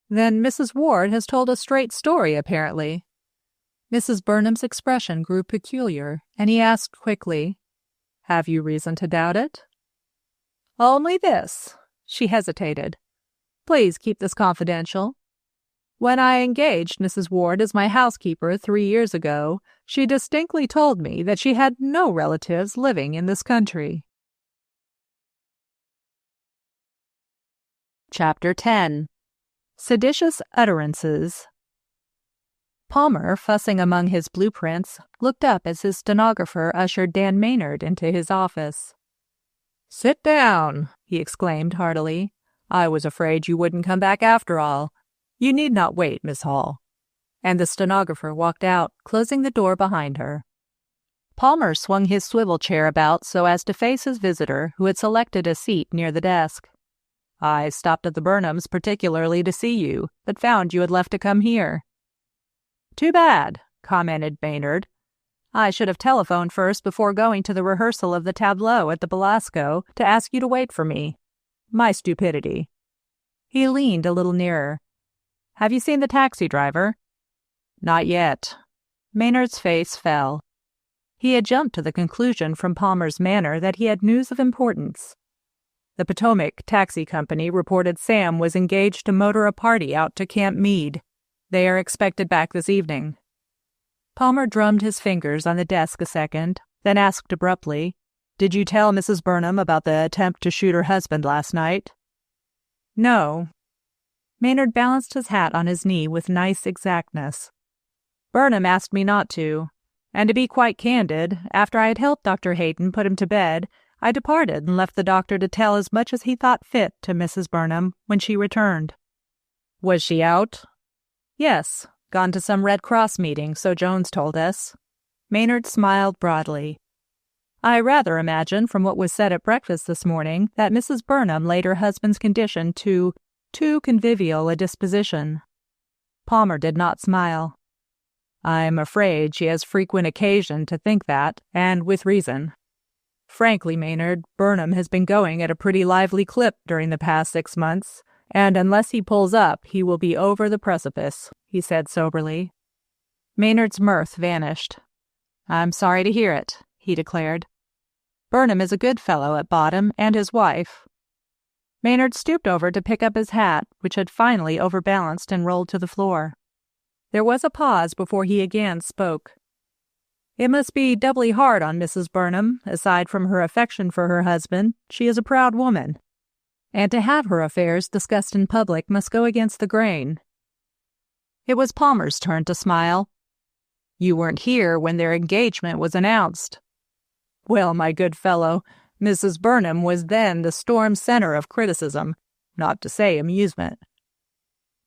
S1: "Then Mrs. Ward has told a straight story, apparently." Mrs. Burnham's expression grew peculiar, and he asked quickly, "Have you reason to doubt it?" "Only this." She hesitated. "Please keep this confidential. When I engaged Mrs. Ward as my housekeeper 3 years ago, she distinctly told me that she had no relatives living in this country." Chapter 10. Seditious Utterances. Palmer, fussing among his blueprints, looked up as his stenographer ushered Dan Maynard into his office. "Sit down," he exclaimed heartily. "I was afraid you wouldn't come back after all. You need not wait, Miss Hall." And the stenographer walked out, closing the door behind her. Palmer swung his swivel chair about so as to face his visitor, who had selected a seat near the desk. "I stopped at the Burnhams particularly to see you, but found you had left to come here." "Too bad," commented Maynard. I should have telephoned first before going to the rehearsal of the tableau at the Belasco to ask you to wait for me. My stupidity." He leaned a little nearer. "Have you seen the taxi driver?" "Not yet." Maynard's face fell. He had jumped to the conclusion from Palmer's manner that he had news of importance. The Potomac Taxi Company reported Sam was engaged to motor a party out to Camp Meade. They are expected back this evening. Palmer drummed his fingers on the desk a second, then asked abruptly, "Did you tell Mrs. Burnham about the attempt to shoot her husband last night?" "No." Maynard balanced his hat on his knee with nice exactness. "Burnham asked me not to, and to be quite candid, after I had helped Dr. Hayden put him to bed, I departed and left the doctor to tell as much as he thought fit to Mrs. Burnham when she returned." "Was she out?" "Yes, gone to some Red Cross meeting, so Jones told us." Maynard smiled broadly. "I rather imagine from what was said at breakfast this morning that Mrs. Burnham laid her husband's condition to too convivial a disposition." Palmer did not smile. "I'm afraid she has frequent occasion to think that, and with reason. Frankly, Maynard, Burnham has been going at a pretty lively clip during the past 6 months, and unless he pulls up, he will be over the precipice," he said soberly. Maynard's mirth vanished. "I'm sorry to hear it," he declared. "Burnham is a good fellow at bottom, and his wife." Maynard stooped over to pick up his hat, which had finally overbalanced and rolled to the floor. There was a pause before he again spoke. "It must be doubly hard on Mrs. Burnham. Aside from her affection for her husband, she is a proud woman. And to have her affairs discussed in public must go against the grain." It was Palmer's turn to smile. "You weren't here when their engagement was announced." "Well, my good fellow, Mrs. Burnham was then the storm center of criticism, not to say amusement.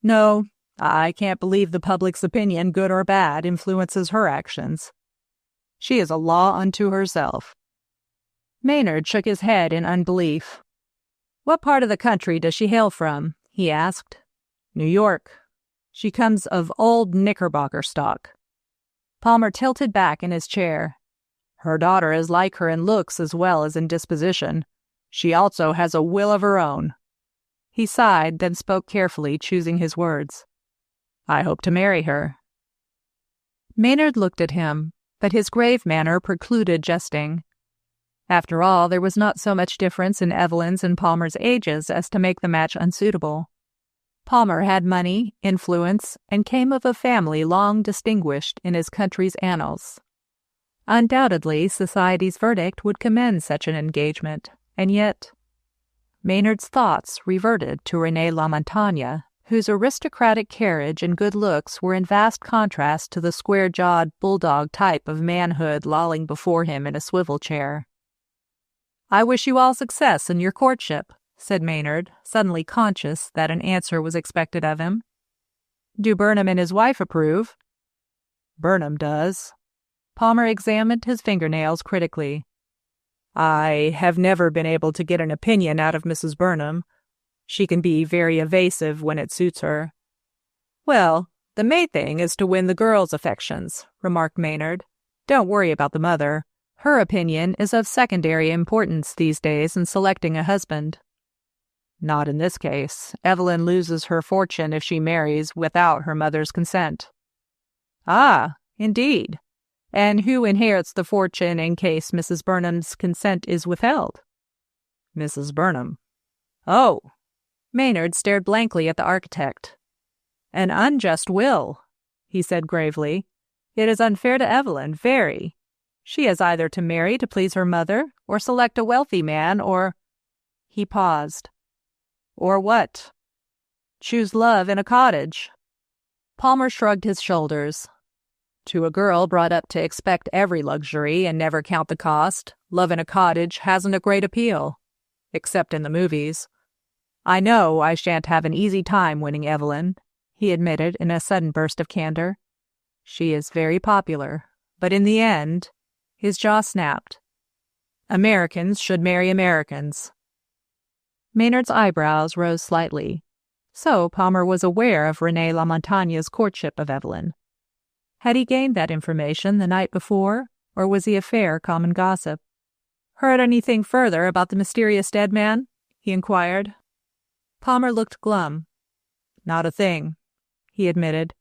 S1: No, I can't believe the public's opinion, good or bad, influences her actions. She is a law unto herself." Maynard shook his head in unbelief. "What part of the country does she hail from?" he asked. "New York. She comes of old Knickerbocker stock." Palmer tilted back in his chair. "Her daughter is like her in looks as well as in disposition. She also has a will of her own." He sighed, then spoke carefully, choosing his words. "I hope to marry her." Maynard looked at him, but his grave manner precluded jesting. After all, there was not so much difference in Evelyn's and Palmer's ages as to make the match unsuitable. Palmer had money, influence, and came of a family long distinguished in his country's annals. Undoubtedly, society's verdict would commend such an engagement, and yet Maynard's thoughts reverted to Renée Lamontagne, whose aristocratic carriage and good looks were in vast contrast to the square-jawed, bulldog type of manhood lolling before him in a swivel chair. "I wish you all success in your courtship," said Maynard, suddenly conscious that an answer was expected of him. "Do Burnham and his wife approve?" "Burnham does." Palmer examined his fingernails critically. "I have never been able to get an opinion out of Mrs. Burnham. She can be very evasive when it suits her." "Well, the main thing is to win the girl's affections," remarked Maynard. "Don't worry about the mother. Her opinion is of secondary importance these days in selecting a husband." "Not in this case. Evelyn loses her fortune if she marries without her mother's consent." "Ah, indeed. And who inherits the fortune in case Mrs. Burnham's consent is withheld?" "Mrs. Burnham." "Oh." Maynard stared blankly at the architect. "An unjust will," he said gravely. "It is unfair to Evelyn, very. She has either to marry to please her mother, or select a wealthy man, or—" He paused. "Or what?" "Choose love in a cottage." Palmer shrugged his shoulders. "To a girl brought up to expect every luxury and never count the cost, love in a cottage hasn't a great appeal. Except in the movies. I know I shan't have an easy time winning Evelyn," he admitted in a sudden burst of candor. "She is very popular, but in the end—" His jaw snapped. "Americans should marry Americans." Maynard's eyebrows rose slightly. So Palmer was aware of Renée Lamontagne's courtship of Evelyn. Had he gained that information the night before, or was he a fair common gossip? "Heard anything further about the mysterious dead man?" he inquired. Palmer looked glum. "Not a thing," he admitted.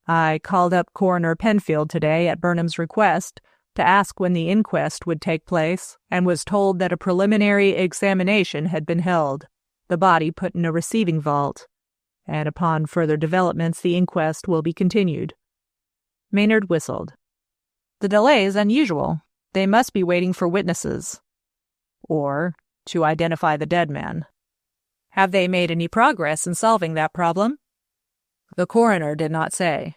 S1: "I called up Coroner Penfield today at Burnham's request to ask when the inquest would take place, and was told that a preliminary examination had been held, the body put in a receiving vault, and upon further developments the inquest will be continued." Maynard whistled. "The delay is unusual. They must be waiting for witnesses. Or to identify the dead man. Have they made any progress in solving that problem?" The coroner did not say.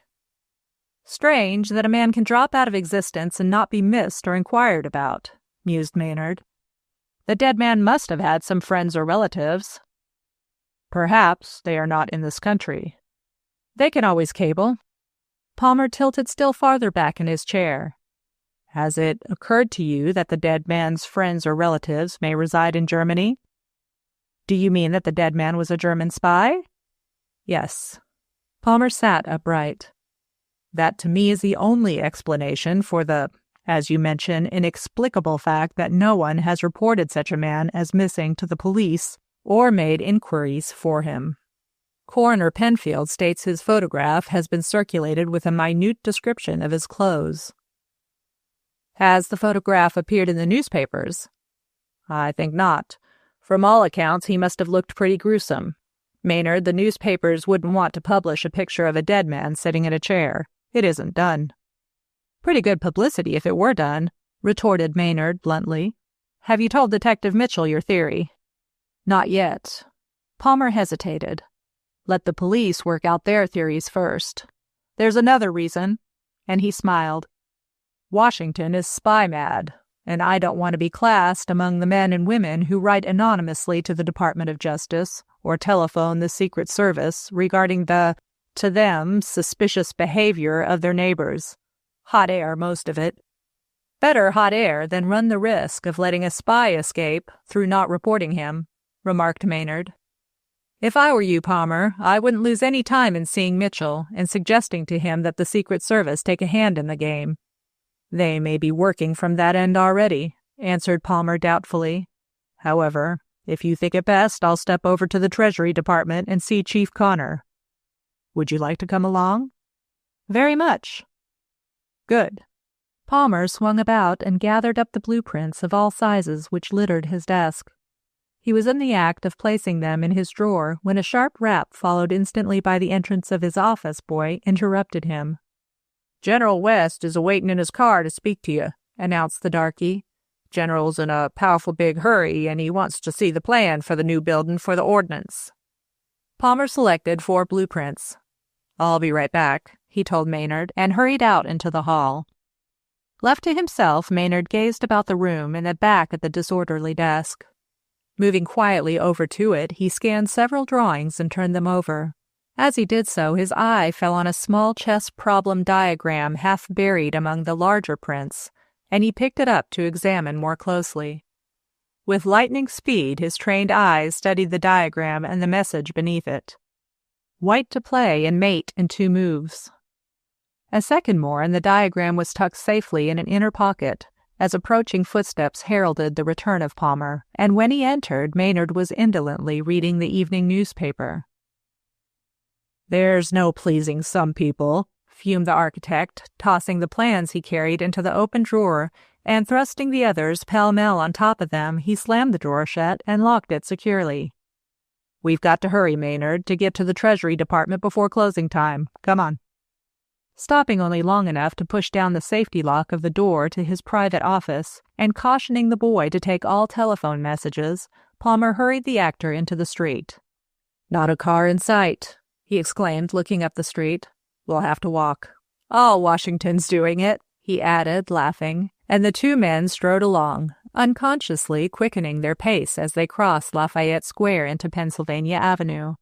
S1: "Strange that a man can drop out of existence and not be missed or inquired about," mused Maynard. "The dead man must have had some friends or relatives. Perhaps they are not in this country. They can always cable." Palmer tilted still farther back in his chair. "Has it occurred to you that the dead man's friends or relatives may reside in Germany?" "Do you mean that the dead man was a German spy?" "Yes." Palmer sat upright. "That to me is the only explanation for the, as you mention, inexplicable fact that no one has reported such a man as missing to the police or made inquiries for him. Coroner Penfield states his photograph has been circulated with a minute description of his clothes." "Has the photograph appeared in the newspapers?" "I think not. From all accounts, he must have looked pretty gruesome. Maynard, the newspapers wouldn't want to publish a picture of a dead man sitting in a chair. It isn't done." "Pretty good publicity if it were done," retorted Maynard bluntly. "Have you told Detective Mitchell your theory?" "Not yet." Palmer hesitated. "Let the police work out their theories first. There's another reason," and he smiled. "Washington is spy mad, and I don't want to be classed among the men and women who write anonymously to the Department of Justice or telephone the Secret Service regarding the, to them, suspicious behavior of their neighbors. Hot air, most of it. Better hot air than run the risk of letting a spy escape through not reporting him," remarked Maynard. "If I were you, Palmer, I wouldn't lose any time in seeing Mitchell and suggesting to him that the Secret Service take a hand in the game." "They may be working from that end already," answered Palmer doubtfully. "However, if you think it best, I'll step over to the Treasury Department and see Chief Connor. Would you like to come along?" "Very much." "Good." Palmer swung about and gathered up the blueprints of all sizes which littered his desk. He was in the act of placing them in his drawer when a sharp rap, followed instantly by the entrance of his office boy, interrupted him. "General West is a-waitin' in his car to speak to you," announced the darky. "General's in a powerful big hurry, and he wants to see the plan for the new building for the ordnance." Palmer selected 4 blueprints. "I'll be right back," he told Maynard, and hurried out into the hall. Left to himself, Maynard gazed about the room and then back at the disorderly desk. Moving quietly over to it, he scanned several drawings and turned them over. As he did so, his eye fell on a small chess problem diagram half buried among the larger prints, and he picked it up to examine more closely. With lightning speed, his trained eyes studied the diagram and the message beneath it. White to play and mate in 2 moves. A second more, and the diagram was tucked safely in an inner pocket, as approaching footsteps heralded the return of Palmer, and when he entered, Maynard was indolently reading the evening newspaper. "There's no pleasing some people," fumed the architect, tossing the plans he carried into the open drawer, and thrusting the others pell-mell on top of them, he slammed the drawer shut and locked it securely. "We've got to hurry, Maynard, to get to the Treasury Department before closing time. Come on." Stopping only long enough to push down the safety lock of the door to his private office, and cautioning the boy to take all telephone messages, Palmer hurried the actor into the street. "Not a car in sight," he exclaimed, looking up the street. "We'll have to walk. All Washington's doing it," he added, laughing, and the 2 men strode along, unconsciously quickening their pace as they crossed Lafayette Square into Pennsylvania Avenue.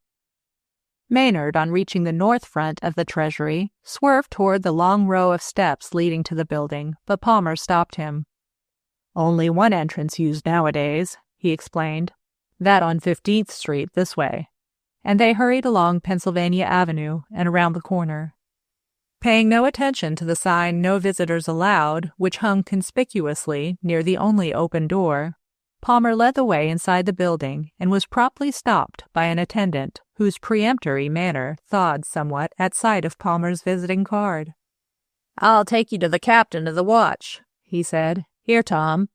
S1: Maynard, on reaching the north front of the Treasury, swerved toward the long row of steps leading to the building, but Palmer stopped him. "Only one entrance used nowadays," he explained. "That on 15th Street this way." And they hurried along Pennsylvania Avenue and around the corner. Paying no attention to the sign "No Visitors Allowed," which hung conspicuously near the only open door, Palmer led the way inside the building and was promptly stopped by an attendant whose peremptory manner thawed somewhat at sight of Palmer's visiting card. "I'll take you to the captain of the watch," he said. "Here, Tom."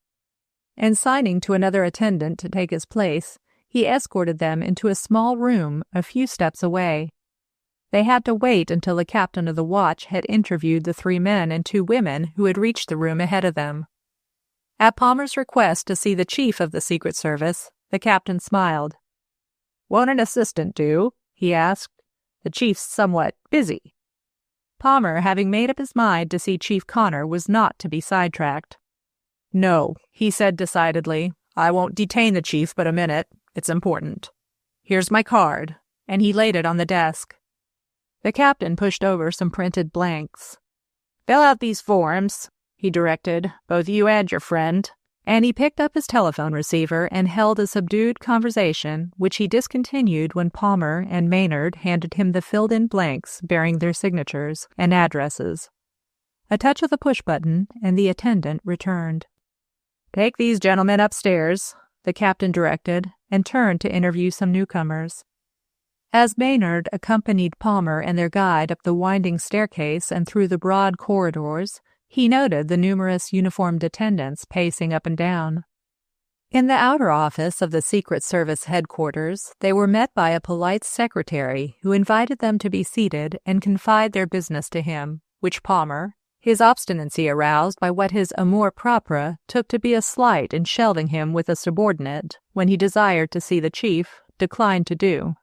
S1: And signing to another attendant to take his place, he escorted them into a small room a few steps away. They had to wait until the captain of the watch had interviewed the 3 men and 2 women who had reached the room ahead of them. At Palmer's request to see the chief of the Secret Service, the captain smiled. "Won't an assistant do?" he asked. "The chief's somewhat busy." Palmer, having made up his mind to see Chief Connor, was not to be sidetracked. "No," he said decidedly. "I won't detain the chief but a minute. It's important. Here's my card," and he laid it on the desk. The captain pushed over some printed blanks. "Fill out these forms," he directed, "both you and your friend," and he picked up his telephone receiver and held a subdued conversation, which he discontinued when Palmer and Maynard handed him the filled-in blanks bearing their signatures and addresses. A touch of the push-button, and the attendant returned. "Take these gentlemen upstairs," the captain directed, and turned to interview some newcomers. As Maynard accompanied Palmer and their guide up the winding staircase and through the broad corridors, he noted the numerous uniformed attendants pacing up and down. In the outer office of the Secret Service headquarters, they were met by a polite secretary who invited them to be seated and confide their business to him, which Palmer, his obstinacy aroused by what his amour propre took to be a slight in shelving him with a subordinate when he desired to see the chief, declined to do.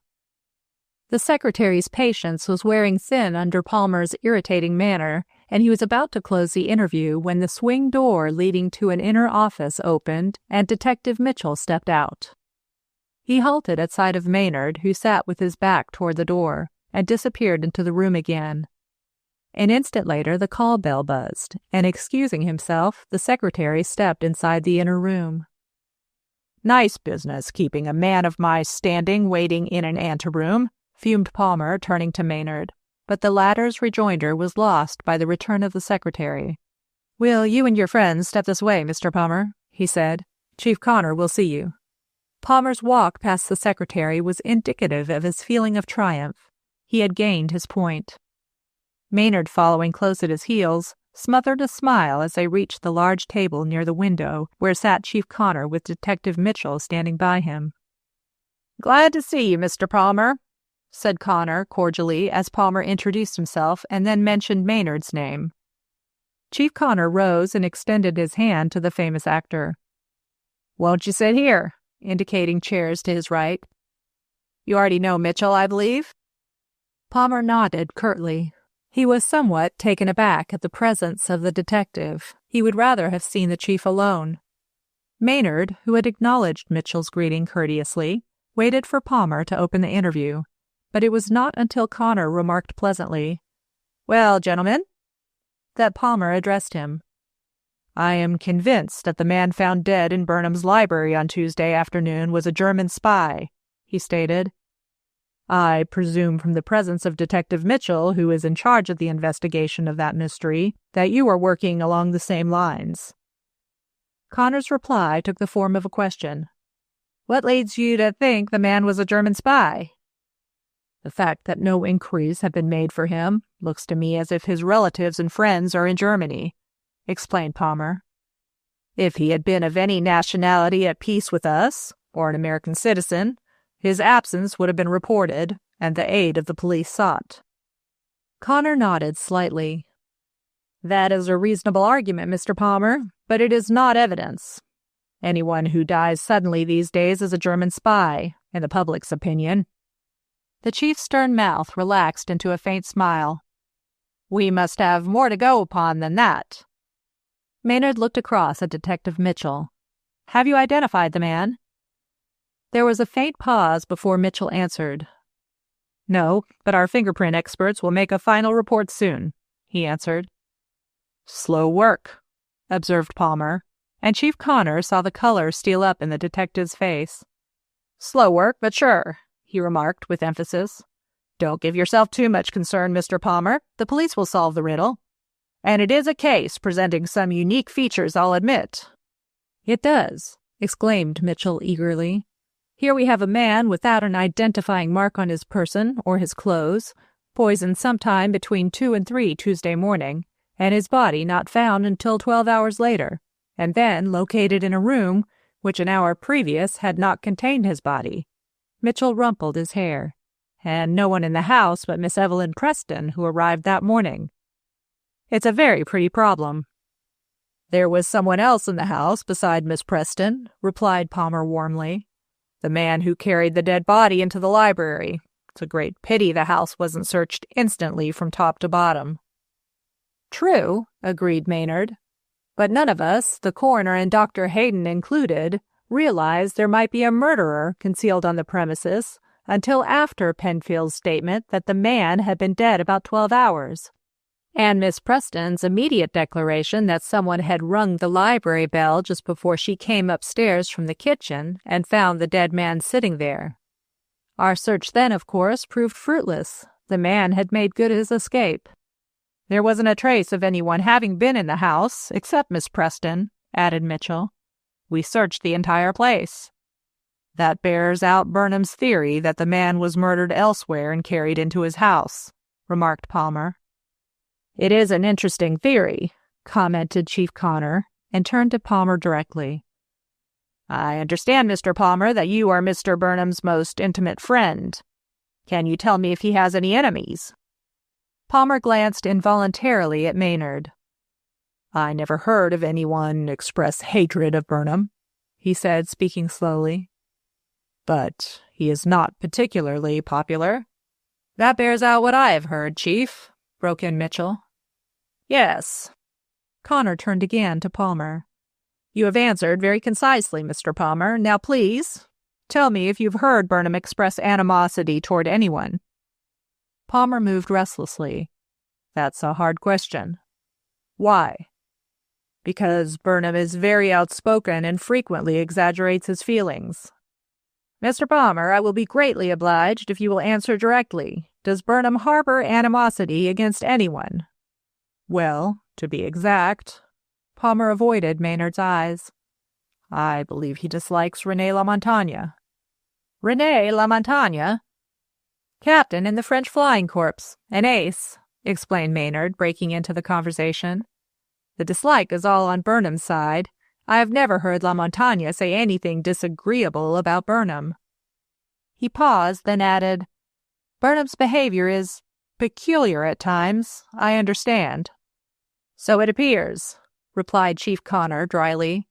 S1: The secretary's patience was wearing thin under Palmer's irritating manner, and he was about to close the interview when the swing door leading to an inner office opened and Detective Mitchell stepped out. He halted at sight of Maynard, who sat with his back toward the door, and disappeared into the room again. An instant later the call bell buzzed, and excusing himself, the secretary stepped inside the inner room. "Nice business keeping a man of my standing waiting in an anteroom," fumed Palmer, turning to Maynard, but the latter's rejoinder was lost by the return of the secretary. "Will you and your friends step this way, Mr. Palmer?" he said. "Chief Connor will see you." Palmer's walk past the secretary was indicative of his feeling of triumph. He had gained his point. Maynard, following close at his heels, smothered a smile as they reached the large table near the window where sat Chief Connor with Detective Mitchell standing by him. "Glad to see you, Mr. Palmer," said Connor cordially as Palmer introduced himself and then mentioned Maynard's name. Chief Connor rose and extended his hand to the famous actor. "Won't you sit here?" indicating chairs to his right. "You already know Mitchell, I believe?" Palmer nodded curtly. He was somewhat taken aback at the presence of the detective. He would rather have seen the chief alone. Maynard, who had acknowledged Mitchell's greeting courteously, waited for Palmer to open the interview, but it was not until Connor remarked pleasantly, "Well, gentlemen," that Palmer addressed him. "I am convinced that the man found dead in Burnham's library on Tuesday afternoon was a German spy," he stated. "I presume from the presence of Detective Mitchell, who is in charge of the investigation of that mystery, that you are working along the same lines." Connor's reply took the form of a question. "What leads you to think the man was a German spy?" "The fact that no inquiries have been made for him looks to me as if his relatives and friends are in Germany," explained Palmer. "If he had been of any nationality at peace with us, or an American citizen, his absence would have been reported, and the aid of the police sought." Connor nodded slightly. "That is a reasonable argument, Mr. Palmer, but it is not evidence. Anyone who dies suddenly these days is a German spy, in the public's opinion." The chief's stern mouth relaxed into a faint smile. "We must have more to go upon than that." Maynard looked across at Detective Mitchell. "Have you identified the man?" There was a faint pause before Mitchell answered. "No, but our fingerprint experts will make a final report soon," he answered. "Slow work," observed Palmer, and Chief Connor saw the color steal up in the detective's face. "Slow work, but sure," he remarked with emphasis. Don't give yourself too much concern, Mr. Palmer. The police will solve the riddle. And it is a case presenting some unique features, I'll admit." "It does," exclaimed Mitchell eagerly. "Here we have a man without an identifying mark on his person or his clothes, poisoned sometime between 2 and 3 Tuesday morning, and his body not found until 12 hours later, and then located in a room which an hour previous had not contained his body." Mitchell rumpled his hair. "And no one in the house but Miss Evelyn Preston, who arrived that morning. It's a very pretty problem." "There was someone else in the house beside Miss Preston," replied Palmer warmly. "The man who carried the dead body into the library. It's a great pity the house wasn't searched instantly from top to bottom." "True," agreed Maynard. "But none of us, the coroner and Dr. Hayden included, realized there might be a murderer concealed on the premises until after Penfield's statement that the man had been dead about 12 hours. And Miss Preston's immediate declaration that someone had rung the library bell just before she came upstairs from the kitchen and found the dead man sitting there. Our search then, of course, proved fruitless. The man had made good his escape." "There wasn't a trace of anyone having been in the house, except Miss Preston," added Mitchell. "We searched the entire place." "That bears out Burnham's theory that the man was murdered elsewhere and carried into his house," remarked Palmer. "It is an interesting theory," commented Chief Connor, and turned to Palmer directly. "I understand, Mr. Palmer, that you are Mr. Burnham's most intimate friend. Can you tell me if he has any enemies?" Palmer glanced involuntarily at Maynard. "I never heard of anyone express hatred of Burnham," he said, speaking slowly. "But he is not particularly popular." "That bears out what I have heard, Chief," broke in Mitchell. "Yes." Connor turned again to Palmer. "You have answered very concisely, Mr. Palmer. Now please, tell me if you've heard Burnham express animosity toward anyone." Palmer moved restlessly. "That's a hard question." "Why?" "Because Burnham is very outspoken and frequently exaggerates his feelings." "Mr. Palmer, I will be greatly obliged if you will answer directly. Does Burnham harbor animosity against anyone?" "Well, to be exact," Palmer avoided Maynard's eyes, "I believe he dislikes René Lamontagne." "René Lamontagne?" "Captain in the French Flying Corps, an ace," explained Maynard, breaking into the conversation. "The dislike is all on Burnham's side. I have never heard Lamontagne say anything disagreeable about Burnham." He paused, then added, "Burnham's behavior is peculiar at times, I understand." "So it appears," replied Chief Connor dryly.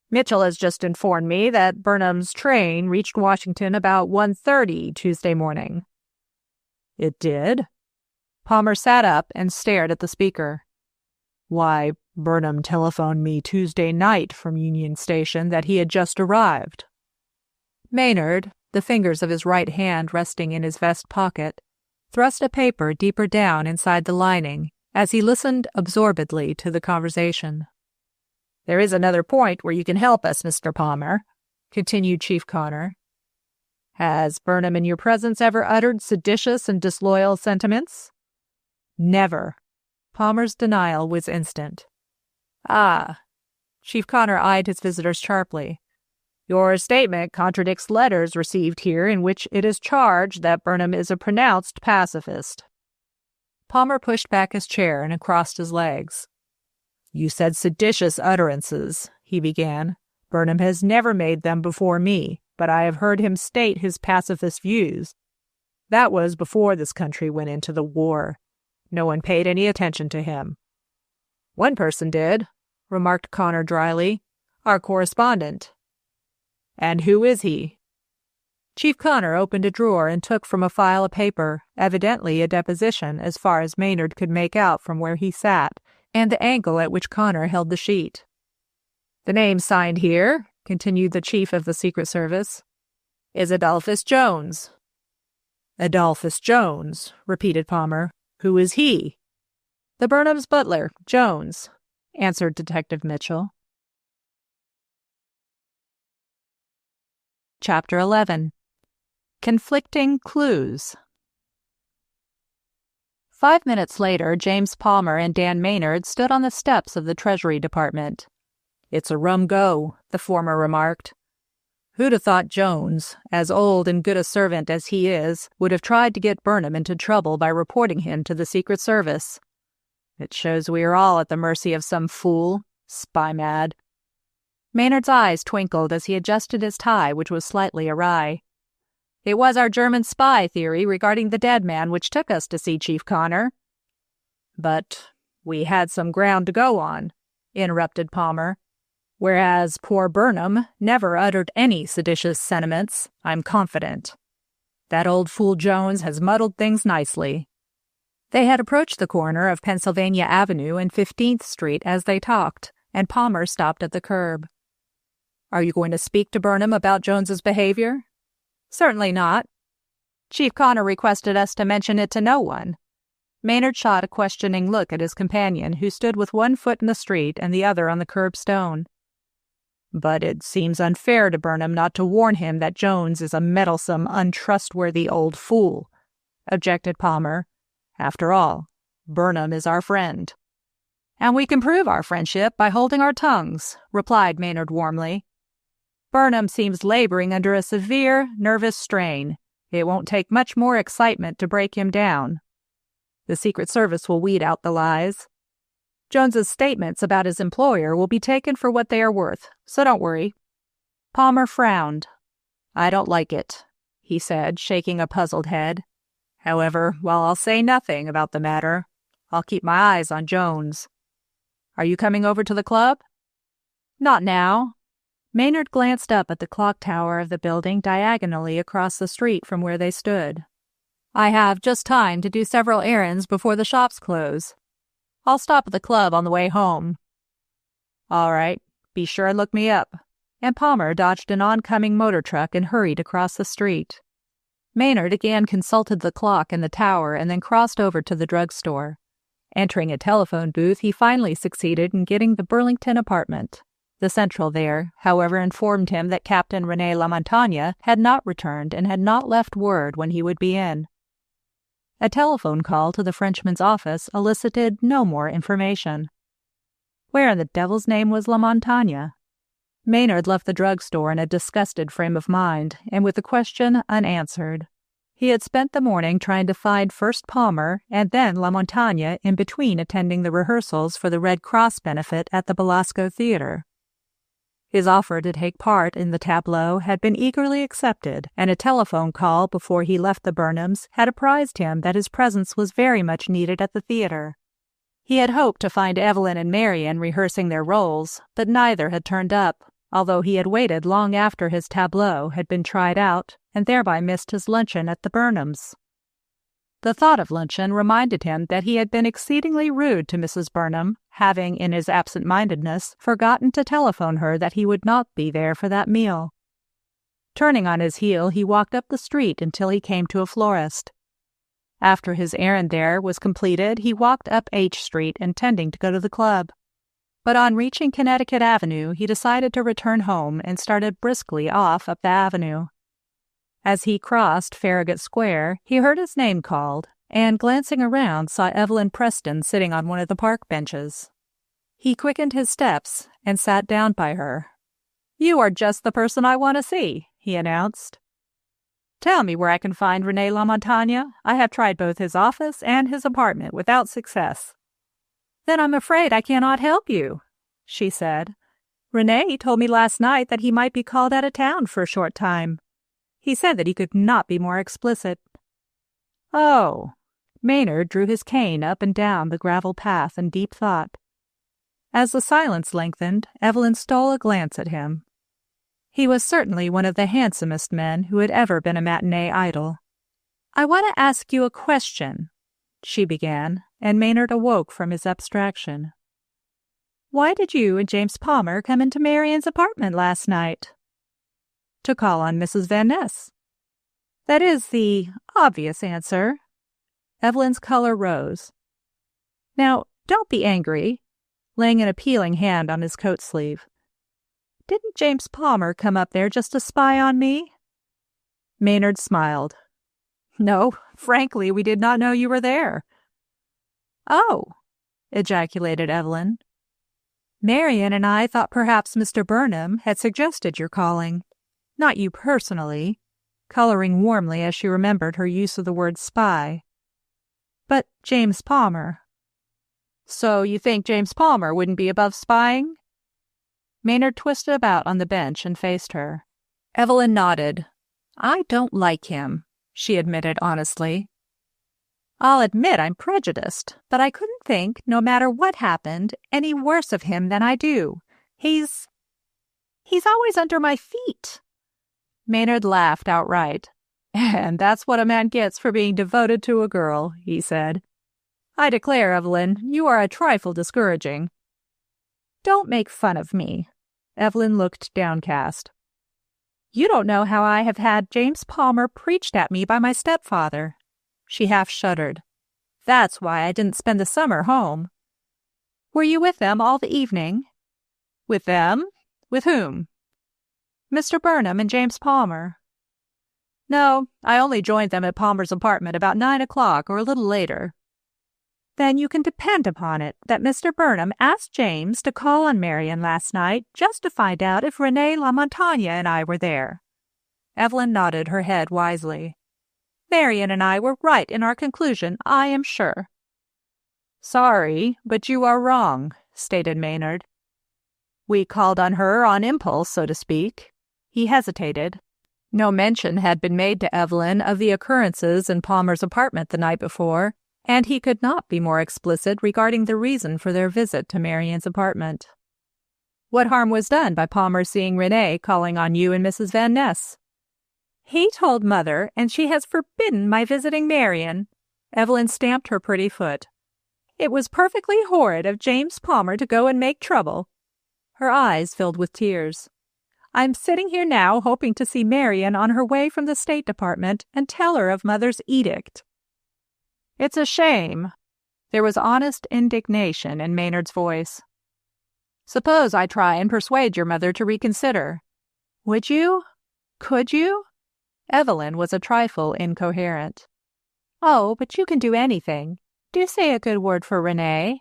S1: "Mitchell has just informed me that Burnham's train reached Washington about 1:30 Tuesday morning." "It did?" Palmer sat up and stared at the speaker. "Why, Burnham telephoned me Tuesday night from Union Station that he had just arrived." Maynard, the fingers of his right hand resting in his vest pocket, thrust a paper deeper down inside the lining as he listened absorbedly to the conversation. "There is another point where you can help us, Mr. Palmer," continued Chief Connor. "Has Burnham in your presence ever uttered seditious and disloyal sentiments?" "Never." Palmer's denial was instant. "Ah." Chief Connor eyed his visitors sharply. "Your statement contradicts letters received here in which it is charged that Burnham is a pronounced pacifist." Palmer pushed back his chair and crossed his legs. "You said seditious utterances," he began. "Burnham has never made them before me, but I have heard him state his pacifist views. That was before this country went into the war. No one paid any attention to him." "One person did," remarked Connor dryly. "Our correspondent." "And who is he?" Chief Connor opened a drawer and took from a file a paper, evidently a deposition as far as Maynard could make out from where he sat, and the angle at which Connor held the sheet. "The name signed here," continued the chief of the Secret Service, "is Adolphus Jones." "Adolphus Jones," repeated Palmer. "Who is he?" "The Burnham's butler, Jones," answered Detective Mitchell. Chapter 11. Conflicting Clues. 5 minutes later, James Palmer and Dan Maynard stood on the steps of the Treasury Department. "It's a rum go," the former remarked. "Who'd have thought Jones, as old and good a servant as he is, would have tried to get Burnham into trouble by reporting him to the Secret Service? It shows we are all at the mercy of some fool, spy-mad." Maynard's eyes twinkled as he adjusted his tie, which was slightly awry. "It was our German spy theory regarding the dead man which took us to see Chief Connor." "But we had some ground to go on," interrupted Palmer. "Whereas poor Burnham never uttered any seditious sentiments, I'm confident. That old fool Jones has muddled things nicely." They had approached the corner of Pennsylvania Avenue and 15th Street as they talked, and Palmer stopped at the curb. "Are you going to speak to Burnham about Jones's behavior?" "Certainly not. Chief Connor requested us to mention it to no one." Maynard shot a questioning look at his companion, who stood with one foot in the street and the other on the curbstone. "But it seems unfair to Burnham not to warn him that Jones is a meddlesome, untrustworthy old fool," objected Palmer. "After all, Burnham is our friend." "And we can prove our friendship by holding our tongues," replied Maynard warmly. "Burnham seems laboring under a severe, nervous strain. It won't take much more excitement to break him down. The Secret Service will weed out the lies. Jones's statements about his employer will be taken for what they are worth, so don't worry." Palmer frowned. "I don't like it," he said, shaking a puzzled head. "However, while I'll say nothing about the matter, I'll keep my eyes on Jones. Are you coming over to the club?" "Not now." Maynard glanced up at the clock tower of the building diagonally across the street from where they stood. "I have just time to do several errands before the shops close. I'll stop at the club on the way home." "All right. Be sure and look me up." And Palmer dodged an oncoming motor truck and hurried across the street. Maynard again consulted the clock in the tower and then crossed over to the drugstore. Entering a telephone booth, he finally succeeded in getting the Burlington apartment. The central there, however, informed him that Captain René Lamontagne had not returned and had not left word when he would be in. A telephone call to the Frenchman's office elicited no more information. Where in the devil's name was Lamontagne? Maynard left the drugstore in a disgusted frame of mind, and with the question unanswered. He had spent the morning trying to find first Palmer and then Lamontagne in between attending the rehearsals for the Red Cross benefit at the Belasco Theater. His offer to take part in the tableau had been eagerly accepted, and a telephone call before he left the Burnhams had apprised him that his presence was very much needed at the theater. He had hoped to find Evelyn and Marian rehearsing their roles, but neither had turned up, although he had waited long after his tableau had been tried out, and thereby missed his luncheon at the Burnhams. The thought of luncheon reminded him that he had been exceedingly rude to Mrs. Burnham, having, in his absent-mindedness, forgotten to telephone her that he would not be there for that meal. Turning on his heel, he walked up the street until he came to a florist. After his errand there was completed, he walked up H Street, intending to go to the club. But on reaching Connecticut Avenue, he decided to return home and started briskly off up the avenue. As he crossed Farragut Square, he heard his name called, and glancing around saw Evelyn Preston sitting on one of the park benches. He quickened his steps and sat down by her. "You are just the person I want to see," he announced. "Tell me where I can find René Lamontagne. I have tried both his office and his apartment without success." "Then I'm afraid I cannot help you," she said. "René told me last night that he might be called out of town for a short time. He said that he could not be more explicit." "Oh." Maynard drew his cane up and down the gravel path in deep thought. As the silence lengthened, Evelyn stole a glance at him. He was certainly one of the handsomest men who had ever been a matinee idol. "I want to ask you a question," she began, and Maynard awoke from his abstraction. "Why did you and James Palmer come into Marian's apartment last night?" "To call on Mrs. Van Ness." "That is the obvious answer." Evelyn's color rose. "Now, don't be angry," laying an appealing hand on his coat sleeve. "Didn't James Palmer come up there just to spy on me?" Maynard smiled. "No, frankly, we did not know you were there." "Oh," ejaculated Evelyn. "Marian and I thought perhaps Mr. Burnham had suggested your calling. Not you personally," coloring warmly as she remembered her use of the word spy. "But James Palmer." "So you think James Palmer wouldn't be above spying?" Maynard twisted about on the bench and faced her. Evelyn nodded. "I don't like him," she admitted honestly. "I'll admit I'm prejudiced, but I couldn't think, no matter what happened, any worse of him than I do. He's always under my feet." Maynard laughed outright. "And that's what a man gets for being devoted to a girl," he said. "I declare, Evelyn, you are a trifle discouraging." "Don't make fun of me." Evelyn looked downcast. "You don't know how I have had James Palmer preached at me by my stepfather." She half shuddered. "That's why I didn't spend the summer home." "Were you with them all the evening?" "With them? With whom?" "Mr. Burnham and James Palmer." "No, I only joined them at Palmer's apartment about 9 o'clock or a little later." "Then you can depend upon it that Mr. Burnham asked James to call on Marian last night just to find out if Renée Lamontagne and I were there." Evelyn nodded her head wisely. "Marian and I were right in our conclusion, I am sure." "Sorry, but you are wrong," stated Maynard. "We called on her on impulse, so to speak." He hesitated. No mention had been made to Evelyn of the occurrences in Palmer's apartment the night before, and he could not be more explicit regarding the reason for their visit to Marian's apartment. "What harm was done by Palmer seeing Renée calling on you and Mrs. Van Ness?" "He told Mother, and she has forbidden my visiting Marian." Evelyn stamped her pretty foot. "It was perfectly horrid of James Palmer to go and make trouble." Her eyes filled with tears. "I'm sitting here now hoping to see Marian on her way from the State Department and tell her of Mother's edict." "It's a shame." There was honest indignation in Maynard's voice. "Suppose I try and persuade your mother to reconsider." "Would you? Could you?" Evelyn was a trifle incoherent. "Oh, but you can do anything. Do say a good word for Renée."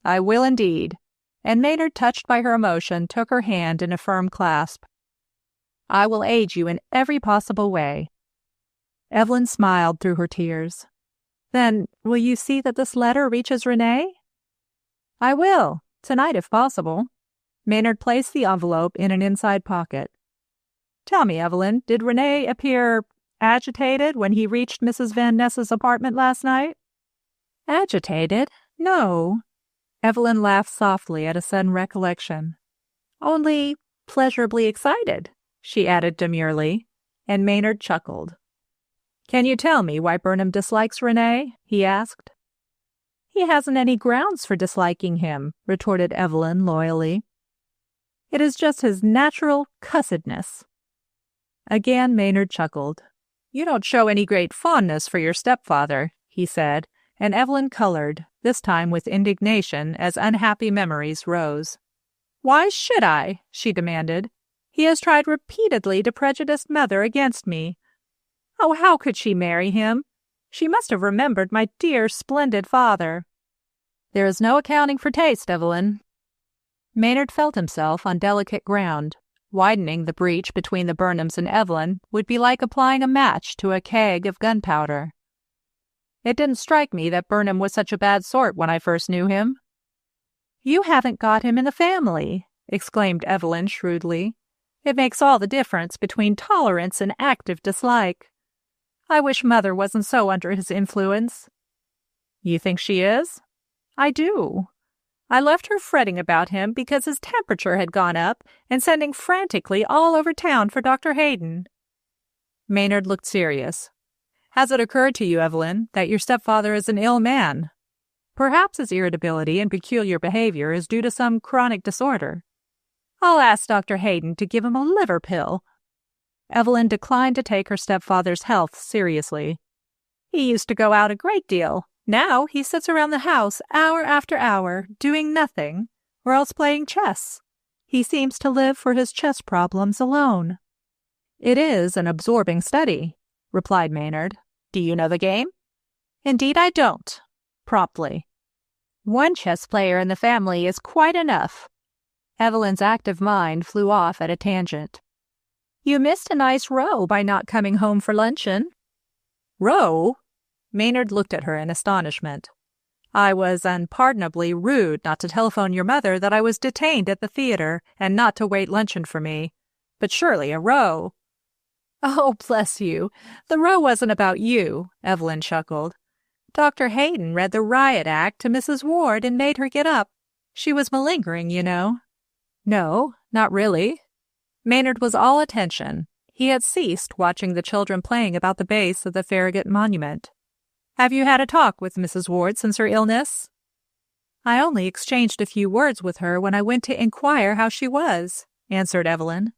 S1: "I will indeed." And Maynard, touched by her emotion, took her hand in a firm clasp. "I will aid you in every possible way." Evelyn smiled through her tears. "Then will you see that this letter reaches Renée?" "I will, tonight if possible." Maynard placed the envelope in an inside pocket. "Tell me, Evelyn, did Renée appear agitated when he reached Mrs. Van Ness's apartment last night?" "Agitated? No." Evelyn laughed softly at a sudden recollection. "Only pleasurably excited," she added demurely, and Maynard chuckled. "Can you tell me why Burnham dislikes Renée?" he asked. "He hasn't any grounds for disliking him," retorted Evelyn loyally. "It is just his natural cussedness." Again Maynard chuckled. "You don't show any great fondness for your stepfather," he said, and Evelyn colored, this time with indignation as unhappy memories rose. "Why should I?" she demanded. "He has tried repeatedly to prejudice Mother against me. Oh, how could she marry him? She must have remembered my dear, splendid father." "There is no accounting for taste, Evelyn." Maynard felt himself on delicate ground. Widening the breach between the Burnhams and Evelyn would be like applying a match to a keg of gunpowder. "It didn't strike me that Burnham was such a bad sort when I first knew him." "You haven't got him in the family," exclaimed Evelyn shrewdly. "It makes all the difference between tolerance and active dislike. I wish Mother wasn't so under his influence." "You think she is?" "I do. I left her fretting about him because his temperature had gone up and sending frantically all over town for Dr. Hayden." Maynard looked serious. "Has it occurred to you, Evelyn, that your stepfather is an ill man? Perhaps his irritability and peculiar behavior is due to some chronic disorder." "I'll ask Dr. Hayden to give him a liver pill." Evelyn declined to take her stepfather's health seriously. "He used to go out a great deal. Now he sits around the house hour after hour, doing nothing, or else playing chess. He seems to live for his chess problems alone." "It is an absorbing study," replied Maynard. "Do you know the game?" "Indeed I don't," promptly. One chess player in the family is quite enough." Evelyn's active mind flew off at a tangent. "You missed a nice row by not coming home for luncheon." "Row?" Maynard looked at her in astonishment. "I was unpardonably rude not to telephone your mother that I was detained at the theater and not to wait luncheon for me. But surely a row—" "Oh, bless you. The row wasn't about you," Evelyn chuckled. "Dr. Hayden read the riot act to Mrs. Ward and made her get up. She was malingering, you know." "No, not really." Maynard was all attention. He had ceased watching the children playing about the base of the Farragut monument. "Have you had a talk with Mrs. Ward since her illness?" "I only exchanged a few words with her when I went to inquire how she was," answered Evelyn.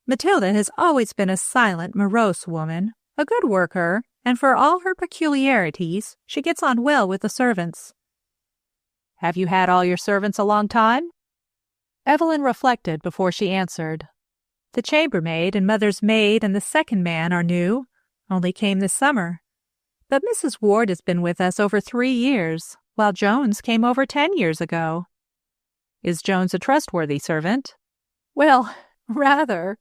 S1: "Matilda has always been a silent, morose woman, a good worker, and for all her peculiarities, she gets on well with the servants." "Have you had all your servants a long time?" Evelyn reflected before she answered. "The chambermaid and mother's maid and the second man are new, only came this summer. But Mrs. Ward has been with us over 3 years, while Jones came over 10 years ago." "Is Jones a trustworthy servant?" "Well, rather."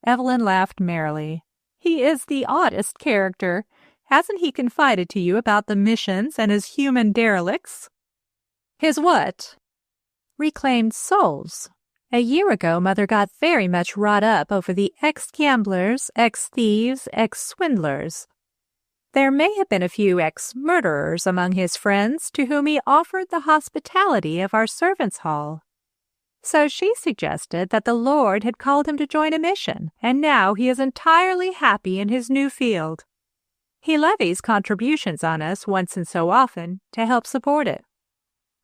S1: Evelyn laughed merrily. "He is the oddest character. Hasn't he confided to you about the missions and his human derelicts?" "His what?" "Reclaimed souls. A year ago, Mother got very much wrought up over the ex-gamblers, ex-thieves, ex-swindlers. There may have been a few ex-murderers among his friends to whom he offered the hospitality of our servants' hall. So she suggested that the Lord had called him to join a mission, and now he is entirely happy in his new field. He levies contributions on us once in so often to help support it.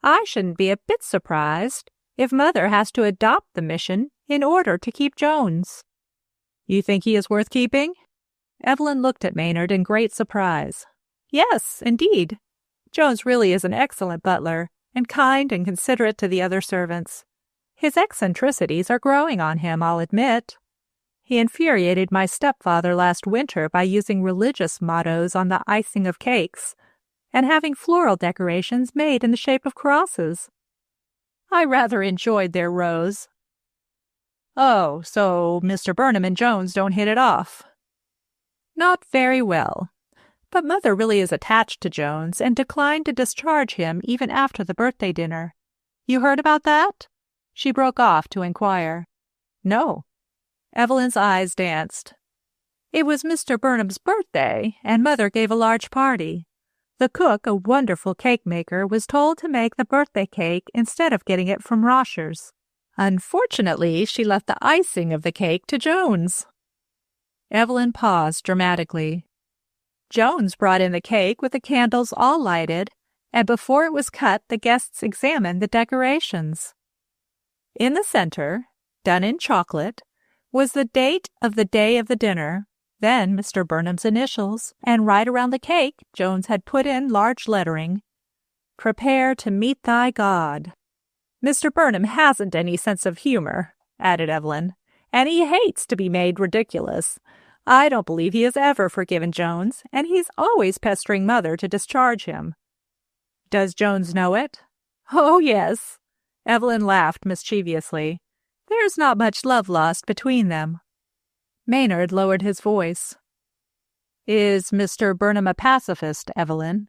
S1: I shouldn't be a bit surprised if Mother has to adopt the mission in order to keep Jones." "You think he is worth keeping?" Evelyn looked at Maynard in great surprise. "Yes, indeed. Jones really is an excellent butler, and kind and considerate to the other servants. His eccentricities are growing on him, I'll admit. He infuriated my stepfather last winter by using religious mottos on the icing of cakes, and having floral decorations made in the shape of crosses. I rather enjoyed their rows." "Oh, so Mr. Burnham and Jones don't hit it off?" "Not very well. But Mother really is attached to Jones and declined to discharge him even after the birthday dinner. You heard about that?" She broke off to inquire. "No." Evelyn's eyes danced. "It was Mr. Burnham's birthday, and Mother gave a large party. The cook, a wonderful cake maker, was told to make the birthday cake instead of getting it from Rosher's. Unfortunately, she left the icing of the cake to Jones." Evelyn paused dramatically. "Jones brought in the cake with the candles all lighted, and before it was cut, the guests examined the decorations. In the center, done in chocolate, was the date of the day of the dinner, then Mr. Burnham's initials, and right around the cake Jones had put in large lettering, 'Prepare to meet thy God.' Mr. Burnham hasn't any sense of humor," added Evelyn, "and he hates to be made ridiculous. I don't believe he has ever forgiven Jones, and he's always pestering Mother to discharge him." "Does Jones know it?" "Oh, yes." Evelyn laughed mischievously. "There's not much love lost between them." Maynard lowered his voice. "Is Mr. Burnham a pacifist, Evelyn?"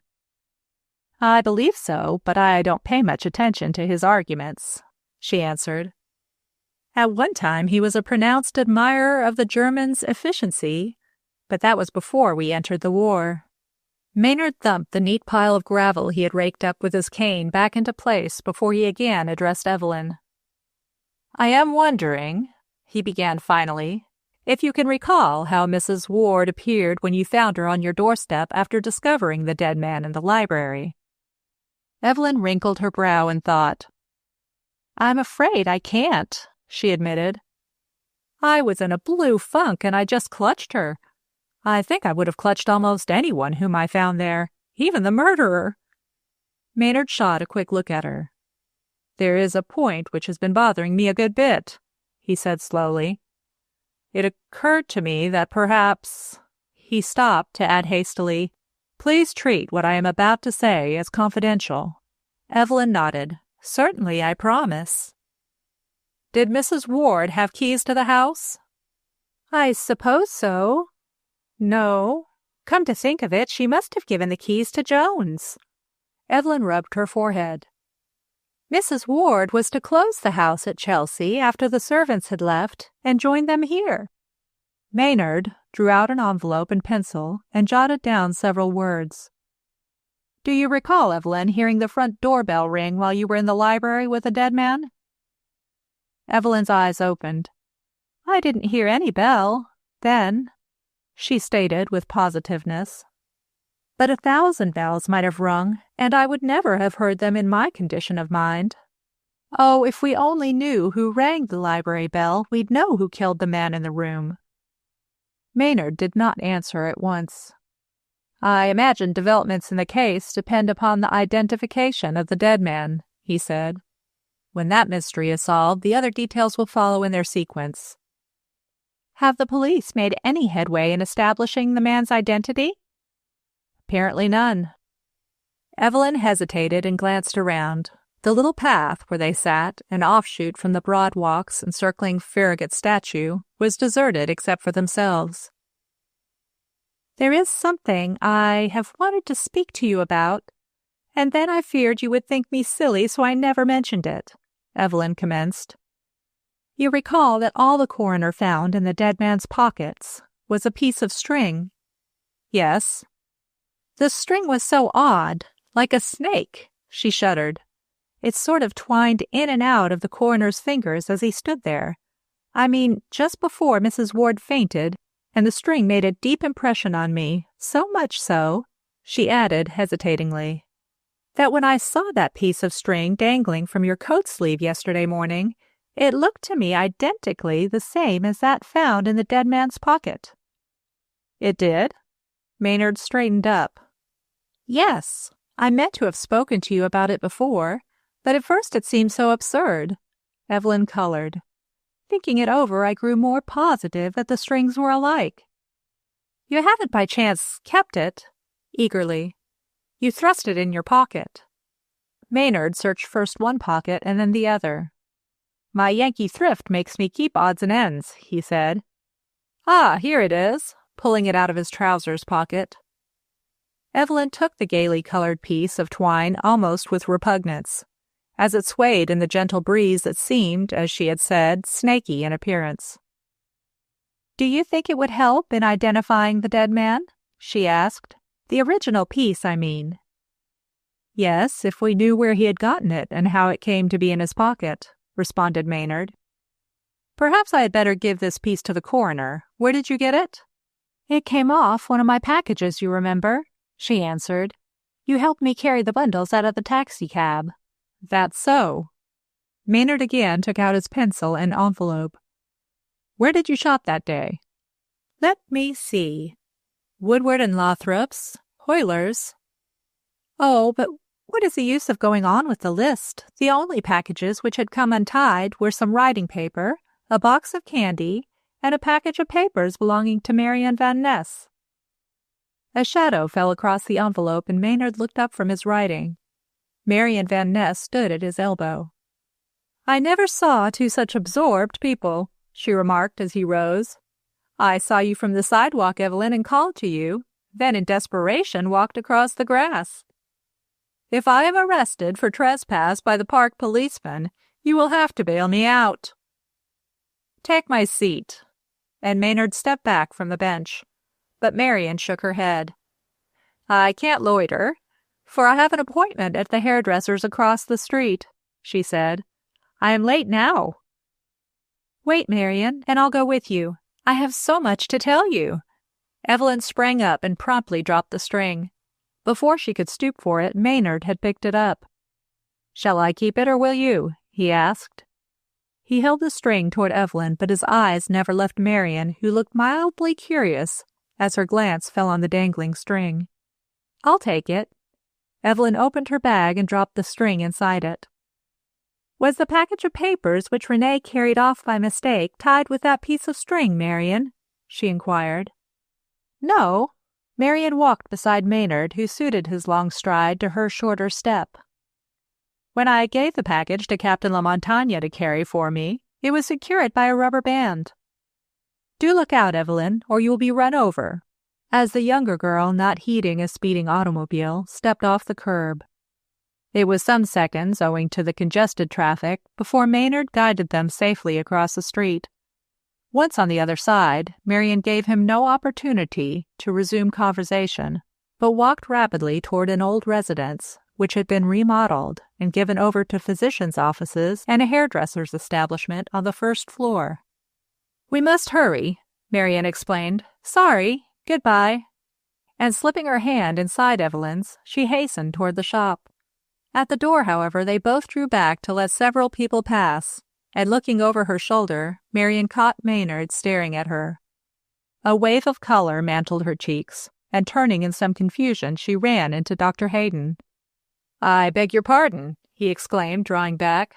S1: "I believe so, but I don't pay much attention to his arguments," she answered. "At one time he was a pronounced admirer of the Germans' efficiency, but that was before we entered the war." Maynard thumped the neat pile of gravel he had raked up with his cane back into place before he again addressed Evelyn. "I am wondering," he began finally, "if you can recall how Mrs. Ward appeared when you found her on your doorstep after discovering the dead man in the library." Evelyn wrinkled her brow in thought. "I'm afraid I can't," she admitted. "I was in a blue funk and I just clutched her. I think I would have clutched almost anyone whom I found there, even the murderer." Maynard shot a quick look at her. "There is a point which has been bothering me a good bit," he said slowly. "It occurred to me that perhaps—" He stopped to add hastily, "Please treat what I am about to say as confidential." Evelyn nodded. "Certainly, I promise." "Did Mrs. Ward have keys to the house?" "I suppose so." "No. Come to think of it, she must have given the keys to Jones." Evelyn rubbed her forehead. "Mrs. Ward was to close the house at Chelsea after the servants had left and join them here." Maynard drew out an envelope and pencil and jotted down several words. "Do you recall, Evelyn, hearing the front doorbell ring while you were in the library with the dead man?" Evelyn's eyes opened. "I didn't hear any bell then," she stated with positiveness. "But 1,000 bells might have rung, and I would never have heard them in my condition of mind. Oh, if we only knew who rang the library bell, we'd know who killed the man in the room." Maynard did not answer at once. "I imagine developments in the case depend upon the identification of the dead man," he said. "When that mystery is solved, the other details will follow in their sequence." "Have the police made any headway in establishing the man's identity?" "Apparently none." Evelyn hesitated and glanced around. The little path where they sat, an offshoot from the broad walks encircling Farragut's statue, was deserted except for themselves. "There is something I have wanted to speak to you about, and then I feared you would think me silly, so I never mentioned it," Evelyn commenced. "You recall that all the coroner found in the dead man's pockets was a piece of string?" "Yes." "The string was so odd, like a snake," she shuddered. "It sort of twined in and out of the coroner's fingers as he stood there. I mean, just before Mrs. Ward fainted, and the string made a deep impression on me, so much so," she added hesitatingly, "that when I saw that piece of string dangling from your coat sleeve yesterday morning, it looked to me identically the same as that found in the dead man's pocket." "It did?" Maynard straightened up. "Yes, I meant to have spoken to you about it before, but at first it seemed so absurd." Evelyn colored. "Thinking it over, I grew more positive that the strings were alike." "You haven't by chance kept it?" Eagerly. "You thrust it in your pocket." Maynard searched first one pocket and then the other. "My Yankee thrift makes me keep odds and ends," he said. "Ah, here it is," pulling it out of his trousers pocket. Evelyn took the gaily colored piece of twine almost with repugnance, as it swayed in the gentle breeze that seemed, as she had said, snaky in appearance. "Do you think it would help in identifying the dead man?" she asked. "The original piece, I mean." "Yes, if we knew where he had gotten it and how it came to be in his pocket," responded Maynard. "Perhaps I had better give this piece to the coroner. Where did you get it?" "It came off one of my packages, you remember," she answered. "You helped me carry the bundles out of the taxicab." "That's so." Maynard again took out his pencil and envelope. "Where did you shop that day?" "Let me see. Woodward and Lothrop's, Hoyler's." "Oh, but what is the use of going on with the list? The only packages which had come untied were some writing paper, a box of candy, and a package of papers belonging to Marian Van Ness." A shadow fell across the envelope and Maynard looked up from his writing. Marian Van Ness stood at his elbow. "I never saw two such absorbed people," she remarked as he rose. "I saw you from the sidewalk, Evelyn, and called to you, then in desperation walked across the grass. If I am arrested for trespass by the park policeman, you will have to bail me out." "Take my seat," and Maynard stepped back from the bench. But Marian shook her head. "I can't loiter, for I have an appointment at the hairdresser's across the street," she said. "I am late now." "Wait, Marian, and I'll go with you. I have so much to tell you." Evelyn sprang up and promptly dropped the string. Before she could stoop for it, Maynard had picked it up. "Shall I keep it or will you?" he asked. He held the string toward Evelyn, but his eyes never left Marian, who looked mildly curious as her glance fell on the dangling string. "I'll take it." Evelyn opened her bag and dropped the string inside it. "Was the package of papers which Renee carried off by mistake tied with that piece of string, Marian?" she inquired. "No." Marian walked beside Maynard, who suited his long stride to her shorter step. When I gave the package to Captain LaMontagne to carry for me, it was secured by a rubber band. Do look out, Evelyn, or you will be run over," as the younger girl, not heeding a speeding automobile, stepped off the curb. It was some seconds, owing to the congested traffic, before Maynard guided them safely across the street. Once on the other side, Marian gave him no opportunity to resume conversation, but walked rapidly toward an old residence, which had been remodeled and given over to physicians' offices and a hairdresser's establishment on the first floor. "We must hurry," Marian explained. "Sorry, goodbye." And slipping her hand inside Evelyn's, she hastened toward the shop. At the door, however, they both drew back to let several people pass, and looking over her shoulder, Marian caught Maynard staring at her. A wave of color mantled her cheeks, and turning in some confusion, she ran into Dr. Hayden. "I beg your pardon," he exclaimed, drawing back.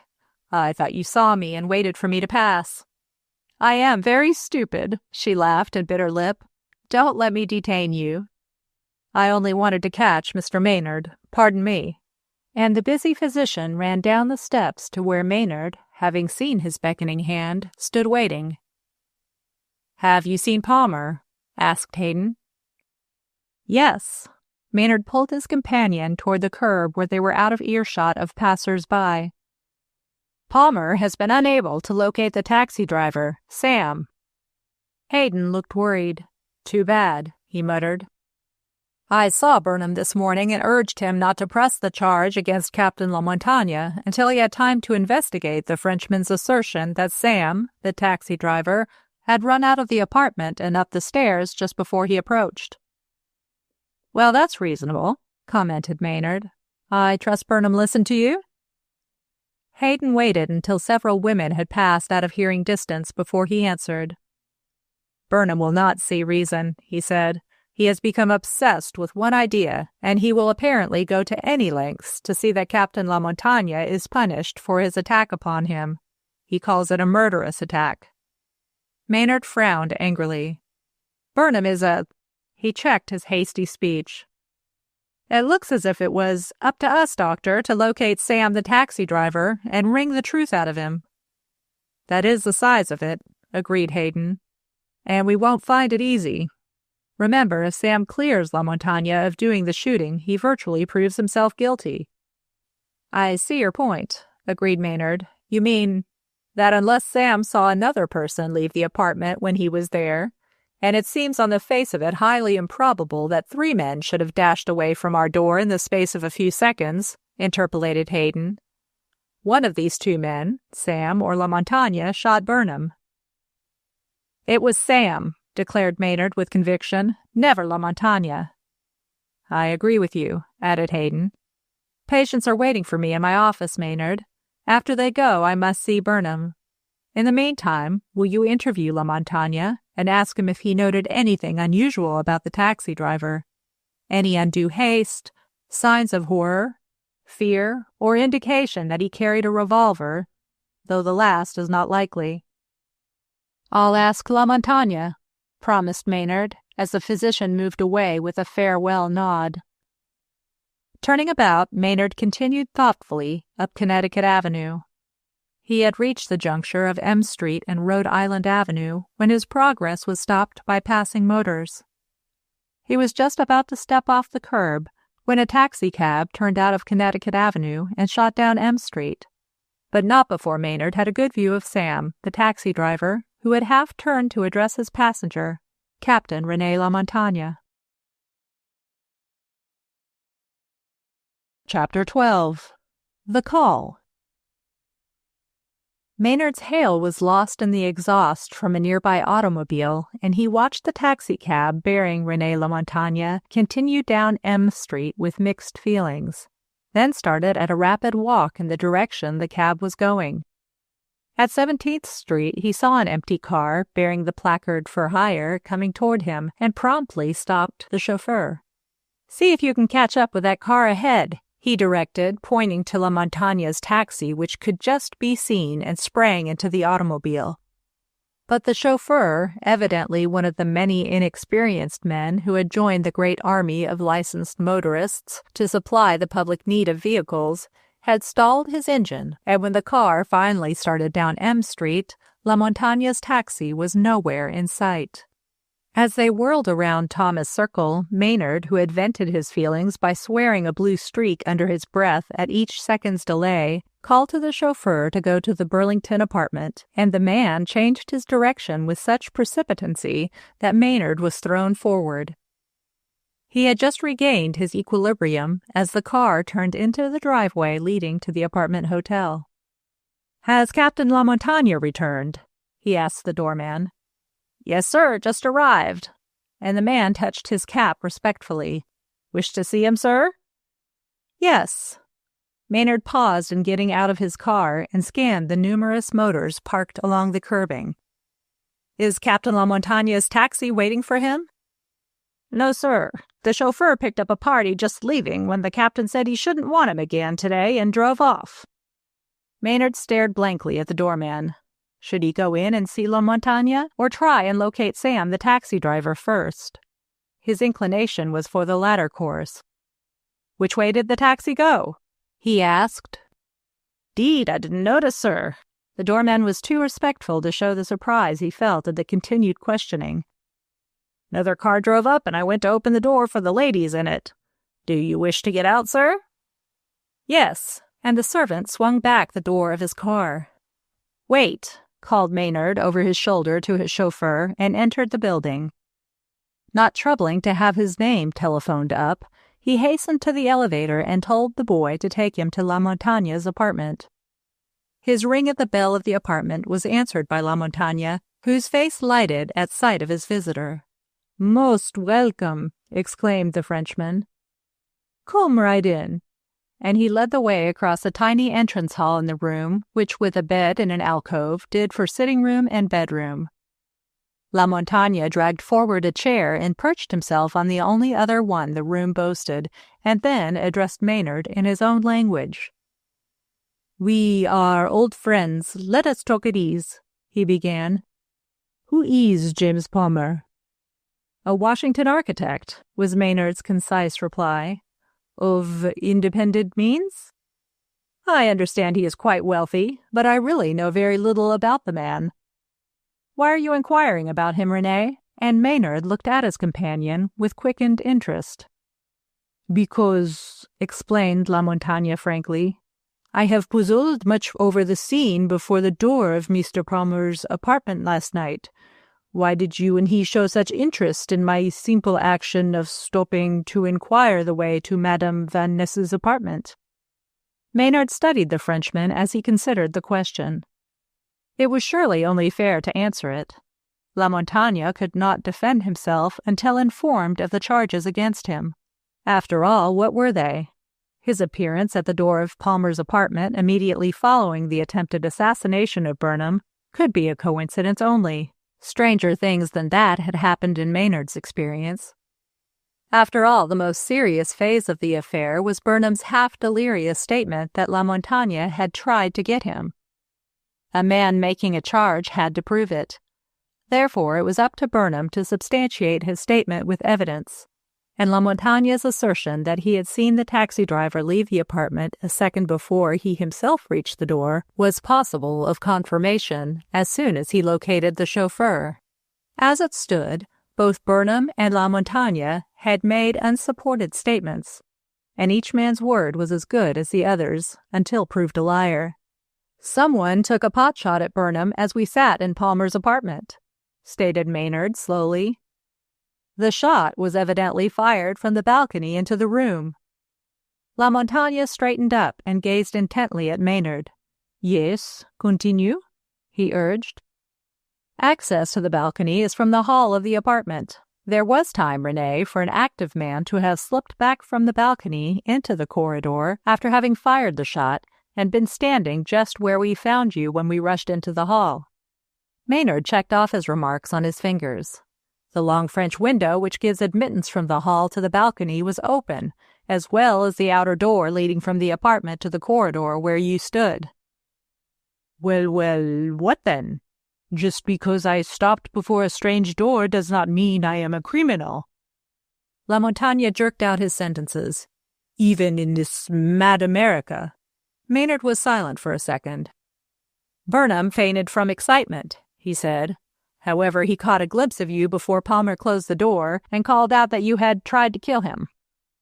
S1: "I thought you saw me and waited for me to pass." "I am very stupid," she laughed and bit her lip. "Don't let me detain you." "I only wanted to catch Mr. Maynard. Pardon me." And the busy physician ran down the steps to where Maynard, having seen his beckoning hand, stood waiting. "Have you seen Palmer?" asked Hayden. "Yes." Maynard pulled his companion toward the curb where they were out of earshot of passers-by. "Palmer has been unable to locate the taxi driver, Sam." Hayden looked worried. "Too bad," he muttered. "I saw Burnham this morning and urged him not to press the charge against Captain LaMontagne until he had time to investigate the Frenchman's assertion that Sam, the taxi driver, had run out of the apartment and up the stairs just before he approached." "Well, that's reasonable," commented Maynard. "I trust Burnham listened to you?" Hayden waited until several women had passed out of hearing distance before he answered. "Burnham will not see reason," he said. "He has become obsessed with one idea, and he will apparently go to any lengths to see that Captain LaMontagne is punished for his attack upon him. He calls it a murderous attack." Maynard frowned angrily. "Burnham is a—" He checked his hasty speech. "It looks as if it was up to us, Doctor, to locate Sam the taxi driver and wring the truth out of him." "That is the size of it," agreed Hayden. "And we won't find it easy. Remember, if Sam clears LaMontagne of doing the shooting, he virtually proves himself guilty." "I see your point," agreed Maynard. "You mean that unless Sam saw another person leave the apartment when he was there, and it seems on the face of it highly improbable that 3 men should have dashed away from our door in the space of a few seconds," interpolated Hayden. "One of these 2 men, Sam or LaMontagne, shot Burnham." "It was Sam," declared Maynard with conviction, "never LaMontagne." "I agree with you," added Hayden. "Patients are waiting for me in my office, Maynard. After they go, I must see Burnham. In the meantime, will you interview LaMontagne and ask him if he noted anything unusual about the taxi driver? Any undue haste, signs of horror, fear, or indication that he carried a revolver, though the last is not likely." "I'll ask LaMontagne," promised Maynard, as the physician moved away with a farewell nod. Turning about, Maynard continued thoughtfully up Connecticut Avenue. He had reached the juncture of M Street and Rhode Island Avenue when his progress was stopped by passing motors. He was just about to step off the curb when a taxicab turned out of Connecticut Avenue and shot down M Street, but not before Maynard had a good view of Sam, the taxi driver, who had half turned to address his passenger, Captain René LaMontagne. Chapter 12. The Call. Maynard's hail was lost in the exhaust from a nearby automobile, and he watched the taxicab bearing René LaMontagne continue down M Street with mixed feelings, then started at a rapid walk in the direction the cab was going. At 17th Street, he saw an empty car bearing the placard for hire coming toward him and promptly stopped the chauffeur. "See if you can catch up with that car ahead," he directed, pointing to LaMontagne's taxi, which could just be seen, and sprang into the automobile. But the chauffeur, evidently one of the many inexperienced men who had joined the great army of licensed motorists to supply the public need of vehicles, had stalled his engine, and when the car finally started down M Street, La Montagne's taxi was nowhere in sight. As they whirled around Thomas Circle, Maynard, who had vented his feelings by swearing a blue streak under his breath at each second's delay, called to the chauffeur to go to the Burlington apartment, and the man changed his direction with such precipitancy that Maynard was thrown forward. He had just regained his equilibrium as the car turned into the driveway leading to the apartment hotel. "Has Captain La Montagne returned?" he asked the doorman. "Yes, sir, just arrived." And the man touched his cap respectfully. "Wish to see him, sir?" "Yes." Maynard paused in getting out of his car and scanned the numerous motors parked along the curbing. "Is Captain La Montagne's taxi waiting for him?" "No, sir. The chauffeur picked up a party just leaving when the captain said he shouldn't want him again today and drove off." Maynard stared blankly at the doorman. Should he go in and see La Montagne, or try and locate Sam, the taxi driver, first? His inclination was for the latter course. "Which way did the taxi go?" he asked. "'Deed, I didn't notice, sir." The doorman was too respectful to show the surprise he felt at the continued questioning. "Another car drove up, and I went to open the door for the ladies in it. Do you wish to get out, sir?" "Yes," and the servant swung back the door of his car. "Wait," called Maynard over his shoulder to his chauffeur, and entered the building. Not troubling to have his name telephoned up, he hastened to the elevator and told the boy to take him to La Montagne's apartment. His ring at the bell of the apartment was answered by La Montagne, whose face lighted at sight of his visitor. "Most welcome," exclaimed the Frenchman. "Come right in." And he led the way across a tiny entrance hall in the room, which with a bed and an alcove did for sitting room and bedroom. La Montagne dragged forward a chair and perched himself on the only other one the room boasted, and then addressed Maynard in his own language. "We are old friends. Let us talk at ease," he began. "Who is James Palmer?" "A Washington architect," was Maynard's concise reply. "Of independent means?" "I understand he is quite wealthy, but I really know very little about the man." "Why are you inquiring about him, René?" And Maynard looked at his companion with quickened interest. "Because," explained La Montagne frankly, "I have puzzled much over the scene before the door of Mr. Palmer's apartment last night. Why did you and he show such interest in my simple action of stopping to inquire the way to Madame Van Ness's apartment?" Maynard studied the Frenchman as he considered the question. It was surely only fair to answer it. La Montagne could not defend himself until informed of the charges against him. After all, what were they? His appearance at the door of Palmer's apartment immediately following the attempted assassination of Burnham could be a coincidence only. Stranger things than that had happened in Maynard's experience. After all, the most serious phase of the affair was Burnham's half-delirious statement that La Montagne had tried to get him. A man making a charge had to prove it. Therefore, it was up to Burnham to substantiate his statement with evidence, and La Montagne's assertion that he had seen the taxi driver leave the apartment a second before he himself reached the door was possible of confirmation as soon as he located the chauffeur. As it stood, both Burnham and La Montagne had made unsupported statements, and each man's word was as good as the other's until proved a liar. "Someone took a pot shot at Burnham as we sat in Palmer's apartment," stated Maynard slowly. "The shot was evidently fired from the balcony into the room." La Montagne straightened up and gazed intently at Maynard. "Yes, continue," he urged. "Access to the balcony is from the hall of the apartment. There was time, René, for an active man to have slipped back from the balcony into the corridor after having fired the shot and been standing just where we found you when we rushed into the hall." Maynard checked off his remarks on his fingers. The long French window which gives admittance from the hall to the balcony was open, as well as the outer door leading from the apartment to the corridor where you stood. "Well, what then? Just because I stopped before a strange door does not mean I am a criminal." La Montagne jerked out his sentences. "Even in this mad America." Maynard was silent for a second. "Burnham fainted from excitement," he said. "However, he caught a glimpse of you before Palmer closed the door and called out that you had tried to kill him."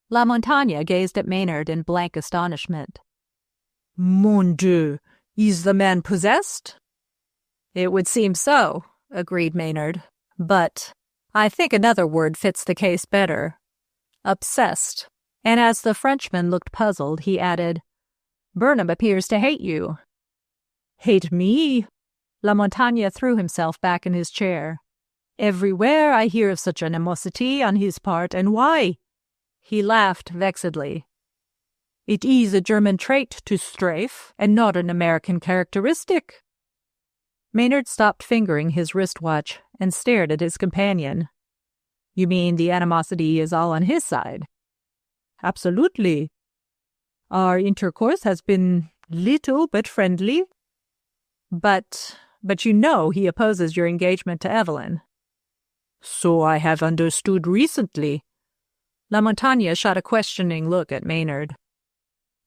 S1: La Montagne gazed at Maynard in blank astonishment. "Mon Dieu, is the man possessed?" "It would seem so," agreed Maynard. "But I think another word fits the case better. Obsessed." And as the Frenchman looked puzzled, he added, "Burnham appears to hate you." "Hate me?" La Montagne threw himself back in his chair. "Everywhere I hear of such animosity on his part, and why?" He laughed vexedly. "It is a German trait to strafe, and not an American characteristic." Maynard stopped fingering his wristwatch and stared at his companion. "You mean the animosity is all on his side?" "Absolutely. Our intercourse has been little but friendly." But you know he opposes your engagement to Evelyn." "So I have understood recently." La Montagne shot a questioning look at Maynard.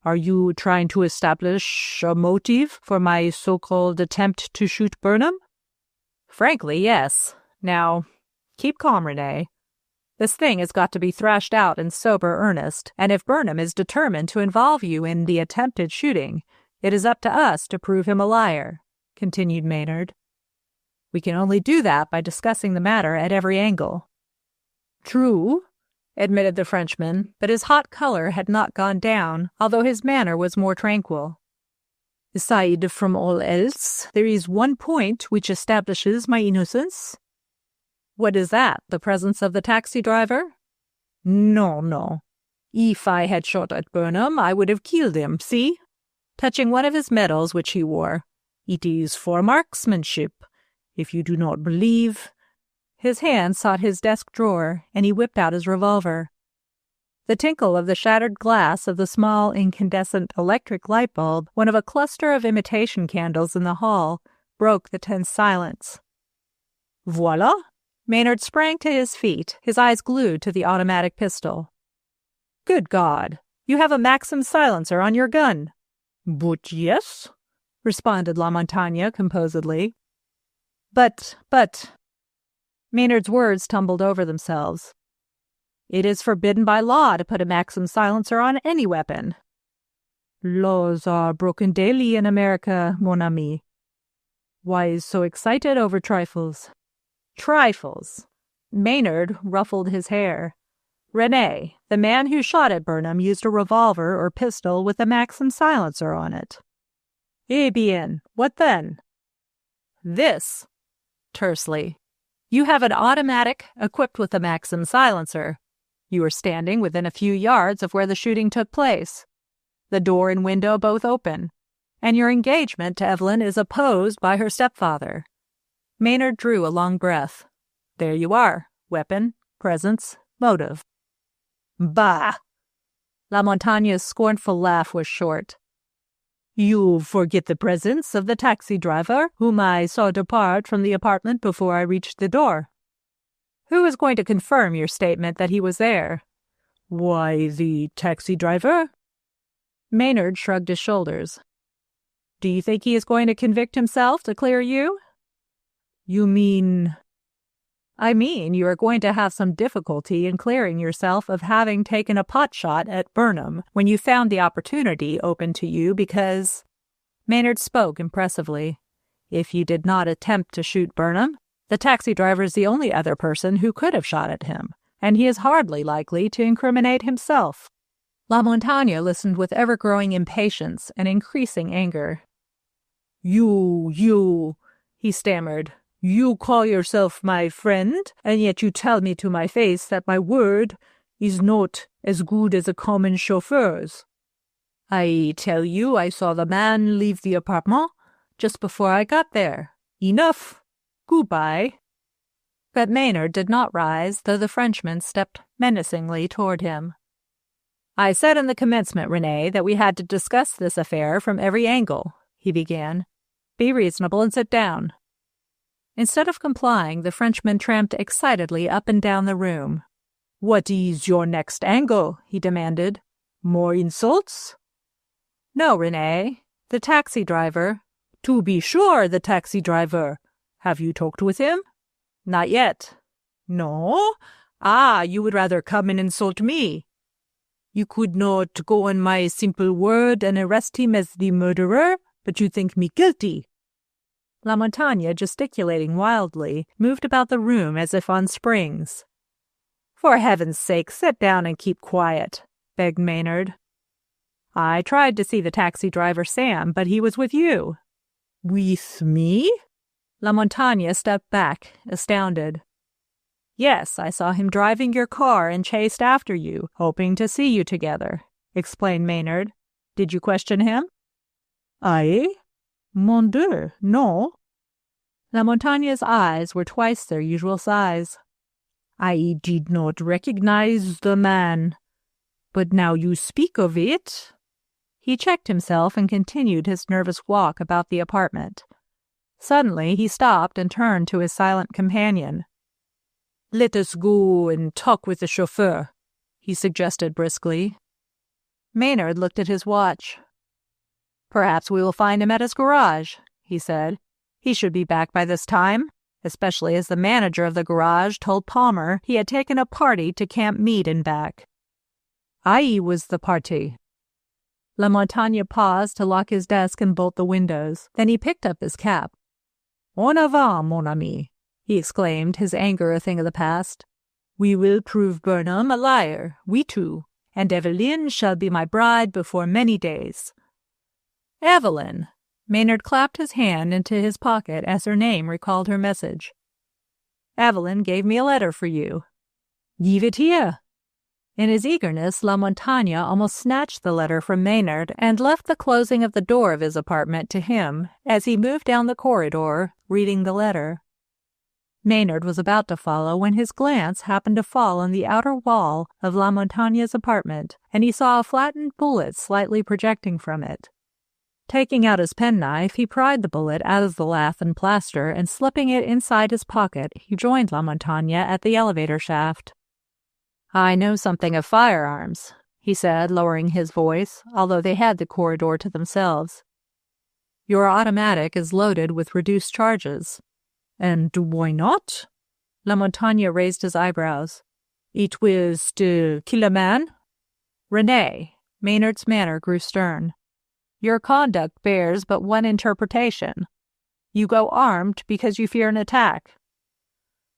S1: "Are you trying to establish a motive for my so-called attempt to shoot Burnham?" "Frankly, yes. Now, keep calm, Renee. This thing has got to be thrashed out in sober earnest, and if Burnham is determined to involve you in the attempted shooting, it is up to us to prove him a liar," continued Maynard. "We can only do that by discussing the matter at every angle." "True," admitted the Frenchman, but his hot color had not gone down, although his manner was more tranquil. "Aside from all else, there is one point which establishes my innocence." "What is that, the presence of the taxi driver?" No. If I had shot at Burnham, I would have killed him, see? Touching one of his medals which he wore. It is for marksmanship. If you do not believe—" His hand sought his desk drawer, and he whipped out his revolver. The tinkle of the shattered glass of the small incandescent electric light bulb, one of a cluster of imitation candles in the hall, broke the tense silence. "Voila!" Maynard sprang to his feet, his eyes glued to the automatic pistol. "Good God! You have a Maxim silencer on your gun." "But yes," responded La Montagne composedly. But... Maynard's words tumbled over themselves. "It is forbidden by law to put a Maxim silencer on any weapon." "Laws are broken daily in America, mon ami. Why so excited over trifles?" "Trifles." Maynard ruffled his hair. "Renee, the man who shot at Burnham used a revolver or pistol with a Maxim silencer on it." "Eh bien, what then?" "This," tersely. "You have an automatic equipped with a Maxim silencer. You are standing within a few yards of where the shooting took place. The door and window both open, and your engagement to Evelyn is opposed by her stepfather." Maynard drew a long breath. "There you are. Weapon, presence, motive." "Bah!" La Montagne's scornful laugh was short. "You forget the presence of the taxi driver whom I saw depart from the apartment before I reached the door." "Who is going to confirm your statement that he was there?" "Why, the taxi driver." Maynard shrugged his shoulders. "Do you think he is going to convict himself to clear you?" "You mean—" "I mean you are going to have some difficulty in clearing yourself of having taken a pot shot at Burnham when you found the opportunity open to you because—" Maynard spoke impressively. "If you did not attempt to shoot Burnham, the taxi driver is the only other person who could have shot at him, and he is hardly likely to incriminate himself." La Montagne listened with ever-growing impatience and increasing anger. You, he stammered. "You call yourself my friend, and yet you tell me to my face that my word is not as good as a common chauffeur's." "I tell you I saw the man leave the apartment just before I got there. Enough. Goodbye." But Maynard did not rise, though the Frenchman stepped menacingly toward him. "I said in the commencement, Renee, that we had to discuss this affair from every angle," he began. "Be reasonable and sit down." Instead of complying, the Frenchman tramped excitedly up and down the room. "What is your next angle?" he demanded. "More insults?" No, Renee. The taxi driver. To be sure, the taxi driver. Have you talked with him? Not yet. No? Ah, you would rather come and insult me. You could not go on my simple word and arrest him as the murderer, but you think me guilty. La Montagne, gesticulating wildly, moved about the room as if on springs. For heaven's sake, sit down and keep quiet, begged Maynard. I tried to see the taxi driver Sam, but he was with you. With me? La Montagne stepped back, astounded. Yes, I saw him driving your car and chased after you, hoping to see you together, explained Maynard. Did you question him? I? Mon Dieu, no. La Montagne's eyes were twice their usual size. I did not recognize the man. But now you speak of it. He checked himself and continued his nervous walk about the apartment. Suddenly he stopped and turned to his silent companion. Let us go and talk with the chauffeur, he suggested briskly. Maynard looked at his watch. Perhaps we will find him at his garage, he said. He should be back by this time, especially as the manager of the garage told Palmer he had taken a party to Camp Meade and back. I was the party. La Montagne paused to lock his desk and bolt the windows. Then he picked up his cap. En avant, mon ami, he exclaimed, his anger a thing of the past. We will prove Burnham a liar, we two, and Evelyn shall be my bride before many days. Evelyn! Maynard clapped his hand into his pocket as her name recalled her message. Evelyn gave me a letter for you. Give it here. In his eagerness, La Montagne almost snatched the letter from Maynard and left the closing of the door of his apartment to him as he moved down the corridor, reading the letter. Maynard was about to follow when his glance happened to fall on the outer wall of La Montagne's apartment, and he saw a flattened bullet slightly projecting from it. Taking out his penknife, he pried the bullet out of the lath and plaster, and slipping it inside his pocket, he joined La Montagne at the elevator shaft. I know something of firearms, he said, lowering his voice, although they had the corridor to themselves. Your automatic is loaded with reduced charges. And why not? La Montagne raised his eyebrows. It will still kill a man? Renee, Maynard's manner grew stern. Your conduct bears but one interpretation. You go armed because you fear an attack.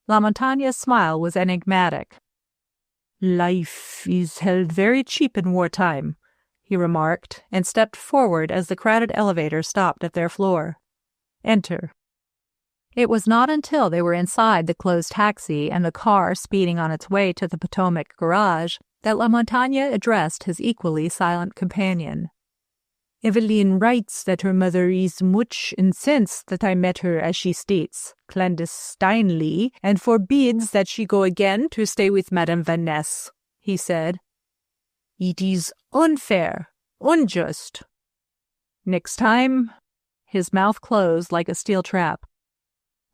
S1: La Montagne's smile was enigmatic. Life is held very cheap in wartime, he remarked, and stepped forward as the crowded elevator stopped at their floor. Enter. It was not until they were inside the closed taxi and the car speeding on its way to the Potomac garage that La Montagne addressed his equally silent companion. Evelyn writes that her mother is much incensed that I met her, as she states, clandestinely, and forbids that she go again to stay with Madame Vanesse, he said. It is unfair, unjust. Next time, his mouth closed like a steel trap.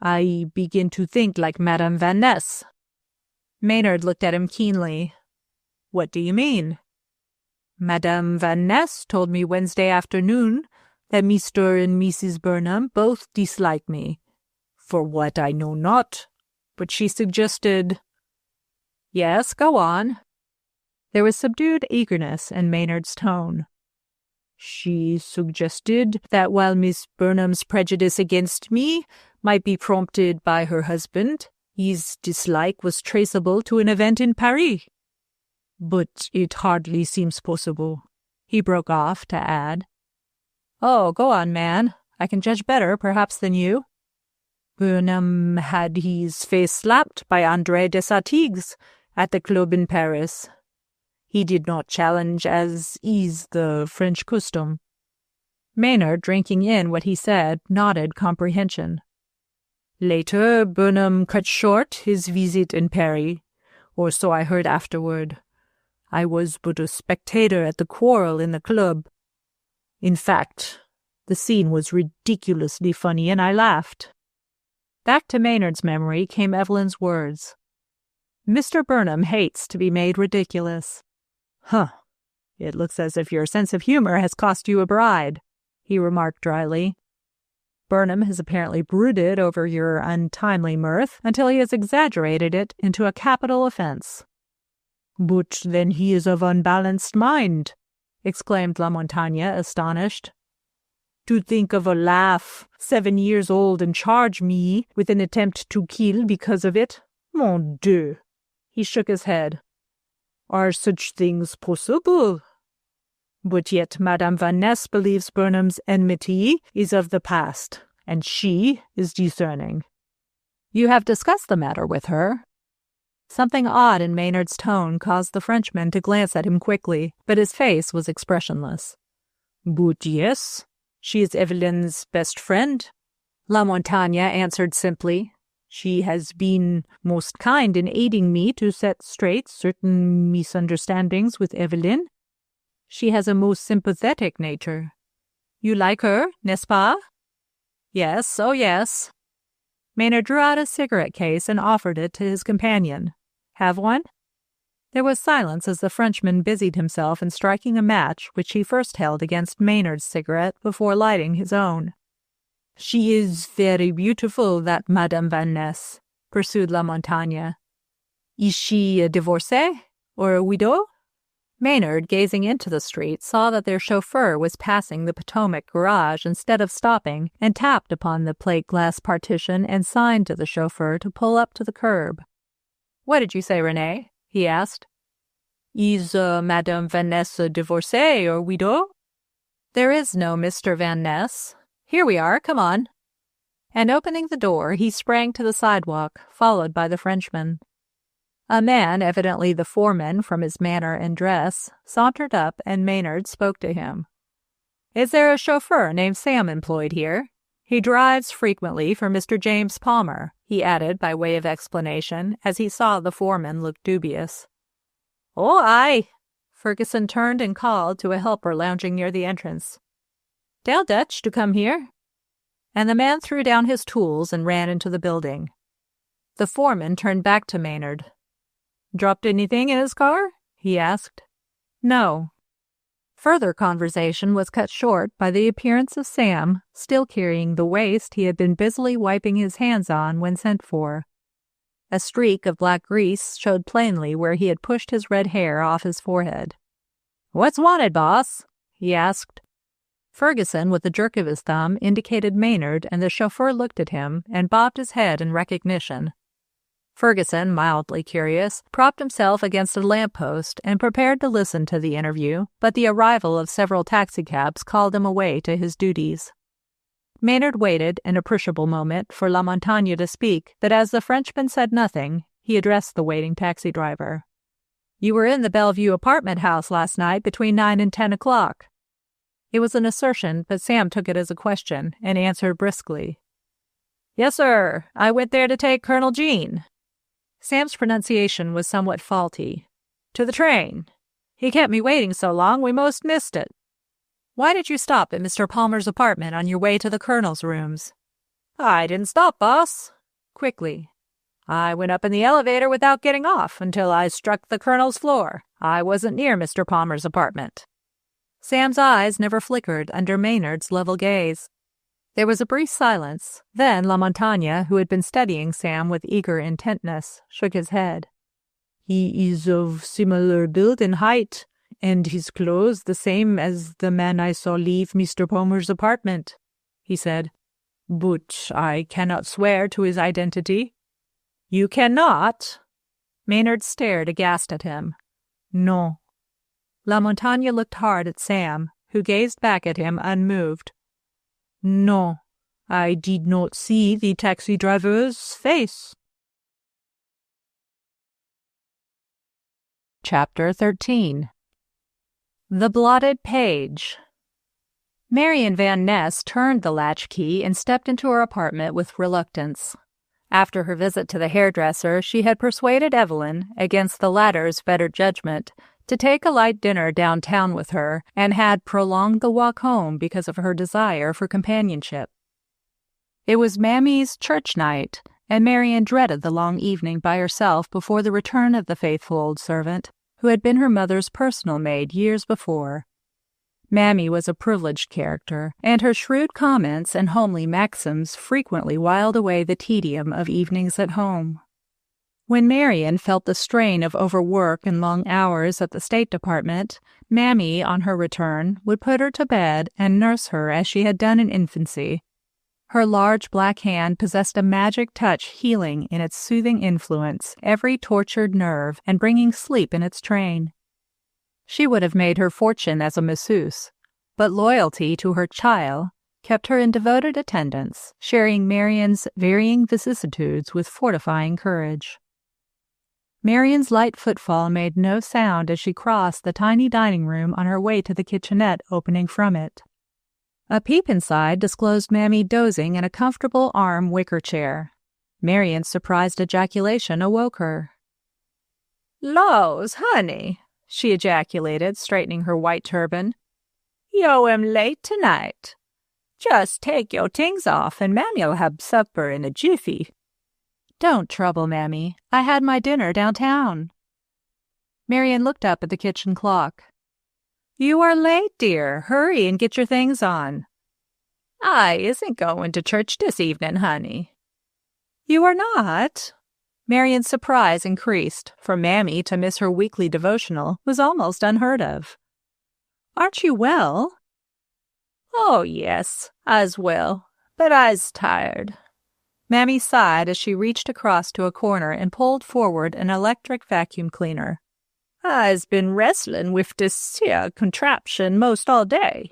S1: I begin to think like Madame Vanesse. Maynard looked at him keenly. What do you mean? Madame Vanesse told me Wednesday afternoon that Mr. and Mrs. Burnham both dislike me. For what I know not, but she suggested— Yes, go on. There was subdued eagerness in Maynard's tone. She suggested that while Miss Burnham's prejudice against me might be prompted by her husband, his dislike was traceable to an event in Paris. But it hardly seems possible, he broke off to add. Oh, go on, man. I can judge better, perhaps, than you. Burnham had his face slapped by André de Satigues at the club in Paris. He did not challenge, as is the French custom. Maynard, drinking in what he said, nodded comprehension. Later, Burnham cut short his visit in Paris, or so I heard afterward. I was but a spectator at the quarrel in the club. In fact, the scene was ridiculously funny, and I laughed. Back to Maynard's memory came Evelyn's words. Mr. Burnham hates to be made ridiculous. Huh. It looks as if your sense of humor has cost you a bride, he remarked dryly. Burnham has apparently brooded over your untimely mirth until he has exaggerated it into a capital offense. But then he is of unbalanced mind, exclaimed La Montagne, astonished. To think of a laugh, 7 years old, and charge me with an attempt to kill because of it? Mon Dieu! He shook his head. Are such things possible? But yet Madame Van Ness believes Burnham's enmity is of the past, and she is discerning. You have discussed the matter with her? Something odd in Maynard's tone caused the Frenchman to glance at him quickly, but his face was expressionless. But yes, she is Evelyn's best friend, La Montagne answered simply. She has been most kind in aiding me to set straight certain misunderstandings with Evelyn. She has a most sympathetic nature. You like her, n'est-ce pas? Yes, oh yes. Maynard drew out a cigarette case and offered it to his companion. Have one? There was silence as the Frenchman busied himself in striking a match which he first held against Maynard's cigarette before lighting his own. She is very beautiful, that Madame Van Ness, pursued La Montagne. Is she a divorcée or a widow? Maynard, gazing into the street, saw that their chauffeur was passing the Potomac garage instead of stopping, and tapped upon the plate-glass partition and signed to the chauffeur to pull up to the curb. What did you say, Renee? He asked. Is Madame Van Ness a divorcée or widow? There is no Mr. Van Ness. Here we are, come on. And opening the door, he sprang to the sidewalk, followed by the Frenchman. A man, evidently the foreman from his manner and dress, sauntered up, and Maynard spoke to him. Is there a chauffeur named Sam employed here? He drives frequently for Mr. James Palmer, he added by way of explanation, as he saw the foreman look dubious. Oh, aye. Ferguson turned and called to a helper lounging near the entrance. Tell Dutch to come here. And the man threw down his tools and ran into the building. The foreman turned back to Maynard. Dropped anything in his car? He asked. No. Further conversation was cut short by the appearance of Sam, still carrying the waist he had been busily wiping his hands on when sent for. A streak of black grease showed plainly where he had pushed his red hair off his forehead. What's wanted, boss? He asked. Ferguson, with a jerk of his thumb, indicated Maynard, and the chauffeur looked at him and bobbed his head in recognition. Ferguson, mildly curious, propped himself against a lamp-post and prepared to listen to the interview, but the arrival of several taxicabs called him away to his duties. Maynard waited an appreciable moment for La Montagne to speak, but as the Frenchman said nothing, he addressed the waiting taxi driver. You were in the Bellevue apartment house last night between 9 and 10 o'clock. It was an assertion, but Sam took it as a question and answered briskly. Yes, sir. I went there to take Colonel Jean. Sam's pronunciation was somewhat faulty. To the train. He kept me waiting so long we most missed it. Why did you stop at Mr. Palmer's apartment on your way to the Colonel's rooms? I didn't stop, boss. Quickly. I went up in the elevator without getting off until I struck the Colonel's floor. I wasn't near Mr. Palmer's apartment. Sam's eyes never flickered under Maynard's level gaze. There was a brief silence. Then La Montagne, who had been studying Sam with eager intentness, shook his head. He is of similar build and height, and his clothes the same as the man I saw leave Mr. Palmer's apartment, he said. But I cannot swear to his identity. You cannot? Maynard stared aghast at him. No. La Montagne looked hard at Sam, who gazed back at him unmoved. No, I did not see the taxi driver's face. Chapter 13. The Blotted Page. Marian Van Ness turned the latchkey and stepped into her apartment with reluctance. After her visit to the hairdresser, she had persuaded Evelyn, against the latter's better judgment, to take a light dinner downtown with her, and had prolonged the walk home because of her desire for companionship. It was Mammy's church night, and Marian dreaded the long evening by herself before the return of the faithful old servant, who had been her mother's personal maid years before. Mammy was a privileged character, and her shrewd comments and homely maxims frequently whiled away the tedium of evenings at home. When Marian felt the strain of overwork and long hours at the State Department, Mammy, on her return, would put her to bed and nurse her as she had done in infancy. Her large black hand possessed a magic touch healing in its soothing influence every tortured nerve and bringing sleep in its train. She would have made her fortune as a masseuse, but loyalty to her child kept her in devoted attendance, sharing Marian's varying vicissitudes with fortifying courage. Marian's light footfall made no sound as she crossed the tiny dining room on her way to the kitchenette opening from it. A peep inside disclosed Mammy dozing in a comfortable arm wicker chair. Marian's surprised ejaculation awoke her. "Laws, honey," she ejaculated, straightening her white turban. "Yo am late tonight. Just take your things off and Mammy'll have supper in a jiffy." "Don't trouble, Mammy. I had my dinner downtown." Marian looked up at the kitchen clock. "You are late, dear. Hurry and get your things on." "I isn't going to church this evening, honey." "You are not?" Marian's surprise increased, for Mammy to miss her weekly devotional was almost unheard of. "Aren't you well?" "Oh, yes, I's well, but I's tired." Mammy sighed as she reached across to a corner and pulled forward an electric vacuum cleaner. "I's been wrestling with this here contraption most all day.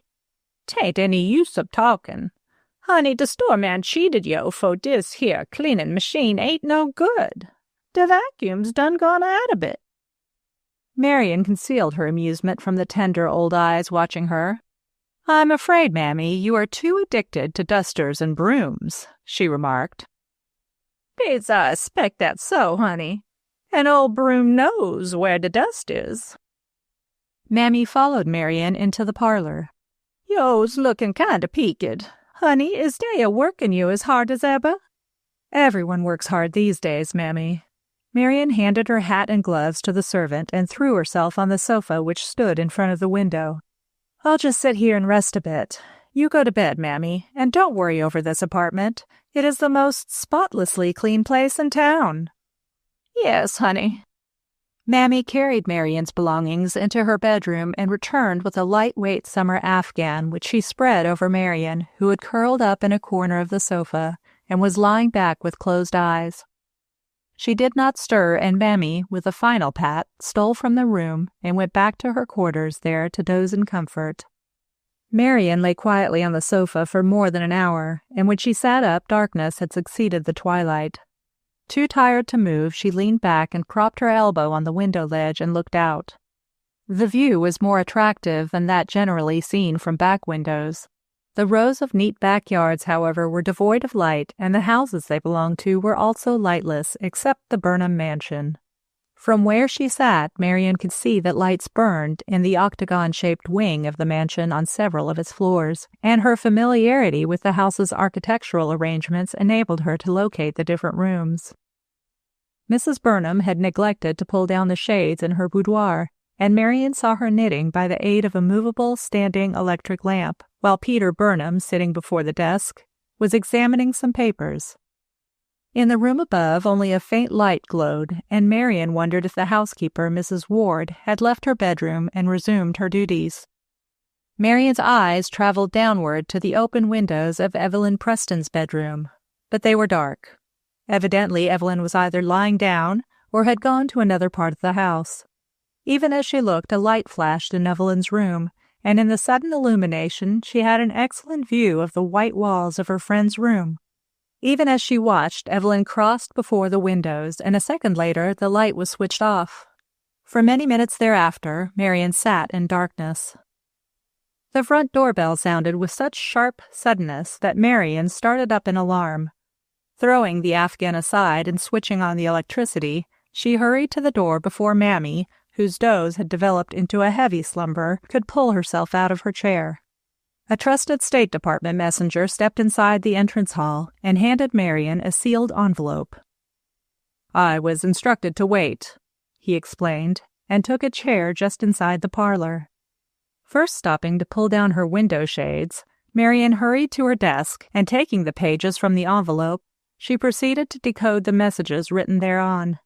S1: 'Tain't any use of talking. Honey, the store man cheated yo for this here cleaning machine ain't no good. The vacuum's done gone out a bit." Marian concealed her amusement from the tender old eyes watching her. "I'm afraid, Mammy, you are too addicted to dusters and brooms," she remarked. "Beats I expect that's so, honey. An old broom knows where the dust is." Mammy followed Marian into the parlor. "Yo's looking kinda peaked. Honey, is they a working you as hard as ever?" "Everyone works hard these days, Mammy." Marian handed her hat and gloves to the servant and threw herself on the sofa which stood in front of the window. "I'll just sit here and rest a bit. You go to bed, Mammy, and don't worry over this apartment. It is the most spotlessly clean place in town." "Yes, honey." Mammy carried Marian's belongings into her bedroom and returned with a lightweight summer afghan which she spread over Marian, who had curled up in a corner of the sofa and was lying back with closed eyes. She did not stir, and Mammy, with a final pat, stole from the room and went back to her quarters there to doze in comfort. Marian lay quietly on the sofa for more than an hour, and when she sat up, darkness had succeeded the twilight. Too tired to move, she leaned back and propped her elbow on the window ledge and looked out. The view was more attractive than that generally seen from back windows. The rows of neat backyards, however, were devoid of light, and the houses they belonged to were also lightless, except the Burnham mansion. From where she sat, Marian could see that lights burned in the octagon-shaped wing of the mansion on several of its floors, and her familiarity with the house's architectural arrangements enabled her to locate the different rooms. Mrs. Burnham had neglected to pull down the shades in her boudoir, and Marian saw her knitting by the aid of a movable standing electric lamp, while Peter Burnham, sitting before the desk, was examining some papers. In the room above, only a faint light glowed, and Marian wondered if the housekeeper, Mrs. Ward, had left her bedroom and resumed her duties. Marian's eyes traveled downward to the open windows of Evelyn Preston's bedroom, but they were dark. Evidently, Evelyn was either lying down or had gone to another part of the house. Even as she looked, a light flashed in Evelyn's room, and in the sudden illumination she had an excellent view of the white walls of her friend's room. Even as she watched, Evelyn crossed before the windows, and a second later the light was switched off. For many minutes thereafter, Marian sat in darkness. The front doorbell sounded with such sharp suddenness that Marian started up in alarm. Throwing the afghan aside and switching on the electricity, she hurried to the door before Mammy, whose doze had developed into a heavy slumber, could pull herself out of her chair. A trusted State Department messenger stepped inside the entrance hall and handed Marian a sealed envelope. "I was instructed to wait," he explained, and took a chair just inside the parlor. First stopping to pull down her window shades, Marian hurried to her desk and, taking the pages from the envelope, she proceeded to decode the messages written thereon.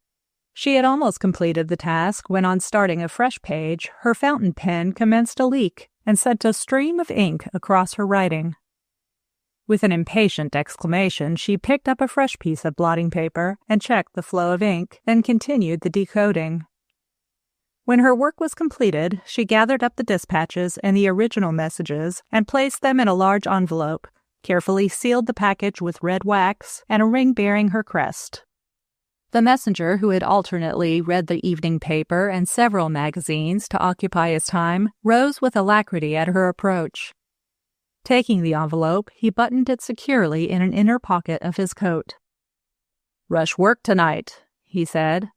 S1: She had almost completed the task when, on starting a fresh page, her fountain pen commenced a leak and sent a stream of ink across her writing. With an impatient exclamation, she picked up a fresh piece of blotting paper and checked the flow of ink, then continued the decoding. When her work was completed, she gathered up the dispatches and the original messages and placed them in a large envelope, carefully sealed the package with red wax and a ring bearing her crest. The messenger, who had alternately read the evening paper and several magazines to occupy his time, rose with alacrity at her approach. Taking the envelope, he buttoned it securely in an inner pocket of his coat. "Rush work tonight," he said.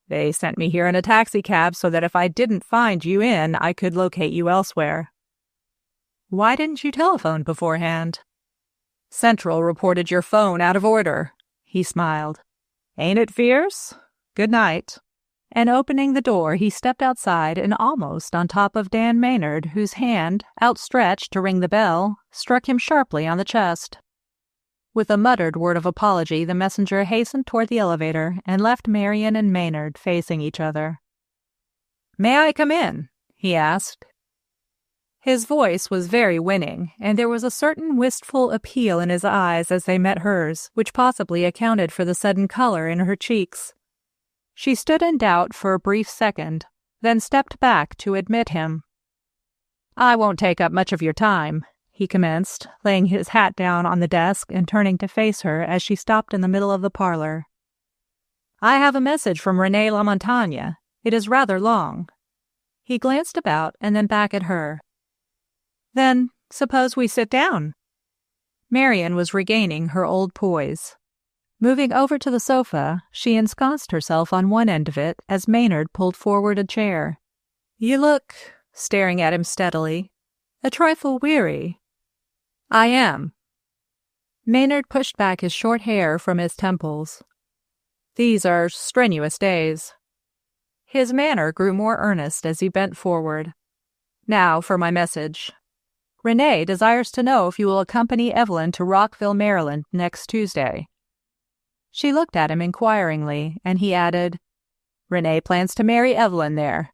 S1: "They sent me here in a taxicab so that if I didn't find you in, I could locate you elsewhere." "Why didn't you telephone beforehand?" "Central reported your phone out of order," he smiled. "Ain't it fierce? Good night." And opening the door, he stepped outside and almost on top of Dan Maynard, whose hand, outstretched to ring the bell, struck him sharply on the chest. With a muttered word of apology, the messenger hastened toward the elevator and left Marian and Maynard facing each other. "May I come in?" he asked. His voice was very winning, and there was a certain wistful appeal in his eyes as they met hers, which possibly accounted for the sudden color in her cheeks. She stood in doubt for a brief second, then stepped back to admit him. "I won't take up much of your time," he commenced, laying his hat down on the desk and turning to face her as she stopped in the middle of the parlor. "I have a message from Renée Lamontagne. It is rather long." He glanced about and then back at her. "Then suppose we sit down." Marian was regaining her old poise. Moving over to the sofa, she ensconced herself on one end of it as Maynard pulled forward a chair. "You look," staring at him steadily, "a trifle weary." "I am." Maynard pushed back his short hair from his temples. "These are strenuous days." His manner grew more earnest as he bent forward. "Now for my message. Renée desires to know if you will accompany Evelyn to Rockville, Maryland, next Tuesday." She looked at him inquiringly, and he added, "Renée plans to marry Evelyn there."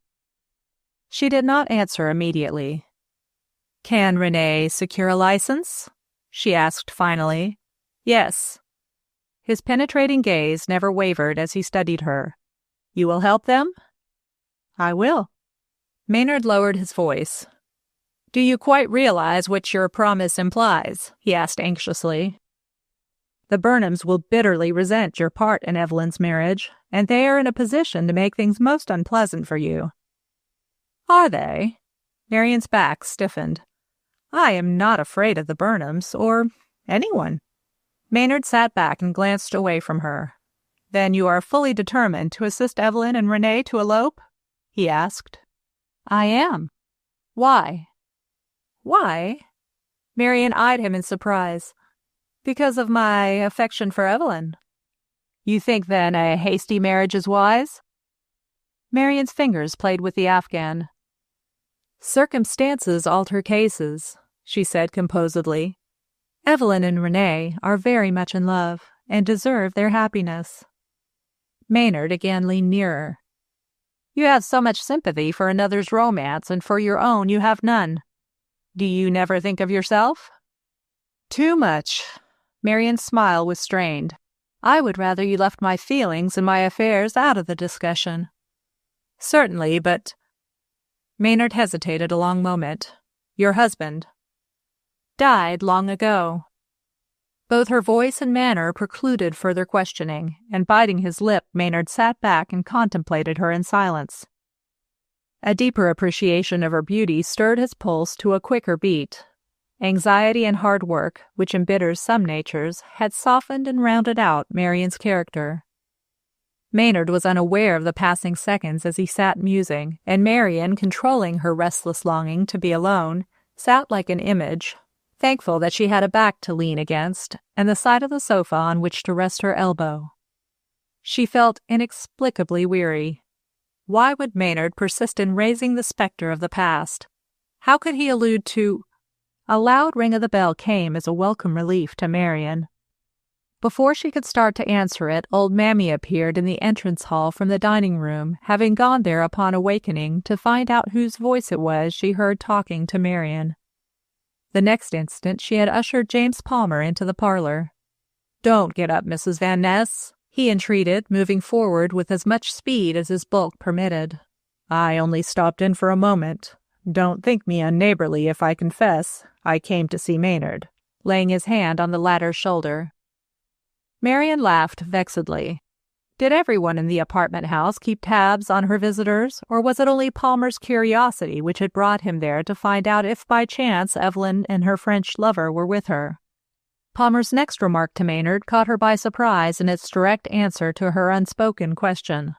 S1: She did not answer immediately. "Can Renée secure a license?" she asked finally. "Yes." His penetrating gaze never wavered as he studied her. "You will help them?" "I will." Maynard lowered his voice. "Do you quite realize what your promise implies?" he asked anxiously. "The Burnhams will bitterly resent your part in Evelyn's marriage, and they are in a position to make things most unpleasant for you." "Are they?" Marian's back stiffened. "I am not afraid of the Burnhams, or anyone." Maynard sat back and glanced away from her. "Then you are fully determined to assist Evelyn and Renée to elope?" he asked. "I am." "Why?" "Why?" Marian eyed him in surprise. "Because of my affection for Evelyn." "You think, then, a hasty marriage is wise?" Marian's fingers played with the afghan. "Circumstances alter cases," she said composedly. "Evelyn and Renée are very much in love and deserve their happiness." Maynard again leaned nearer. "You have so much sympathy for another's romance, and for your own you have none. Do you never think of yourself?" "Too much." Marian's smile was strained. "I would rather you left my feelings and my affairs out of the discussion." "Certainly, but—" Maynard hesitated a long moment. "Your husband?" "Died long ago." Both her voice and manner precluded further questioning, and biting his lip, Maynard sat back and contemplated her in silence. A deeper appreciation of her beauty stirred his pulse to a quicker beat. Anxiety and hard work, which embitters some natures, had softened and rounded out Marian's character. Maynard was unaware of the passing seconds as he sat musing, and Marian, controlling her restless longing to be alone, sat like an image, thankful that she had a back to lean against and the side of the sofa on which to rest her elbow. She felt inexplicably weary. Why would Maynard persist in raising the specter of the past? How could he allude to— A loud ring of the bell came as a welcome relief to Marian. Before she could start to answer it, old Mammy appeared in the entrance hall from the dining room, having gone there upon awakening to find out whose voice it was she heard talking to Marian. The next instant she had ushered James Palmer into the parlor. "Don't get up, Mrs. Van Ness," he entreated, moving forward with as much speed as his bulk permitted. "I only stopped in for a moment. Don't think me unneighborly if I confess I came to see Maynard," laying his hand on the latter's shoulder. Marian laughed vexedly. Did everyone in the apartment house keep tabs on her visitors, or was it only Palmer's curiosity which had brought him there to find out if by chance Evelyn and her French lover were with her? Palmer's next remark to Maynard caught her by surprise in its direct answer to her unspoken question.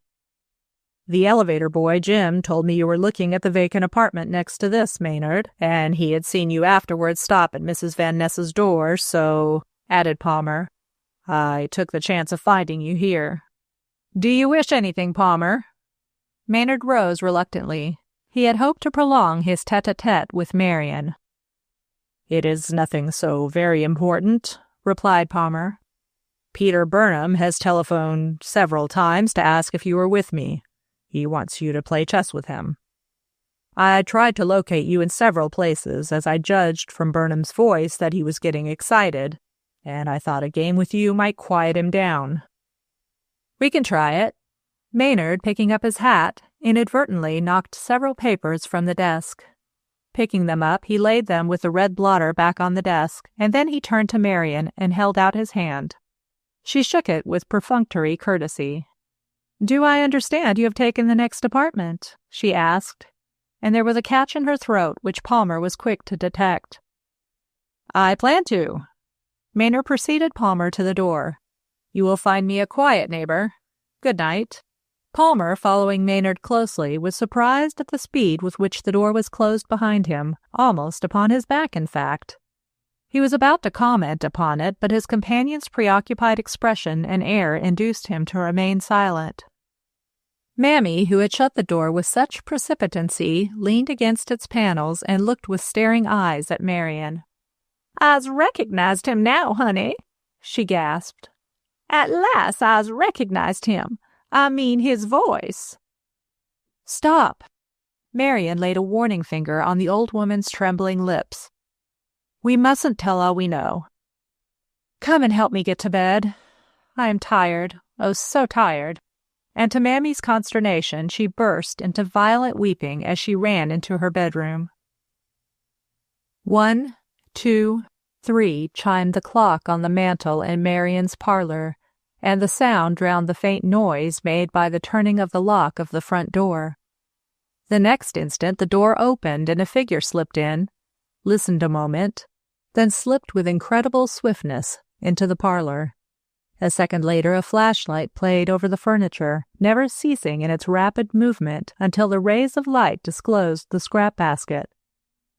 S1: "The elevator boy, Jim, told me you were looking at the vacant apartment next to this, Maynard, and he had seen you afterwards stop at Mrs. Van Ness's door, so," added Palmer, "I took the chance of finding you here." "Do you wish anything, Palmer?" Maynard rose reluctantly. He had hoped to prolong his tete-a-tete with Marian. "It is nothing so very important," replied Palmer. "Peter Burnham has telephoned several times to ask if you were with me. He wants you to play chess with him. I tried to locate you in several places, as I judged from Burnham's voice that he was getting excited, and I thought a game with you might quiet him down." "We can try it." Maynard, picking up his hat, inadvertently knocked several papers from the desk. Picking them up, he laid them with the red blotter back on the desk, and then he turned to Marian and held out his hand. She shook it with perfunctory courtesy. "Do I understand you have taken the next apartment?" she asked, and there was a catch in her throat which Palmer was quick to detect. "I plan to." Maynard preceded Palmer to the door. "You will find me a quiet neighbor. Good night." Palmer, following Maynard closely, was surprised at the speed with which the door was closed behind him, almost upon his back, in fact. He was about to comment upon it, but his companion's preoccupied expression and air induced him to remain silent. Mammy, who had shut the door with such precipitancy, leaned against its panels and looked with staring eyes at Marian. "I's recognized him now, honey," she gasped. "At last I's recognized him. I mean his voice." "Stop!" Marian laid a warning finger on the old woman's trembling lips. "We mustn't tell all we know. Come and help me get to bed. I am tired, oh, so tired." And to Mammy's consternation, she burst into violent weeping as she ran into her bedroom. 1, 2, 3 chimed the clock on the mantel in Marian's parlor, and the sound drowned the faint noise made by the turning of the lock of the front door. The next instant the door opened and a figure slipped in, listened a moment, then slipped with incredible swiftness into the parlor. A second later a flashlight played over the furniture, never ceasing in its rapid movement until the rays of light disclosed the scrap basket.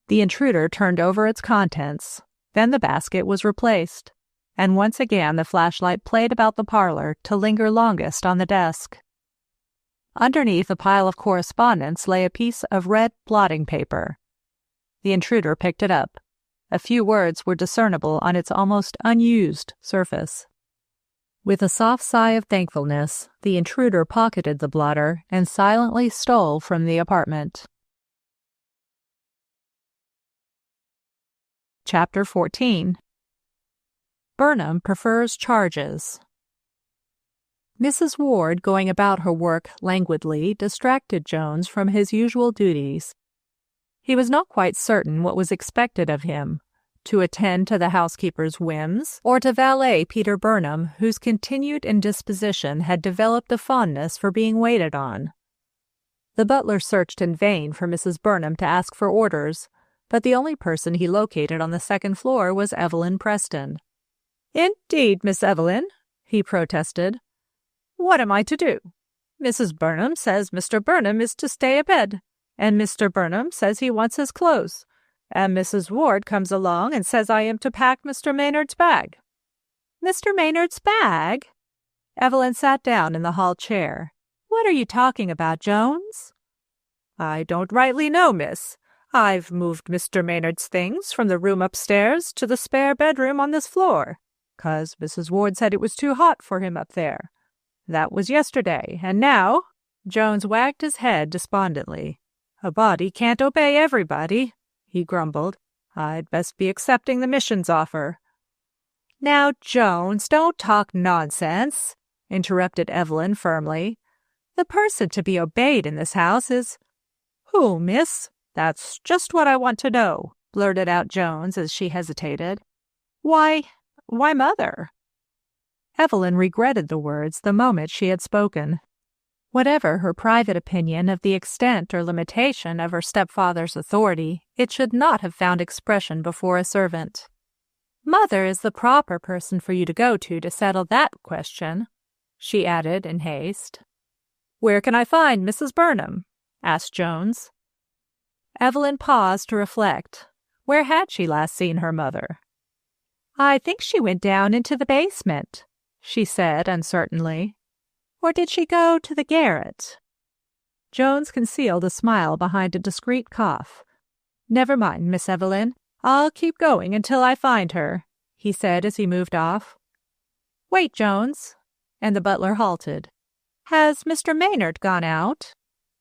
S1: The intruder turned over its contents, then the basket was replaced, and once again the flashlight played about the parlor to linger longest on the desk. Underneath a pile of correspondence lay a piece of red blotting paper. The intruder picked it up. A few words were discernible on its almost unused surface. With a soft sigh of thankfulness, the intruder pocketed the blotter and silently stole from the apartment. Chapter 14. Burnham prefers charges. Mrs. Ward, going about her work languidly, distracted Jones from his usual duties. He was not quite certain what was expected of him, to attend to the housekeeper's whims, or to valet Peter Burnham, whose continued indisposition had developed a fondness for being waited on. The butler searched in vain for Mrs. Burnham to ask for orders, but the only person he located on the second floor was Evelyn Preston. "Indeed, Miss Evelyn," he protested. "What am I to do? Mrs. Burnham says Mr. Burnham is to stay abed, and Mr. Burnham says he wants his clothes, and Mrs. Ward comes along and says I am to pack Mr. Maynard's bag." "Mr. Maynard's bag?" Evelyn sat down in the hall chair. "What are you talking about, Jones?" "I don't rightly know, miss. I've moved Mr. Maynard's things from the room upstairs to the spare bedroom on this floor, 'cause Mrs. Ward said it was too hot for him up there. That was yesterday, and now—" Jones wagged his head despondently. "A body can't obey everybody," he grumbled. "I'd best be accepting the mission's offer." "Now, Jones, don't talk nonsense," interrupted Evelyn firmly. "The person to be obeyed in this house is—" "Who, miss? That's just what I want to know," blurted out Jones as she hesitated. Why, Mother." Evelyn regretted the words the moment she had spoken. Whatever her private opinion of the extent or limitation of her stepfather's authority, it should not have found expression before a servant. "Mother is the proper person for you to go to settle that question," she added in haste. "Where can I find Mrs. Burnham?" asked Jones. Evelyn paused to reflect. Where had she last seen her mother? "I think she went down into the basement," she said uncertainly. "Or did she go to the garret?" Jones concealed a smile behind a discreet cough. "Never mind, Miss Evelyn. I'll keep going until I find her," he said as he moved off. "Wait, Jones," and the butler halted. "Has Mr. Maynard gone out?"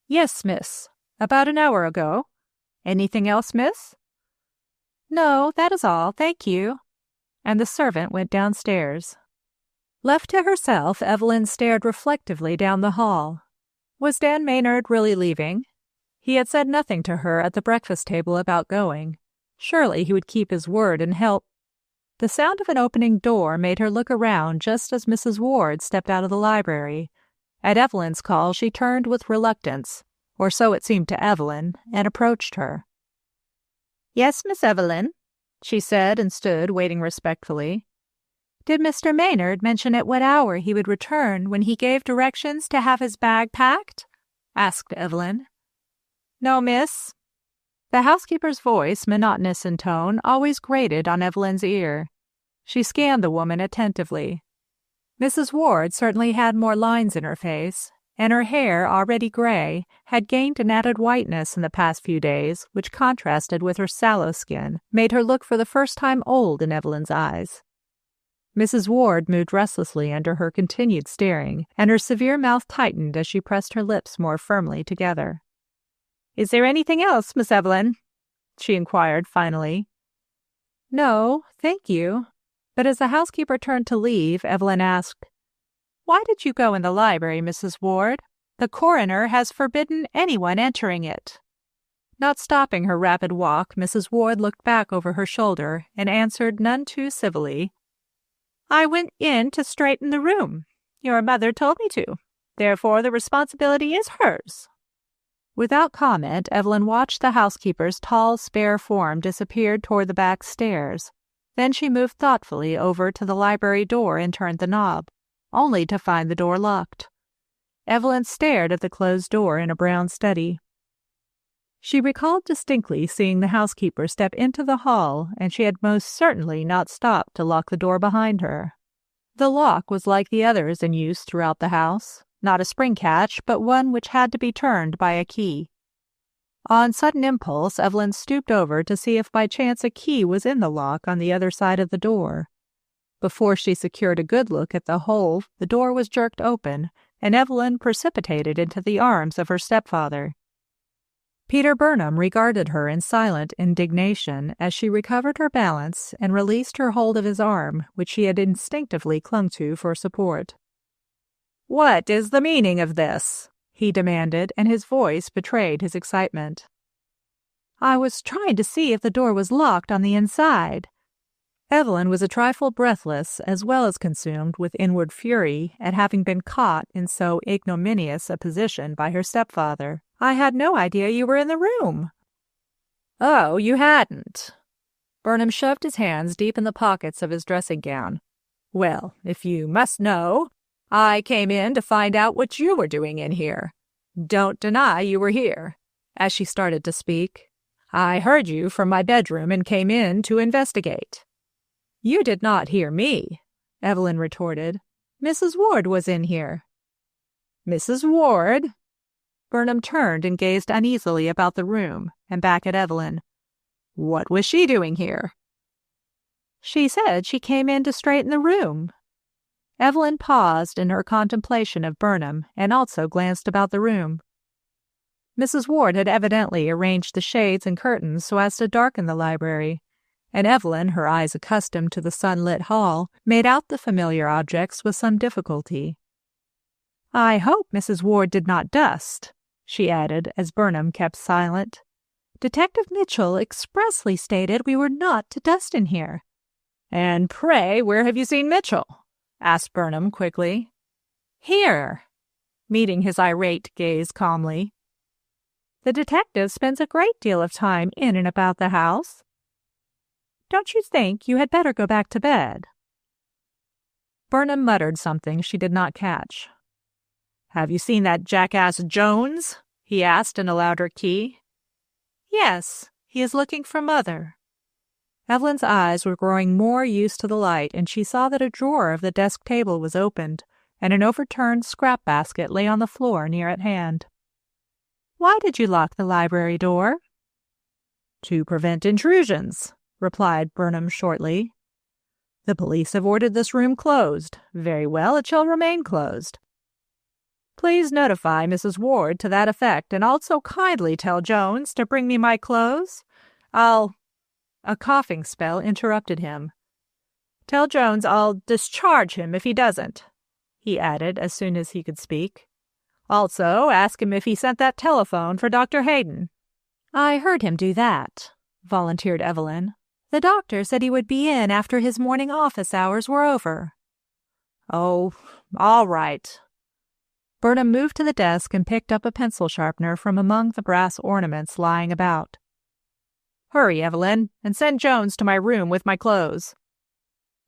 S1: "Yes, miss. About an hour ago. Anything else, miss?" "No, that is all, thank you." And the servant went downstairs. Left to herself, Evelyn stared reflectively down the hall. Was Dan Maynard really leaving? He had said nothing to her at the breakfast table about going. Surely he would keep his word and help. The sound of an opening door made her look around just as Mrs. Ward stepped out of the library. At Evelyn's call, she turned with reluctance, or so it seemed to Evelyn, and approached her. "Yes, Miss Evelyn," she said, and stood waiting respectfully. "Did Mr. Maynard mention at what hour he would return when he gave directions to have his bag packed?" asked Evelyn. "No, miss." The housekeeper's voice, monotonous in tone, always grated on Evelyn's ear. She scanned the woman attentively. Mrs. Ward certainly had more lines in her face, and her hair, already gray, had gained an added whiteness in the past few days, which contrasted with her sallow skin, made her look for the first time old in Evelyn's eyes. Mrs. Ward moved restlessly under her continued staring, and her severe mouth tightened as she pressed her lips more firmly together. "Is there anything else, Miss Evelyn?" she inquired finally. "No, thank you." But as the housekeeper turned to leave, Evelyn asked, "Why did you go in the library, Mrs. Ward? The coroner has forbidden anyone entering it." Not stopping her rapid walk, Mrs. Ward looked back over her shoulder and answered none too civilly, "I went in to straighten the room. Your mother told me to. Therefore, the responsibility is hers." Without comment, Evelyn watched the housekeeper's tall, spare form disappear toward the back stairs. Then she moved thoughtfully over to the library door and turned the knob, only to find the door locked. Evelyn stared at the closed door in a brown study. She recalled distinctly seeing the housekeeper step into the hall, and she had most certainly not stopped to lock the door behind her. The lock was like the others in use throughout the house, not a spring catch, but one which had to be turned by a key. On sudden impulse, Evelyn stooped over to see if by chance a key was in the lock on the other side of the door. Before she secured a good look at the hole, the door was jerked open, and Evelyn precipitated into the arms of her stepfather. Peter Burnham regarded her in silent indignation as she recovered her balance and released her hold of his arm, which she had instinctively clung to for support. "What is the meaning of this?" he demanded, and his voice betrayed his excitement. "I was trying to see if the door was locked on the inside." Evelyn was a trifle breathless as well as consumed with inward fury at having been caught in so ignominious a position by her stepfather. "I had no idea you were in the room." "Oh, you hadn't." Burnham shoved his hands deep in the pockets of his dressing gown. "Well, if you must know, I came in to find out what you were doing in here. Don't deny you were here." As she started to speak, "I heard you from my bedroom and came in to investigate." "You did not hear me," Evelyn retorted. "Mrs. Ward was in here." Mrs. Ward. Burnham turned and gazed uneasily about the room and back at Evelyn. What was she doing here? She said she came in to straighten the room. Evelyn paused in her contemplation of Burnham and also glanced about the room. Mrs. Ward had evidently arranged the shades and curtains so as to darken the library, and Evelyn, her eyes accustomed to the sunlit hall, made out the familiar objects with some difficulty. I hope Mrs. Ward did not dust, she added as Burnham kept silent. Detective Mitchell expressly stated we were not to dust in here. And pray, where have you seen Mitchell? Asked Burnham quickly. Here, meeting his irate gaze calmly. The detective spends a great deal of time in and about the house. Don't you think you had better go back to bed? Burnham muttered something she did not catch. Have you seen that jackass Jones? He asked in a louder key. Yes, he is looking for Mother. Evelyn's eyes were growing more used to the light, and she saw that a drawer of the desk table was opened, and an overturned scrap basket lay on the floor near at hand. Why did you lock the library door? To prevent intrusions, replied Burnham shortly. The police have ordered this room closed. Very well, it shall remain closed. Please notify Mrs. Ward to that effect, and also kindly tell Jones to bring me my clothes. A coughing spell interrupted him. Tell Jones I'll discharge him if he doesn't, he added as soon as he could speak. Also, ask him if he sent that telephone for Dr. Hayden. I heard him do that, volunteered Evelyn. The doctor said he would be in after his morning office hours were over. Oh, all right. Burnham moved to the desk and picked up a pencil sharpener from among the brass ornaments lying about. Hurry, Evelyn, and send Jones to my room with my clothes.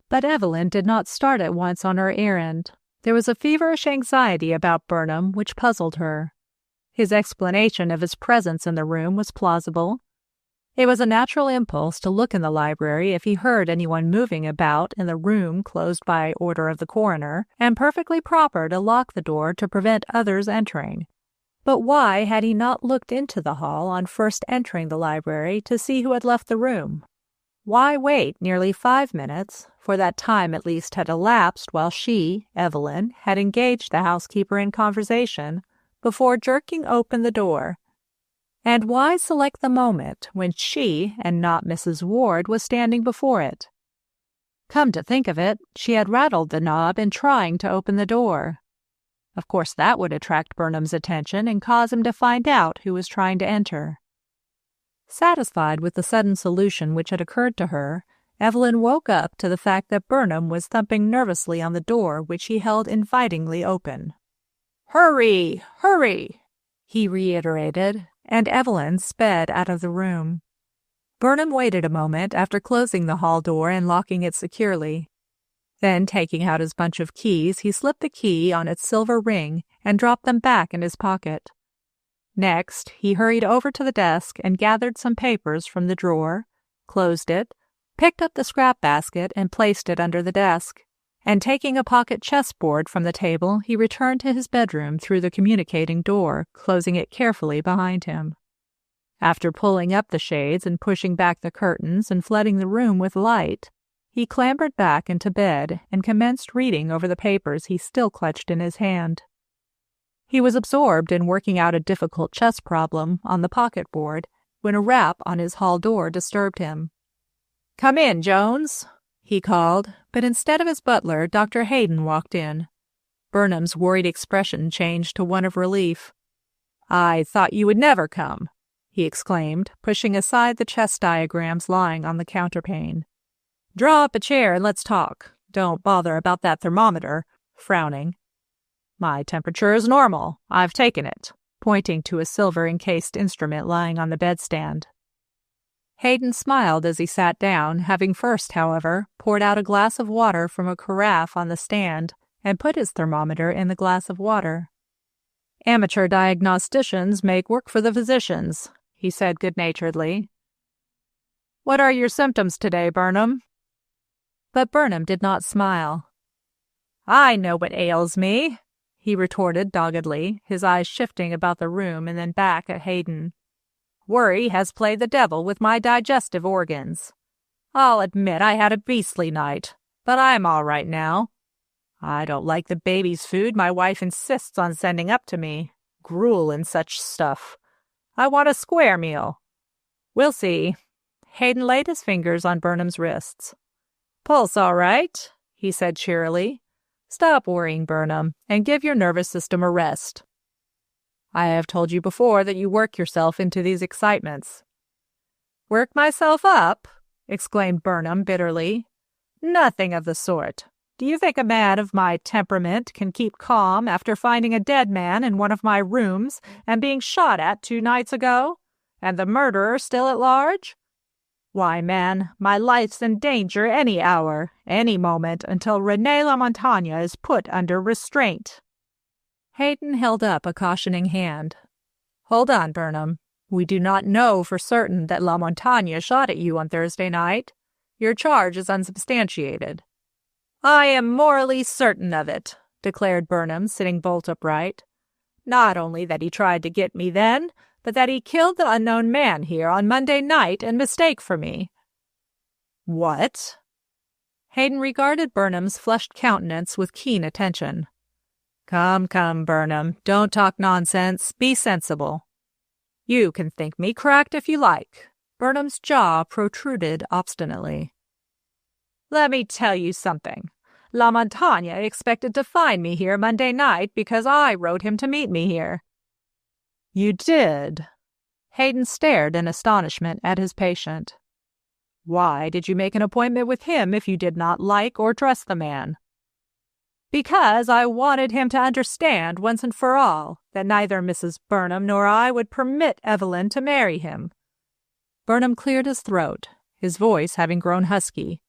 S1: But Evelyn did not start at once on her errand. There was a feverish anxiety about Burnham which puzzled her. His explanation of his presence in the room was plausible. It was a natural impulse to look in the library if he heard anyone moving about in the room closed by order of the coroner, and perfectly proper to lock the door to prevent others entering. But why had he not looked into the hall on first entering the library to see who had left the room? Why wait nearly 5 minutes, for that time at least had elapsed while she, Evelyn, had engaged the housekeeper in conversation, before jerking open the door? And why select the moment when she, and not Mrs. Ward, was standing before it? Come to think of it, she had rattled the knob in trying to open the door. Of course that would attract Burnham's attention and cause him to find out who was trying to enter. Satisfied with the sudden solution which had occurred to her, Evelyn woke up to the fact that Burnham was thumping nervously on the door which he held invitingly open. "Hurry! Hurry!" he reiterated, and Evelyn sped out of the room. Burnham waited a moment after closing the hall door and locking it securely. Then, taking out his bunch of keys, he slipped the key on its silver ring and dropped them back in his pocket. Next, he hurried over to the desk and gathered some papers from the drawer, closed it, picked up the scrap basket and placed it under the desk, and taking a pocket chessboard from the table, he returned to his bedroom through the communicating door, closing it carefully behind him. After pulling up the shades and pushing back the curtains and flooding the room with light, he clambered back into bed and commenced reading over the papers he still clutched in his hand. He was absorbed in working out a difficult chess problem on the pocket board when a rap on his hall door disturbed him. "Come in, Jones," he called, but instead of his butler, Dr. Hayden walked in. Burnham's worried expression changed to one of relief. "I thought you would never come," he exclaimed, pushing aside the chess diagrams lying on the counterpane. "Draw up a chair and let's talk. Don't bother about that thermometer," frowning. "My temperature is normal. I've taken it," pointing to a silver-encased instrument lying on the bedstand. Hayden smiled as he sat down, having first, however, poured out a glass of water from a carafe on the stand and put his thermometer in the glass of water. "Amateur diagnosticians make work for the physicians," he said good-naturedly. "What are your symptoms today, Burnham?" But Burnham did not smile. "I know what ails me," he retorted doggedly, his eyes shifting about the room and then back at Hayden. Worry has played the devil with my digestive organs. I'll admit I had a beastly night, but I'm all right now. I don't like the baby's food my wife insists on sending up to me. Gruel and such stuff. I want a square meal. We'll see. Hayden laid his fingers on Burnham's wrists. Pulse all right, he said cheerily. Stop worrying, Burnham, and give your nervous system a rest. I have told you before that you work yourself into these excitements. Work myself up? Exclaimed Burnham bitterly. Nothing of the sort. Do you think a man of my temperament can keep calm after finding a dead man in one of my rooms and being shot at 2 nights ago, and the murderer still at large? Why, man, my life's in danger any hour, any moment, until René LaMontagne is put under restraint. Hayden held up a cautioning hand. Hold on, Burnham. We do not know for certain that LaMontagne shot at you on Thursday night. Your charge is unsubstantiated. I am morally certain of it, declared Burnham, sitting bolt upright. Not only that he tried to get me then, but that he killed the unknown man here on Monday night in mistake for me. What? Hayden regarded Burnham's flushed countenance with keen attention. Come, Burnham, don't talk nonsense. Be sensible. You can think me cracked if you like. Burnham's jaw protruded obstinately. Let me tell you something. LaMontagne expected to find me here Monday night because I wrote him to meet me here. You did? Hayden stared in astonishment at his patient. Why did you make an appointment with him if you did not like or trust the man? Because I wanted him to understand once and for all that neither Mrs. Burnham nor I would permit Evelyn to marry him. Burnham cleared his throat, his voice having grown husky.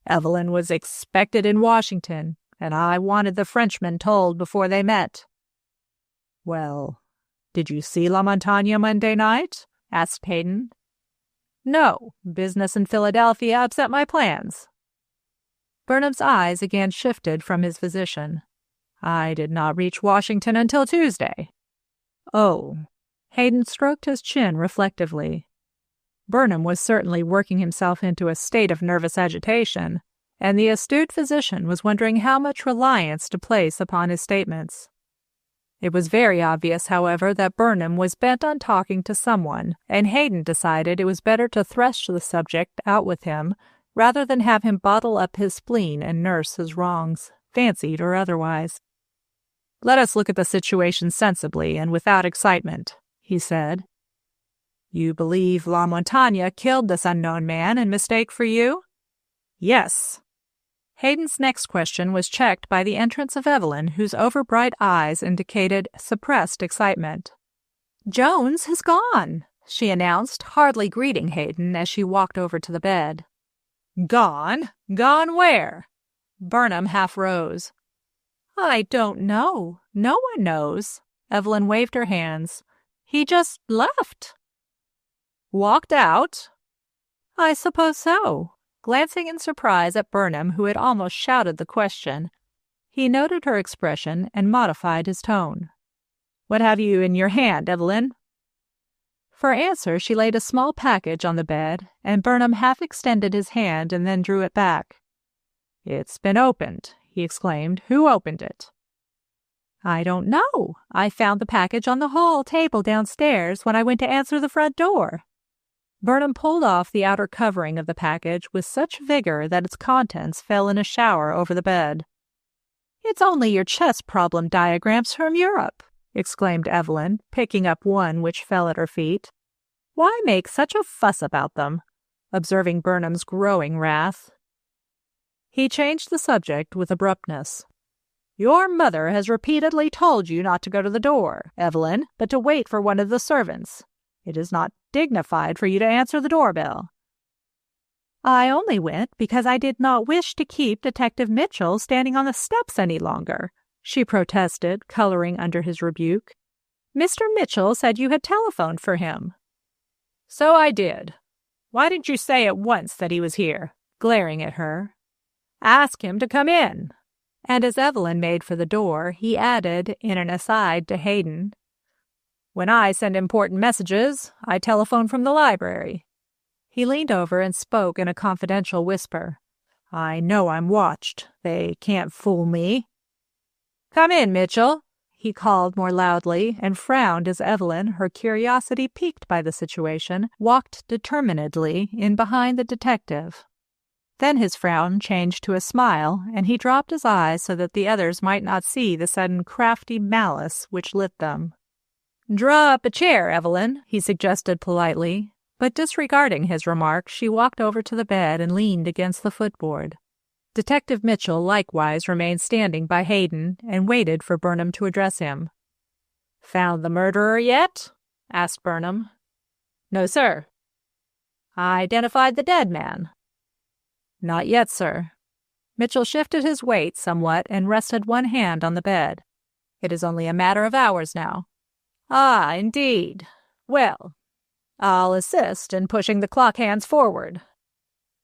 S1: Evelyn was expected in Washington, and I wanted the Frenchman told before they met. Well, did you see LaMontagne Monday night? Asked Hayden. No, business in Philadelphia upset my plans. Burnham's eyes again shifted from his physician. I did not reach Washington until Tuesday. Oh. Hayden stroked his chin reflectively. Burnham was certainly working himself into a state of nervous agitation, and the astute physician was wondering how much reliance to place upon his statements. It was very obvious, however, that Burnham was bent on talking to someone, and Hayden decided it was better to thresh the subject out with him rather than have him bottle up his spleen and nurse his wrongs, fancied or otherwise. Let us look at the situation sensibly and without excitement, he said. You believe LaMontagne killed this unknown man in mistake for you? Yes. Hayden's next question was checked by the entrance of Evelyn, whose overbright eyes indicated suppressed excitement. Jones has gone, she announced, hardly greeting Hayden as she walked over to the bed. Gone? Gone where? Burnham half rose. I don't know. No one knows. Evelyn waved her hands. He just left. Walked out? I suppose so. Glancing in surprise at Burnham, who had almost shouted the question, he noted her expression and modified his tone. What have you in your hand, Evelyn? For answer, she laid a small package on the bed, and Burnham half extended his hand and then drew it back. It's been opened, he exclaimed. Who opened it? I don't know. I found the package on the hall table downstairs when I went to answer the front door. Burnham pulled off the outer covering of the package with such vigor that its contents fell in a shower over the bed. It's only your chess problem diagrams from Europe, exclaimed Evelyn, picking up one which fell at her feet. Why make such a fuss about them? Observing Burnham's growing wrath. He changed the subject with abruptness. Your mother has repeatedly told you not to go to the door, Evelyn, but to wait for one of the servants. It is not dignified for you to answer the doorbell. I only went because I did not wish to keep Detective Mitchell standing on the steps any longer, she protested, coloring under his rebuke. Mr. Mitchell said you had telephoned for him. So I did. Why didn't you say at once that he was here? Glaring at her. Ask him to come in. And as Evelyn made for the door, he added, in an aside to Hayden, "When I send important messages, I telephone from the library." He leaned over and spoke in a confidential whisper. "I know I'm watched. They can't fool me." "Come in, Mitchell," he called more loudly, and frowned as Evelyn, her curiosity piqued by the situation, walked determinedly in behind the detective. Then his frown changed to a smile, and he dropped his eyes so that the others might not see the sudden crafty malice which lit them. "Draw up a chair, Evelyn," he suggested politely, but disregarding his remark, she walked over to the bed and leaned against the footboard. Detective Mitchell likewise remained standing by Hayden and waited for Burnham to address him. "Found the murderer yet?" asked Burnham. "No, sir." "Identified the dead man?" "Not yet, sir." Mitchell shifted his weight somewhat and rested one hand on the bed. "It is only a matter of hours now." "Ah, indeed. Well, I'll assist in pushing the clock hands forward."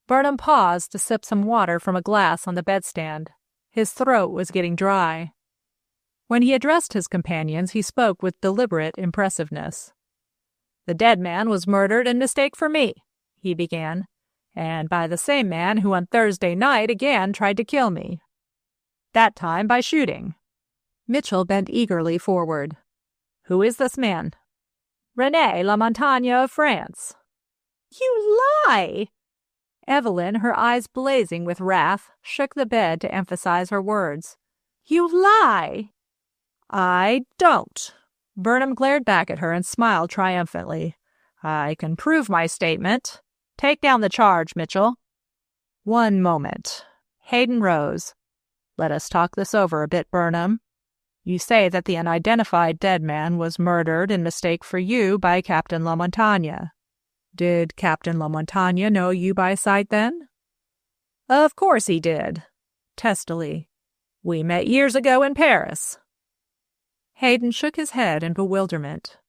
S1: Burnham paused to sip some water from a glass on the bedstand. His throat was getting dry. When he addressed his companions, he spoke with deliberate impressiveness. "The dead man was murdered in mistake for me," he began, "and by the same man who on Thursday night again tried to kill me. That time by shooting." Mitchell bent eagerly forward. "Who is this man?" "René Lamontagne of France." "You lie!" Evelyn, her eyes blazing with wrath, shook the bed to emphasize her words. "You lie!" "I don't." Burnham glared back at her and smiled triumphantly. "I can prove my statement. Take down the charge, Mitchell." "One moment." Hayden rose. "Let us talk this over a bit, Burnham. You say that the unidentified dead man was murdered in mistake for you by Captain Lamontagne. Did Captain Lamontagne know you by sight then?" "Of course he did," testily. "We met years ago in Paris." Hayden shook his head in bewilderment.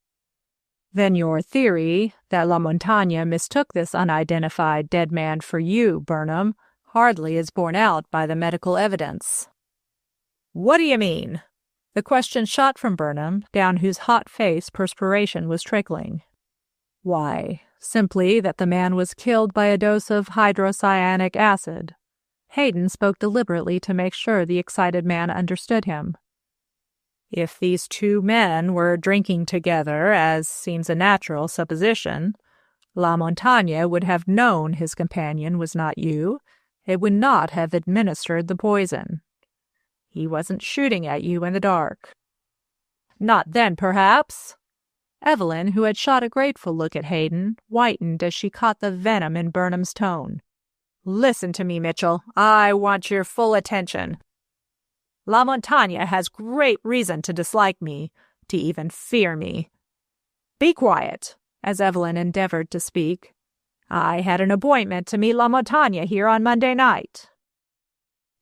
S1: "Then your theory that Lamontagne mistook this unidentified dead man for you, Burnham, hardly is borne out by the medical evidence." "What do you mean?" The question shot from Burnham, down whose hot face perspiration was trickling. "Why, simply that the man was killed by a dose of hydrocyanic acid." Hayden spoke deliberately to make sure the excited man understood him. "If these two men were drinking together, as seems a natural supposition, Lamontagne would have known his companion was not you. It would not have administered the poison. He wasn't shooting at you in the dark." "Not then, perhaps." Evelyn, who had shot a grateful look at Hayden, whitened as she caught the venom in Burnham's tone. "Listen to me, Mitchell. I want your full attention. Lamontagne has great reason to dislike me, to even fear me." "Be quiet," as Evelyn endeavored to speak. "I had an appointment to meet Lamontagne here on Monday night."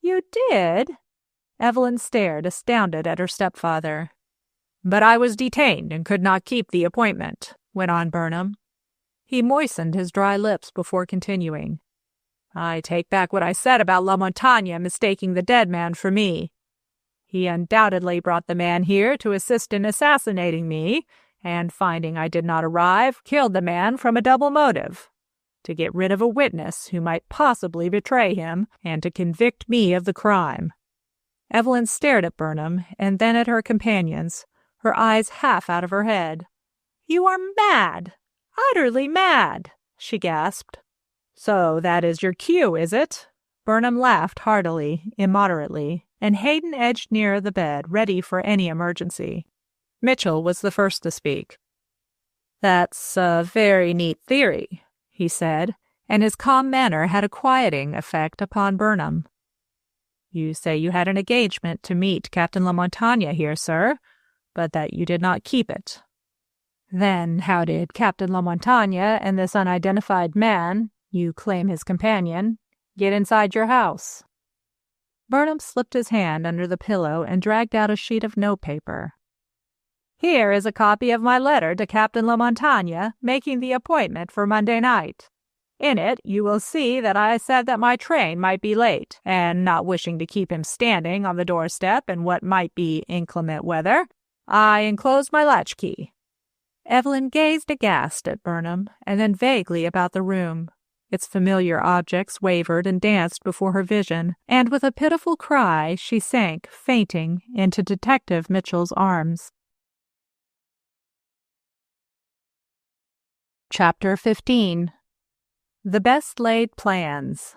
S1: "You did?" Evelyn stared, astounded at her stepfather. "But I was detained and could not keep the appointment," went on Burnham. He moistened his dry lips before continuing. "I take back what I said about Lamontagne mistaking the dead man for me. He undoubtedly brought the man here to assist in assassinating me, and finding I did not arrive, killed the man from a double motive: to get rid of a witness who might possibly betray him, and to convict me of the crime." Evelyn stared at Burnham and then at her companions, her eyes half out of her head. "You are mad, utterly mad," she gasped. "So that is your cue, is it?" Burnham laughed heartily, immoderately, and Hayden edged nearer the bed, ready for any emergency. Mitchell was the first to speak. "That's a very neat theory," he said, and his calm manner had a quieting effect upon Burnham. "You say you had an engagement to meet Captain Lamontagne here, sir, but that you did not keep it. Then how did Captain Lamontagne and this unidentified man, you claim his companion, get inside your house?" Burnham slipped his hand under the pillow and dragged out a sheet of notepaper. "Here is a copy of my letter to Captain Lamontagne making the appointment for Monday night. In it, you will see that I said that my train might be late, and not wishing to keep him standing on the doorstep in what might be inclement weather, I enclosed my latchkey." Evelyn gazed aghast at Burnham, and then vaguely about the room. Its familiar objects wavered and danced before her vision, and with a pitiful cry she sank, fainting, into Detective Mitchell's arms. Chapter 15. The Best Laid Plans.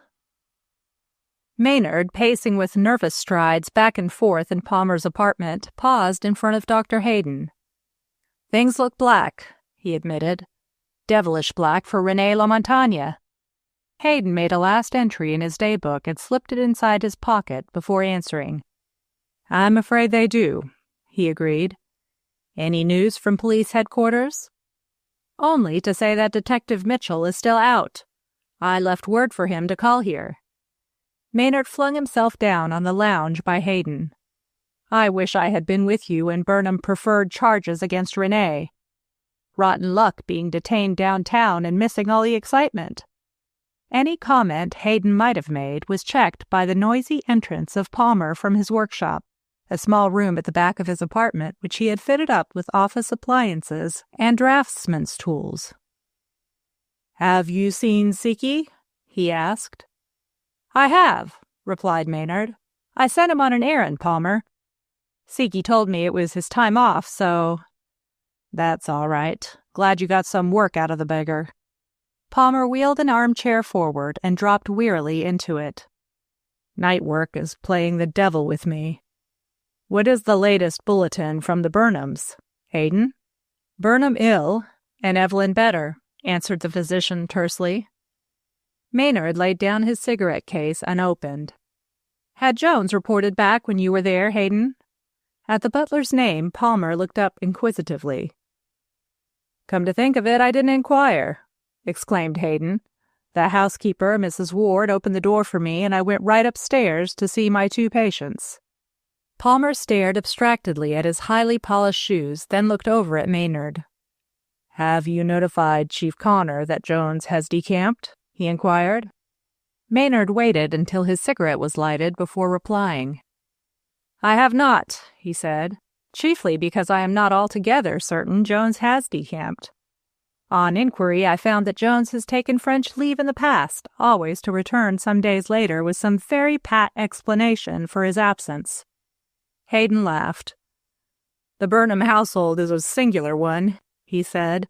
S1: Maynard, pacing with nervous strides back and forth in Palmer's apartment, paused in front of Dr. Hayden. "Things look black," he admitted. "Devilish black for René Lamontagne." Hayden made a last entry in his daybook and slipped it inside his pocket before answering. "I'm afraid they do," he agreed. "Any news from police headquarters?" "Only to say that Detective Mitchell is still out. I left word for him to call here." Maynard flung himself down on the lounge by Hayden. "I wish I had been with you when Burnham preferred charges against René. Rotten luck being detained downtown and missing all the excitement." Any comment Hayden might have made was checked by the noisy entrance of Palmer from his workshop, a small room at the back of his apartment which he had fitted up with office appliances and draftsman's tools. "Have you seen Siki?" he asked. "I have," replied Maynard. "I sent him on an errand, Palmer. Siki told me it was his time off, so—" "That's all right. Glad you got some work out of the beggar." Palmer wheeled an armchair forward and dropped wearily into it. "Night work is playing the devil with me. What is the latest bulletin from the Burnhams, Hayden?" "Burnham ill, and Evelyn better," answered the physician tersely. Maynard laid down his cigarette case unopened. "Had Jones reported back when you were there, Hayden?" At the butler's name, Palmer looked up inquisitively. "Come to think of it, I didn't inquire," exclaimed Hayden. "The housekeeper, Mrs. Ward, opened the door for me, and I went right upstairs to see my 2 patients." Palmer stared abstractedly at his highly polished shoes, then looked over at Maynard. "Have you notified Chief Connor that Jones has decamped?" he inquired. Maynard waited until his cigarette was lighted before replying. "I have not," he said, "chiefly because I am not altogether certain Jones has decamped. On inquiry, I found that Jones has taken French leave in the past, always to return some days later with some very pat explanation for his absence." Hayden laughed. "The Burnham household is a singular one," he said.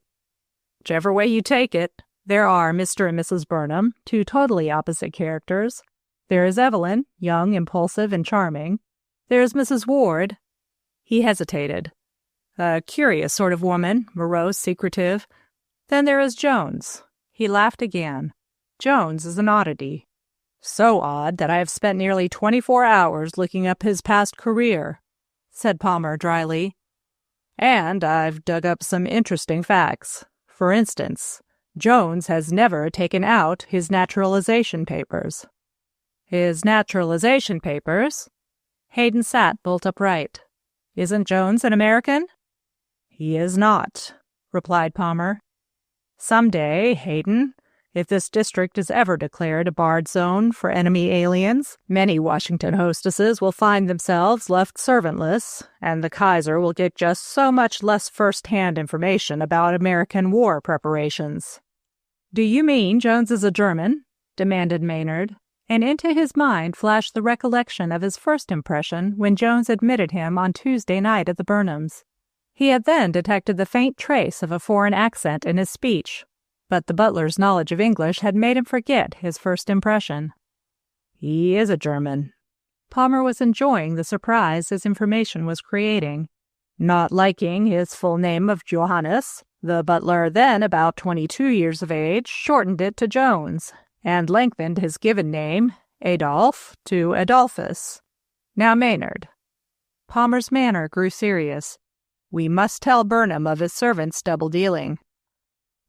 S1: "Whichever way you take it, there are Mr. and Mrs. Burnham, 2 totally opposite characters. There is Evelyn, young, impulsive, and charming. There is Mrs. Ward." He hesitated. "A curious sort of woman, morose, secretive. Then there is Jones." He laughed again. "Jones is an oddity. So odd that I have spent nearly 24 hours looking up his past career," said Palmer dryly. "And I've dug up some interesting facts. For instance, Jones has never taken out his naturalization papers." "His naturalization papers?" Hayden sat bolt upright. "Isn't Jones an American?" "He is not," replied Palmer. "Some day, Hayden, if this district is ever declared a barred zone for enemy aliens, many Washington hostesses will find themselves left servantless, and the Kaiser will get just so much less first-hand information about American war preparations." "Do you mean Jones is a German?" demanded Maynard, and into his mind flashed the recollection of his first impression when Jones admitted him on Tuesday night at the Burnhams. He had then detected the faint trace of a foreign accent in his speech, but the butler's knowledge of English had made him forget his first impression. "He is a German." Palmer was enjoying the surprise his information was creating. Not liking his full name of Johannes, the butler, then about 22 years of age, shortened it to Jones, and lengthened his given name, Adolphe, to Adolphus. "Now, Maynard." Palmer's manner grew serious. "We must tell Burnham of his servant's double dealing."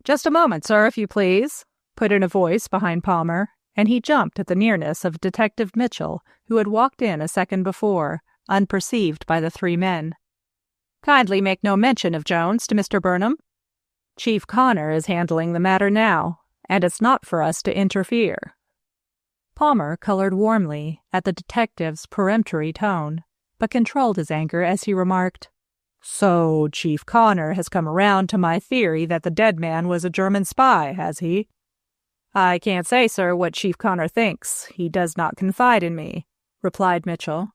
S1: "Just a moment, sir, if you please," put in a voice behind Palmer, and he jumped at the nearness of Detective Mitchell, who had walked in a second before, unperceived by the 3 men. "Kindly make no mention of Jones to Mr. Burnham. Chief Connor is handling the matter now, and it's not for us to interfere." Palmer colored warmly at the detective's peremptory tone, but controlled his anger as he remarked, "So Chief Connor has come around to my theory that the dead man was a German spy, has he?" "I can't say, sir, what Chief Connor thinks. He does not confide in me," replied Mitchell.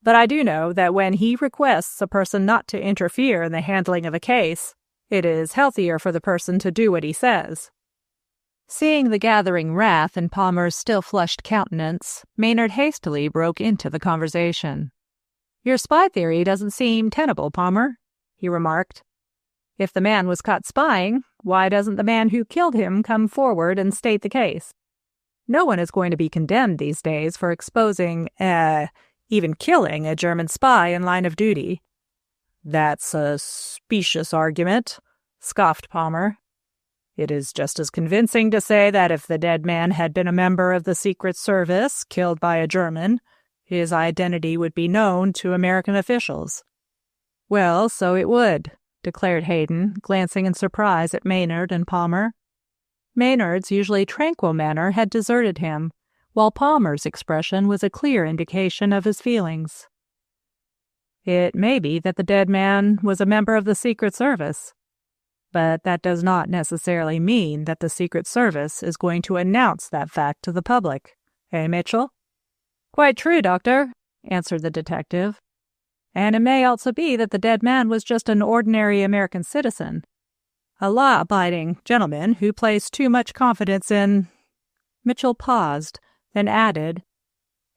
S1: "But I do know that when he requests a person not to interfere in the handling of a case, it is healthier for the person to do what he says." Seeing the gathering wrath in Palmer's still flushed countenance, Maynard hastily broke into the conversation. "Your spy theory doesn't seem tenable, Palmer," he remarked. "If the man was caught spying, why doesn't the man who killed him come forward and state the case? No one is going to be condemned these days for exposing, even killing a German spy in line of duty." "That's a specious argument," scoffed Palmer. "It is just as convincing to say that if the dead man had been a member of the Secret Service, killed by a German, his identity would be known to American officials." "Well, so it would," declared Hayden, glancing in surprise at Maynard and Palmer. Maynard's usually tranquil manner had deserted him, while Palmer's expression was a clear indication of his feelings. "It may be that the dead man was a member of the Secret Service, but that does not necessarily mean that the Secret Service is going to announce that fact to the public. Eh, Mitchell?" "Quite true, Doctor," answered the detective. "And it may also be that the dead man was just an ordinary American citizen, a law-abiding gentleman who placed too much confidence in—" Mitchell paused, then added,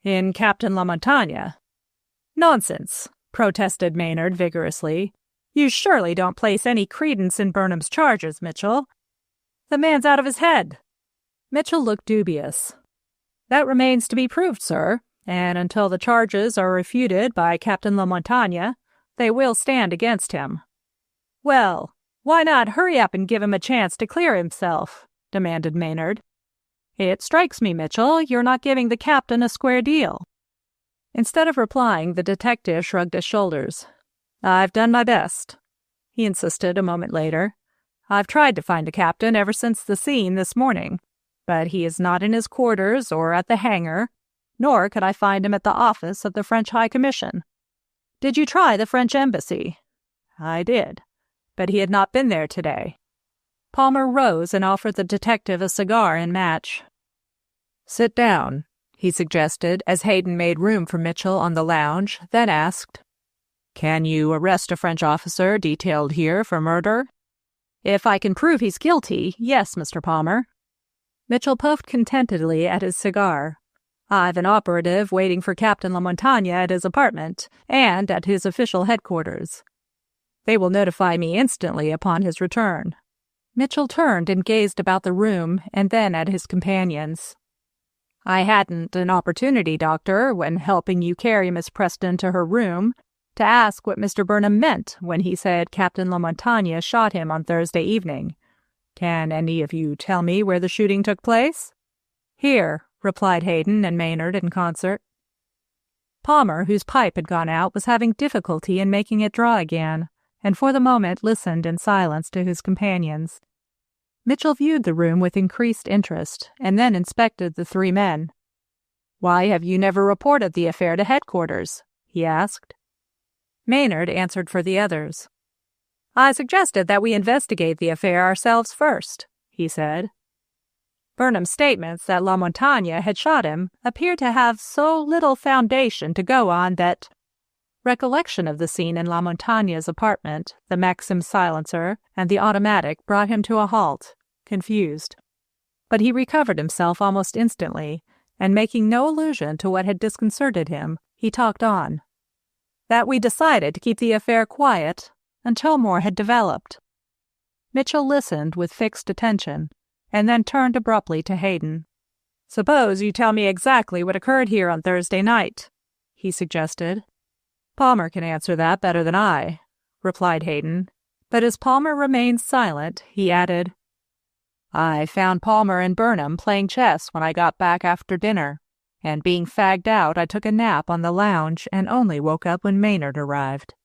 S1: "in Captain LaMontagne." "Nonsense," protested Maynard vigorously. "You surely don't place any credence in Burnham's charges, Mitchell. The man's out of his head." Mitchell looked dubious. "That remains to be proved, sir, and until the charges are refuted by Captain LaMontagne, they will stand against him." "Well, why not hurry up and give him a chance to clear himself?" demanded Maynard. "It strikes me, Mitchell, you're not giving the captain a square deal." Instead of replying, the detective shrugged his shoulders. "I've done my best," he insisted a moment later. "I've tried to find the captain ever since the scene this morning, but he is not in his quarters or at the hangar, nor could I find him at the office of the French High Commission." "Did you try the French embassy?" "I did, but he had not been there today." Palmer rose and offered the detective a cigar and match. "Sit down," he suggested as Hayden made room for Mitchell on the lounge, then asked, "Can you arrest a French officer detailed here for murder?" "If I can prove he's guilty, yes, Mr. Palmer." Mitchell puffed contentedly at his cigar. "I've an operative waiting for Captain LaMontagne at his apartment and at his official headquarters. They will notify me instantly upon his return." Mitchell turned and gazed about the room and then at his companions. "I hadn't an opportunity, Doctor, when helping you carry Miss Preston to her room, to ask what Mr. Burnham meant when he said Captain LaMontagne shot him on Thursday evening. Can any of you tell me where the shooting took place?" "Here," replied Hayden and Maynard in concert. Palmer, whose pipe had gone out, was having difficulty in making it draw again, and for the moment listened in silence to his companions. Mitchell viewed the room with increased interest, and then inspected the three men. "Why have you never reported the affair to headquarters?" he asked. Maynard answered for the others. "I suggested that we investigate the affair ourselves first," he said. Burnham's statements that LaMontagne had shot him appeared to have so little foundation to go on that recollection of the scene in LaMontagne's apartment, the Maxim silencer, and the automatic brought him to a halt, confused. But he recovered himself almost instantly, and making no allusion to what had disconcerted him, he talked on. "That we decided to keep the affair quiet until more had developed." Mitchell listened with fixed attention, and then turned abruptly to Hayden. "Suppose you tell me exactly what occurred here on Thursday night," he suggested. "Palmer can answer that better than I," replied Hayden, but as Palmer remained silent, he added, "I found Palmer and Burnham playing chess when I got back after dinner, and being fagged out, I took a nap on the lounge and only woke up when Maynard arrived.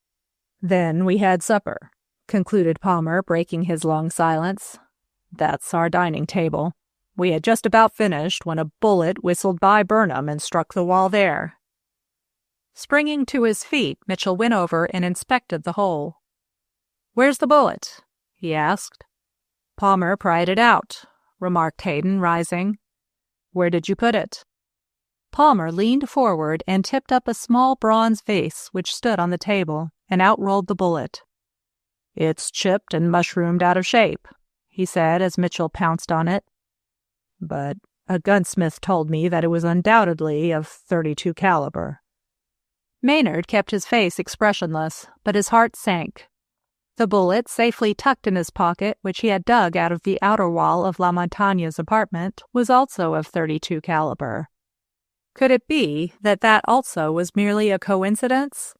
S1: Then we had supper," concluded Palmer, breaking his long silence. That's our dining table. We had just about finished when a bullet whistled by Burnham and struck the wall there." Springing to his feet, Mitchell went over and inspected the hole. "Where's the bullet?" he asked. "Palmer pried it out," remarked Hayden, rising. "Where did you put it?" Palmer leaned forward and tipped up a small bronze vase which stood on the table, and out rolled the bullet. "It's chipped and mushroomed out of shape," he said as Mitchell pounced on it. "But a gunsmith told me that it was undoubtedly of .32 caliber. Maynard kept his face expressionless, but his heart sank. The bullet, safely tucked in his pocket, which he had dug out of the outer wall of La Montagne's apartment, was also of .32 caliber. Could it be that that also was merely a coincidence?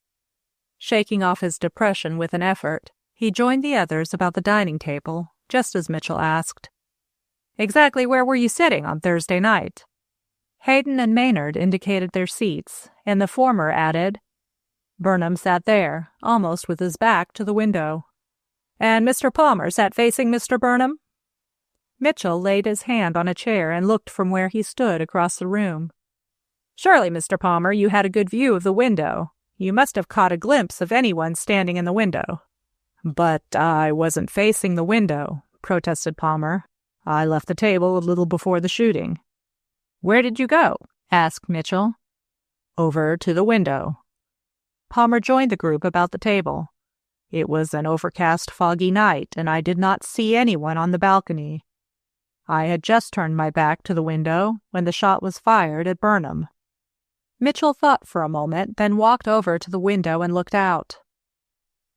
S1: Shaking off his depression with an effort, he joined the others about the dining table, just as Mitchell asked, "Exactly where were you sitting on Thursday night?" Hayden and Maynard indicated their seats, and the former added, "Burnham sat there, almost with his back to the window." "And Mr. Palmer sat facing Mr. Burnham?" Mitchell laid his hand on a chair and looked from where he stood across the room. "Surely, Mr. Palmer, you had a good view of the window. You must have caught a glimpse of anyone standing in the window." "But I wasn't facing the window," protested Palmer. "I left the table a little before the shooting." "Where did you go?" asked Mitchell. "Over to the window." Palmer joined the group about the table. "It was an overcast, foggy night, and I did not see anyone on the balcony. I had just turned my back to the window when the shot was fired at Burnham." Mitchell thought for a moment, then walked over to the window and looked out.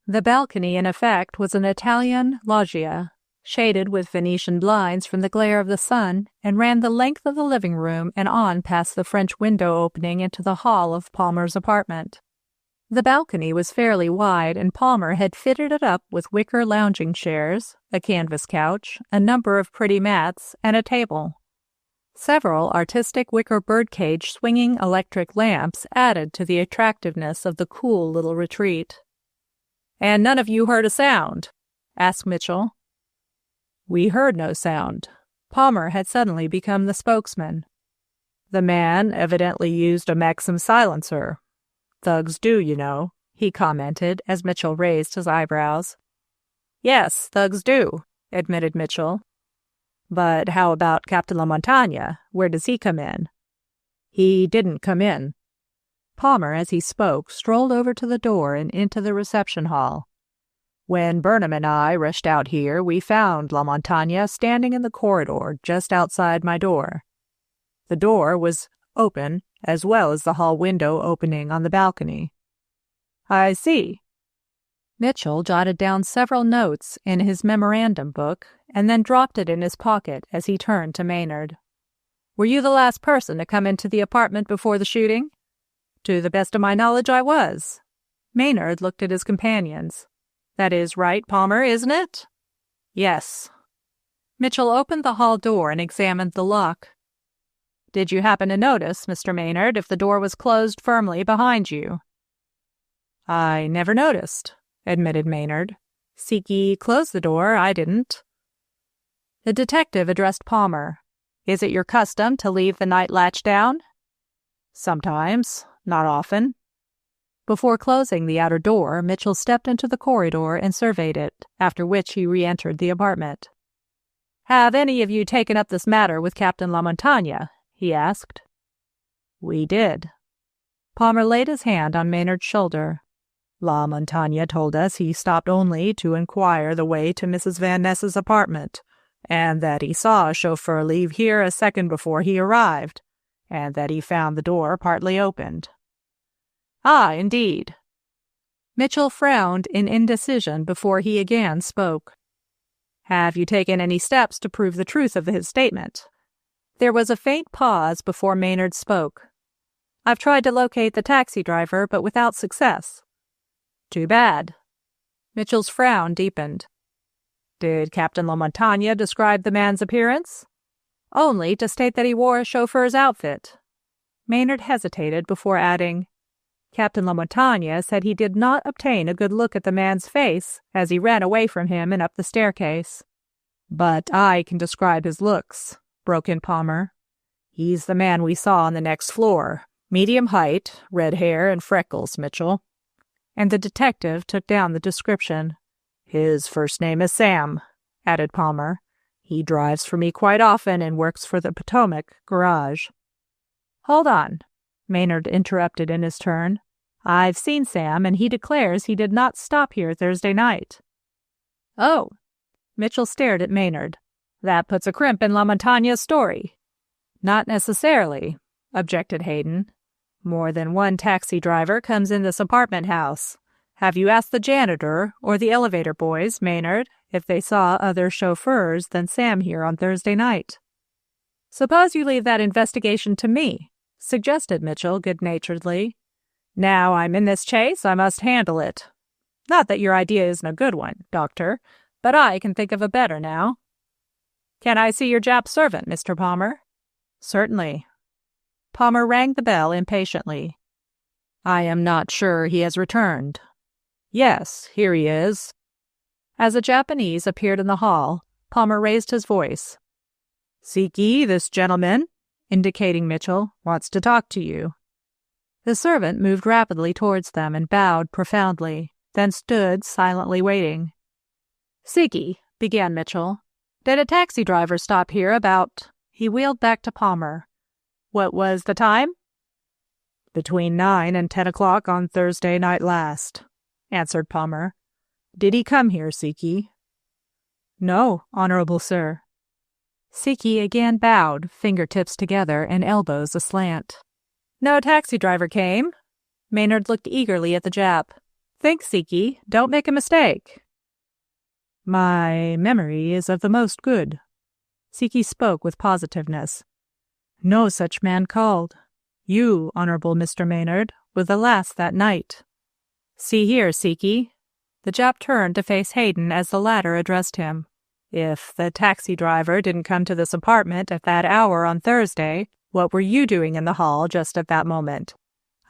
S1: The balcony, in effect, was an Italian loggia, shaded with Venetian blinds from the glare of the sun, and ran the length of the living room and on past the French window opening into the hall of Palmer's apartment. The balcony was fairly wide, and Palmer had fitted it up with wicker lounging chairs, a canvas couch, a number of pretty mats, and a table. Several artistic wicker birdcage swinging electric lamps added to the attractiveness of the cool little retreat. "And none of you heard a sound?" asked Mitchell. "We heard no sound." Palmer had suddenly become the spokesman. "The man evidently used a Maxim silencer. Thugs do, you know," he commented as Mitchell raised his eyebrows. "Yes, thugs do," admitted Mitchell. "But how about Captain La Montagna? Where does he come in?" "He didn't come in." Palmer, as he spoke, strolled over to the door and into the reception hall. "When Burnham and I rushed out here, we found La Montagna standing in the corridor just outside my door. The door was open, as well as the hall window opening on the balcony." "I see." Mitchell jotted down several notes in his memorandum book and then dropped it in his pocket as he turned to Maynard. "Were you the last person to come into the apartment before the shooting?" "To the best of my knowledge, I was." Maynard looked at his companions. "That is right, Palmer, isn't it?" "Yes." Mitchell opened the hall door and examined the lock. "Did you happen to notice, Mr. Maynard, if the door was closed firmly behind you?" "I never noticed," admitted Maynard. "Siki closed the door, I didn't." The detective addressed Palmer. "Is it your custom to leave the night latch down?" "Sometimes, not often." Before closing the outer door, Mitchell stepped into the corridor and surveyed it, after which he re-entered the apartment. "Have any of you taken up this matter with Captain La Montagna?" he asked. "We did." Palmer laid his hand on Maynard's shoulder. "La Montagna told us he stopped only to inquire the way to Mrs. Van Ness's apartment, and that he saw a chauffeur leave here a second before he arrived, and that he found the door partly opened." "Ah, indeed." Mitchell frowned in indecision before he again spoke. "Have you taken any steps to prove the truth of his statement?" There was a faint pause before Maynard spoke. "I've tried to locate the taxi driver, but without success." "Too bad." Mitchell's frown deepened. "Did Captain La Montagna describe the man's appearance?" "Only to state that he wore a chauffeur's outfit." Maynard hesitated before adding, "Captain La Montagna said he did not obtain a good look at the man's face as he ran away from him and up the staircase." "But I can describe his looks," broke in Palmer. "He's the man we saw on the next floor. Medium height, red hair and freckles, Mitchell." And the detective took down the description. "His first name is Sam," added Palmer. "He drives for me quite often and works for the Potomac garage." "Hold on," Maynard interrupted in his turn. "I've seen Sam, and he declares he did not stop here Thursday night." "Oh." Mitchell stared at Maynard. "That puts a crimp in La Montagne's story." "Not necessarily," objected Hayden. "More than one taxi driver comes in this apartment house. Have you asked the janitor or the elevator boys, Maynard, if they saw other chauffeurs than Sam here on Thursday night?" "Suppose you leave that investigation to me," suggested Mitchell good-naturedly. "Now I'm in this chase, I must handle it. Not that your idea isn't a good one, Doctor, but I can think of a better now." "Can I see your Jap servant, Mr. Palmer?" "Certainly." Palmer rang the bell impatiently. "I am not sure he has returned." "Yes, here he is." As a Japanese appeared in the hall, Palmer raised his voice. "Siki, this gentleman," indicating Mitchell, "wants to talk to you." The servant moved rapidly towards them and bowed profoundly, then stood silently waiting. "Siki," began Mitchell, "did a taxi driver stop here about—" He wheeled back to Palmer. "What was the time?" "Between 9 and 10 o'clock on Thursday night last," answered Palmer. "Did he come here, Siki?" "No, honorable sir." Siki again bowed, fingertips together and elbows aslant. "No taxi driver came?" Maynard looked eagerly at the Jap. "Think, Siki. Don't make a mistake." "My memory is of the most good." Siki spoke with positiveness. "No such man called. You, Honorable Mr. Maynard, were the last that night." "See here, Siki." The Jap turned to face Hayden as the latter addressed him. "If the taxi driver didn't come to this apartment at that hour on Thursday, what were you doing in the hall just at that moment?"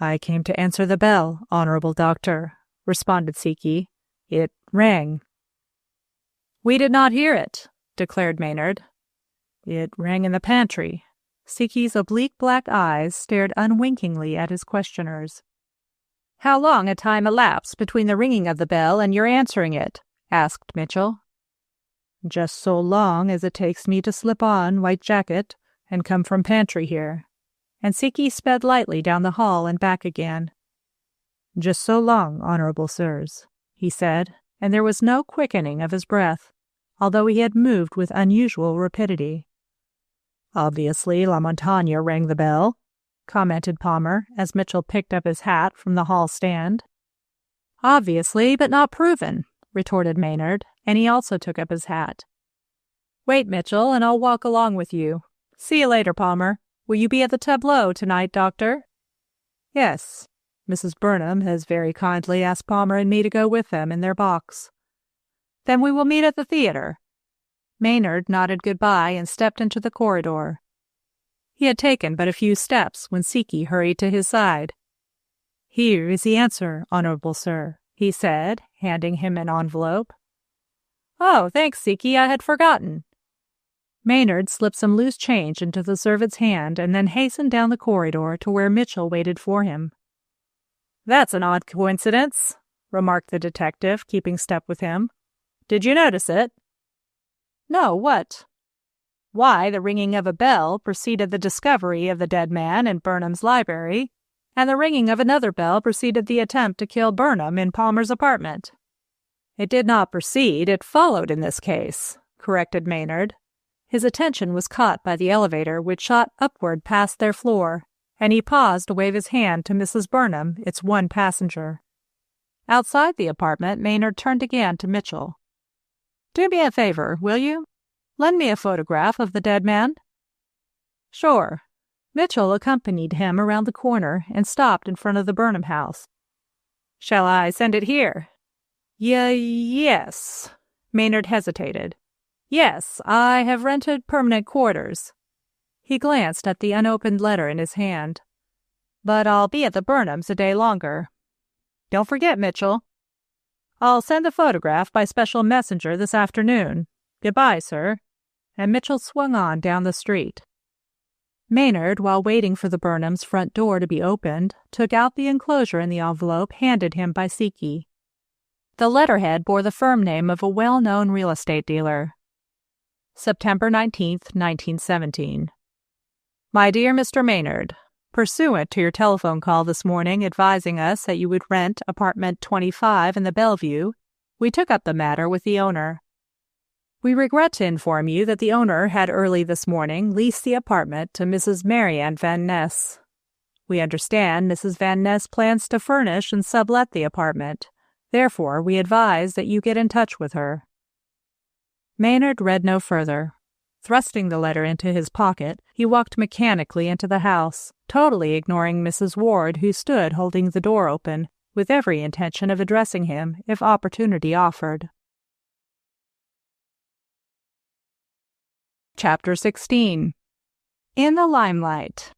S1: "I came to answer the bell, Honorable Doctor," responded Siki. "It rang." "We did not hear it," declared Maynard. "It rang in the pantry." Siki's oblique black eyes stared unwinkingly at his questioners. "How long a time elapsed between the ringing of the bell and your answering it?" asked Mitchell. "Just so long as it takes me to slip on white jacket and come from pantry here." And Siki sped lightly down the hall and back again. "Just so long, honorable sirs," he said, and there was no quickening of his breath, although he had moved with unusual rapidity. "Obviously, La Montagne rang the bell," commented Palmer, as Mitchell picked up his hat from the hall stand. "Obviously, but not proven," retorted Maynard, and he also took up his hat. "Wait, Mitchell, and I'll walk along with you. See you later, Palmer. Will you be at the tableau tonight, Doctor?" "Yes. Mrs. Burnham has very kindly asked Palmer and me to go with them in their box." "Then we will meet at the theater." Maynard nodded goodbye and stepped into the corridor. He had taken but a few steps when Siki hurried to his side. "Here is the answer, honorable sir," he said, handing him an envelope. "Oh, thanks, Siki, I had forgotten." Maynard slipped some loose change into the servant's hand and then hastened down the corridor to where Mitchell waited for him. "That's an odd coincidence," remarked the detective, keeping step with him. "Did you notice it?" "No, what?" "Why, the ringing of a bell preceded the discovery of the dead man in Burnham's library, and the ringing of another bell preceded the attempt to kill Burnham in Palmer's apartment." "It did not precede, it followed in this case," corrected Maynard. His attention was caught by the elevator, which shot upward past their floor, and he paused to wave his hand to Mrs. Burnham, its one passenger. Outside the apartment, Maynard turned again to Mitchell. "Do me a favor, will you? Lend me a photograph of the dead man." "Sure." Mitchell accompanied him around the corner and stopped in front of the Burnham house. "Shall I send it here?" Yes." Maynard hesitated. "Yes, I have rented permanent quarters." He glanced at the unopened letter in his hand. "But I'll be at the Burnhams a day longer." "Don't forget, Mitchell." "I'll send the photograph by special messenger this afternoon." Goodbye, sir." And Mitchell swung on down the street. Maynard, while waiting for the Burnhams' front door to be opened, took out the enclosure in the envelope handed him by Siki. The letterhead bore the firm name of a well-known real estate dealer. September 19th, 1917. My dear Mr. Maynard, pursuant to your telephone call this morning advising us that you would rent apartment 25 in the Bellevue, we took up the matter with the owner. We regret to inform you that the owner had early this morning leased the apartment to Mrs. Marianne Van Ness. We understand Mrs. Van Ness plans to furnish and sublet the apartment. Therefore, we advise that you get in touch with her. Maynard read no further. Thrusting the letter into his pocket, he walked mechanically into the house, totally ignoring Mrs. Ward, who stood holding the door open, with every intention of addressing him if opportunity offered. Chapter 16. In the Limelight.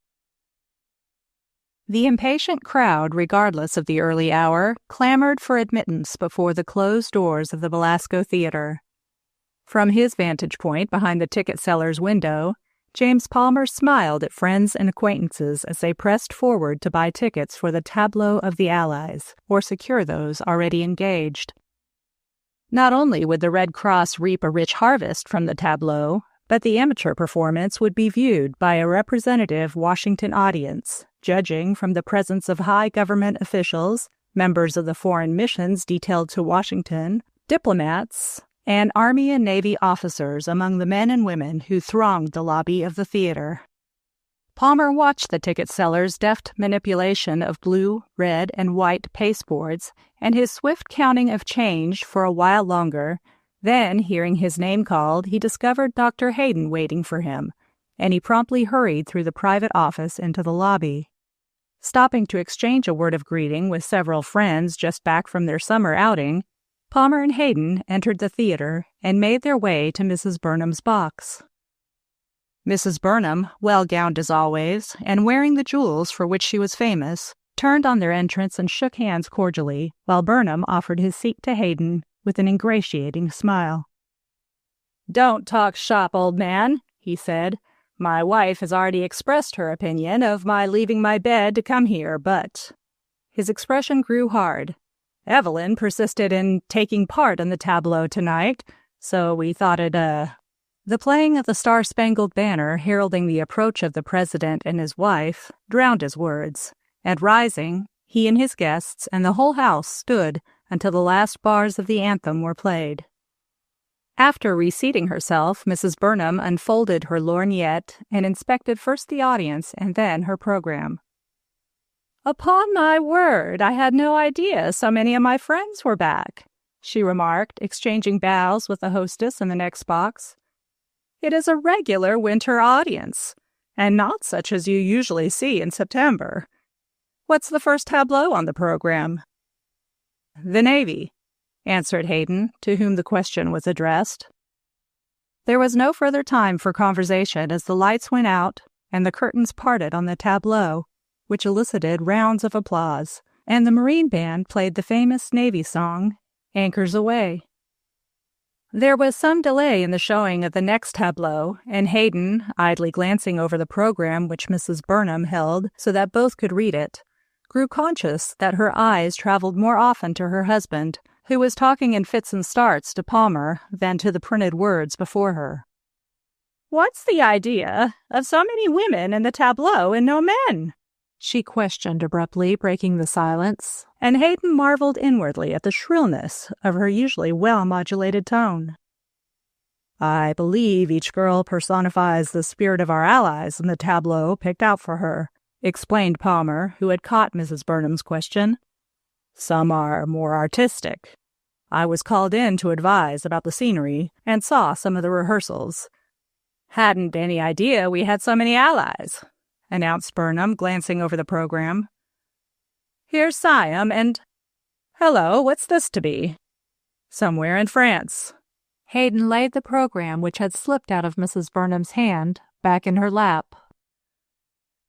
S1: The impatient crowd, regardless of the early hour, clamored for admittance before the closed doors of the Belasco Theater. From his vantage point behind the ticket seller's window, James Palmer smiled at friends and acquaintances as they pressed forward to buy tickets for the Tableau of the Allies, or secure those already engaged. Not only would the Red Cross reap a rich harvest from the tableau, but the amateur performance would be viewed by a representative Washington audience, judging from the presence of high government officials, members of the foreign missions detailed to Washington, diplomats, and Army and Navy officers among the men and women who thronged the lobby of the theater. Palmer watched the ticket seller's deft manipulation of blue, red, and white pasteboards and his swift counting of change for a while longer. Then, hearing his name called, he discovered Dr. Hayden waiting for him, and he promptly hurried through the private office into the lobby. Stopping to exchange a word of greeting with several friends just back from their summer outing, Palmer and Hayden entered the theater and made their way to Mrs. Burnham's box. Mrs. Burnham, well gowned as always, and wearing the jewels for which she was famous, turned on their entrance and shook hands cordially, while Burnham offered his seat to Hayden with an ingratiating smile. "Don't talk shop, old man," he said. "My wife has already expressed her opinion of my leaving my bed to come here, but—" His expression grew hard. "Evelyn persisted in taking part in the tableau tonight, so we thought it, The playing of the Star-Spangled Banner heralding the approach of the President and his wife drowned his words, and rising, he and his guests and the whole house stood until the last bars of the anthem were played. After reseating herself, Mrs. Burnham unfolded her lorgnette and inspected first the audience and then her program. "Upon my word, I had no idea so many of my friends were back," she remarked, exchanging bows with the hostess in the next box. "It is a regular winter audience, and not such as you usually see in September. What's the first tableau on the program?" "The Navy," answered Hayden, to whom the question was addressed. There was no further time for conversation as the lights went out and the curtains parted on the tableau, which elicited rounds of applause, and the Marine Band played the famous Navy song, "Anchors Aweigh." There was some delay in the showing of the next tableau, and Hayden, idly glancing over the program which Mrs. Burnham held so that both could read it, grew conscious that her eyes traveled more often to her husband, who was talking in fits and starts to Palmer than to the printed words before her. "What's the idea of so many women in the tableau and no men?" she questioned abruptly, breaking the silence, and Hayden marveled inwardly at the shrillness of her usually well-modulated tone. "I believe each girl personifies the spirit of our allies in the tableau picked out for her," explained Palmer, who had caught Mrs. Burnham's question. "Some are more artistic. I was called in to advise about the scenery and saw some of the rehearsals. Hadn't any idea we had so many allies," announced Burnham, glancing over the program. "Here's Siam and... Hello, what's this to be?" "Somewhere in France." Hayden laid the program, which had slipped out of Mrs. Burnham's hand, back in her lap.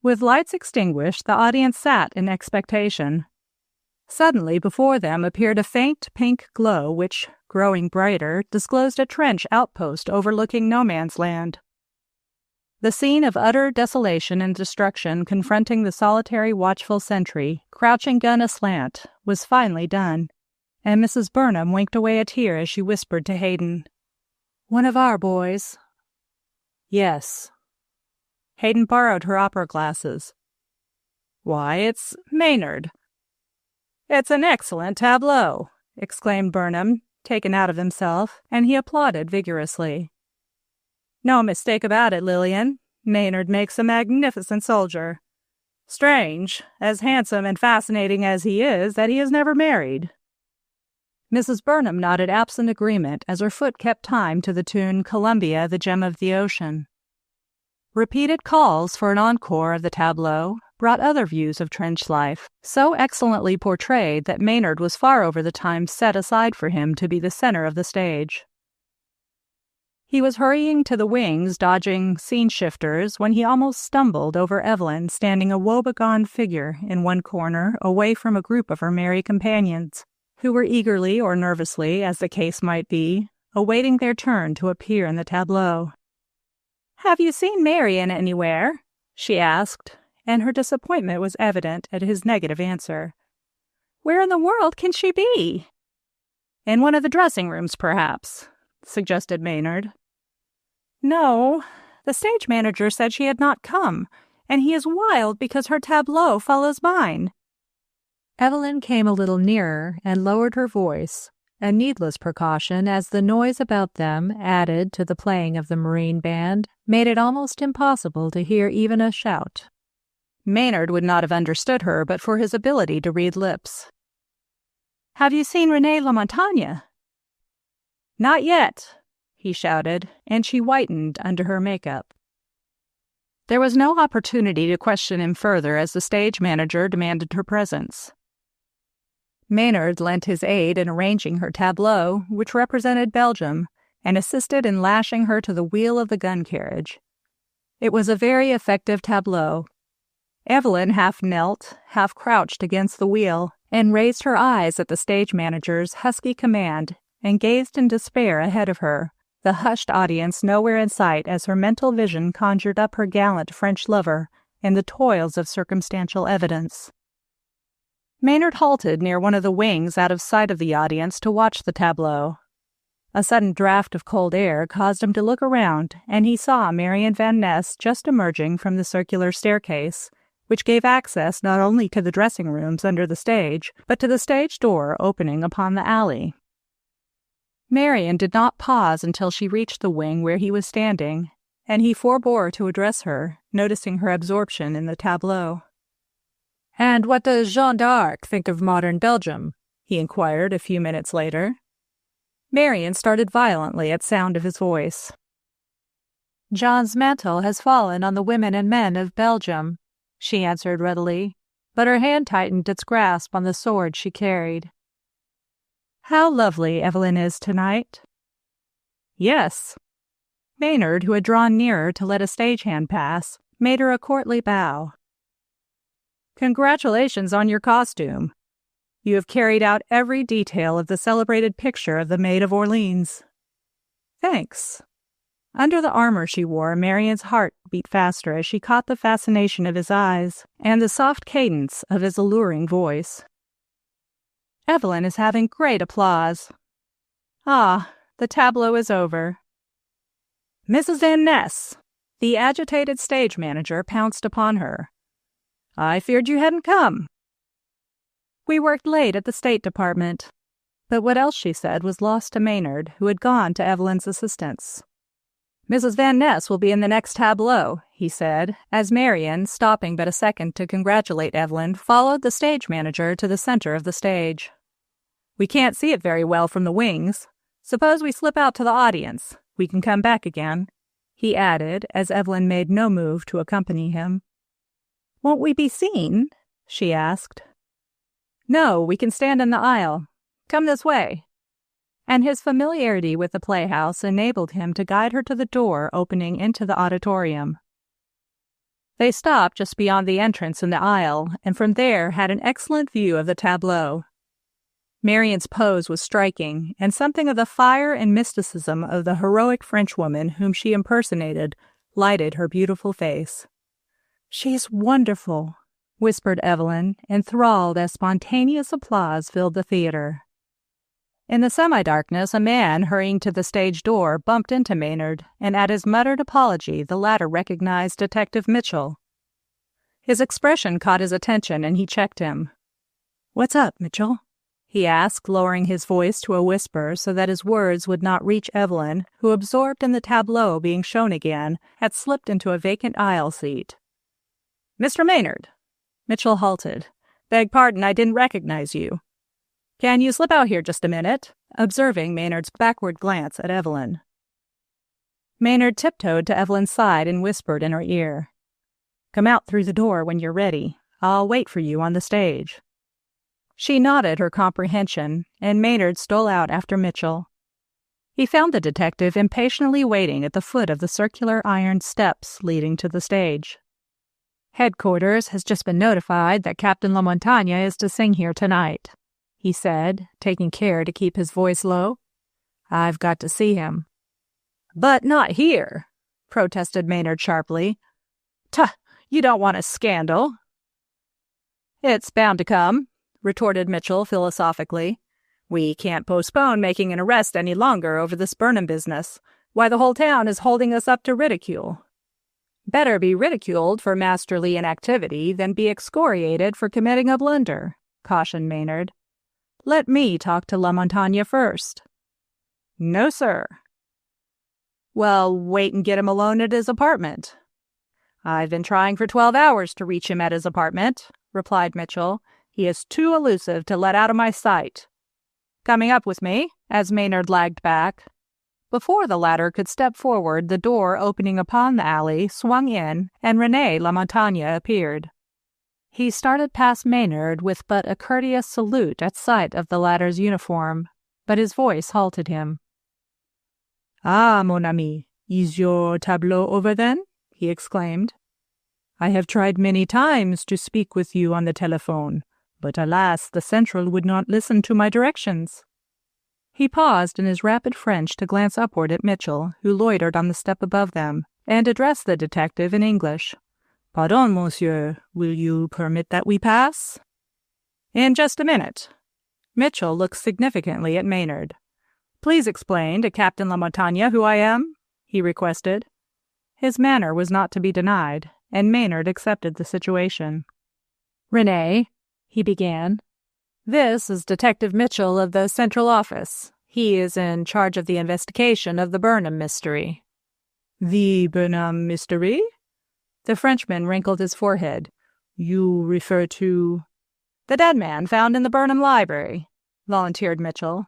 S1: With lights extinguished, the audience sat in expectation. Suddenly, before them appeared a faint pink glow which growing brighter, disclosed a trench outpost overlooking no man's land. The scene of utter desolation and destruction confronting the solitary watchful sentry, crouching gun aslant, was finally done, and Mrs. Burnham winked away a tear as she whispered to Hayden, "One of our boys." "Yes." Hayden borrowed her opera glasses. "Why, it's Maynard." "It's an excellent tableau," exclaimed Burnham, taken out of himself, and he applauded vigorously. "No mistake about it, Lillian. Maynard makes a magnificent soldier. Strange, as handsome and fascinating as he is, that he is never married." Mrs. Burnham nodded absent agreement as her foot kept time to the tune Columbia, the Gem of the Ocean. Repeated calls for an encore of the tableau brought other views of trench life, so excellently portrayed that Maynard was far over the time set aside for him to be the center of the stage. He was hurrying to the wings, dodging scene shifters, when he almost stumbled over Evelyn standing a woebegone figure in one corner away from a group of her merry companions, who were eagerly or nervously, as the case might be, awaiting their turn to appear in the tableau. "Have you seen Marian anywhere?" she asked, and her disappointment was evident at his negative answer. "Where in the world can she be?" "In one of the dressing rooms, perhaps," suggested Maynard. "No, the stage manager said she had not come, and he is wild because her tableau follows mine." Evelyn came a little nearer and lowered her voice, a needless precaution as the noise about them, added to the playing of the marine band, made it almost impossible to hear even a shout. Maynard would not have understood her but for his ability to read lips. "Have you seen Renée Lamontagne?" "Not yet," he shouted, and she whitened under her makeup. There was no opportunity to question him further as the stage manager demanded her presence. Maynard lent his aid in arranging her tableau, which represented Belgium, and assisted in lashing her to the wheel of the gun carriage. It was a very effective tableau. Evelyn half knelt, half crouched against the wheel, and raised her eyes at the stage manager's husky command and gazed in despair ahead of her, the hushed audience nowhere in sight as her mental vision conjured up her gallant French lover in the toils of circumstantial evidence. Maynard halted near one of the wings out of sight of the audience to watch the tableau. A sudden draught of cold air caused him to look around, and he saw Marian Van Ness just emerging from the circular staircase, which gave access not only to the dressing rooms under the stage, but to the stage door opening upon the alley. Marian did not pause until she reached the wing where he was standing, and he forbore to address her, noticing her absorption in the tableau. "And what does Jeanne d'Arc think of modern Belgium?" he inquired a few minutes later. Marian started violently at sound of his voice. "Jeanne's mantle has fallen on the women and men of Belgium," she answered readily, but her hand tightened its grasp on the sword she carried. "How lovely Evelyn is tonight." "Yes." Maynard, who had drawn nearer to let a stagehand pass, made her a courtly bow. "Congratulations on your costume. You have carried out every detail of the celebrated picture of the Maid of Orleans." "Thanks." Under the armor she wore, Marian's heart beat faster as she caught the fascination of his eyes and the soft cadence of his alluring voice. "Evelyn is having great applause. Ah, the tableau is over." "Mrs. Van Ness!" The agitated stage manager pounced upon her. "I feared you hadn't come." "We worked late at the State Department." But what else she said was lost to Maynard, who had gone to Evelyn's assistance. "Mrs. Van Ness will be in the next tableau," he said, as Marian, stopping but a second to congratulate Evelyn, followed the stage manager to the center of the stage. "We can't see it very well from the wings. Suppose we slip out to the audience. We can come back again," he added, as Evelyn made no move to accompany him. "Won't we be seen?" she asked. "No, we can stand in the aisle. Come this way." And his familiarity with the playhouse enabled him to guide her to the door opening into the auditorium. They stopped just beyond the entrance in the aisle, and from there had an excellent view of the tableau. Marian's pose was striking, and something of the fire and mysticism of the heroic Frenchwoman whom she impersonated lighted her beautiful face. "She's wonderful," whispered Evelyn, enthralled as spontaneous applause filled the theater. In the semi-darkness, a man hurrying to the stage door bumped into Maynard, and at his muttered apology the latter recognized Detective Mitchell. His expression caught his attention, and he checked him. "What's up, Mitchell?" he asked, lowering his voice to a whisper so that his words would not reach Evelyn, who, absorbed in the tableau being shown again, had slipped into a vacant aisle seat. "Mr. Maynard." Mitchell halted. "Beg pardon, I didn't recognize you. Can you slip out here just a minute?" observing Maynard's backward glance at Evelyn. Maynard tiptoed to Evelyn's side and whispered in her ear, "Come out through the door when you're ready. I'll wait for you on the stage." She nodded her comprehension, and Maynard stole out after Mitchell. He found the detective impatiently waiting at the foot of the circular iron steps leading to the stage. "Headquarters has just been notified that Captain LaMontagne is to sing here tonight," he said, taking care to keep his voice low. "I've got to see him." "But not here," protested Maynard sharply. "Tuh, you don't want a scandal." "It's bound to come," retorted Mitchell philosophically. "We can't postpone making an arrest any longer over this Burnham business. Why, the whole town is holding us up to ridicule." "Better be ridiculed for masterly inactivity than be excoriated for committing a blunder," cautioned Maynard. "Let me talk to LaMontagne first." "No, sir." "Well, wait and get him alone at his apartment." "I've been trying for 12 hours to reach him at his apartment," replied Mitchell. "He is too elusive to let out of my sight." "Coming up with me?" as Maynard lagged back. Before the latter could step forward, the door opening upon the alley swung in, and René LaMontagne appeared. He started past Maynard with but a courteous salute at sight of the latter's uniform, but his voice halted him. "Ah, mon ami, is your tableau over then?" he exclaimed. "I have tried many times to speak with you on the telephone, but alas, the central would not listen to my directions." He paused in his rapid French to glance upward at Mitchell, who loitered on the step above them, and addressed the detective in English. "Pardon, monsieur, will you permit that we pass?" "In just a minute." Mitchell looked significantly at Maynard. "Please explain to Captain LaMontagne who I am," he requested. His manner was not to be denied, and Maynard accepted the situation. "René," he began, "this is Detective Mitchell of the Central Office. He is in charge of the investigation of the Burnham mystery." "The Burnham mystery?" The Frenchman wrinkled his forehead. "You refer to—" "The dead man found in the Burnham library," volunteered Mitchell.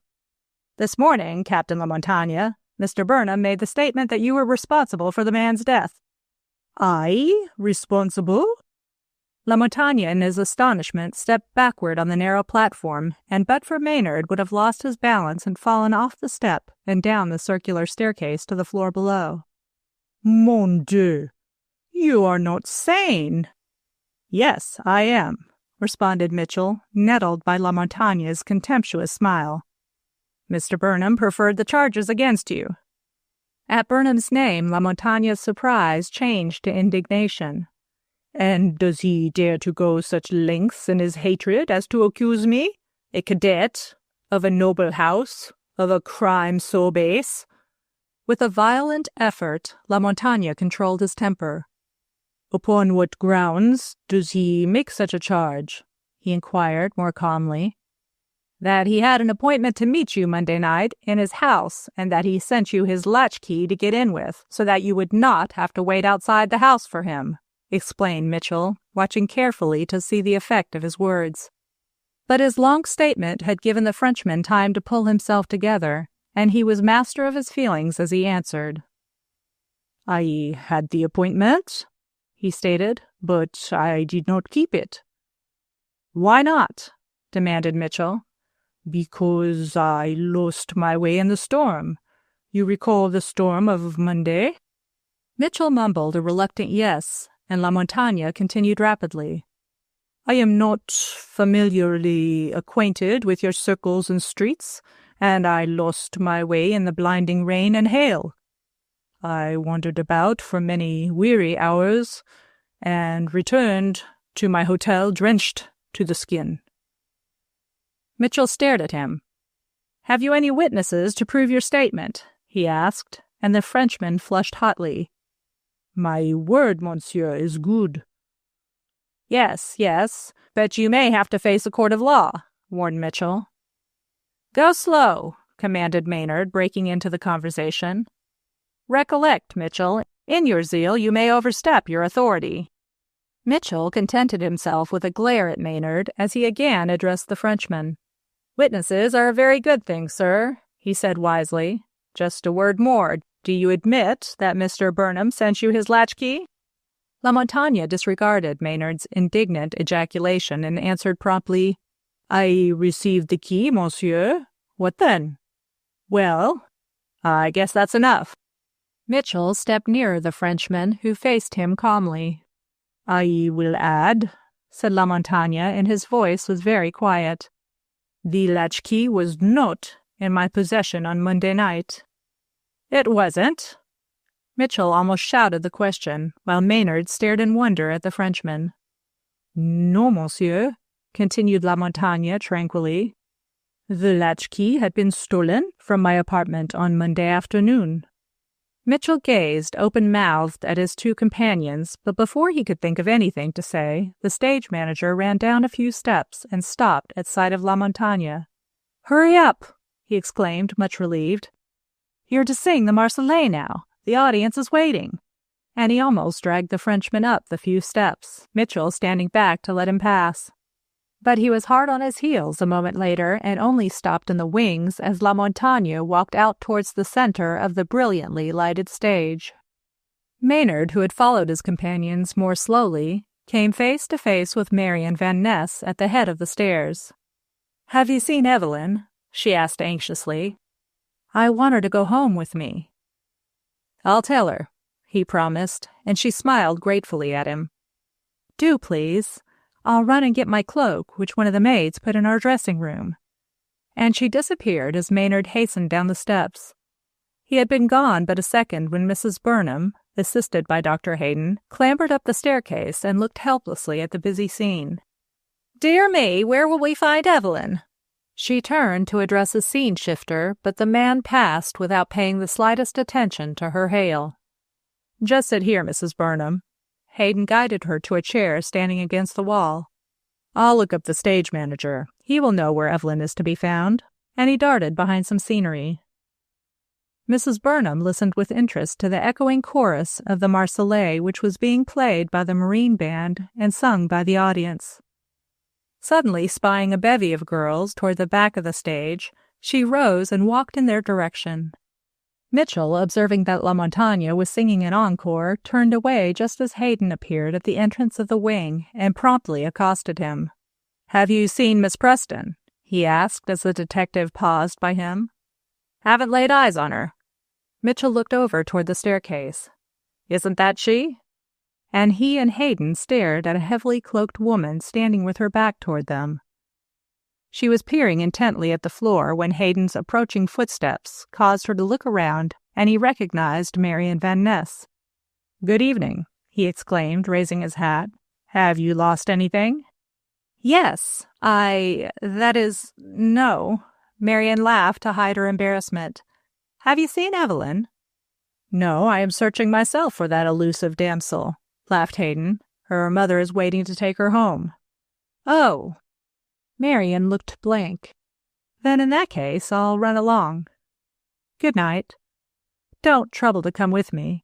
S1: "This morning, Captain LaMontagne, Mr. Burnham made the statement that you were responsible for the man's death." "I? Responsible?" LaMontagne, in his astonishment, stepped backward on the narrow platform, and but for Maynard would have lost his balance and fallen off the step and down the circular staircase to the floor below. "Mon Dieu! You are not sane." "Yes, I am," responded Mitchell, nettled by LaMontagne's contemptuous smile. "Mr. Burnham preferred the charges against you." At Burnham's name, LaMontagne's surprise changed to indignation. "And does he dare to go such lengths in his hatred as to accuse me, a cadet, of a noble house, of a crime so base?" With a violent effort, LaMontagne controlled his temper. "Upon what grounds does he make such a charge?" he inquired more calmly. "That he had an appointment to meet you Monday night in his house, and that he sent you his latchkey to get in with, so that you would not have to wait outside the house for him," explained Mitchell, watching carefully to see the effect of his words. But his long statement had given the Frenchman time to pull himself together, and he was master of his feelings as he answered. "I had the appointment," he stated, "but I did not keep it." "Why not?" demanded Mitchell. "Because I lost my way in the storm. You recall the storm of Monday?" Mitchell mumbled a reluctant yes, and LaMontagne continued rapidly.
S2: I am not familiarly acquainted with your circles and streets, and I lost my way in the blinding rain and hail. I wandered about for many weary hours, and returned to my hotel drenched to the skin."
S1: Mitchell stared at him. "Have you any witnesses to prove your statement?" he asked, and the Frenchman flushed hotly.
S2: "My word, monsieur, is good."
S1: Yes, but you may have to face a court of law," warned Mitchell. "Go slow," commanded Maynard, breaking into the conversation. "Recollect, Mitchell, in your zeal you may overstep your authority." Mitchell contented himself with a glare at Maynard as he again addressed the Frenchman. "Witnesses are a very good thing, sir," he said wisely. "Just a word more. Do you admit that Mr. Burnham sent you his latchkey?" La Montagne disregarded Maynard's indignant ejaculation and answered promptly,
S2: "I received the key, monsieur. What then?"
S1: "Well, I guess that's enough." Mitchell stepped nearer the Frenchman, who faced him calmly.
S2: "I will add," said La Montagne, and his voice was very quiet, "the latchkey was not in my possession on Monday night."
S1: "It wasn't?" Mitchell almost shouted the question, while Maynard stared in wonder at the Frenchman.
S2: "No, monsieur," continued La Montagne tranquilly. "The latchkey had been stolen from my apartment on Monday afternoon."
S1: Mitchell gazed open-mouthed at his two companions, but before he could think of anything to say, the stage manager ran down a few steps and stopped at sight of La Montagne. "Hurry up!" he exclaimed, much relieved. "You're to sing the Marseillaise now. The audience is waiting." And he almost dragged the Frenchman up the few steps, Mitchell standing back to let him pass. But he was hard on his heels a moment later and only stopped in the wings as La Montagne walked out towards the center of the brilliantly lighted stage. Maynard, who had followed his companions more slowly, came face to face with Marian Van Ness at the head of the stairs. "Have you seen Evelyn?" she asked anxiously. "I want her to go home with me." "I'll tell her," he promised, and she smiled gratefully at him. "Do, please. I'll run and get my cloak, which one of the maids put in our dressing room." And she disappeared as Maynard hastened down the steps. He had been gone but a second when Mrs. Burnham, assisted by Dr. Hayden, clambered up the staircase and looked helplessly at the busy scene. "Dear me, where will we find Evelyn?" She turned to address a scene shifter, but the man passed without paying the slightest attention to her hail. "Just sit here, Mrs. Burnham." Hayden guided her to a chair standing against the wall. "I'll look up the stage manager. He will know where Evelyn is to be found." And he darted behind some scenery. Mrs. Burnham listened with interest to the echoing chorus of the Marseillaise, which was being played by the Marine Band and sung by the audience. Suddenly spying a bevy of girls toward the back of the stage, she rose and walked in their direction. Mitchell, observing that La Montagne was singing an encore, turned away just as Hayden appeared at the entrance of the wing and promptly accosted him. "Have you seen Miss Preston?" he asked as the detective paused by him. "Haven't laid eyes on her." Mitchell looked over toward the staircase. "Isn't that she?" And he and Hayden stared at a heavily cloaked woman standing with her back toward them. She was peering intently at the floor when Hayden's approaching footsteps caused her to look around, and he recognized Marian Van Ness. "Good evening," he exclaimed, raising his hat. "Have you lost anything?" "Yes, no." Marian laughed to hide her embarrassment. "Have you seen Evelyn?" "No, I am searching myself for that elusive damsel," laughed Hayden. "Her mother is waiting to take her home." "Oh." Marian looked blank. "Then in that case, I'll run along. Good night. Don't trouble to come with me."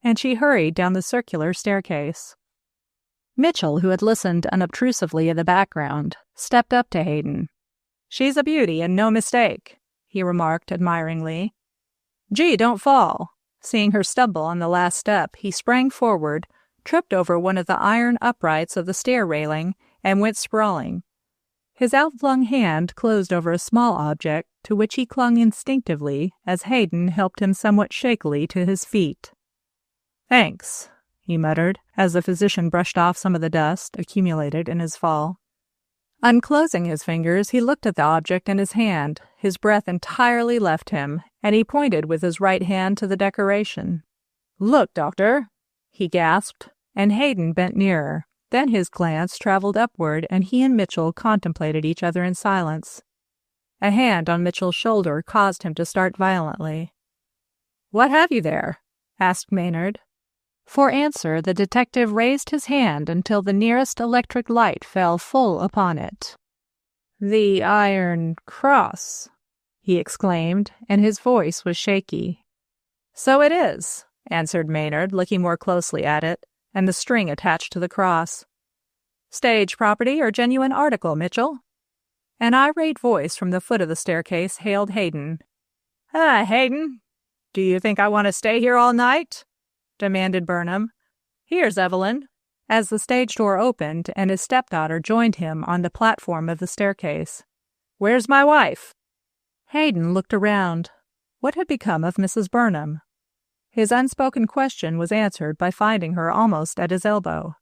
S1: And she hurried down the circular staircase. Mitchell, who had listened unobtrusively in the background, stepped up to Hayden. "She's a beauty and no mistake," he remarked admiringly. "Gee, don't fall." Seeing her stumble on the last step, he sprang forward, tripped over one of the iron uprights of the stair railing, and went sprawling. His outflung hand closed over a small object to which he clung instinctively as Hayden helped him somewhat shakily to his feet. "Thanks,"
S2: he muttered, as the physician brushed off some of the dust accumulated in his fall. Unclosing his fingers, he looked at the object in his hand. His breath entirely left him, and he pointed with his right hand to the decoration. "Look, Doctor," he gasped, and Hayden bent nearer. Then his glance traveled upward, and he and Mitchell contemplated each other in silence. A hand on Mitchell's shoulder caused him to start violently. "What have you there?" asked Maynard. For answer, the detective raised his hand until the nearest electric light fell full upon it. "The Iron Cross," he exclaimed, and his voice was shaky. "So it is," answered Maynard, looking more closely at it, and the string attached to the cross. "Stage property or genuine article, Mitchell?" An irate voice from the foot of the staircase hailed Hayden. Hayden, do you think I want to stay here all night?" demanded Burnham. "Here's Evelyn," as the stage door opened and his stepdaughter joined him on the platform of the staircase. "Where's my wife?" Hayden looked around. What had become of Mrs. Burnham? His unspoken question was answered by finding her almost at his elbow.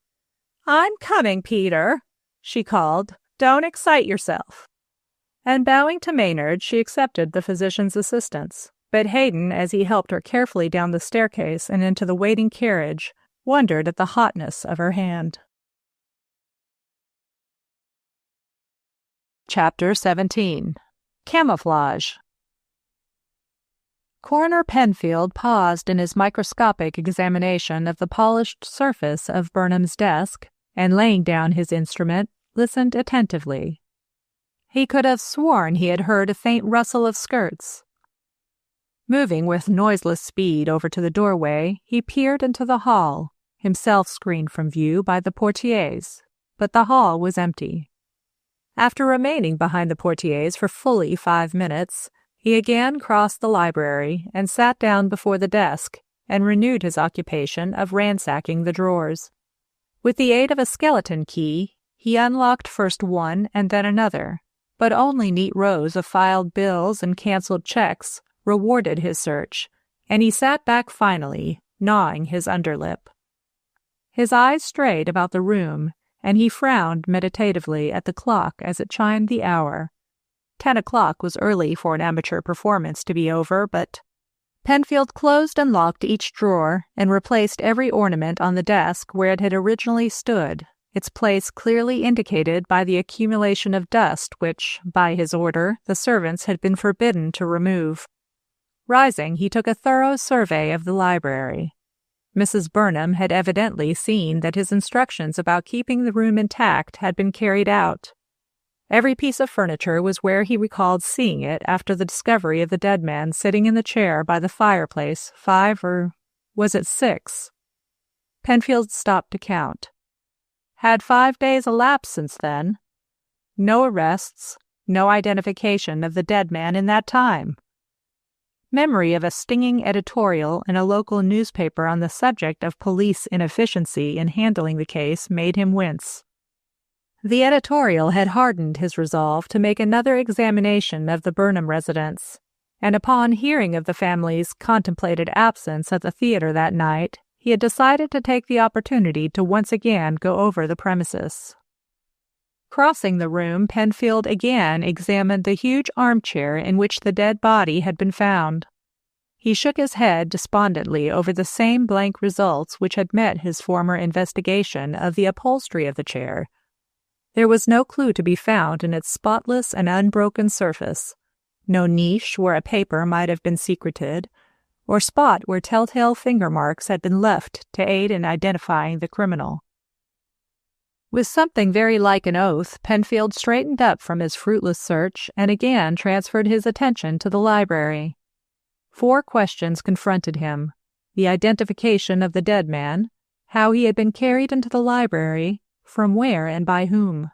S2: "I'm coming, Peter," she called. "Don't excite yourself." And bowing to Maynard, she accepted the physician's assistance. But Hayden, as he helped her carefully down the staircase and into the waiting carriage, wondered at the hotness of her hand.
S1: Chapter 17. Camouflage. Coroner Penfield paused in his microscopic examination of the polished surface of Burnham's desk, and laying down his instrument, listened attentively. He could have sworn he had heard a faint rustle of skirts. Moving with noiseless speed over to the doorway, he peered into the hall, himself screened from view by the portieres, but the hall was empty. After remaining behind the portieres for fully 5 minutes, he again crossed the library and sat down before the desk and renewed his occupation of ransacking the drawers. With the aid of a skeleton key, he unlocked first one and then another, but only neat rows of filed bills and canceled checks rewarded his search, and he sat back finally, gnawing his underlip. His eyes strayed about the room, and he frowned meditatively at the clock as it chimed the hour. 10 o'clock was early for an amateur performance to be over, but Penfield closed and locked each drawer and replaced every ornament on the desk where it had originally stood, its place clearly indicated by the accumulation of dust which, by his order, the servants had been forbidden to remove. Rising, he took a thorough survey of the library. Mrs. Burnham had evidently seen that his instructions about keeping the room intact had been carried out. Every piece of furniture was where he recalled seeing it after the discovery of the dead man sitting in the chair by the fireplace 5 or was it 6? Penfield stopped to count. Had 5 days elapsed since then? No arrests, no identification of the dead man in that time. Memory of a stinging editorial in a local newspaper on the subject of police inefficiency in handling the case made him wince. The editorial had hardened his resolve to make another examination of the Burnham residence, and upon hearing of the family's contemplated absence at the theater that night, he had decided to take the opportunity to once again go over the premises. Crossing the room, Penfield again examined the huge armchair in which the dead body had been found. He shook his head despondently over the same blank results which had met his former investigation of the upholstery of the chair. There was no clue to be found in its spotless and unbroken surface, no niche where a paper might have been secreted, or spot where telltale finger marks had been left to aid in identifying the criminal. With something very like an oath, Penfield straightened up from his fruitless search and again transferred his attention to the library. 4 questions confronted him: the identification of the dead man, how he had been carried into the library, from where and by whom.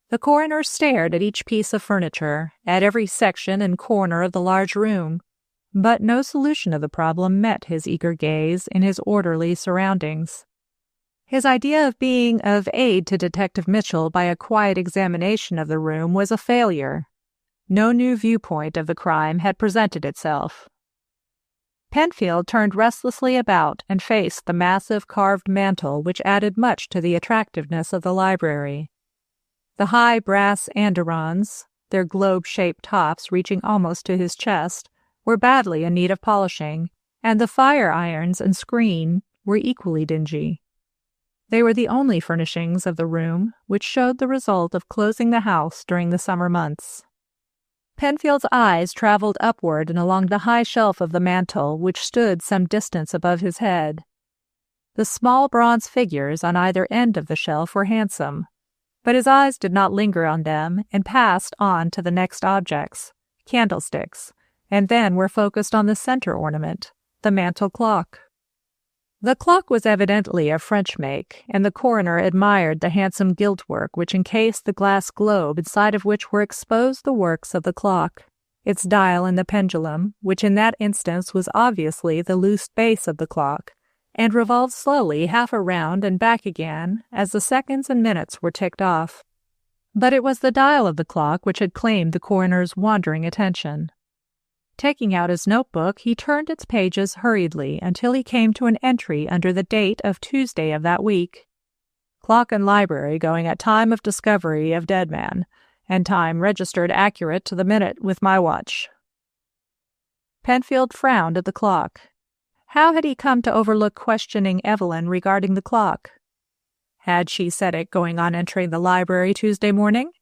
S1: The coroner stared at each piece of furniture, at every section and corner of the large room, but no solution of the problem met his eager gaze in his orderly surroundings. His idea of being of aid to Detective Mitchell by a quiet examination of the room was a failure. No new viewpoint of the crime had presented itself. Penfield turned restlessly about and faced the massive carved mantel which added much to the attractiveness of the library. The high brass andirons, their globe-shaped tops reaching almost to his chest, were badly in need of polishing, and the fire irons and screen were equally dingy. They were the only furnishings of the room which showed the result of closing the house during the summer months. Penfield's eyes traveled upward and along the high shelf of the mantel which stood some distance above his head. The small bronze figures on either end of the shelf were handsome, but his eyes did not linger on them and passed on to the next objects, candlesticks, and then were focused on the center ornament, the mantel clock. The clock was evidently of French make, and the coroner admired the handsome gilt-work which encased the glass globe inside of which were exposed the works of the clock, its dial and the pendulum, which in that instance was obviously the loose base of the clock, and revolved slowly half around and back again as the seconds and minutes were ticked off. But it was the dial of the clock which had claimed the coroner's wandering attention. Taking out his notebook, he turned its pages hurriedly until he came to an entry under the date of Tuesday of that week. Clock and library going at time of discovery of dead man, and time registered accurate to the minute with my watch. Penfield frowned at the clock. How had he come to overlook questioning Evelyn regarding the clock? Had she set it going on entering the library Tuesday morning?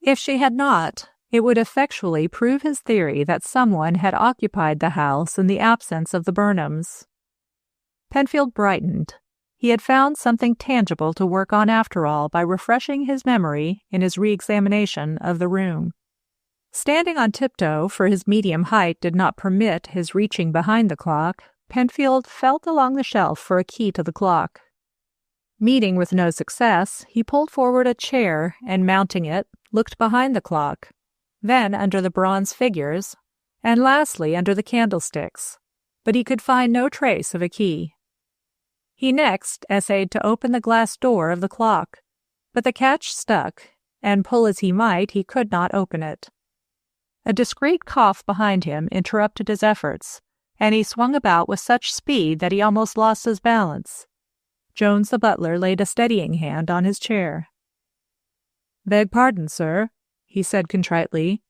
S1: If she had not, it would effectually prove his theory that someone had occupied the house in the absence of the Burnhams. Penfield brightened. He had found something tangible to work on after all by refreshing his memory in his re-examination of the room. Standing on tiptoe, for his medium height did not permit his reaching behind the clock, Penfield felt along the shelf for a key to the clock. Meeting with no success, he pulled forward a chair and, mounting it, looked behind the clock, then under the bronze figures, and lastly under the candlesticks, but he could find no trace of a key. He next essayed to open the glass door of the clock, but the catch stuck, and pull as he might, he could not open it. A discreet cough behind him interrupted his efforts, and he swung about with such speed that he almost lost his balance. Jones the butler laid a steadying hand on his chair. "Beg pardon, sir," he said contritely.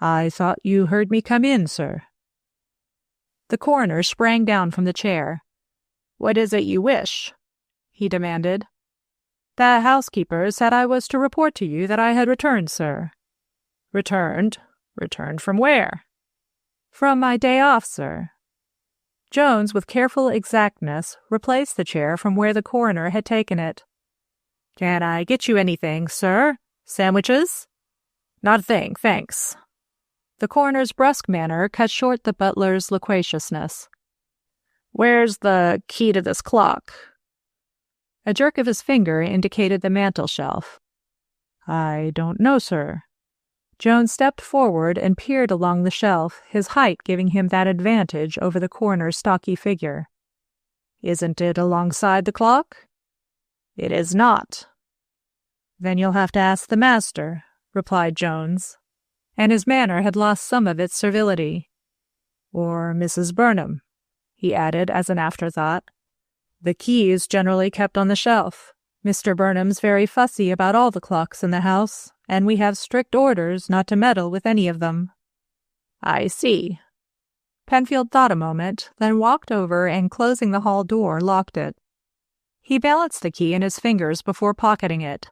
S1: "I thought you heard me come in, sir." The coroner sprang down from the chair. "What is it you wish?" he demanded. "The housekeeper said I was to report to you that I had returned, sir." "Returned? Returned from where?" "From my day off, sir." Jones, with careful exactness, replaced the chair from where the coroner had taken it. "Can I get you anything, sir? Sandwiches?" "Not a thing, thanks." The coroner's brusque manner cut short the butler's loquaciousness. "Where's the key to this clock?" A jerk of his finger indicated the mantel shelf. "I don't know, sir." Jones stepped forward and peered along the shelf, his height giving him that advantage over the coroner's stocky figure. "Isn't it alongside the clock?" "It is not." "Then you'll have to ask the master," replied Jones, and his manner had lost some of its servility. "Or Mrs. Burnham," he added as an afterthought. "The key is generally kept on the shelf. Mr. Burnham's very fussy about all the clocks in the house, and we have strict orders not to meddle with any of them." "I see." Penfield thought a moment, then walked over and, closing the hall door, locked it. He balanced the key in his fingers before pocketing it.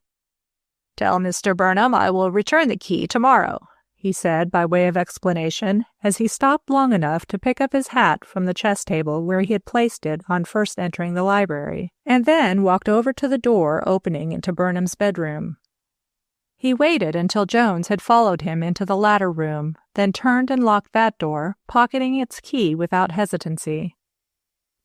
S1: "Tell Mr. Burnham I will return the key tomorrow," he said by way of explanation, as he stopped long enough to pick up his hat from the chess table where he had placed it on first entering the library, and then walked over to the door opening into Burnham's bedroom. He waited until Jones had followed him into the latter room, then turned and locked that door, pocketing its key without hesitancy.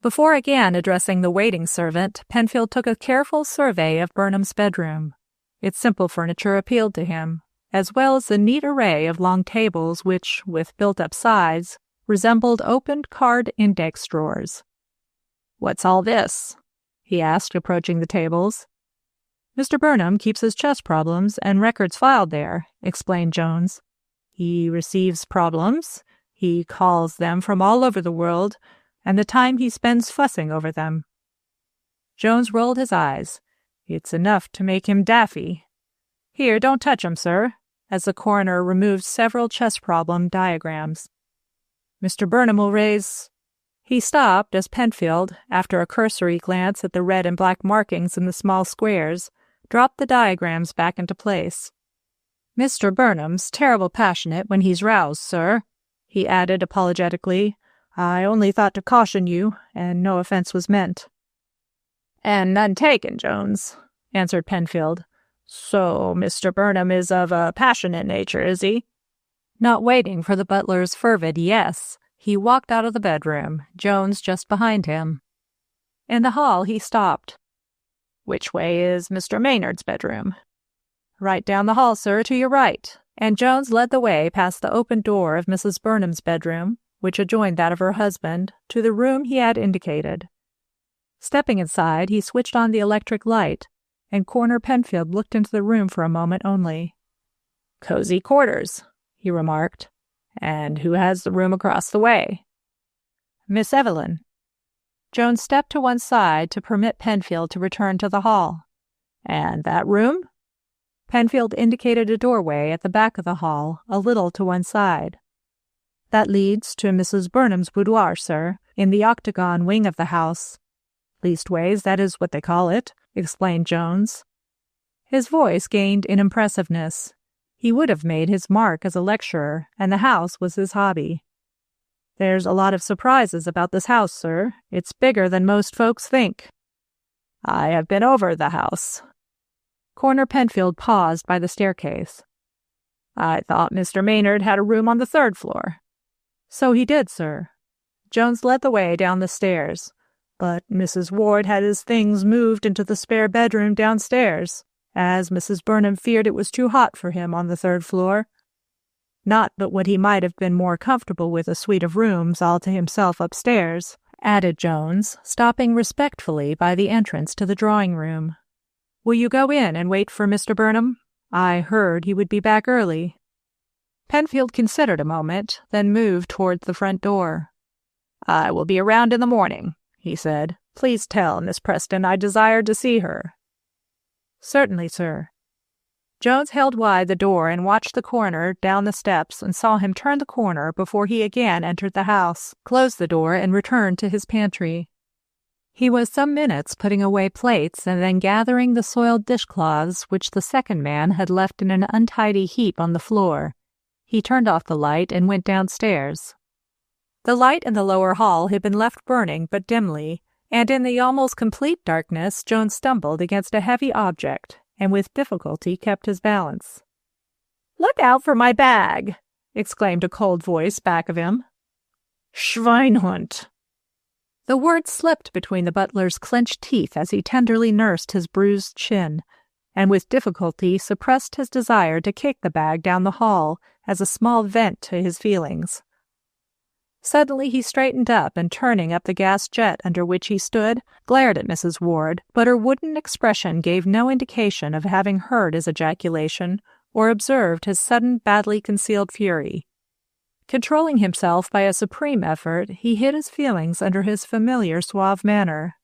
S1: Before again addressing the waiting servant, Penfield took a careful survey of Burnham's bedroom. Its simple furniture appealed to him, as well as the neat array of long tables which, with built-up sides, resembled opened card index drawers. "What's all this?" he asked, approaching the tables. "Mr. Burnham keeps his chess problems and records filed there," explained Jones. "He receives problems. He calls them from all over the world,
S2: and the time he spends fussing over them." Jones rolled his eyes. "It's enough to make him daffy. Here, don't touch him, sir," as the coroner removed several chess problem diagrams. "Mr. Burnham will raise—" He stopped as Penfield, after a cursory glance at the red and black markings in the small squares, dropped the diagrams back into place. "Mr. Burnham's terrible passionate when he's roused, sir," he added apologetically. "I only thought to caution you, and no offense was meant." "And none taken, Jones," answered Penfield. "So Mr. Burnham is of a passionate nature, is he?" Not waiting for the butler's fervid yes, he walked out of the bedroom, Jones just behind him. In the hall he stopped. "Which way is Mr. Maynard's bedroom?" "Right down the hall, sir, to your right," and Jones led the way past the open door of Mrs. Burnham's bedroom, which adjoined that of her husband, to the room he had indicated. Stepping inside, he switched on the electric light, and Coroner Penfield looked into the room for a moment only. "Cozy quarters," he remarked. "And who has the room across the way?" "Miss Evelyn." Jones stepped to one side to permit Penfield to return to the hall. "And that room?" Penfield indicated a doorway at the back of the hall, a little to one side. "That leads to Mrs. Burnham's boudoir, sir, in the octagon wing of the house. Leastways, that is what they call it," explained Jones. His voice gained in impressiveness. He would have made his mark as a lecturer, and the house was his hobby. "There's a lot of surprises about this house, sir. It's bigger than most folks think." "I have been over the house." Coroner Penfield paused by the staircase. "I thought Mr. Maynard had a room on the 3rd floor." "So he did, sir." Jones led the way down the stairs. "But Mrs. Ward had his things moved into the spare bedroom downstairs, as Mrs. Burnham feared it was too hot for him on the 3rd floor. Not but what he might have been more comfortable with a suite of rooms all to himself upstairs," added Jones, stopping respectfully by the entrance to the drawing-room. "Will you go in and wait for Mr. Burnham? I heard he would be back early." Penfield considered a moment, then moved toward the front door. "I will be around in the morning," he said. "Please tell Miss Preston I desired to see her." "Certainly, sir." Jones held wide the door and watched the coroner down the steps and saw him turn the corner before he again entered the house, closed the door, and returned to his pantry. He was some minutes putting away plates and then gathering the soiled dishcloths which the second man had left in an untidy heap on the floor. He turned off the light and went downstairs. The light in the lower hall had been left burning but dimly, and in the almost complete darkness Jones stumbled against a heavy object and with difficulty kept his balance. "Look out for my bag!" exclaimed a cold voice back of him. "Schweinhund!" The word slipped between the butler's clenched teeth as he tenderly nursed his bruised chin, and with difficulty suppressed his desire to kick the bag down the hall as a small vent to his feelings. Suddenly he straightened up and, turning up the gas jet under which he stood, glared at Mrs. Ward, but her wooden expression gave no indication of having heard his ejaculation or observed his sudden, badly concealed fury. Controlling himself by a supreme effort, he hid his feelings under his familiar suave manner.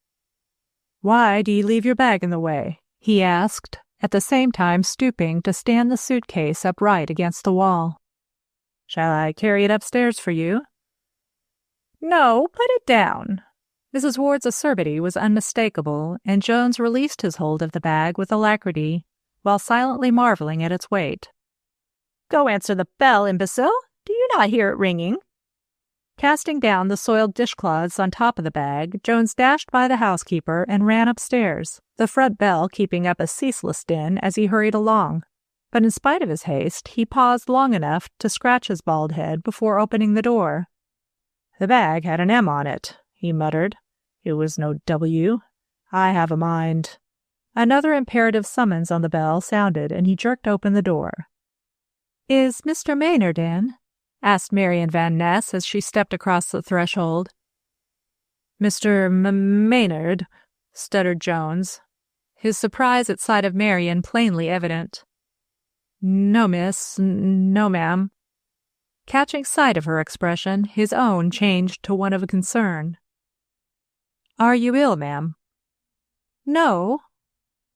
S2: "Why do you leave your bag in the way?" he asked, at the same time stooping to stand the suitcase upright against the wall. "Shall I carry it upstairs for you?" "No, put it down." Mrs. Ward's acerbity was unmistakable, and Jones released his hold of the bag with alacrity, while silently marveling at its weight. "Go answer the bell, imbecile! Do you not hear it ringing?" Casting down the soiled dishcloths on top of the bag, Jones dashed by the housekeeper and ran upstairs, the front bell keeping up a ceaseless din as he hurried along. But in spite of his haste, he paused long enough to scratch his bald head before opening the door. "The bag had an M on it," he muttered. "It was no W. I have a mind." Another imperative summons on the bell sounded, and he jerked open the door. "Is Mr. Maynard in?" asked Marian Van Ness as she stepped across the threshold. "Mr. Maynard," stuttered Jones, his surprise at sight of Marian plainly evident. "No, miss. No, ma'am." Catching sight of her expression, his own changed to one of concern.
S1: "Are you ill, ma'am?" "No."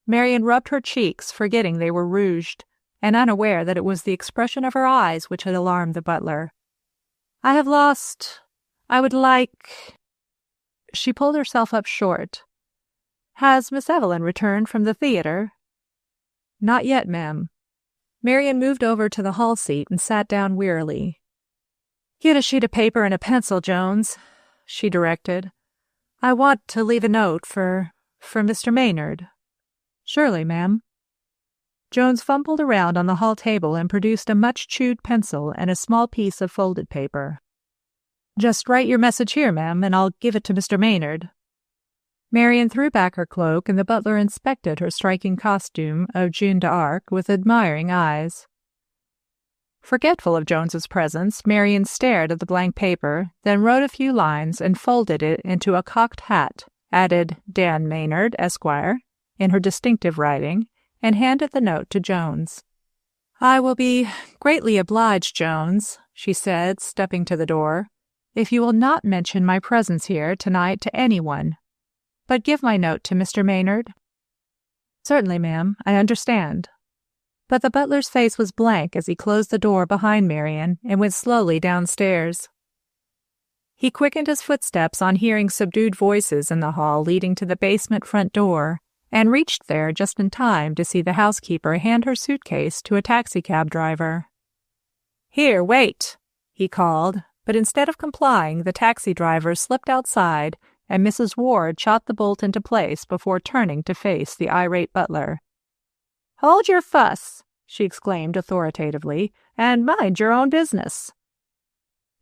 S1: Marian rubbed her cheeks, forgetting they were rouged, and unaware that it was the expression of her eyes which had alarmed the butler. "I have lost— I would like—" She pulled herself up short. "Has Miss Evelyn returned from the theatre?" "Not yet, ma'am." Marian moved over to the hall seat and sat down wearily. "Get a sheet of paper and a pencil, Jones," she directed. "I want to leave a note for Mr. Maynard." "Surely, ma'am." Jones fumbled around on the hall table and produced a much-chewed pencil and a small piece of folded paper. "Just write your message here, ma'am, and I'll give it to Mr. Maynard." Marian threw back her cloak, and the butler inspected her striking costume of Jeanne d'Arc with admiring eyes. Forgetful of Jones's presence, Marian stared at the blank paper, then wrote a few lines and folded it into a cocked hat, added Dan Maynard, Esquire, in her distinctive writing, and handed the note to Jones. "I will be greatly obliged, Jones," she said, stepping to the door, "if you will not mention my presence here tonight to anyone, but give my note to Mr. Maynard." "Certainly, ma'am, I understand." But the butler's face was blank as he closed the door behind Marian and went slowly downstairs. He quickened his footsteps on hearing subdued voices in the hall leading to the basement front door, and reached there just in time to see the housekeeper hand her suitcase to a taxicab driver. "Here, wait," he called, but instead of complying, the taxi driver slipped outside, and Mrs. Ward shot the bolt into place before turning to face the irate butler. "Hold your fuss," she exclaimed authoritatively, "and mind your own business."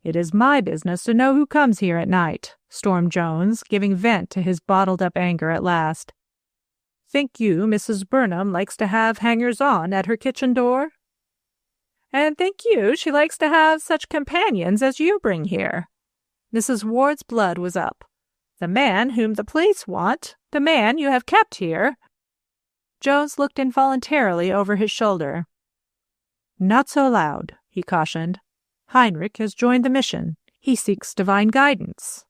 S1: "It is my business to know who comes here at night," stormed Jones, giving vent to his bottled-up anger at last. "Think you Mrs. Burnham likes to have hangers-on at her kitchen door? And think you she likes to have such companions as you bring here?" Mrs. Ward's blood was up. "The man whom the police want, the man you have kept here—" Jones looked involuntarily over his shoulder. "Not so loud," he cautioned. "Heinrich has joined the mission. He seeks divine guidance."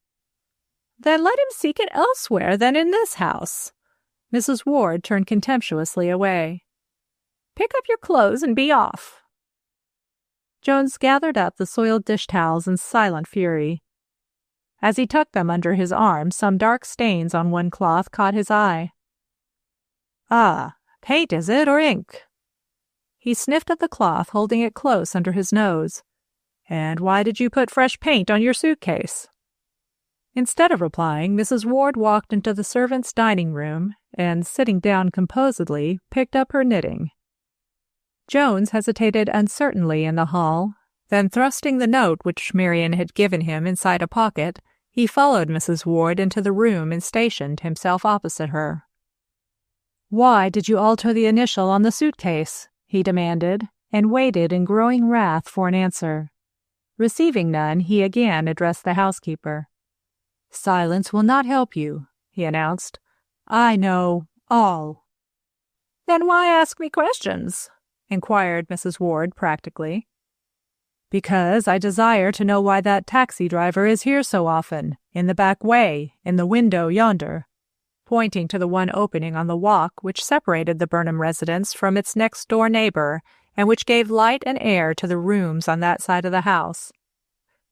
S1: "Then let him seek it elsewhere than in this house." Mrs. Ward turned contemptuously away. "Pick up your clothes and be off." Jones gathered up the soiled dish towels in silent fury. As he tucked them under his arm, some dark stains on one cloth caught his eye. "Ah, paint, is it, or ink?" He sniffed at the cloth, holding it close under his nose. "And why did you put fresh paint on your suitcase?" Instead of replying, Mrs. Ward walked into the servants' dining room and, sitting down composedly, picked up her knitting. Jones hesitated uncertainly in the hall, then thrusting the note which Marian had given him inside a pocket, he followed Mrs. Ward into the room and stationed himself opposite her. "Why did you alter the initial on the suitcase?" he demanded, and waited in growing wrath for an answer. Receiving none, he again addressed the housekeeper. "Silence will not help you," he announced. "I know all." "Then why ask me questions?" inquired Mrs. Ward practically. "Because I desire to know why that taxi driver is here so often, in the back way, in the window yonder," pointing to the one opening on the walk which separated the Burnham residence from its next-door neighbor and which gave light and air to the rooms on that side of the house.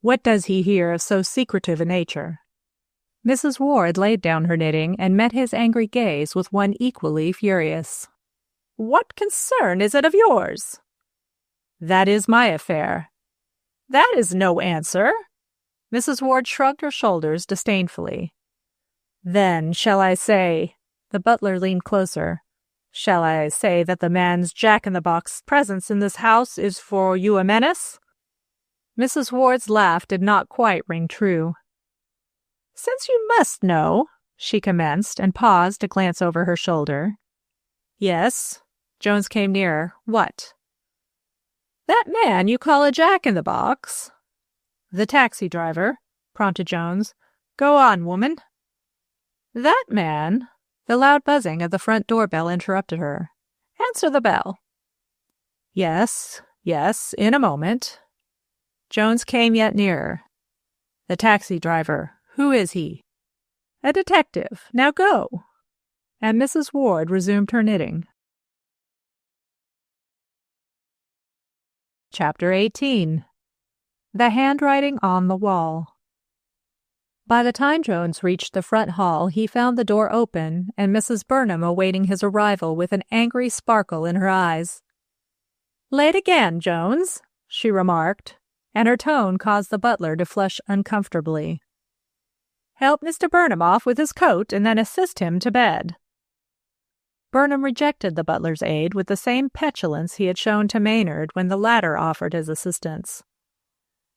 S1: "What does he here of so secretive a nature?" Mrs. Ward laid down her knitting and met his angry gaze with one equally furious. "What concern is it of yours?" "That is my affair." "That is no answer." Mrs. Ward shrugged her shoulders disdainfully. "Then shall I say—" The butler leaned closer. "Shall I say that the man's jack-in-the-box presence in this house is for you a menace?" Mrs. Ward's laugh did not quite ring true. "Since you must know," she commenced, and paused to glance over her shoulder. "Yes." Jones came nearer. "What?" "That man you call a jack-in-the-box—" "The taxi driver," prompted Jones. "Go on, woman." "That man—" The loud buzzing of the front doorbell interrupted her. "Answer the bell." Yes, in a moment." Jones came yet nearer. "The taxi driver. Who is he?"
S2: A detective. Now go." And Mrs. Ward resumed her knitting.
S1: Chapter 18. The Handwriting on the Wall. By the time Jones reached the front hall, he found the door open and Mrs. Burnham awaiting his arrival with an angry sparkle in her eyes. "Late again, Jones," she remarked, and her tone caused the butler to flush uncomfortably. "Help Mr. Burnham off with his coat and then assist him to bed." Burnham rejected the butler's aid with the same petulance he had shown to Maynard when the latter offered his assistance.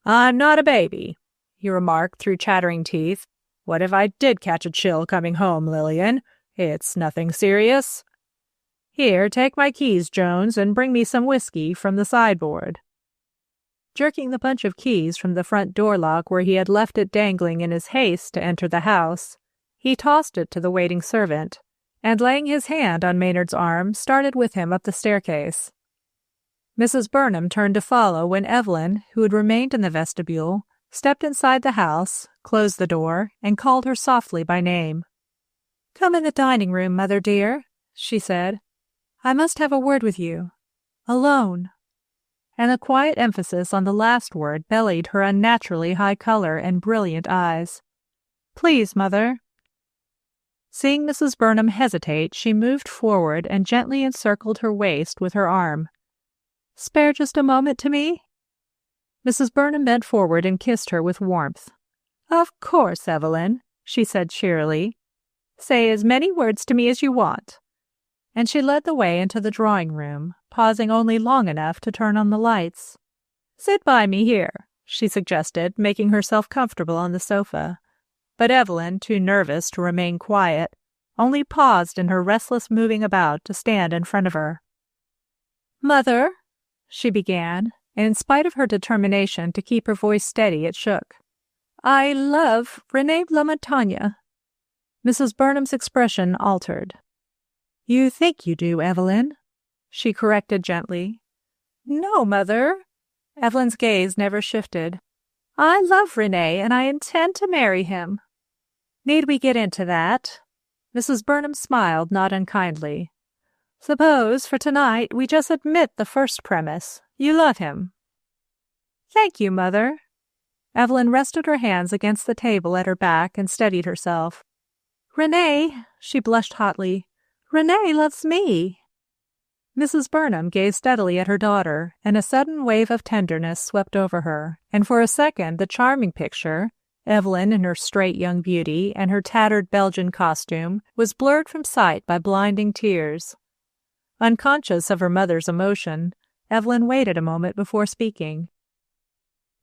S1: "I'm not a baby," he remarked through chattering teeth. "What if I did catch a chill coming home, Lillian? It's nothing serious. Here, take my keys, Jones, and bring me some whiskey from the sideboard." Jerking the bunch of keys from the front door lock where he had left it dangling in his haste to enter the house, he tossed it to the waiting servant, and laying his hand on Maynard's arm, started with him up the staircase. Mrs. Burnham turned to follow when Evelyn, who had remained in the vestibule, stepped inside the house, closed the door, and called her softly by name. "Come in the dining room, Mother dear," she said. "I must have a word with you. Alone." And the quiet emphasis on the last word belied her unnaturally high color and brilliant eyes. "Please, Mother." Seeing Mrs. Burnham hesitate, she moved forward and gently encircled her waist with her arm. "Spare just a moment to me?" Mrs. Burnham bent forward and kissed her with warmth. "Of course, Evelyn," she said cheerily. "Say as many words to me as you want." And she led the way into the drawing-room, pausing only long enough to turn on the lights. "Sit by me here," she suggested, making herself comfortable on the sofa. But Evelyn, too nervous to remain quiet, only paused in her restless moving about to stand in front of her. "Mother," she began, and in spite of her determination to keep her voice steady, it shook. "I love Renée La Montagne." Mrs. Burnham's expression altered. "You think you do, Evelyn," she corrected gently. "No, Mother." Evelyn's gaze never shifted. "I love Renée, and I intend to marry him." "Need we get into that?" Mrs. Burnham smiled not unkindly. "Suppose, for tonight, we just admit the first premise. You love him." "Thank you, Mother." Evelyn rested her hands against the table at her back and steadied herself. "Renée," she blushed hotly, "Renée loves me." Mrs. Burnham gazed steadily at her daughter, and a sudden wave of tenderness swept over her, and for a second the charming picture, Evelyn in her straight young beauty and her tattered Belgian costume, was blurred from sight by blinding tears. Unconscious of her mother's emotion, Evelyn waited a moment before speaking.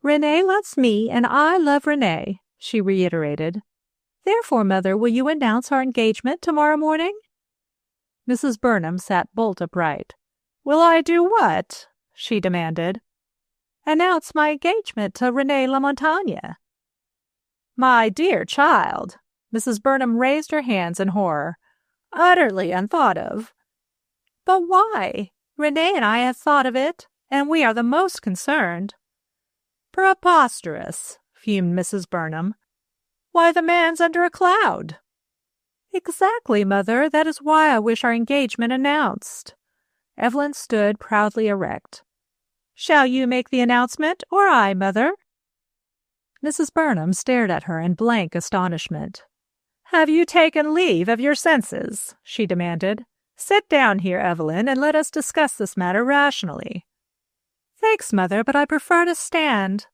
S1: "Renée loves me, and I love Renée," she reiterated. "Therefore, Mother, will you announce our engagement tomorrow morning?" Mrs. Burnham sat bolt upright. "Will I do what?" she demanded. "Announce my engagement to Renée La Montagne." "My dear child!" Mrs. Burnham raised her hands in horror. "Utterly unthought of." "But why? Renée and I have thought of it, and we are the most concerned." "Preposterous," fumed Mrs. Burnham. "Why, the man's under a cloud." "Exactly, Mother. That is why I wish our engagement announced." Evelyn stood proudly erect. "Shall you make the announcement, or I, Mother?" Mrs. Burnham stared at her in blank astonishment. "Have you taken leave of your senses?" she demanded. "Sit down here, Evelyn, and let us discuss this matter rationally." "Thanks, Mother, but I prefer to stand.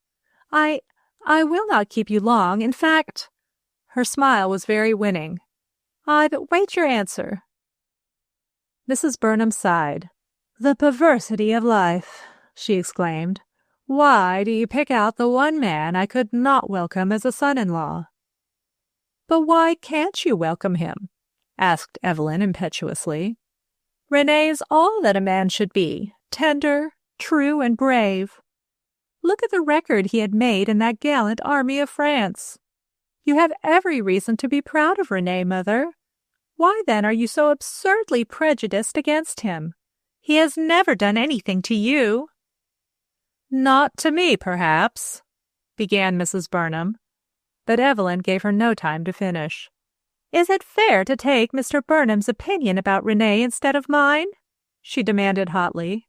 S1: I will not keep you long. In fact—" Her smile was very winning. "I'd wait your answer." Mrs. Burnham sighed. "The perversity of life," she exclaimed. "Why do you pick out the one man I could not welcome as a son-in-law?" "But why can't you welcome him?" asked Evelyn impetuously. "Renée is all that a man should be, tender, true, and brave. Look at the record he had made in that gallant army of France. You have every reason to be proud of Renée, Mother. Why, then, are you so absurdly prejudiced against him? He has never done anything to you." "Not to me, perhaps," began Mrs. Burnham, but Evelyn gave her no time to finish.
S2: Is it fair to take Mr. Burnham's opinion about Renee instead of mine? She demanded hotly.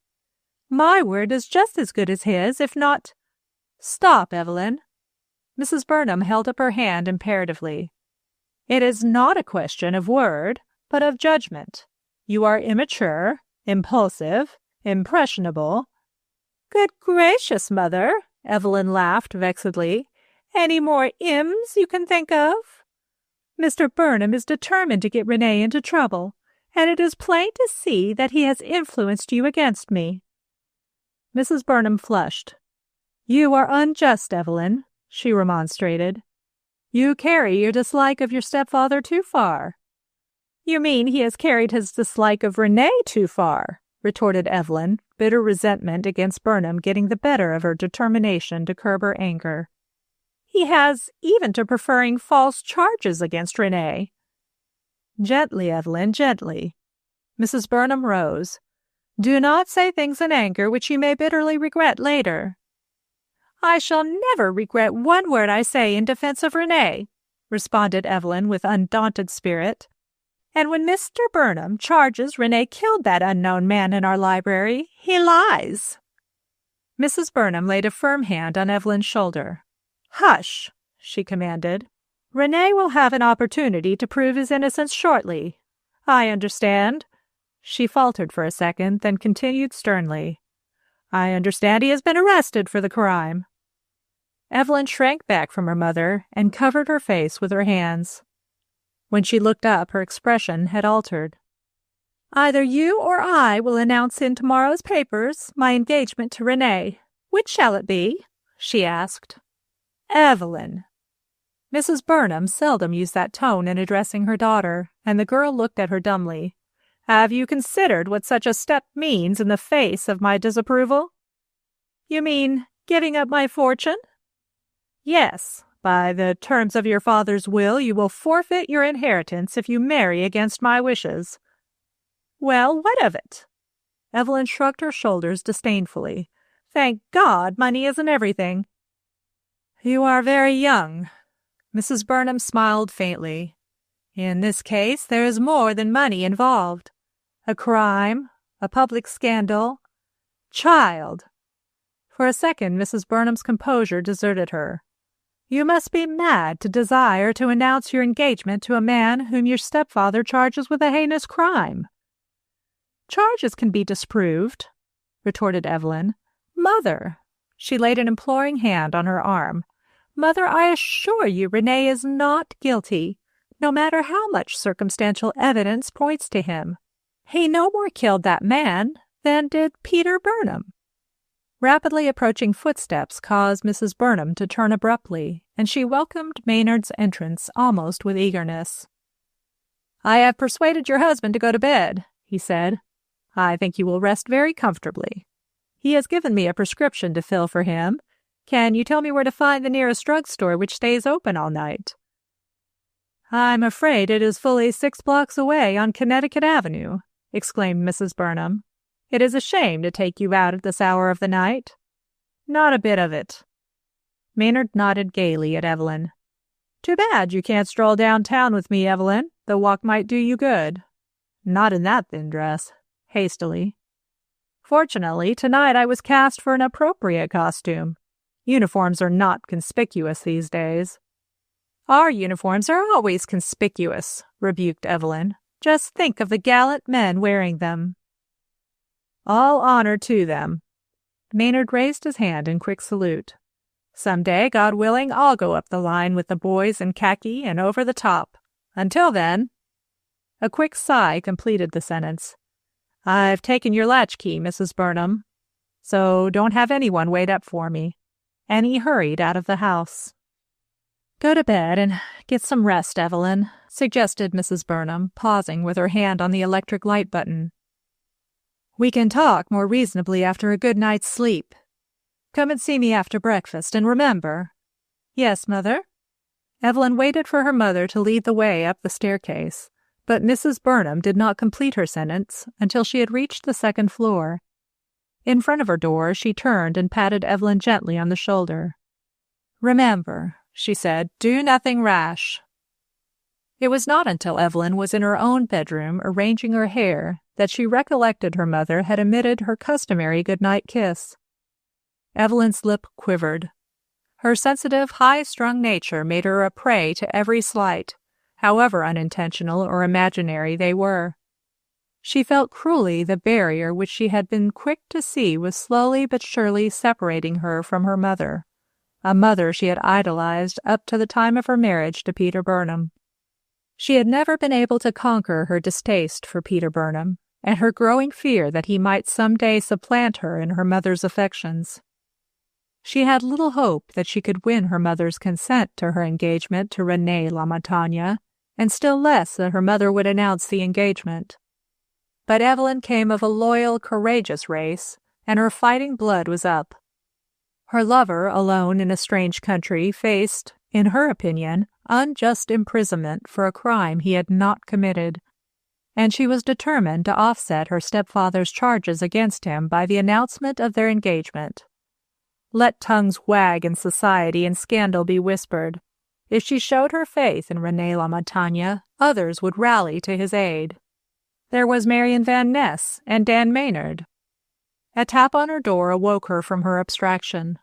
S2: My word is just as good as his, if not— Stop, Evelyn. Mrs. Burnham held up her hand imperatively. It is not a question of word, but of judgment. You are immature, impulsive, impressionable. Good gracious, Mother, Evelyn laughed vexedly. Any more ims you can think of? Mr. Burnham is determined to get Renee into trouble, and it is plain to see that he has influenced you against me. Mrs. Burnham flushed. You are unjust, Evelyn, she remonstrated. You carry your dislike of your stepfather too far. You mean he has carried his dislike of Renee too far, retorted Evelyn, bitter resentment against Burnham getting the better of her determination to curb her anger. He has even to preferring false charges against Renee. Gently, Evelyn, gently. Mrs. Burnham rose. Do not say things in anger which you may bitterly regret later. I shall never regret one word I say in defense of Renee, responded Evelyn with undaunted spirit. And when Mr. Burnham charges Renee killed that unknown man in our library, he lies. Mrs. Burnham laid a firm hand on Evelyn's shoulder. Hush, she commanded. Renee will have an opportunity to prove his innocence shortly. I understand. She faltered for a second, then continued sternly. I understand he has been arrested for the crime. Evelyn shrank back from her mother and covered her face with her hands. When she looked up, her expression had altered. Either you or I will announce in tomorrow's papers my engagement to Renee. Which shall it be? She asked. Evelyn. Mrs. Burnham seldom used that tone in addressing her daughter, and the girl looked at her dumbly. Have you considered what such a step means in the face of my disapproval? You mean giving up my fortune? Yes. By the terms of your father's will, you will forfeit your inheritance if you marry against my wishes. Well, what of it? Evelyn shrugged her shoulders disdainfully. Thank God, money isn't everything. You are very young. Mrs. Burnham smiled faintly. In this case, there is more than money involved. A crime, a public scandal. Child. For a second, Mrs. Burnham's composure deserted her. You must be mad to desire to announce your engagement to a man whom your stepfather charges with a heinous crime. Charges can be disproved, retorted Evelyn. Mother, she laid an imploring hand on her arm. Mother, I assure you Renee is not guilty, no matter how much circumstantial evidence points to him. He no more killed that man than did Peter Burnham. Rapidly approaching footsteps caused Mrs. Burnham to turn abruptly, and she welcomed Maynard's entrance almost with eagerness. I have persuaded your husband to go to bed, he said. I think you will rest very comfortably. He has given me a prescription to fill for him. Can you tell me where to find the nearest drugstore which stays open all night? I'm afraid it is fully 6 blocks away on Connecticut Avenue, exclaimed Mrs. Burnham. It is a shame to take you out at this hour of the night. Not a bit of it. Maynard nodded gaily at Evelyn. Too bad you can't stroll downtown with me, Evelyn. The walk might do you good. Not in that thin dress. Hastily. Fortunately, tonight I was cast for an appropriate costume. Uniforms are not conspicuous these days. Our uniforms are always conspicuous, rebuked Evelyn. Just think of the gallant men wearing them. All honor to them. Maynard raised his hand in quick salute. Some day, God willing, I'll go up the line with the boys in khaki and over the top. Until then— A quick sigh completed the sentence. I've taken your latchkey, Mrs. Burnham, so don't have anyone wait up for me. And he hurried out of the house. Go to bed and get some rest, Evelyn, suggested Mrs. Burnham, pausing with her hand on the electric light button. We can talk more reasonably after a good night's sleep. Come and see me after breakfast, and remember— Yes, Mother? Evelyn waited for her mother to lead the way up the staircase, but Mrs. Burnham did not complete her sentence until she had reached the second floor. In front of her door, she turned and patted Evelyn gently on the shoulder. Remember, she said, do nothing rash.
S1: It was not until Evelyn was in her own bedroom arranging her hair that she recollected her mother had emitted her customary good-night kiss. Evelyn's lip quivered. Her sensitive, high-strung nature made her a prey to every slight, however unintentional or imaginary they were. She felt cruelly the barrier which she had been quick to see was slowly but surely separating her from her mother, a mother she had idolized up to the time of her marriage to Peter Burnham. She had never been able to conquer her distaste for Peter Burnham, and her growing fear that he might some day supplant her in her mother's affections. She had little hope that she could win her mother's consent to her engagement to René La Montagne, and still less that her mother would announce the engagement. But Evelyn came of a loyal, courageous race, and her fighting blood was up. Her lover, alone in a strange country, faced, in her opinion, unjust imprisonment for a crime he had not committed, and she was determined to offset her stepfather's charges against him by the announcement of their engagement. Let tongues wag in society and scandal be whispered. If she showed her faith in René La Montagne, others would rally to his aid. There was Marion Van Ness and Dan Maynard. A tap on her door awoke her from her abstraction.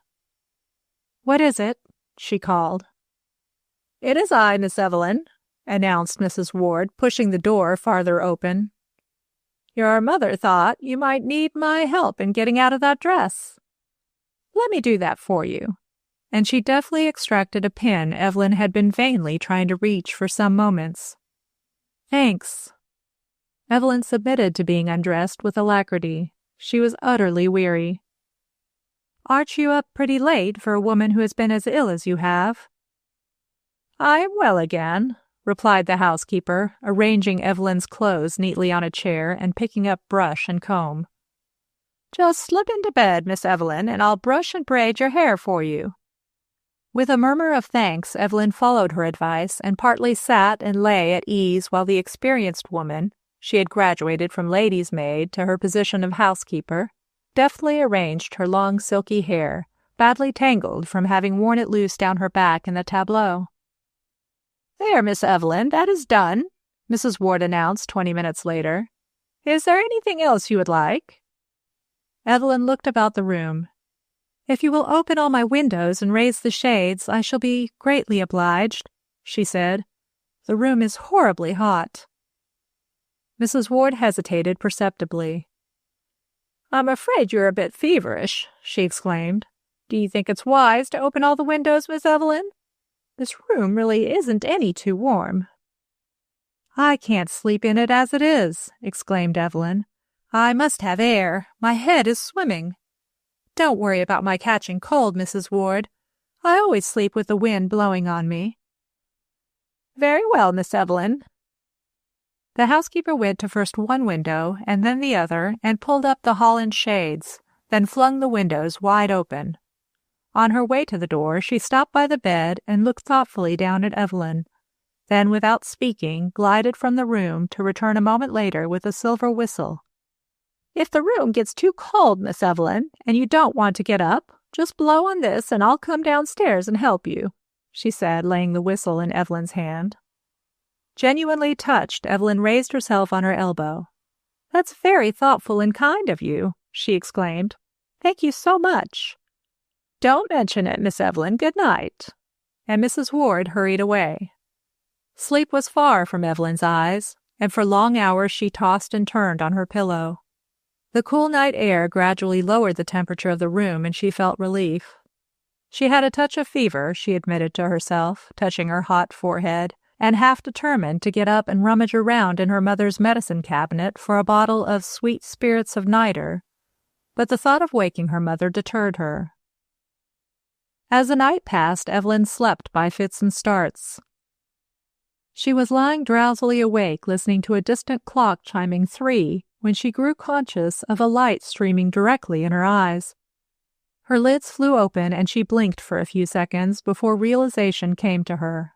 S1: "What is it?" she called. "It is I, Miss Evelyn," announced Mrs. Ward, pushing the door farther open. "Your mother thought you might need my help in getting out of that dress. Let me do that for you." And she deftly extracted a pin Evelyn had been vainly trying to reach for some moments. "Thanks." Evelyn submitted to being undressed with alacrity. She was utterly weary. "Aren't you up pretty late for a woman who has been as ill as you have?" "I am well again," replied the housekeeper, arranging Evelyn's clothes neatly on a chair and picking up brush and comb. "Just slip into bed, Miss Evelyn, and I'll brush and braid your hair for you." With a murmur of thanks, Evelyn followed her advice and partly sat and lay at ease while the experienced woman, she had graduated from lady's maid to her position of housekeeper, deftly arranged her long silky hair, badly tangled from having worn it loose down her back in the tableau. "There, Miss Evelyn, that is done," Mrs. Ward announced 20 minutes later. "Is there anything else you would like?" Evelyn looked about the room. "If you will open all my windows and raise the shades, I shall be greatly obliged," she said. "The room is horribly hot." Mrs. Ward hesitated perceptibly. "I'm afraid you're a bit feverish," she exclaimed. "Do you think it's wise to open all the windows, Miss Evelyn? This room really isn't any too warm." "I can't sleep in it as it is," exclaimed Evelyn. "I must have air. My head is swimming. Don't worry about my catching cold, Mrs. Ward. I always sleep with the wind blowing on me." "Very well, Miss Evelyn." The housekeeper went to first one window and then the other and pulled up the Holland shades, then flung the windows wide open. On her way to the door, she stopped by the bed and looked thoughtfully down at Evelyn, then without speaking glided from the room to return a moment later with a silver whistle. "If the room gets too cold, Miss Evelyn, and you don't want to get up, just blow on this and I'll come downstairs and help you," she said, laying the whistle in Evelyn's hand. Genuinely touched, Evelyn raised herself on her elbow. "That's very thoughtful and kind of you," she exclaimed. "Thank you so much." "Don't mention it, Miss Evelyn. Good night." And Mrs. Ward hurried away. Sleep was far from Evelyn's eyes, and for long hours she tossed and turned on her pillow. The cool night air gradually lowered the temperature of the room, and she felt relief. She had a touch of fever, she admitted to herself, touching her hot forehead, and half determined to get up and rummage around in her mother's medicine cabinet for a bottle of sweet spirits of nitre, but the thought of waking her mother deterred her. As the night passed, Evelyn slept by fits and starts. She was lying drowsily awake, listening to a distant clock chiming 3, when she grew conscious of a light streaming directly in her eyes. Her lids flew open and she blinked for a few seconds before realization came to her.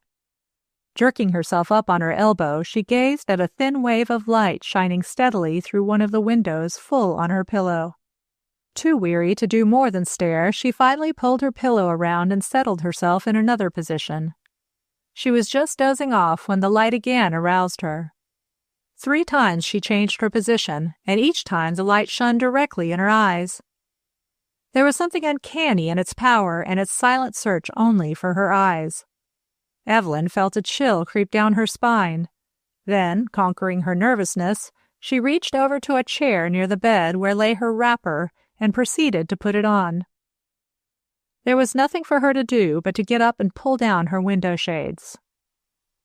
S1: Jerking herself up on her elbow, she gazed at a thin wave of light shining steadily through one of the windows full on her pillow. Too weary to do more than stare, she finally pulled her pillow around and settled herself in another position. She was just dozing off when the light again aroused her. 3 times she changed her position, and each time the light shone directly in her eyes. There was something uncanny in its power and its silent search only for her eyes. Evelyn felt a chill creep down her spine. Then, conquering her nervousness, she reached over to a chair near the bed where lay her wrapper and proceeded to put it on. There was nothing for her to do but to get up and pull down her window shades.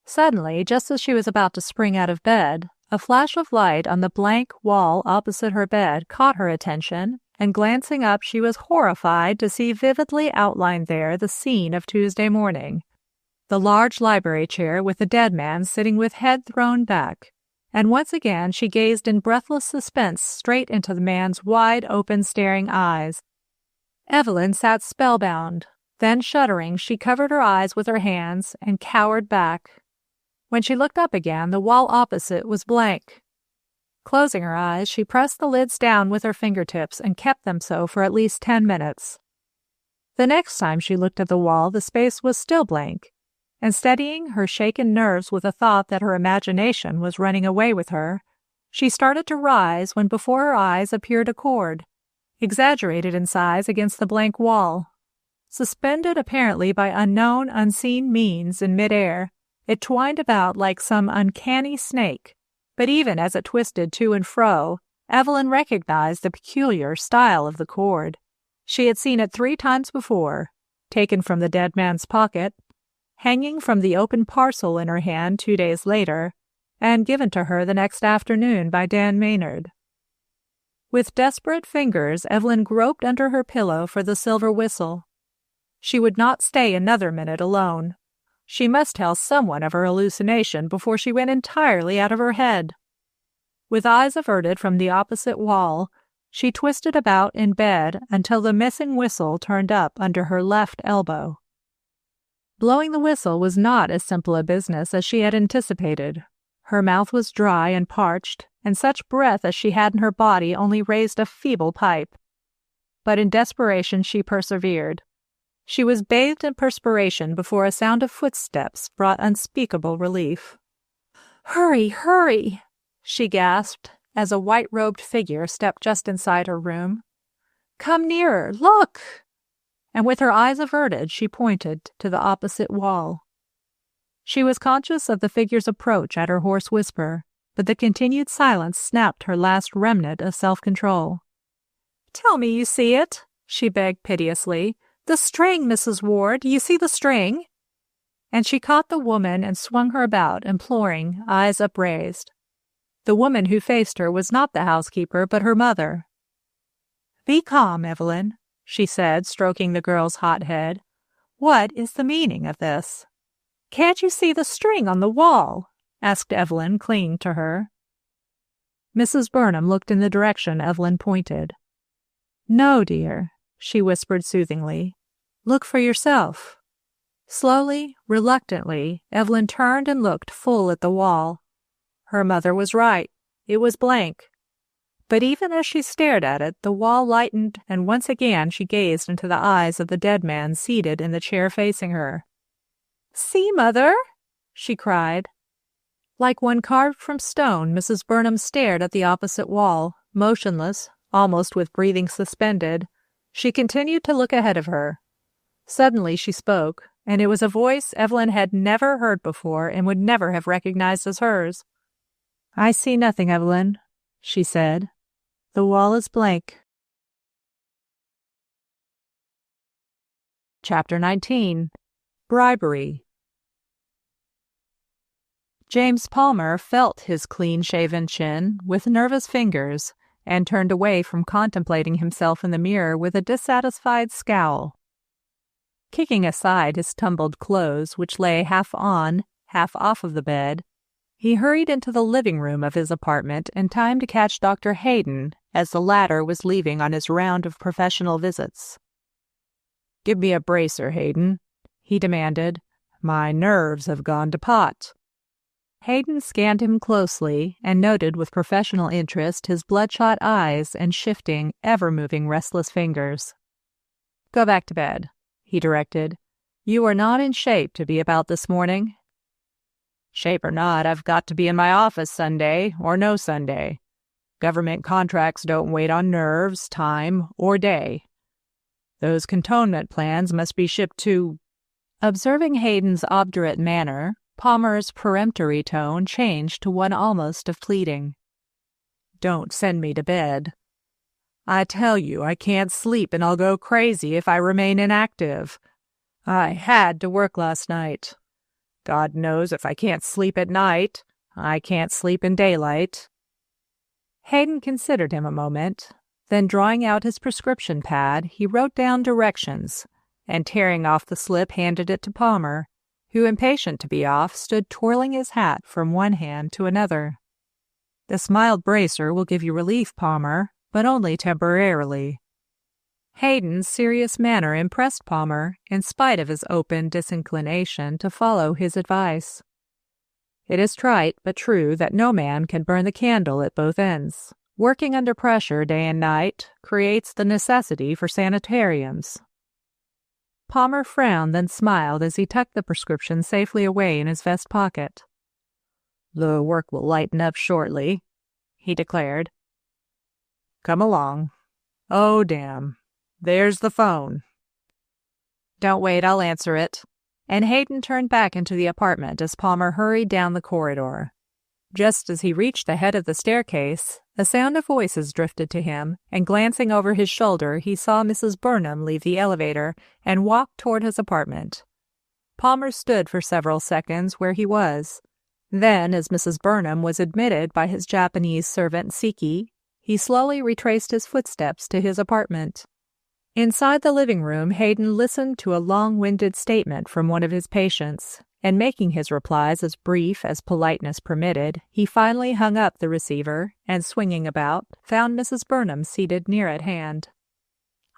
S1: Suddenly, just as she was about to spring out of bed, a flash of light on the blank wall opposite her bed caught her attention, and glancing up she was horrified to see vividly outlined there the scene of Tuesday morning. The large library chair with the dead man sitting with head thrown back, and once again she gazed in breathless suspense straight into the man's wide-open staring eyes. Evelyn sat spellbound. Then, shuddering, she covered her eyes with her hands and cowered back. When she looked up again, the wall opposite was blank. Closing her eyes, she pressed the lids down with her fingertips and kept them so for at least 10 minutes. The next time she looked at the wall, the space was still blank, and steadying her shaken nerves with a thought that her imagination was running away with her, she started to rise when before her eyes appeared a cord, exaggerated in size against the blank wall. Suspended apparently by unknown, unseen means in midair, it twined about like some uncanny snake, but even as it twisted to and fro, Evelyn recognized the peculiar style of the cord. She had seen it 3 times before, taken from the dead man's pocket, hanging from the open parcel in her hand 2 days later, and given to her the next afternoon by Dan Maynard. With desperate fingers, Evelyn groped under her pillow for the silver whistle. She would not stay another minute alone. She must tell someone of her hallucination before she went entirely out of her head. With eyes averted from the opposite wall, she twisted about in bed until the missing whistle turned up under her left elbow. Blowing the whistle was not as simple a business as she had anticipated. Her mouth was dry and parched, and such breath as she had in her body only raised a feeble pipe. But in desperation she persevered. She was bathed in perspiration before a sound of footsteps brought unspeakable relief. "Hurry, hurry!" she gasped as a white-robed figure stepped just inside her room. "Come nearer, look!" And with her eyes averted, she pointed to the opposite wall. She was conscious of the figure's approach at her hoarse whisper, but the continued silence snapped her last remnant of self-control. "Tell me you see it," she begged piteously. "The string, Mrs. Ward. You see the string?" And she caught the woman and swung her about, imploring, eyes upraised. The woman who faced her was not the housekeeper, but her mother. "Be calm, Evelyn," she said, stroking the girl's hot head. "What is the meaning of this?" "Can't you see the string on the wall?" asked Evelyn, clinging to her. Mrs. Burnham looked in the direction Evelyn pointed. "No, dear," she whispered soothingly. "Look for yourself." Slowly, reluctantly, Evelyn turned and looked full at the wall. Her mother was right. It was blank. But even as she stared at it, the wall lightened, and once again she gazed into the eyes of the dead man seated in the chair facing her. "See, Mother!" she cried. Like one carved from stone, Mrs. Burnham stared at the opposite wall, motionless, almost with breathing suspended. She continued to look ahead of her. Suddenly she spoke, and it was a voice Evelyn had never heard before and would never have recognized as hers. "I see nothing, Evelyn," she said. "The wall is blank." Chapter 19. Bribery. James Palmer felt his clean-shaven chin with nervous fingers and turned away from contemplating himself in the mirror with a dissatisfied scowl. Kicking aside his tumbled clothes, which lay half on, half off of the bed, he hurried into the living room of his apartment in time to catch Dr. Hayden as the latter was leaving on his round of professional visits. "Give me a bracer, Hayden," he demanded. "My nerves have gone to pot." Hayden scanned him closely and noted with professional interest his bloodshot eyes and shifting, ever-moving restless fingers. "Go back to bed," he directed. "You are not in shape to be about this morning, Shape or not, I've got to be in my office Sunday or no Sunday. Government contracts don't wait on nerves, time, or day. Those cantonment plans must be shipped to—" Observing Hayden's obdurate manner, Palmer's peremptory tone changed to one almost of pleading. "Don't send me to bed. I tell you, I can't sleep and I'll go crazy if I remain inactive. I had to work last night. God knows if I can't sleep at night, I can't sleep in daylight." Hayden considered him a moment. Then, drawing out his prescription pad, he wrote down directions, and tearing off the slip, handed it to Palmer, who, impatient to be off, stood twirling his hat from one hand to another. "This mild bracer will give you relief, Palmer, but only temporarily." Hayden's serious manner impressed Palmer, in spite of his open disinclination to follow his advice. It is trite but true that no man can burn the candle at both ends. Working under pressure day and night creates the necessity for sanitariums. Palmer frowned, then smiled as he tucked the prescription safely away in his vest pocket. "The work will lighten up shortly," he declared. "Come along. Oh, damn. There's the phone." "Don't wait, I'll answer it." And Hayden turned back into the apartment as Palmer hurried down the corridor. Just as he reached the head of the staircase, a sound of voices drifted to him, and glancing over his shoulder, he saw Mrs. Burnham leave the elevator and walk toward his apartment. Palmer stood for several seconds where he was. Then, as Mrs. Burnham was admitted by his Japanese servant Siki, he slowly retraced his footsteps to his apartment. Inside the living room, Hayden listened to a long-winded statement from one of his patients, and making his replies as brief as politeness permitted, he finally hung up the receiver and, swinging about, found Mrs. Burnham seated near at hand.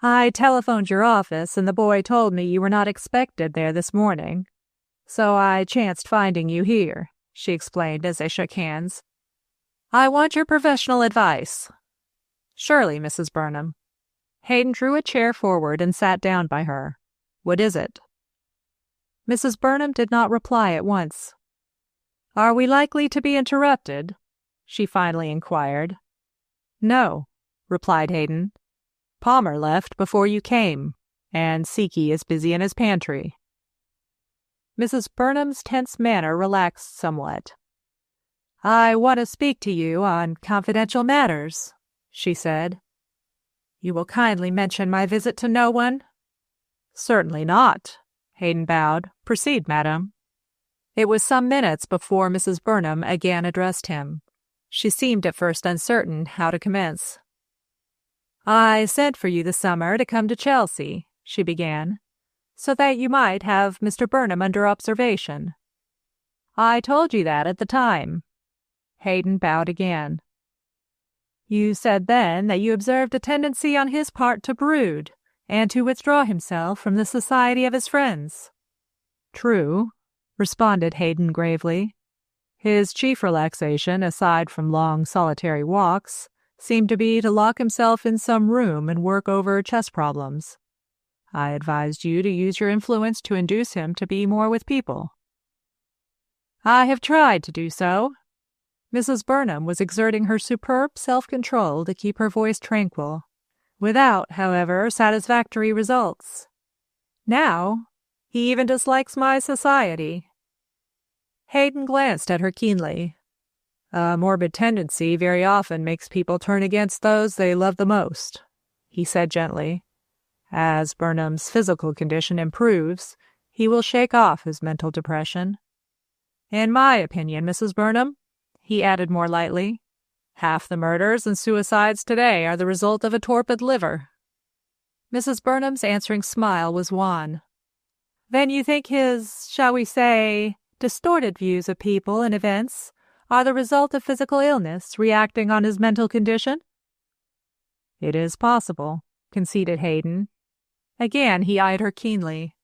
S1: "I telephoned your office, and the boy told me you were not expected there this morning. So I chanced finding you here," she explained as they shook hands. "I want your professional advice." "Surely, Mrs. Burnham." Hayden drew a chair forward and sat down by her. "What is it?" Mrs. Burnham did not reply at once. "Are we likely to be interrupted?" she finally inquired. "No," replied Hayden. "Palmer left before you came, and Siki is busy in his pantry." Mrs. Burnham's tense manner relaxed somewhat. "I want to speak to you on confidential matters," she said. "You will kindly mention my visit to no one?" "Certainly not," Hayden bowed. "Proceed, madam." It was some minutes before Mrs. Burnham again addressed him. She seemed at first uncertain how to commence. "I sent for you this summer to come to Chelsea," she began, "so that you might have Mr. Burnham under observation. I told you that at the time." Hayden bowed again. "You said then that you observed a tendency on his part to brood, and to withdraw himself from the society of his friends." "True," responded Hayden gravely. His chief relaxation, aside from long solitary walks, seemed to be to lock himself in some room and work over chess problems. I advised you to use your influence to induce him to be more with people." "I have tried to do so." Mrs. Burnham was exerting her superb self-control to keep her voice tranquil, without, however, satisfactory results. "Now, he even dislikes my society." Hayden glanced at her keenly. "A morbid tendency very often makes people turn against those they love the most," he said gently. "As Burnham's physical condition improves, he will shake off his mental depression. In my opinion, Mrs. Burnham," he added more lightly, "half the murders and suicides today are the result of a torpid liver." Mrs. Burnham's answering smile was wan. "Then you think his, shall we say, distorted views of people and events are the result of physical illness reacting on his mental condition?" "It is possible," conceded Hayden. Again he eyed her keenly.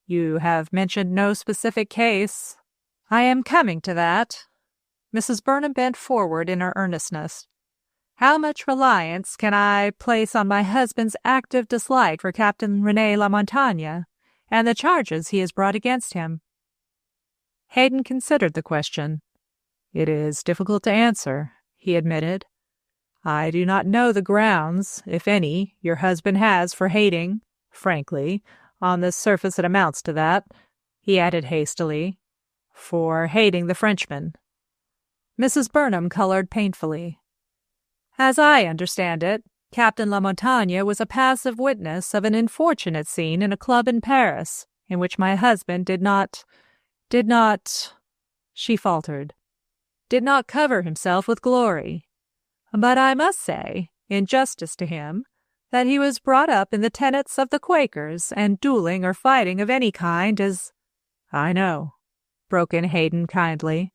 S1: "You have mentioned no specific case." "I am coming to that." Mrs. Burnham bent forward in her earnestness. "How much reliance can I place on my husband's active dislike for Captain René Lamontagne and the charges he has brought against him?" Hayden considered the question. "It is difficult to answer," he admitted. "I do not know the grounds, if any, your husband has for hating. Frankly, on the surface it amounts to that," he added hastily, "for hating the Frenchman." Mrs. Burnham colored painfully. "As I understand it, Captain Lamontagne was a passive witness of an unfortunate scene in a club in Paris, in which my husband did not, she faltered, did not cover himself with glory. But I must say, in justice to him, that he was brought up in the tenets of the Quakers, and dueling or fighting of any kind is—" "I know," broke in Hayden kindly.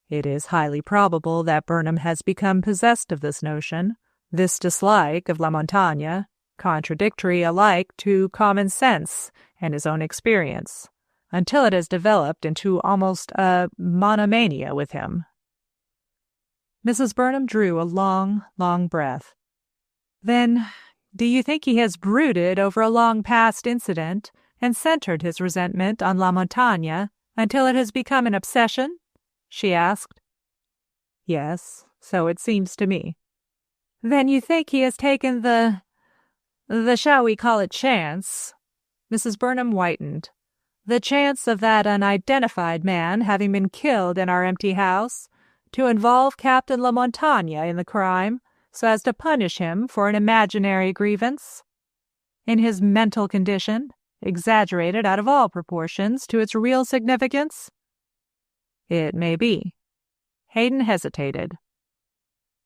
S1: "It is highly probable that Burnham has become possessed of this notion, this dislike of Lamontagne, contradictory alike to common sense and his own experience, until it has developed into almost a monomania with him." Mrs. Burnham drew a long, long breath. "Then, do you think he has brooded over a long past incident and centered his resentment on Lamontagne until it has become an obsession?" she asked. "Yes, so it seems to me." "Then you think he has taken the shall we call it chance?" Mrs. Burnham whitened. "The chance of that unidentified man having been killed in our empty house, to involve Captain Lamontagne in the crime, so as to punish him for an imaginary grievance? In his mental condition, exaggerated out of all proportions to its real significance?" "It may be." Hayden hesitated.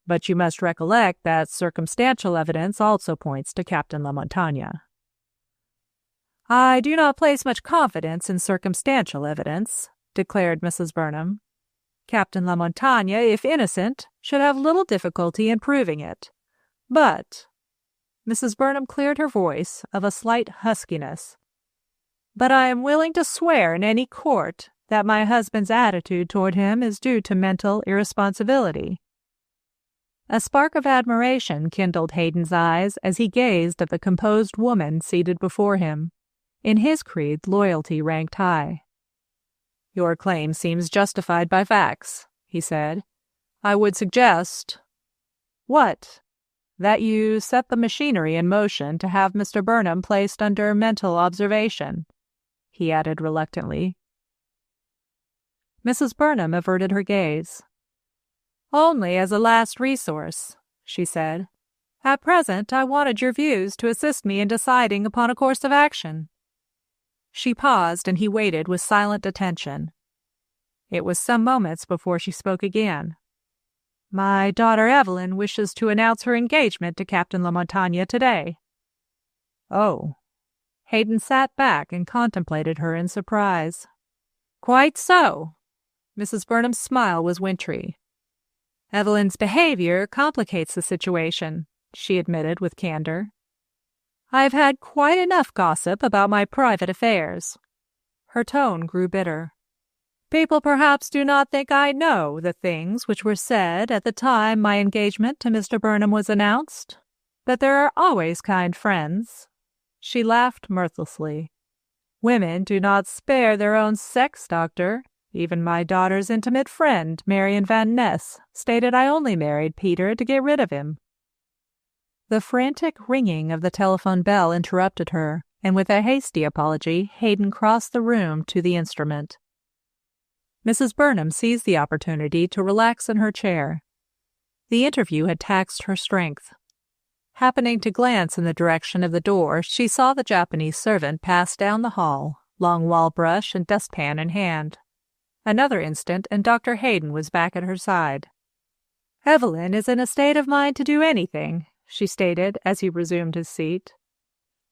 S1: "But you must recollect that circumstantial evidence also points to Captain Lamontagne." "I do not place much confidence in circumstantial evidence," declared Mrs. Burnham. "Captain Lamontagne, if innocent, should have little difficulty in proving it. But," Mrs. Burnham cleared her voice of a slight huskiness, "but I am willing to swear in any court that my husband's attitude toward him is due to mental irresponsibility." A spark of admiration kindled Hayden's eyes as he gazed at the composed woman seated before him. In his creed, loyalty ranked high. "Your claim seems justified by facts," he said. "I would suggest—" "What?" "That you set the machinery in motion to have Mr. Burnham placed under mental observation," he added reluctantly. Mrs. Burnham averted her gaze. "Only as a last resource," she said. "At present, I wanted your views to assist me in deciding upon a course of action." She paused, and he waited with silent attention. It was some moments before she spoke again. "My daughter Evelyn wishes to announce her engagement to Captain Lamontagne today." "Oh." Hayden sat back and contemplated her in surprise. "Quite so." Mrs. Burnham's smile was wintry. "Evelyn's behavior complicates the situation," she admitted with candor. "I've had quite enough gossip about my private affairs." Her tone grew bitter. "People perhaps do not think I know the things which were said at the time my engagement to Mr. Burnham was announced, but there are always kind friends." She laughed mirthlessly. "Women do not spare their own sex, Doctor. Even my daughter's intimate friend, Marion Van Ness, stated I only married Peter to get rid of him." The frantic ringing of the telephone bell interrupted her, and with a hasty apology, Hayden crossed the room to the instrument. Mrs. Burnham seized the opportunity to relax in her chair. The interview had taxed her strength. Happening to glance in the direction of the door, she saw the Japanese servant pass down the hall, long wall brush and dustpan in hand. Another instant, and Dr. Hayden was back at her side. "Evelyn is in a state of mind to do anything," she stated as he resumed his seat.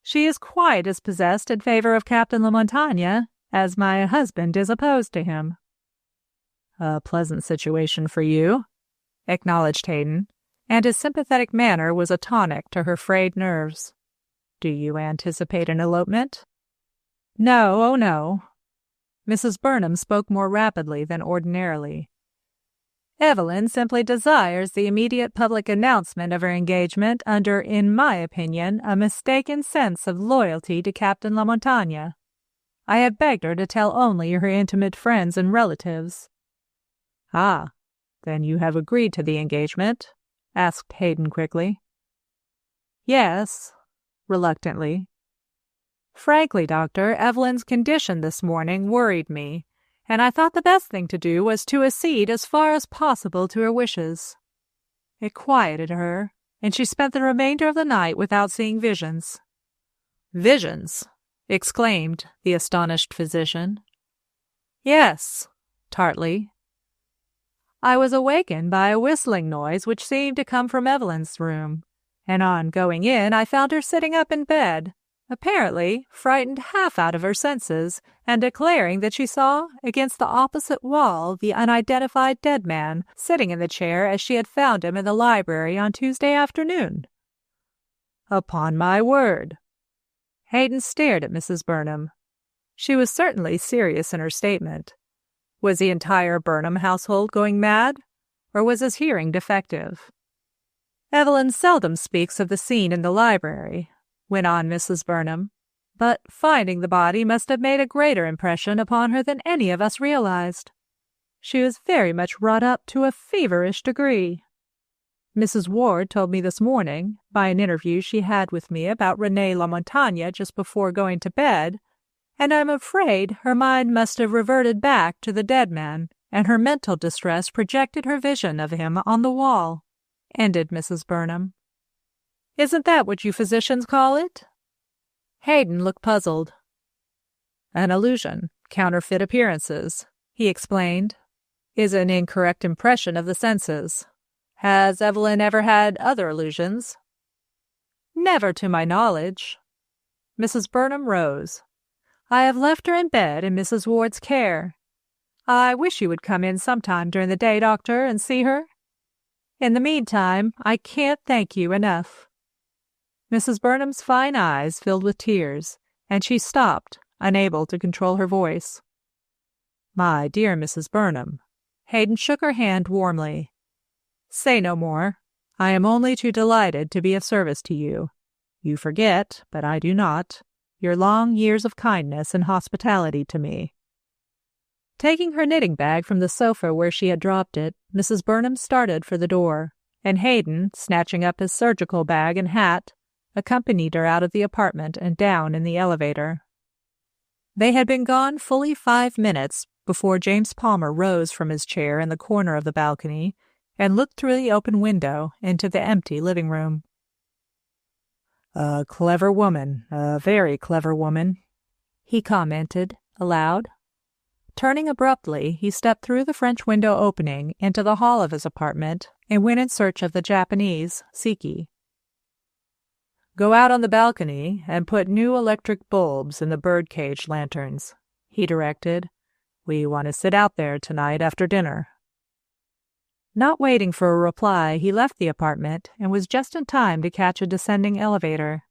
S1: "She is quite as possessed in favor of Captain Lamontagne as my husband is opposed to him." "A pleasant situation for you," acknowledged Hayden, and his sympathetic manner was a tonic to her frayed nerves. "Do you anticipate an elopement?" "No, oh no." Mrs. Burnham spoke more rapidly than ordinarily. "Evelyn simply desires the immediate public announcement of her engagement under, in my opinion, a mistaken sense of loyalty to Captain Lamontagne.
S2: I have begged her to tell only her intimate friends and relatives."
S1: "Ah, then you have agreed to the engagement?" asked Hayden quickly.
S2: "Yes," reluctantly. "Frankly, Doctor, Evelyn's condition this morning worried me, and I thought the best thing to do was to accede as far as possible to her wishes. It quieted her, and she spent the remainder of the night without seeing visions."
S1: "Visions!" exclaimed the astonished physician.
S2: "Yes," tartly. "I was awakened by a whistling noise which seemed to come from Evelyn's room, and on going in I found her sitting up in bed, apparently frightened half out of her senses, and declaring that she saw against the opposite wall the unidentified dead man sitting in the chair as she had found him in the library on Tuesday afternoon."
S1: "Upon my word!"
S2: Hayden stared at Mrs. Burnham. She was certainly serious in her statement. Was the entire Burnham household going mad, or was his hearing defective? "Evelyn seldom speaks of the scene in the library," went on Mrs. Burnham, "but finding the body must have made a greater impression upon her than any of us realized. She was very much wrought up to a feverish degree. Mrs. Ward told me this morning, by an interview she had with me about René Lamontagne just before going to bed, and I'm afraid her mind must have reverted back to the dead man, and her mental distress projected her vision of him on the wall," ended Mrs. Burnham. "Isn't that what you physicians call it?" Hayden looked puzzled.
S1: "An illusion, counterfeit appearances," he explained, "is an incorrect impression of the senses. Has Evelyn ever had other illusions?"
S2: "Never to my knowledge." Mrs. Burnham rose. "I have left her in bed in Mrs. Ward's care. I wish you would come in sometime during the day, Doctor, and see her. In the meantime, I can't thank you enough." Mrs. Burnham's fine eyes filled with tears, and she stopped, unable to control her voice.
S1: "My dear Mrs. Burnham,"
S2: Hayden shook her hand warmly. "Say no more. I am only too delighted to be of service to you. You forget, but I do not, your long years of kindness and hospitality to me." Taking her knitting bag from the sofa where she had dropped it, Mrs. Burnham started for the door, and Hayden, snatching up his surgical bag and hat, accompanied her out of the apartment and down in the elevator. They had been gone fully 5 minutes before James Palmer rose from his chair in the corner of the balcony and looked through the open window into the empty living room.
S1: "A clever woman, a very clever woman,"
S2: he commented aloud. Turning abruptly, he stepped through the French window opening into the hall of his apartment and went in search of the Japanese, Siki.
S1: "Go out on the balcony and put new electric bulbs in the birdcage lanterns," he directed. "We want to sit out there tonight after dinner."
S2: Not waiting for a reply, he left the apartment and was just in time to catch a descending elevator.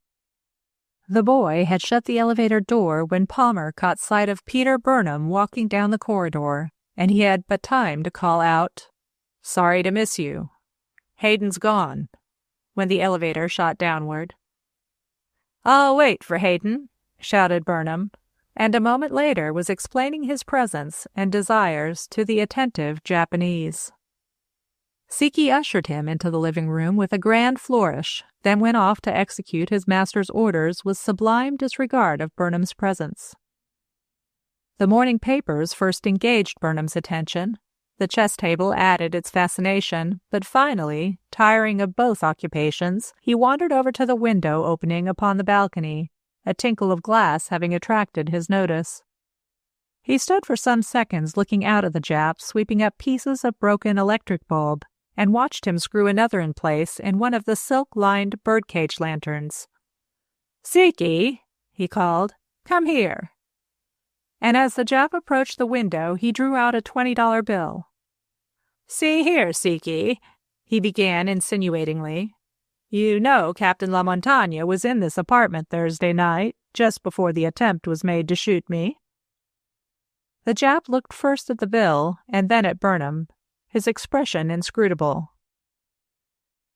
S2: The boy had shut the elevator door when Palmer caught sight of Peter Burnham walking down the corridor, and he had but time to call out, "Sorry to miss you. Hayden's gone," when the elevator shot downward. "I'll wait for Hayden," shouted Burnham, and a moment later was explaining his presence and desires to the attentive Japanese. Siki ushered him into the living room with a grand flourish, then went off to execute his master's orders with sublime disregard of Burnham's presence. The morning papers first engaged Burnham's attention. The chess table added its fascination, but finally, tiring of both occupations, he wandered over to the window opening upon the balcony, a tinkle of glass having attracted his notice. He stood for some seconds looking out at the Jap sweeping up pieces of broken electric bulb, and watched him screw another in place in one of the silk-lined birdcage lanterns. "Siki," he called, "come here." And as the Jap approached the window, he drew out a $20 bill. "See here, Siki," he began insinuatingly. "You know Captain Lamontagne was in this apartment Thursday night, just before the attempt was made to shoot me." The Jap looked first at the bill and then at Burnham, his expression inscrutable.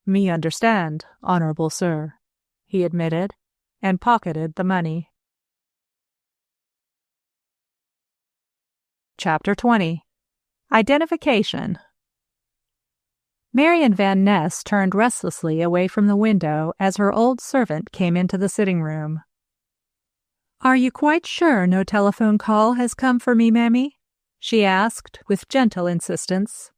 S1: "Me understand, honorable sir," he admitted, and pocketed the money. Chapter 20. Identification. Marian Van Ness turned restlessly away from the window as her old servant came into the sitting room. "Are you quite sure no telephone call has come for me, Mammy?" she asked with gentle insistence.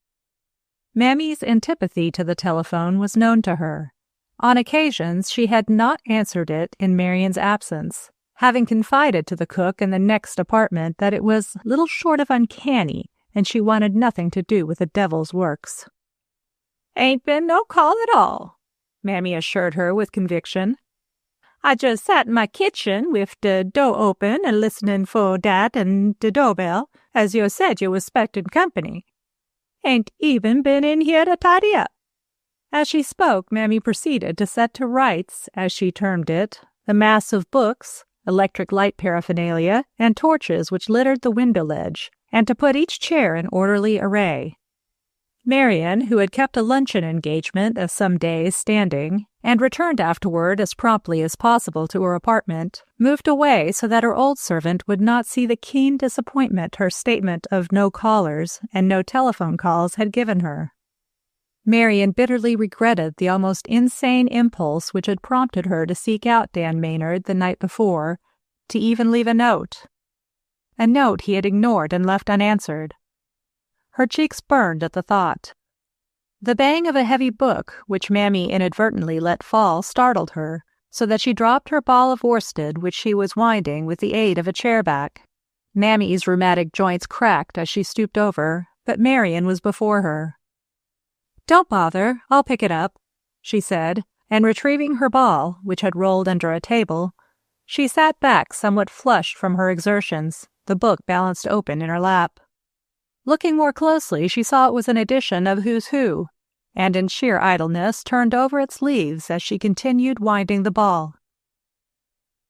S1: Mammy's antipathy to the telephone was known to her. On occasions she had not answered it in Marian's absence, having confided to the cook in the next apartment that it was little short of uncanny, and she wanted nothing to do with the devil's works. "Ain't been no call at all," Mammy assured her with conviction. "I just sat in my kitchen with de door open and listening for dat and de doorbell, as you said you was 'specting company. Ain't even been in here to tidy up." As she spoke, Mammy proceeded to set to rights, as she termed it, the mass of books, electric light paraphernalia, and torches which littered the window ledge, and to put each chair in orderly array. Marian, who had kept a luncheon engagement of some days standing, and returned afterward as promptly as possible to her apartment, moved away so that her old servant would not see the keen disappointment her statement of no callers and no telephone calls had given her. Marian bitterly regretted the almost insane impulse which had prompted her to seek out Dan Maynard the night before, to even leave a note he had ignored and left unanswered. Her cheeks burned at the thought. The bang of a heavy book, which Mammy inadvertently let fall, startled her, so that she dropped her ball of worsted, which she was winding with the aid of a chair-back. Mammy's rheumatic joints cracked as she stooped over, but Marian was before her. "Don't bother, I'll pick it up," she said, and retrieving her ball, which had rolled under a table, she sat back somewhat flushed from her exertions, the book balanced open in her lap. Looking more closely, she saw it was an edition of Who's Who, and in sheer idleness turned over its leaves as she continued winding the ball.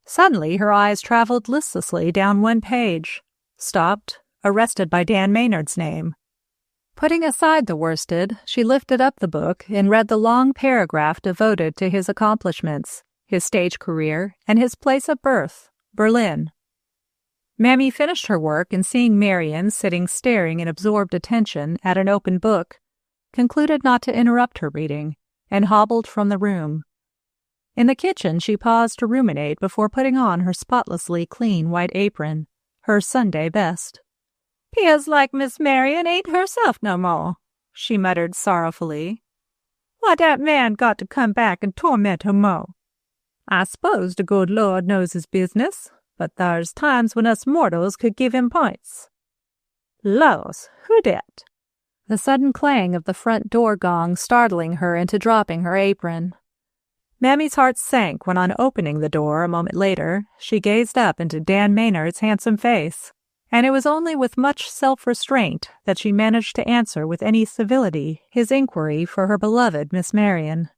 S1: Suddenly her eyes traveled listlessly down one page, stopped, arrested by Dan Maynard's name. Putting aside the worsted, she lifted up the book and read the long paragraph devoted to his accomplishments, his stage career, and his place of birth, Berlin. Mammy finished her work and, seeing Marian sitting staring in absorbed attention at an open book, concluded not to interrupt her reading, and hobbled from the room. In the kitchen she paused to ruminate before putting on her spotlessly clean white apron, her Sunday best. "'Pears like Miss Marian ain't herself no more," she muttered sorrowfully. "Why dat man got to come back and torment her mo'? I s'pose the good Lord knows his business, but thar's times when us mortals could give him points. Laws, who dat?" The sudden clang of the front door gong startling her into dropping her apron. Mammy's heart sank when, on opening the door a moment later, she gazed up into Dan Maynard's handsome face, and it was only with much self-restraint that she managed to answer with any civility his inquiry for her beloved Miss Marian.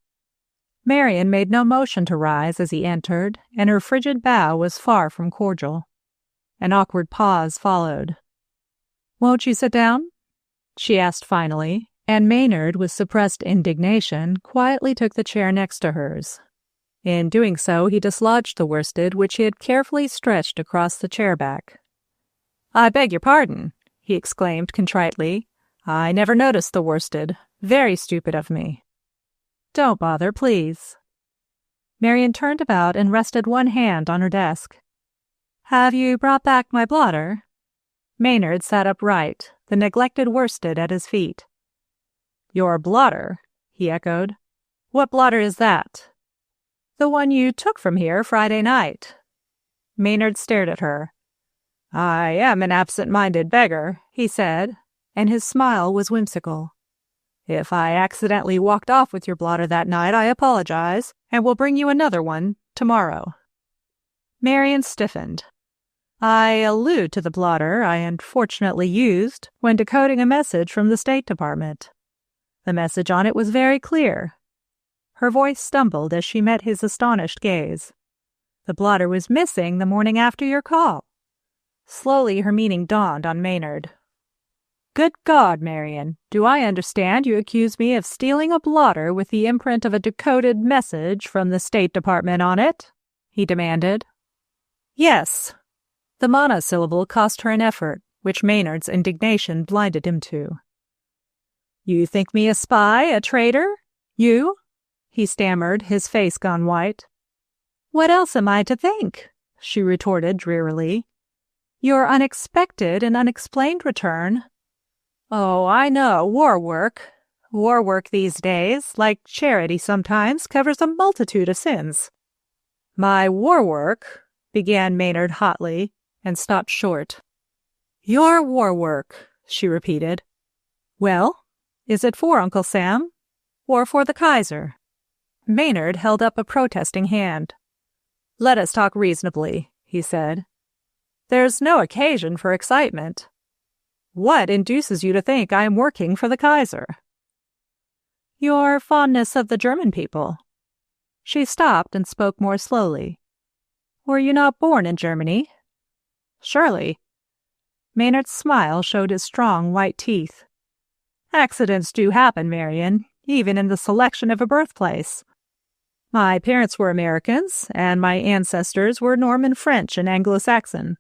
S1: Marian made no motion to rise as he entered, and her frigid bow was far from cordial. An awkward pause followed. "Won't you sit down?" she asked finally, and Maynard, with suppressed indignation, quietly took the chair next to hers. In doing so, he dislodged the worsted which he had carefully stretched across the chair-back. "I beg your pardon," he exclaimed contritely. "I never noticed the worsted. Very stupid of me." "Don't bother, please." Marian turned about and rested one hand on her desk. "Have you brought back my blotter?" Maynard sat upright, the neglected worsted at his feet. "Your blotter?" he echoed. "What blotter is that?" "The one you took from here Friday night." Maynard stared at her. "I am an absent-minded beggar," he said, and his smile was whimsical. "If I accidentally walked off with your blotter that night, I apologize, and will bring you another one tomorrow." Marian stiffened. "I allude to the blotter I unfortunately used when decoding a message from the State Department. The message on it was very clear." Her voice stumbled as she met his astonished gaze. "The blotter was missing the morning after your call." Slowly her meaning dawned on Maynard. "Good God, Marian, do I understand you accuse me of stealing a blotter with the imprint of a decoded message from the State Department on it?" he demanded. "Yes." The monosyllable cost her an effort,
S2: which Maynard's indignation blinded him to. "You think me a spy, a traitor? You?" he stammered, his face gone white. "What else am I to think?" she retorted drearily. "Your unexpected and unexplained return. Oh, I know, war work. War work these days, like charity sometimes, covers a multitude of sins." "My war work," began Maynard hotly, and stopped short. "Your war work," she repeated. "Well, is it for Uncle Sam, or for the Kaiser?" Maynard held up a protesting hand. "Let us talk reasonably," he said. "There's no occasion for excitement. What induces you to think I am working for the Kaiser?" "Your fondness of the German people." She stopped and spoke more slowly. "Were you not born in Germany?" "Surely." Maynard's smile showed his strong white teeth. "Accidents do happen, Marion, even in the selection of a birthplace. My parents were Americans, and my ancestors were Norman French and Anglo-Saxon.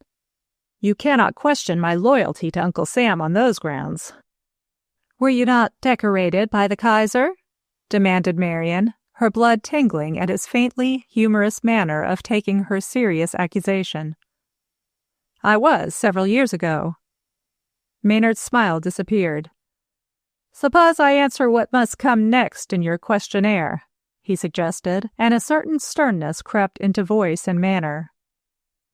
S2: You cannot question my loyalty to Uncle Sam on those grounds." "Were you not decorated by the Kaiser?" demanded Marion, her blood tingling at his faintly humorous manner of taking her serious accusation. "I was several years ago." Maynard's smile disappeared. "Suppose I answer what must come next in your questionnaire," he suggested, and a certain sternness crept into voice and manner.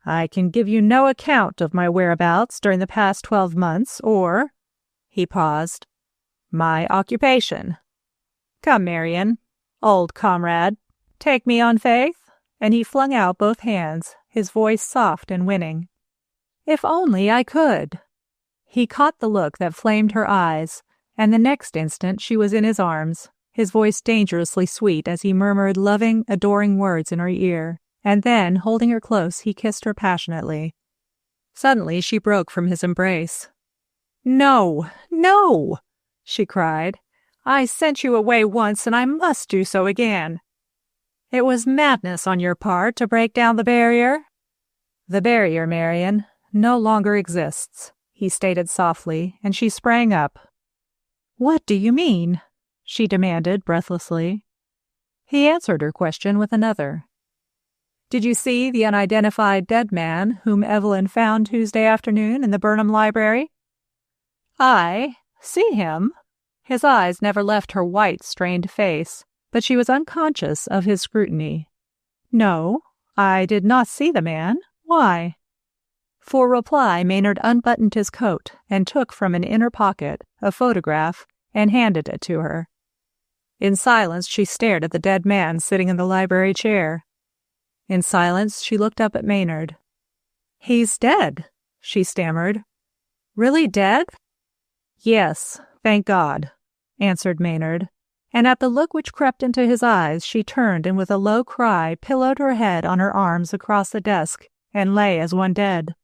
S2: "I can give you no account of my whereabouts during the past 12 months, or," he paused, "my occupation. Come, Marion, old comrade, take me on faith," and he flung out both hands, his voice soft and winning. "If only I could." He caught the look that flamed her eyes, and the next instant she was in his arms, his voice dangerously sweet as he murmured loving, adoring words in her ear, and then, holding her close, he kissed her passionately. Suddenly she broke from his embrace. "No, no!" she cried. "I sent you away once, and I must do so again. It was madness on your part to break down the barrier." "The barrier, Marion, no longer exists," he stated softly, and she sprang up. "What do you mean?" she demanded breathlessly. He answered her question with another. "Did you see the unidentified dead man whom Evelyn found Tuesday afternoon in the Burnham library?" "I? See him?" His eyes never left her white, strained face, but she was unconscious of his scrutiny. "No, I did not see the man. Why?" For reply, Maynard unbuttoned his coat and took from an inner pocket a photograph and handed it to her. In silence, she stared at the dead man sitting in the library chair. In silence, she looked up at Maynard. "He's dead," she stammered. "Really dead?" "Yes, thank God," answered Maynard, and at the look which crept into his eyes, she turned and with a low cry pillowed her head on her arms across the desk and lay as one dead.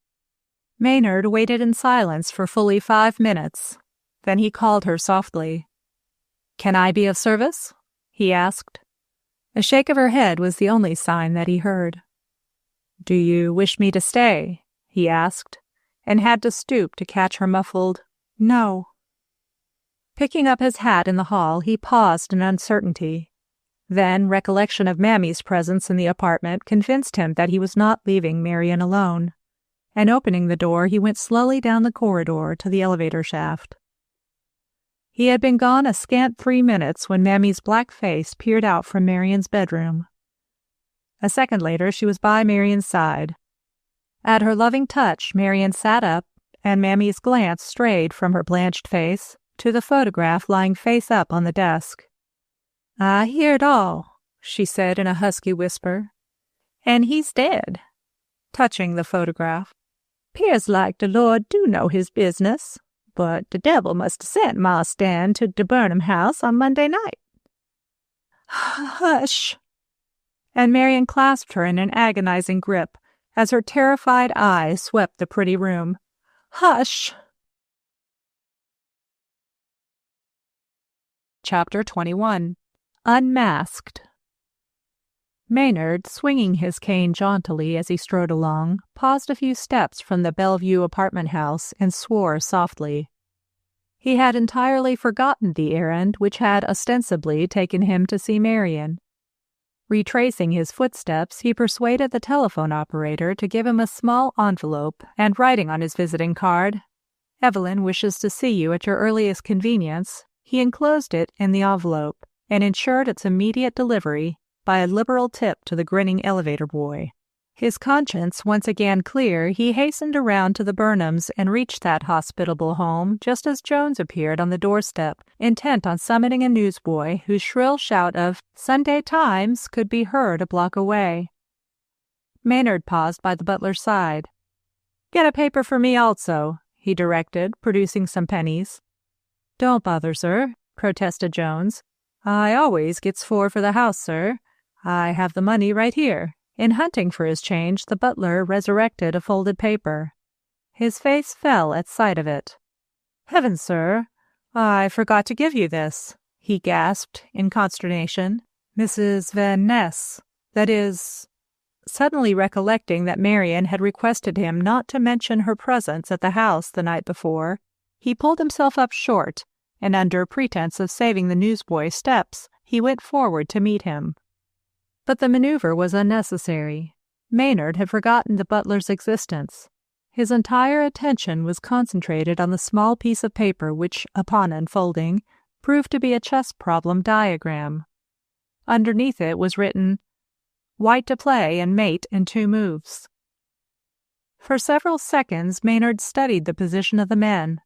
S2: Maynard waited in silence for fully 5 minutes. Then he called her softly. "Can I be of service?" he asked. A shake of her head was the only sign that he heard. "Do you wish me to stay?" he asked, and had to stoop to catch her muffled, "No." Picking up his hat in the hall, he paused in uncertainty. Then recollection of Mammy's presence in the apartment convinced him that he was not leaving Marion alone, and opening the door, he went slowly down the corridor to the elevator shaft. He had been gone a scant 3 minutes when Mammy's black face peered out from Marion's bedroom. A second later, she was by Marion's side. At her loving touch, Marion sat up, and Mammy's glance strayed from her blanched face to the photograph lying face up on the desk. "I hear it all," she said in a husky whisper. "And he's dead," touching the photograph. "'Pears like the Lord do know his business, but the devil must have sent Ma Stan to the Burnham house on Monday night." "Hush!" And Marion clasped her in an agonizing grip as her terrified eyes swept the pretty room. "Hush!" Chapter 21. Unmasked.
S1: Maynard, swinging his cane jauntily as he strode along, paused a few steps from the Bellevue apartment house and swore softly. He had entirely forgotten the errand which had ostensibly taken him to see Marian. Retracing his footsteps, he persuaded the telephone operator to give him a small envelope, and writing on his visiting card, "Evelyn wishes to see you at your earliest convenience," he enclosed it in the envelope and ensured its immediate delivery by a liberal tip to the grinning elevator boy. His conscience once again clear, he hastened around to the Burnhams and reached that hospitable home just as Jones appeared on the doorstep, intent on summoning a newsboy whose shrill shout of "Sunday Times" could be heard a block away. Maynard paused by the butler's side. "Get a paper for me also," he directed, producing some pennies. "Don't bother, sir," protested Jones. "I always gets 4 for the house, sir. I have the money right here." In hunting for his change, the butler resurrected a folded paper. His face fell at sight of it. "Heavens, sir, I forgot to give you this," he gasped in consternation. "Mrs. Van Ness, that is—" Suddenly recollecting that Marian had requested him not to mention her presence at the house the night before, he pulled himself up short, and under pretense of saving the newsboy's steps, he went forward to meet him. But the maneuver was unnecessary. Maynard had forgotten the butler's existence. His entire attention was concentrated on the small piece of paper which, upon unfolding, proved to be a chess problem diagram. Underneath it was written, "White to play and mate in 2 moves." For several seconds Maynard studied the position of the men.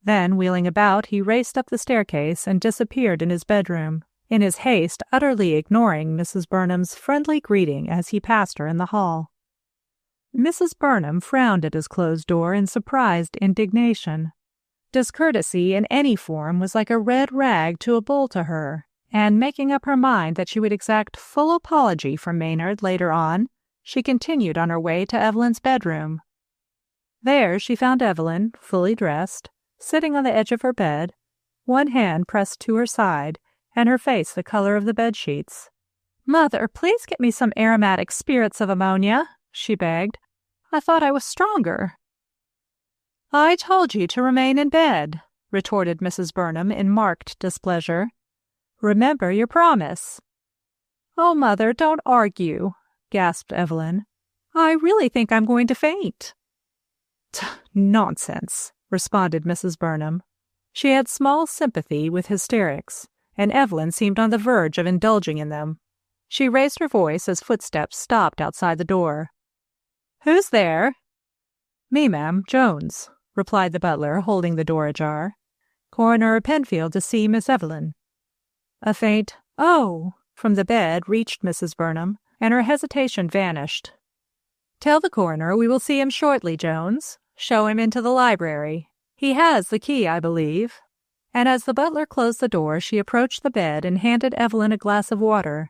S1: Then, wheeling about, he raced up the staircase and disappeared in his bedroom, in his haste utterly ignoring Mrs. Burnham's friendly greeting as he passed her in the hall. Mrs. Burnham frowned at his closed door in surprised indignation. Discourtesy in any form was like a red rag to a bull to her, and making up her mind that she would exact full apology from Maynard later on, she continued on her way to Evelyn's bedroom. There she found Evelyn, fully dressed, sitting on the edge of her bed, one hand pressed to her side, and her face the color of the bedsheets. "Mother, please get me some aromatic spirits of ammonia," she begged. "I thought I was stronger." "I told you to remain in bed," retorted Mrs. Burnham in marked displeasure. "Remember your promise." "Oh, Mother, don't argue," gasped Evelyn. "I really think I'm going to faint." "Nonsense," responded Mrs. Burnham. She had small sympathy with hysterics, and Evelyn seemed on the verge of indulging in them. She raised her voice as footsteps stopped outside the door. "Who's there?" "Me, ma'am, Jones," replied the butler, holding the door ajar. "Coroner Penfield to see Miss Evelyn." A faint "Oh!" from the bed reached Mrs. Burnham, and her hesitation vanished. "Tell the coroner we will see him shortly, Jones. Show him into the library. He has the key, I believe." And as the butler closed the door, she approached the bed and handed Evelyn a glass of water.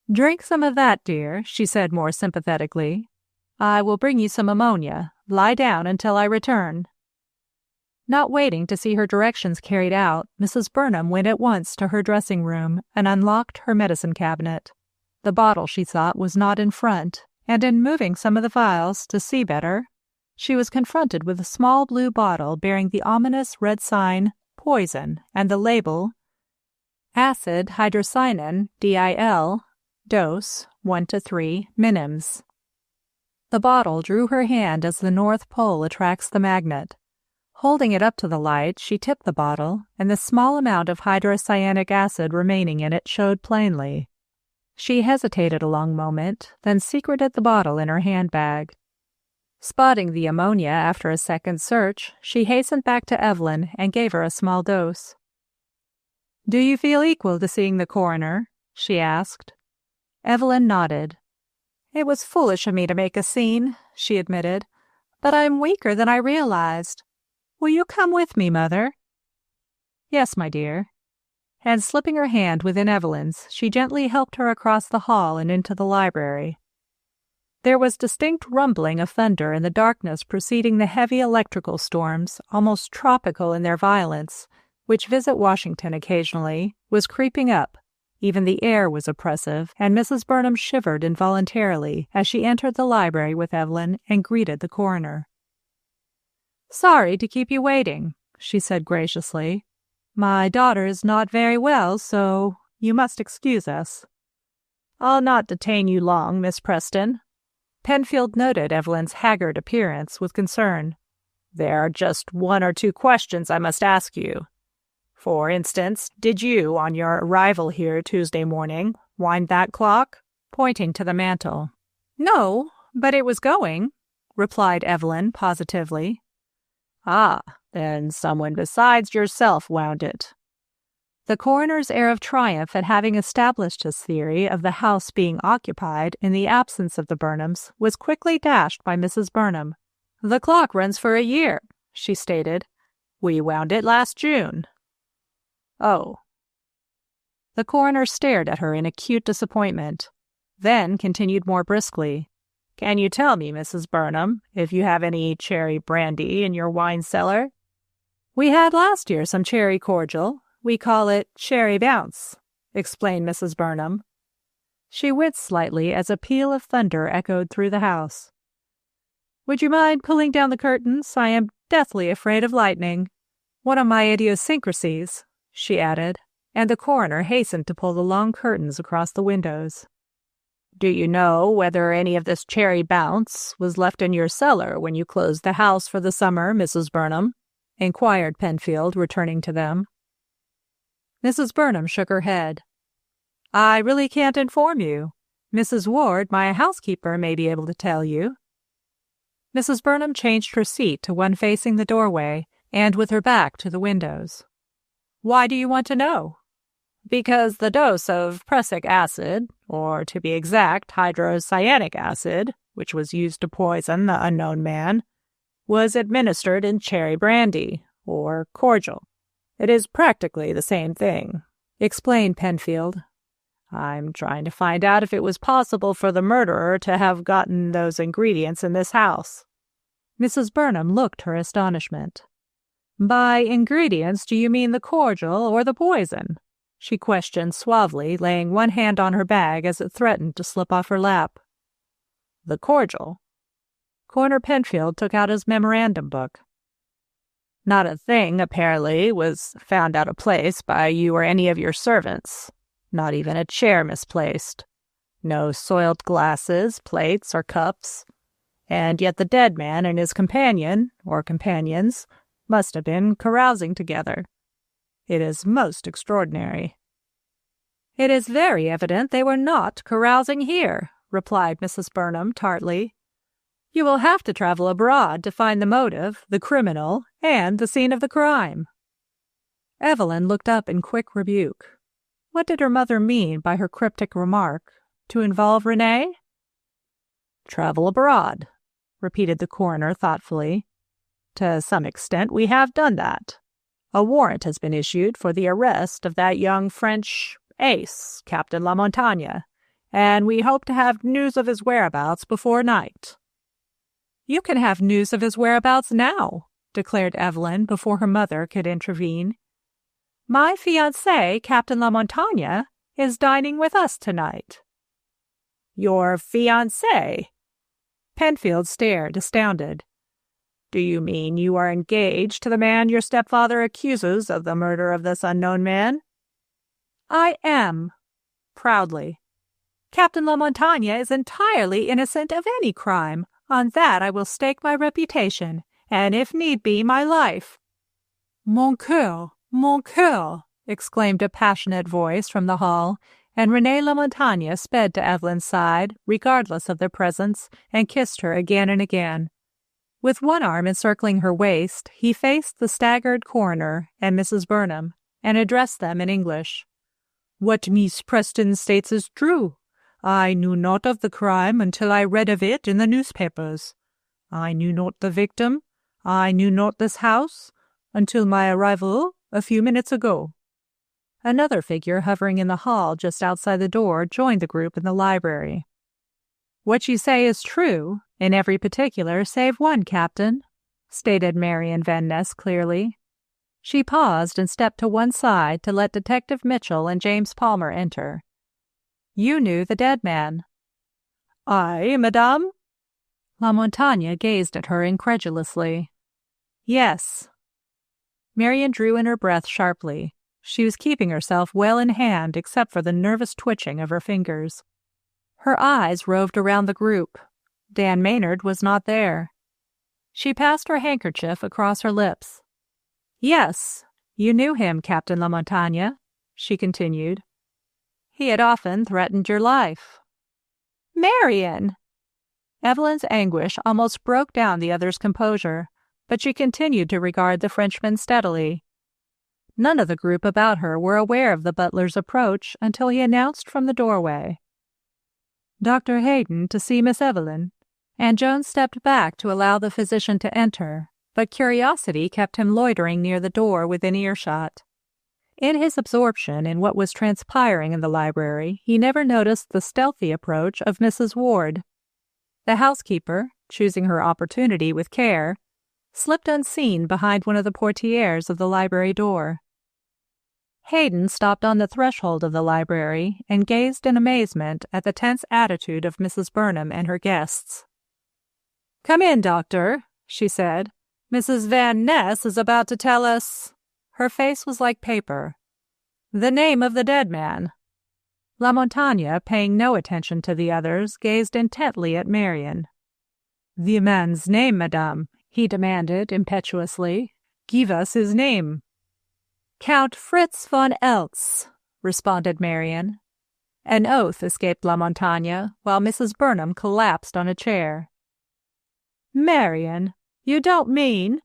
S1: "Drink some of that, dear," she said more sympathetically. "I will bring you some ammonia. Lie down until I return." Not waiting to see her directions carried out, Mrs. Burnham went at once to her dressing room and unlocked her medicine cabinet. The bottle, she thought, was not in front, and in moving some of the vials to see better, she was confronted with a small blue bottle bearing the ominous red sign, "Poison," and the label, "Acid hydrocyanin, DIL, dose 1 to 3 minims." The bottle drew her hand as the North Pole attracts the magnet. Holding it up to the light, she tipped the bottle, and the small amount of hydrocyanic acid remaining in it showed plainly. She hesitated a long moment, then secreted the bottle in her handbag. Spotting the ammonia after a second search, she hastened back to Evelyn and gave her a small dose. "Do you feel equal to seeing the coroner?" she asked. Evelyn nodded. "It was foolish of me to make a scene," she admitted, "but I'm weaker than I realized. Will you come with me, Mother?" "Yes, my dear." And slipping her hand within Evelyn's, she gently helped her across the hall and into the library. There was distinct rumbling of thunder in the darkness preceding the heavy electrical storms, almost tropical in their violence, which visit Washington occasionally, was creeping up, Even the air was oppressive, and Mrs. Burnham shivered involuntarily as she entered the library with Evelyn and greeted the coroner. "Sorry to keep you waiting," she said graciously. "My daughter is not very well, so you must excuse us." "I'll not detain you long, Miss Preston." Penfield noted Evelyn's haggard appearance with concern. "There are just one or two questions I must ask you. For instance, did you, on your arrival here Tuesday morning, wind that clock?" pointing to the mantel. "No, but it was going," replied Evelyn positively. "Ah, then someone besides yourself wound it." The coroner's air of triumph at having established his theory of the house being occupied in the absence of the Burnhams was quickly dashed by Mrs. Burnham. "The clock runs for a year," she stated. "We wound it last June." "Oh." The coroner stared at her in acute disappointment, then continued more briskly. "Can you tell me, Mrs. Burnham, if you have any cherry brandy in your wine cellar?" "We had last year some cherry cordial. We call it cherry bounce," explained Mrs. Burnham. She winced slightly as a peal of thunder echoed through the house. "Would you mind pulling down the curtains? I am deathly afraid of lightning. One of my idiosyncrasies," she added, and the coroner hastened to pull the long curtains across the windows. "Do you know whether any of this cherry bounce was left in your cellar when you closed the house for the summer, Mrs. Burnham?" inquired Penfield, returning to them. Mrs. Burnham shook her head. "I really can't inform you. Mrs. Ward, my housekeeper, may be able to tell you." Mrs. Burnham changed her seat to one facing the doorway and with her back to the windows. "Why do you want to know?" "Because the dose of prussic acid, or to be exact, hydrocyanic acid, which was used to poison the unknown man, was administered in cherry brandy, or cordial. It is practically the same thing," explained Penfield. "I'm trying to find out if it was possible for the murderer to have gotten those ingredients in this house." Mrs. Burnham looked her astonishment. "By ingredients, do you mean the cordial or the poison?" she questioned suavely, laying one hand on her bag as it threatened to slip off her lap. "The cordial." Coroner Penfield took out his memorandum book. "Not a thing, apparently, was found out of place by you or any of your servants. Not even a chair misplaced. No soiled glasses, plates, or cups. And yet the dead man and his companion, or companions, must have been carousing together. It is most extraordinary." "It is very evident they were not carousing here," replied Mrs. Burnham tartly. "You will have to travel abroad to find the motive, the criminal, and the scene of the crime." Evelyn looked up in quick rebuke. What did her mother mean by her cryptic remark? To involve Renee? "Travel abroad," repeated the coroner thoughtfully. "To some extent we have done that. A warrant has been issued for the arrest of that young French ace, Captain La Montagne, and we hope to have news of his whereabouts before night." "You can have news of his whereabouts now," declared Evelyn before her mother could intervene. "My fiancé, Captain La Montagne, is dining with us tonight." "Your fiancé?" Penfield stared, astounded. "Do you mean you are engaged to the man your stepfather accuses of the murder of this unknown man?" "I am," proudly. "Captain La Montagne is entirely innocent of any crime. On that I will stake my reputation, and if need be, my life." "Mon cœur, mon cœur!" exclaimed a passionate voice from the hall, and Renee La Montagne sped to Evelyn's side, regardless of their presence, and kissed her again and again. With one arm encircling her waist, he faced the staggered coroner and Mrs. Burnham, and addressed them in English. "What Miss Preston states is true. I knew not of the crime until I read of it in the newspapers. I knew not the victim. I knew not this house until my arrival a few minutes ago." Another figure hovering in the hall just outside the door joined the group in the library. "What you say is true, in every particular save one, Captain," stated Marian Van Ness clearly. She paused and stepped to one side to let Detective Mitchell and James Palmer enter. "You knew the dead man."
S2: "I, madame?"
S1: La Montagne gazed at her incredulously. "Yes." Marian drew in her breath sharply. She was keeping herself well in hand except for the nervous twitching of her fingers. Her eyes roved around the group. Dan Maynard was not there. She passed her handkerchief across her lips. "Yes, you knew him, Captain La Montagne," she continued. "He had often threatened your life." "Marian!" Evelyn's anguish almost broke down the other's composure, but she continued to regard the Frenchman steadily. None of the group about her were aware of the butler's approach until he announced from the doorway, "Dr. Hayden to see Miss Evelyn," and Jones stepped back to allow the physician to enter, but curiosity kept him loitering near the door within earshot. In his absorption in what was transpiring in the library, he never noticed the stealthy approach of Mrs. Ward. The housekeeper, choosing her opportunity with care, slipped unseen behind one of the portieres of the library door. Hayden stopped on the threshold of the library and gazed in amazement at the tense attitude of Mrs. Burnham and her guests. "Come in, doctor," she said. "Mrs. Van Ness is about to tell us—" Her face was like paper. "The name of the dead man." La Montagne, paying no attention to the others, gazed intently at Marian. "The man's name, madame," he demanded impetuously. "Give us his name." "Count Fritz von Eltz," responded Marian. An oath escaped La Montagne, while Mrs. Burnham collapsed on a chair. "Marian, you don't mean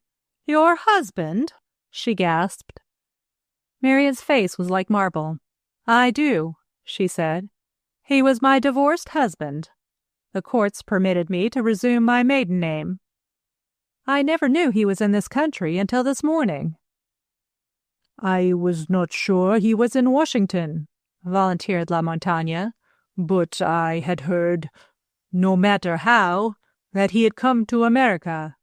S1: your husband?" she gasped. Marian's face was like marble. "I do," she said. "He was my divorced husband. The courts permitted me to resume my maiden name. I never knew he was in this country until this morning." "I was not sure he was in Washington," volunteered La Montagne, "but I had heard, no matter how, that he had come to America.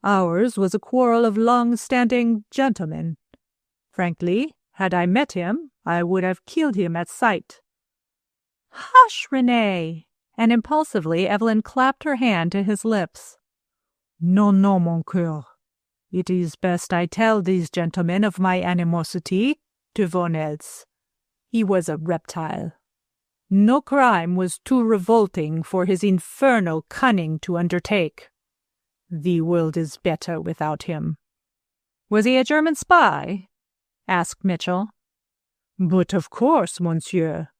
S1: Ours was a quarrel of long-standing gentlemen. Frankly, had I met him, I would have killed him at sight." "Hush, Renee!" And impulsively Evelyn clapped her hand to his lips. "Non, non, mon cœur. It is best I tell these gentlemen of my animosity to Von Eltz. He was a reptile. No crime was too revolting for his infernal cunning to undertake. The world is better without him." "Was he a German spy?" asked Mitchell. "But of course, monsieur."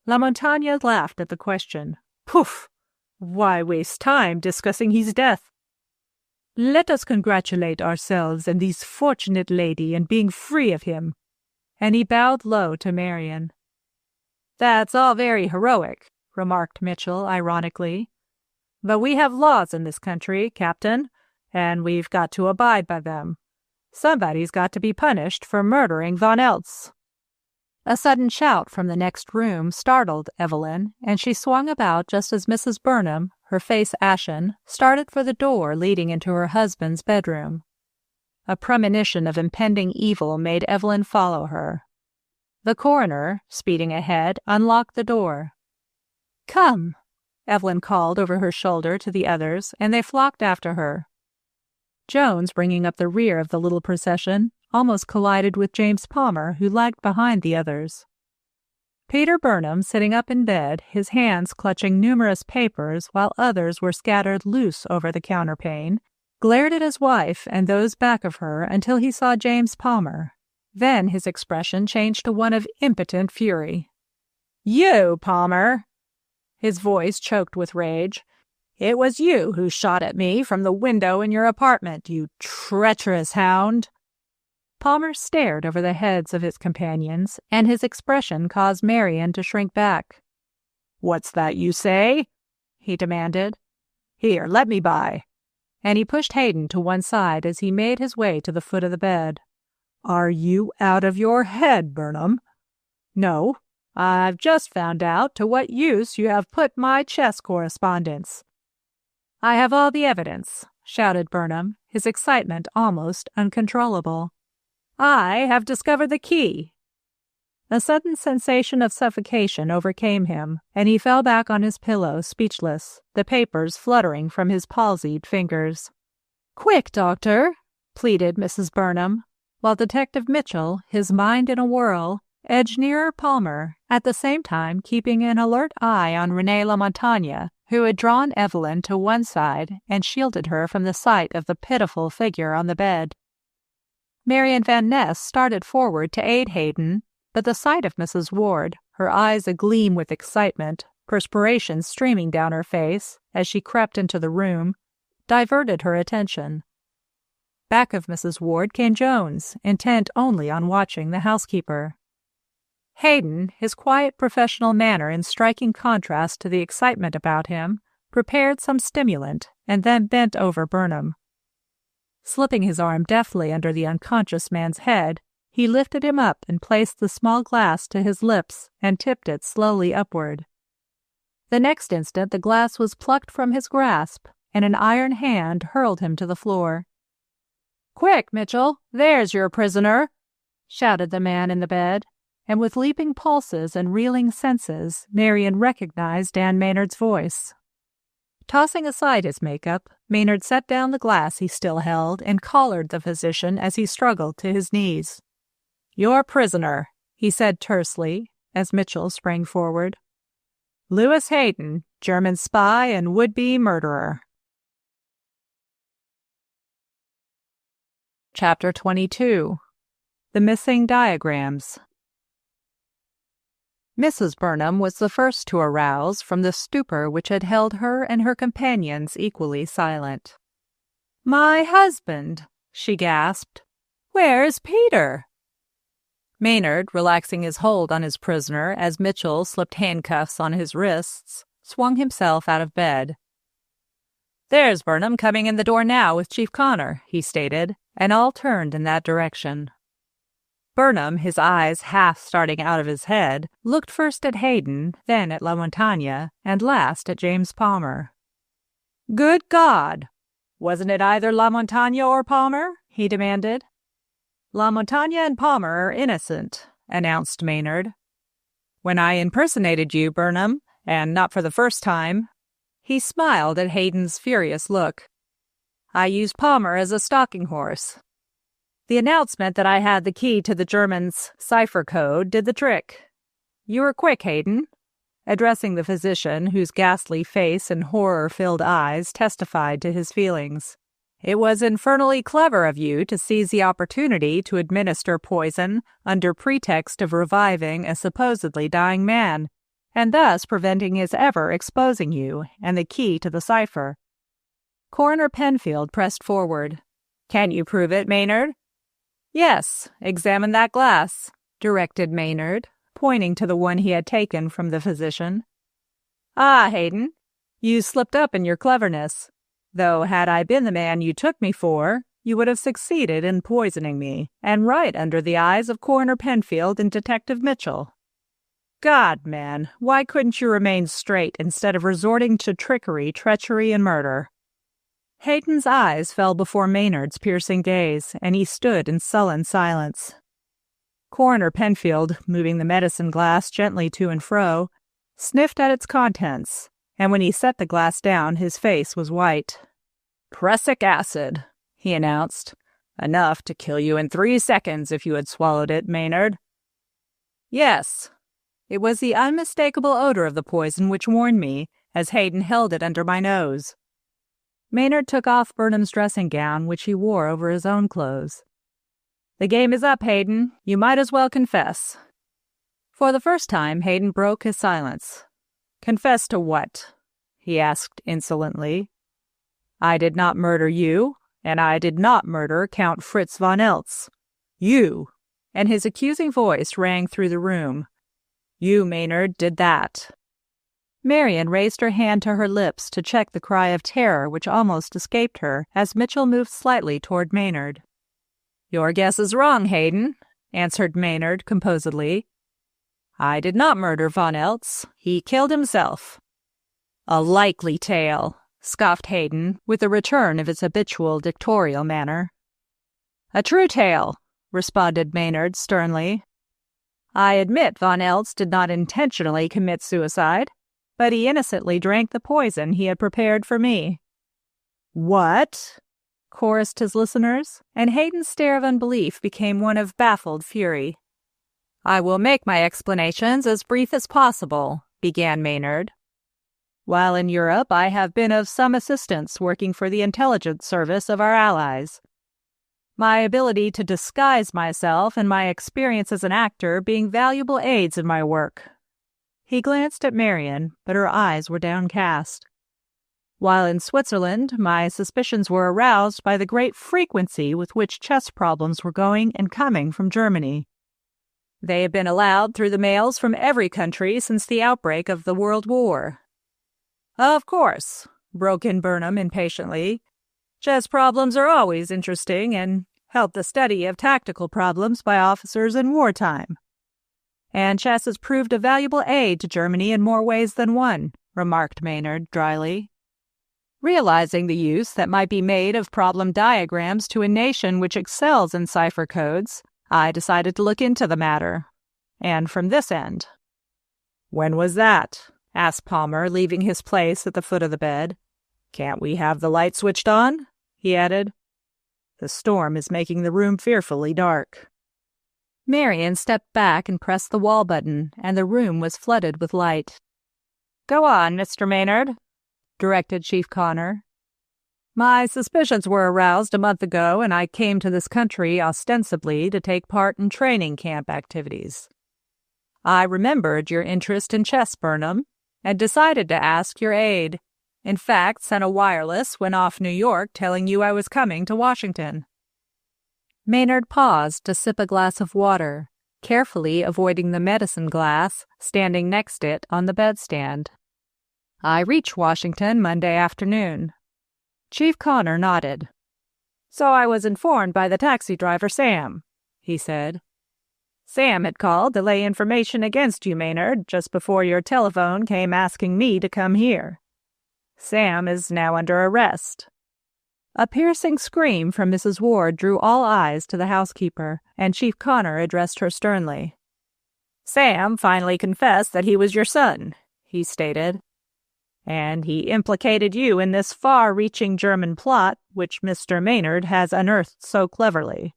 S1: La Montagne laughed at the question. "Poof! Why waste time discussing his death? Let us congratulate ourselves and this fortunate lady in being free of him." And he bowed low to Marian. "That's all very heroic," remarked Mitchell ironically. "But we have laws in this country, Captain, and we've got to abide by them. Somebody's got to be punished for murdering Von Eltz." A sudden shout from the next room startled Evelyn, and she swung about just as Mrs. Burnham, her face ashen, started for the door leading into her husband's bedroom. A premonition of impending evil made Evelyn follow her. The coroner, speeding ahead, unlocked the door. "Come," Evelyn called over her shoulder to the others, and they flocked after her. Jones, bringing up the rear of the little procession, almost collided with James Palmer, who lagged behind the others. Peter Burnham, sitting up in bed, his hands clutching numerous papers while others were scattered loose over the counterpane, glared at his wife and those back of her until he saw James Palmer. Then his expression changed to one of impotent fury. "You, Palmer!" His voice choked with rage. "It was you who shot at me from the window in your apartment, you treacherous hound!" Palmer stared over the heads of his companions, and his expression caused Marian to shrink back. "What's that you say?" he demanded. "Here, let me by." And he pushed Hayden to one side as he made his way to the foot of the bed. "Are you out of your head, Burnham?" "No. I've just found out to what use you have put my chess correspondence." "I have all the evidence," shouted Burnham, his excitement almost uncontrollable.
S2: I have discovered the key." A sudden sensation of suffocation overcame him, and he fell back on his pillow, speechless, the papers fluttering from his palsied fingers. "Quick, doctor," pleaded Mrs. Burnham, while Detective Mitchell, his mind in a whirl, edged nearer Palmer, at the same time keeping an alert eye on Renee LaMontagne, who had drawn Evelyn to one side and shielded her from the sight of the pitiful figure on the bed. Marian Van Ness started forward to aid Hayden, but the sight of Mrs. Ward, her eyes agleam with excitement, perspiration streaming down her face as she crept into the room, diverted her attention. Back of Mrs. Ward came Jones, intent only on watching the housekeeper. Hayden, his quiet professional manner in striking contrast to the excitement about him, prepared some stimulant and then bent over Burnham. Slipping his arm deftly under the unconscious man's head, he lifted him up and placed the small glass to his lips and tipped it slowly upward. The next instant the glass was plucked from his grasp, and an iron hand hurled him to the floor. "Quick, Mitchell, there's your prisoner," shouted the man in the bed, and with leaping pulses and reeling senses, Marian recognized Dan Maynard's voice. Tossing aside his makeup, Maynard set down the glass he still held and collared the physician as he struggled to his knees. "Your prisoner," he said tersely, as Mitchell sprang forward. "Lewis Hayden, German spy and would-be murderer." Chapter 22. The Missing Diagrams. Mrs. Burnham was the first to arouse from the stupor which had held her and her companions equally silent. "My husband," she gasped. "Where's Peter?" Maynard, relaxing his hold on his prisoner as Mitchell slipped handcuffs on his wrists, swung himself out of bed. "There's Burnham coming in the door now with Chief Connor," he stated, and all turned in that direction. Burnham, his eyes half starting out of his head, looked first at Hayden, then at LaMontagne, and last at James Palmer. "Good God! Wasn't it either LaMontagne or Palmer?" he demanded. "LaMontagne and Palmer are innocent," announced Maynard. "When I impersonated you, Burnham, and not for the first time," he smiled at Hayden's furious look, "I used Palmer as a stalking horse. The announcement that I had the key to the Germans' cipher code did the trick. You were quick, Hayden," addressing the physician whose ghastly face and horror-filled eyes testified to his feelings. "It was infernally clever of you to seize the opportunity to administer poison under pretext of reviving a supposedly dying man, and thus preventing his ever exposing you and the key to the cipher." Coroner Penfield pressed forward. "Can you prove it, Maynard?" "Yes, examine that glass," directed Maynard, pointing to the one he had taken from the physician. "Ah, Hayden, you slipped up in your cleverness, though had I been the man you took me for, you would have succeeded in poisoning me, and right under the eyes of Coroner Penfield and Detective Mitchell. God, man, why couldn't you remain straight instead of resorting to trickery, treachery, and murder?" Hayden's eyes fell before Maynard's piercing gaze, and he stood in sullen silence. Coroner Penfield, moving the medicine glass gently to and fro, sniffed at its contents, and when he set the glass down, his face was white. "Prussic acid," he announced. "Enough to kill you in 3 seconds if you had swallowed it, Maynard." "Yes." It was the unmistakable odor of the poison which warned me, as Hayden held it under my nose. Maynard took off Burnham's dressing gown, which he wore over his own clothes. "The game is up, Hayden. You might as well confess." For the first time, Hayden broke his silence. "Confess to what?" he asked insolently. "I did not murder you, and I did not murder Count Fritz von Eltz. You," and his accusing voice rang through the room, "you, Maynard, did that." Marian raised her hand to her lips to check the cry of terror which almost escaped her as Mitchell moved slightly toward Maynard. "Your guess is wrong, Hayden," answered Maynard composedly. "I did not murder von Eltz. He killed himself." "A likely tale," scoffed Hayden, with a return of his habitual dictatorial manner. "A true tale,"
S1: responded Maynard sternly. I admit Von Eltz did not intentionally commit suicide, but he innocently drank the poison he had prepared for me. What? Chorused his listeners, and Hayden's stare of unbelief became one of baffled fury. I will make my explanations as brief as possible, began Maynard. While in Europe, I have been of some assistance working for the intelligence service of our allies. My ability to disguise myself and my experience as an actor being valuable aids in my work. He glanced at Marion, but her eyes were downcast. While in Switzerland, my suspicions were aroused by the great frequency with which chess problems were going and coming from Germany. They have been allowed through the mails from every country since the outbreak of the World War. Of course, broke in Burnham impatiently. Chess problems are always interesting and help the study of tactical problems by officers in wartime. And chess has proved a valuable aid to Germany in more ways than one, remarked Maynard dryly. Realizing the use that might be made of problem diagrams to a nation which excels in cipher codes, I decided to look into the matter. And from this end. When was that? Asked Palmer, leaving his place at the foot of the bed. Can't we have the light switched on? He added. The storm is making the room fearfully dark. Marion stepped back and pressed the wall button, and the room was flooded with light. Go on, Mr. Maynard, directed Chief Connor. My suspicions were aroused a month ago, and I came to this country ostensibly to take part in training camp activities. I remembered your interest in chess, Burnham, and decided to ask your aid. In fact, sent a wireless when off New York telling you I was coming to Washington. Maynard paused to sip a glass of water, carefully avoiding the medicine glass standing next it on the bedstand. I reached Washington Monday afternoon. Chief Connor nodded. So I was informed by the taxi driver Sam, he said. Sam had called to lay information against you, Maynard, just before your telephone came asking me to come here. Sam is now under arrest. A piercing scream from Mrs. Ward drew all eyes to the housekeeper, and Chief Connor addressed her sternly. Sam finally confessed that he was your son, he stated. And he implicated you in this far-reaching German plot which Mr. Maynard has unearthed so cleverly.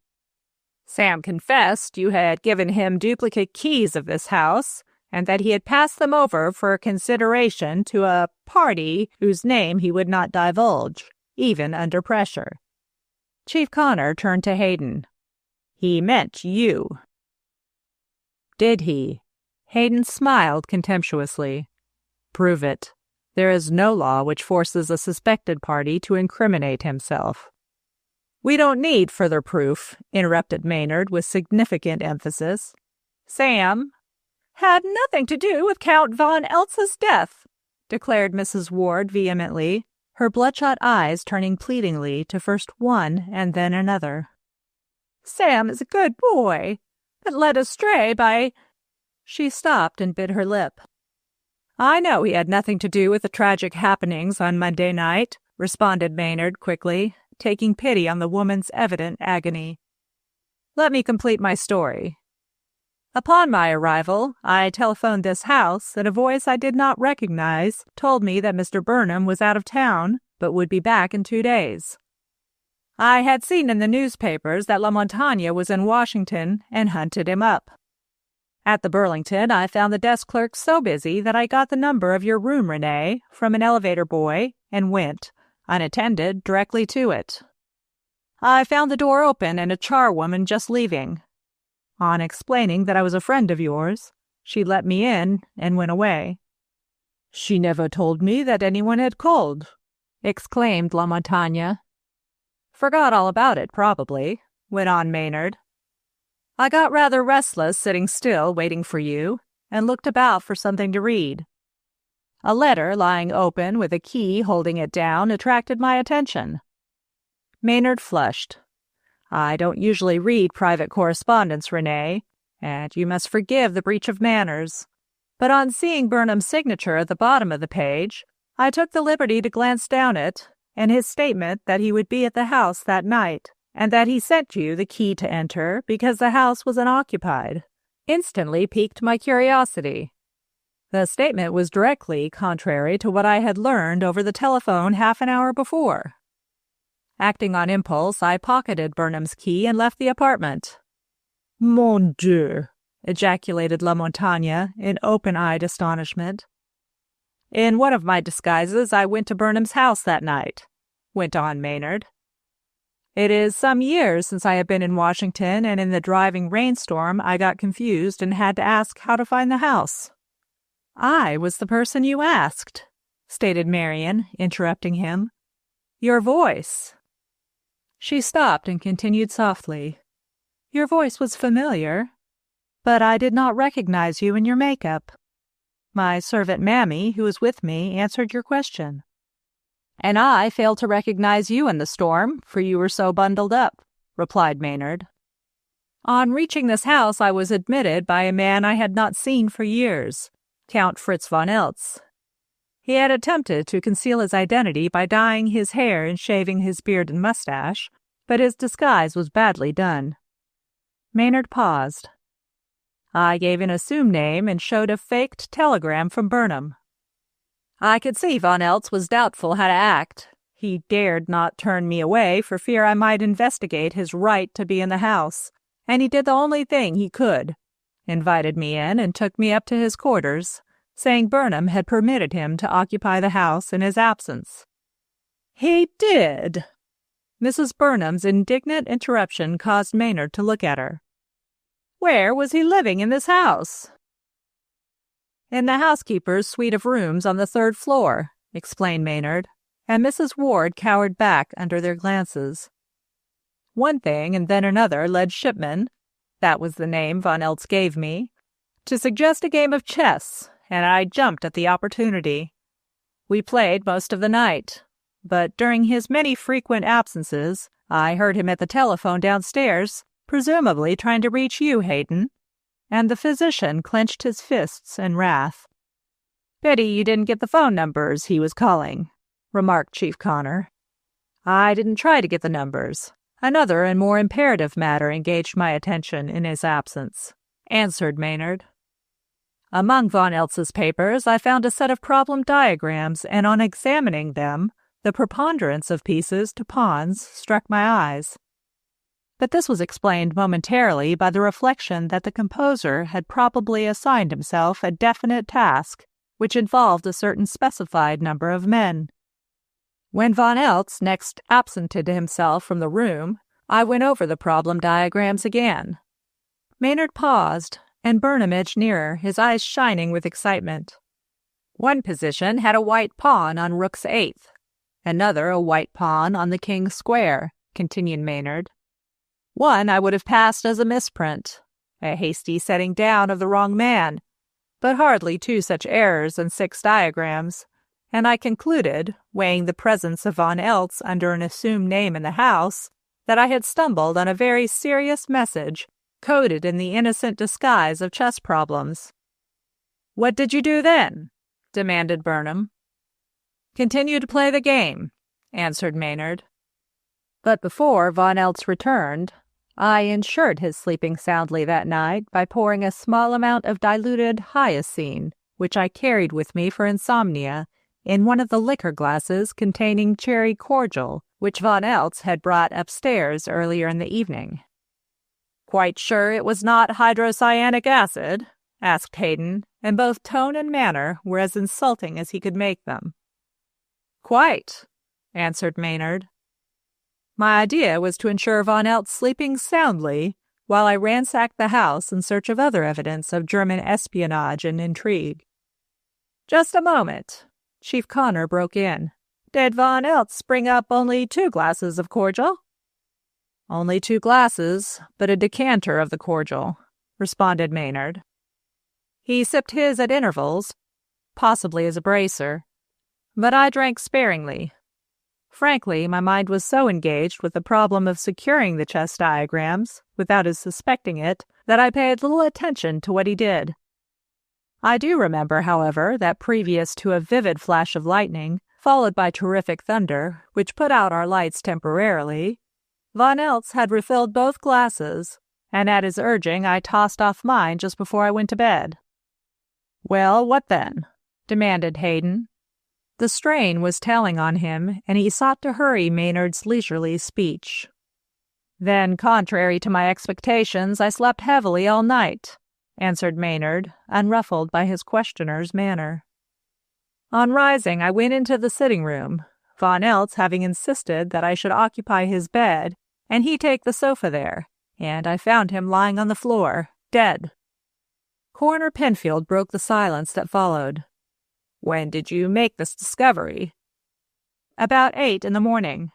S1: Sam confessed you had given him duplicate keys of this house, and that he had passed them over for consideration to a party whose name he would not divulge, even under pressure. Chief Connor turned to Hayden. He meant you. Did he? Hayden smiled contemptuously. Prove it. There is no law which forces a suspected party to incriminate himself. We don't need further proof, interrupted Maynard with significant emphasis. Sam had nothing to do with Count Von Eltz's death, declared Mrs. Ward vehemently, her bloodshot eyes turning pleadingly to first one and then another. Sam is a good boy, but led astray by— She stopped and bit her lip. I know he had nothing to do with the tragic happenings on Monday night, responded Maynard quickly, taking pity on the woman's evident agony. Let me complete my story. Upon my arrival, I telephoned this house, and a voice I did not recognize told me that Mr. Burnham was out of town, but would be back in 2 days. I had seen in the newspapers that La Montagne was in Washington and hunted him up. At the Burlington, I found the desk clerk so busy that I got the number of your room, Renee, from an elevator boy and went, unattended, directly to it. I found the door open and a charwoman just leaving. On explaining that I was a friend of yours, she let me in and went away. She never told me that anyone had called, exclaimed La Montagne. Forgot all about it, probably, went on Maynard. I got rather restless sitting still waiting for you, and looked about for something to read. A letter lying open with a key holding it down attracted my attention. Maynard flushed. I don't usually read private correspondence, Renee, and you must forgive the breach of manners. But on seeing Burnham's signature at the bottom of the page, I took the liberty to glance down it, and his statement that he would be at the house that night,
S2: and that he sent you the key to enter because the house was unoccupied, instantly piqued my curiosity. The statement was directly contrary to what I had learned over the telephone half an hour before. Acting on impulse, I pocketed Burnham's key and left the apartment. "Mon Dieu!" ejaculated La Montagne in open-eyed astonishment. "In one of my disguises, I went to Burnham's house that night," went on Maynard. "It is some years since I have been in Washington, and in the driving rainstorm I got confused and had to ask how to find the house." "I was the person you asked," stated Marian, interrupting him. "Your voice." She stopped and continued softly. "Your voice was familiar, but I did not recognize you in your makeup. My servant Mammy, who was with me, answered your question." "And I failed to recognize you in the storm, for you were so bundled up," replied Maynard. "On reaching this house, I was admitted by a man I had not seen for years, Count Fritz von Eltz. He had attempted to conceal his identity by dyeing his hair and shaving his beard and mustache, but his disguise was badly done." Maynard paused. "I gave an assumed name and showed a faked telegram from Burnham. I could see von Eltz was doubtful how to act. He dared not turn me away for fear I might investigate his right to be in the house, and he did the only thing he could, invited me in and took me up to his quarters, saying Burnham had permitted him to occupy the house in his absence." "He did!" Mrs. Burnham's indignant interruption caused Maynard to look at her. "Where was he living in this house?" "In the housekeeper's suite of rooms on the 3rd floor," explained Maynard, and Mrs. Ward cowered back under their glances. "One thing and then another led Shipman, that was the name von Eltz gave me, to suggest a game of chess, and I jumped at the opportunity. We played most of the night, but during his many frequent absences, I heard him at the telephone downstairs, presumably trying to reach you, Hayden," and the physician clenched his fists in wrath. "Pity you didn't get the phone numbers he was calling," remarked Chief Connor. "I didn't try to get the numbers. Another and more imperative matter engaged my attention in his absence," answered Maynard. "Among von Eltz's papers, I found a set of problem diagrams, and on examining them, the preponderance of pieces to pawns struck my eyes. But this was explained momentarily by the reflection that the composer had probably assigned himself a definite task, which involved a certain specified number of men. When von Eltz next absented himself from the room, I went over the problem diagrams again." Maynard paused, and Burnham edged nearer, his eyes shining with excitement. "One position had a white pawn on rook's 8th, another a white pawn on the king's square," continued Maynard. "One I would have passed as a misprint, a hasty setting down of the wrong man, but hardly 2 such errors in 6 diagrams, and I concluded, weighing the presence of von Eltz under an assumed name in the house, that I had stumbled on a very serious message coded in the innocent disguise of chess problems." "What did you do then?" demanded Burnham. "Continue to play the game," answered Maynard. "But before von Eltz returned, I ensured his sleeping soundly that night by pouring a small amount of diluted hyoscine, which I carried with me for insomnia, in one of the liquor glasses containing cherry cordial, which von Eltz had brought upstairs earlier in the evening." "Quite sure it was not hydrocyanic acid?" asked Hayden, and both tone and manner were as insulting as he could make them. "Quite," answered Maynard. "My idea was to ensure von Eltz sleeping soundly while I ransacked the house in search of other evidence of German espionage and intrigue." "Just a moment," Chief Connor broke in. "Did von Eltz bring up only 2 glasses of cordial?" "Only 2 glasses, but a decanter of the cordial," responded Maynard. "He sipped his at intervals, possibly as a bracer, but I drank sparingly. Frankly, my mind was so engaged with the problem of securing the chess diagrams, without his suspecting it, that I paid little attention to what he did. I do remember, however, that previous to a vivid flash of lightning, followed by terrific thunder, which put out our lights temporarily,
S1: Von Eltz had refilled both glasses, and at his urging I tossed off mine just before I went to bed. "Well, what then?" demanded Hayden. The strain was telling on him, and he sought to hurry Maynard's leisurely speech. "Then, contrary to my expectations, I slept heavily all night," answered Maynard, unruffled by his questioner's manner. "On rising, I went into the sitting-room, Von Eltz having insisted that I should occupy his bed, and he take the sofa there, and I found him lying on the floor, dead." Coroner Penfield broke the silence that followed. "When did you make this discovery?" "About 8 in the morning."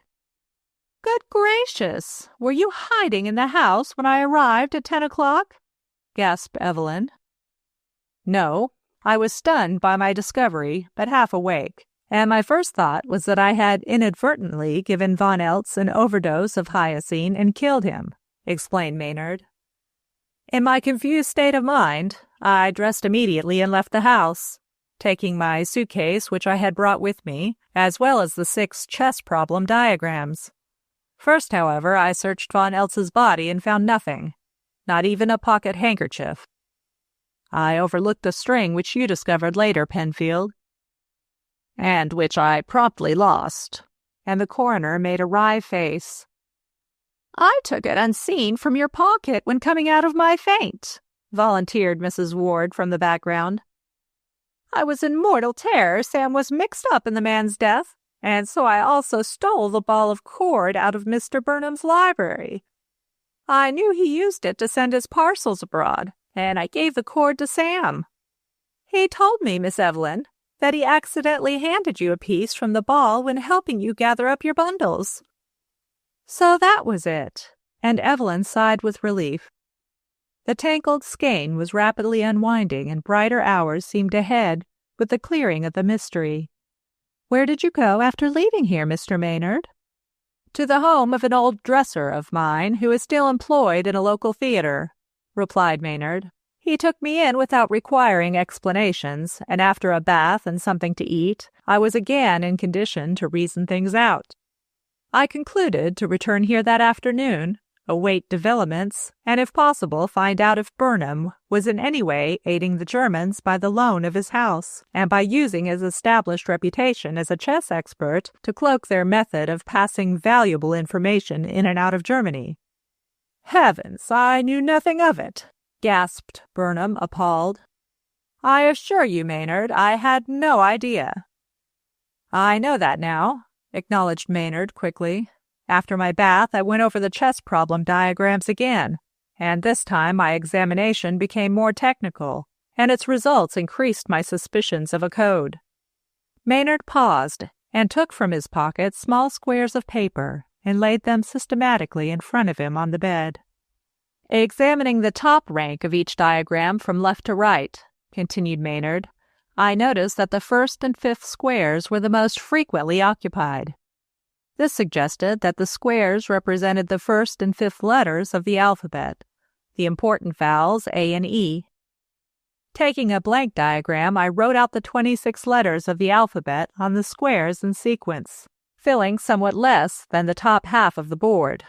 S1: "Good gracious! Were you hiding in the house when I arrived at 10 o'clock?" gasped Evelyn. "No, I was stunned by my discovery, but half awake, and my first thought was that I had inadvertently given Von Eltz an overdose of hyoscine and killed him," explained Maynard. "In my confused state of mind, I dressed immediately and left the house, taking my suitcase which I had brought with me, as well as the 6 chess problem diagrams. First, however, I searched Von Eltz's body and found nothing, not even a pocket handkerchief. I overlooked a string which you discovered later, Penfield." "And which I promptly lost," and the coroner made a wry face. "I took it unseen from your pocket when coming out of my faint," volunteered Mrs. Ward from the background. "I was in mortal terror Sam was mixed up in the man's death, and so I also stole the ball of cord out of Mr. Burnham's library. I knew he used it to send his parcels abroad, and I gave the cord to Sam. He told me, Miss Evelyn, that he accidentally handed you a piece from the ball when helping you gather up your bundles." So that was it, and Evelyn sighed with relief. The tangled skein was rapidly unwinding, and brighter hours seemed ahead with the clearing of the mystery. "Where did you go after leaving here, Mr. Maynard?" "To the home of an old dresser of mine who is still employed in a local theater," replied Maynard. "He took me in without requiring explanations, and after a bath and something to eat, I was again in condition to reason things out. I concluded to return here that afternoon, await developments, and if possible find out if Burnham was in any way aiding the Germans by the loan of his house, and by using his established reputation as a chess expert to cloak their method of passing valuable information in and out of Germany." "Heavens, I knew nothing of it," gasped Burnham, appalled. "I assure you, Maynard, I had no idea." "I know that now," acknowledged Maynard quickly. "After my bath, I went over the chess problem diagrams again, and this time my examination became more technical, and its results increased my suspicions of a code." Maynard paused and took from his pocket small squares of paper and laid them systematically in front of him on the bed. "Examining the top rank of each diagram from left to right," continued Maynard, "I noticed that the 1st and 5th squares were the most frequently occupied. This suggested that the squares represented the 1st and 5th letters of the alphabet, the important vowels A and E. Taking a blank diagram, I wrote out the 26 letters of the alphabet on the squares in sequence, filling somewhat less than the top half of the board.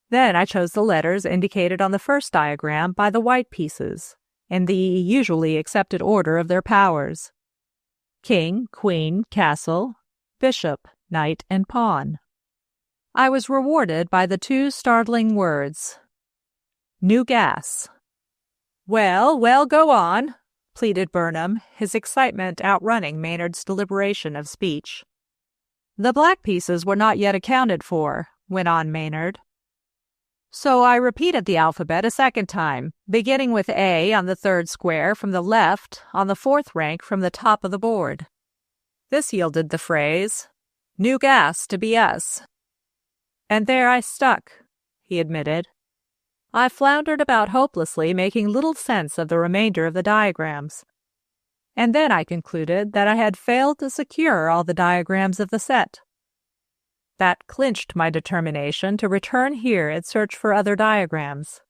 S1: Then I chose the letters indicated on the first diagram by the white pieces, in the usually accepted order of their powers: king, queen, castle, bishop, knight, and pawn. I was rewarded by the 2 startling words, "New gas." "Well, well, go on," pleaded Burnham, his excitement outrunning Maynard's deliberation of speech. "The black pieces were not yet accounted for," went on Maynard. "So I repeated the alphabet a second time, beginning with A on the 3rd square from the left, on the 4th rank from the top of the board. This yielded the phrase, 'New gas to be us.' And there I stuck," he admitted. "I floundered about hopelessly, making little sense of the remainder of the diagrams. And then I concluded that I had failed to secure all the diagrams of the set. That clinched my determination to return here and search for other diagrams.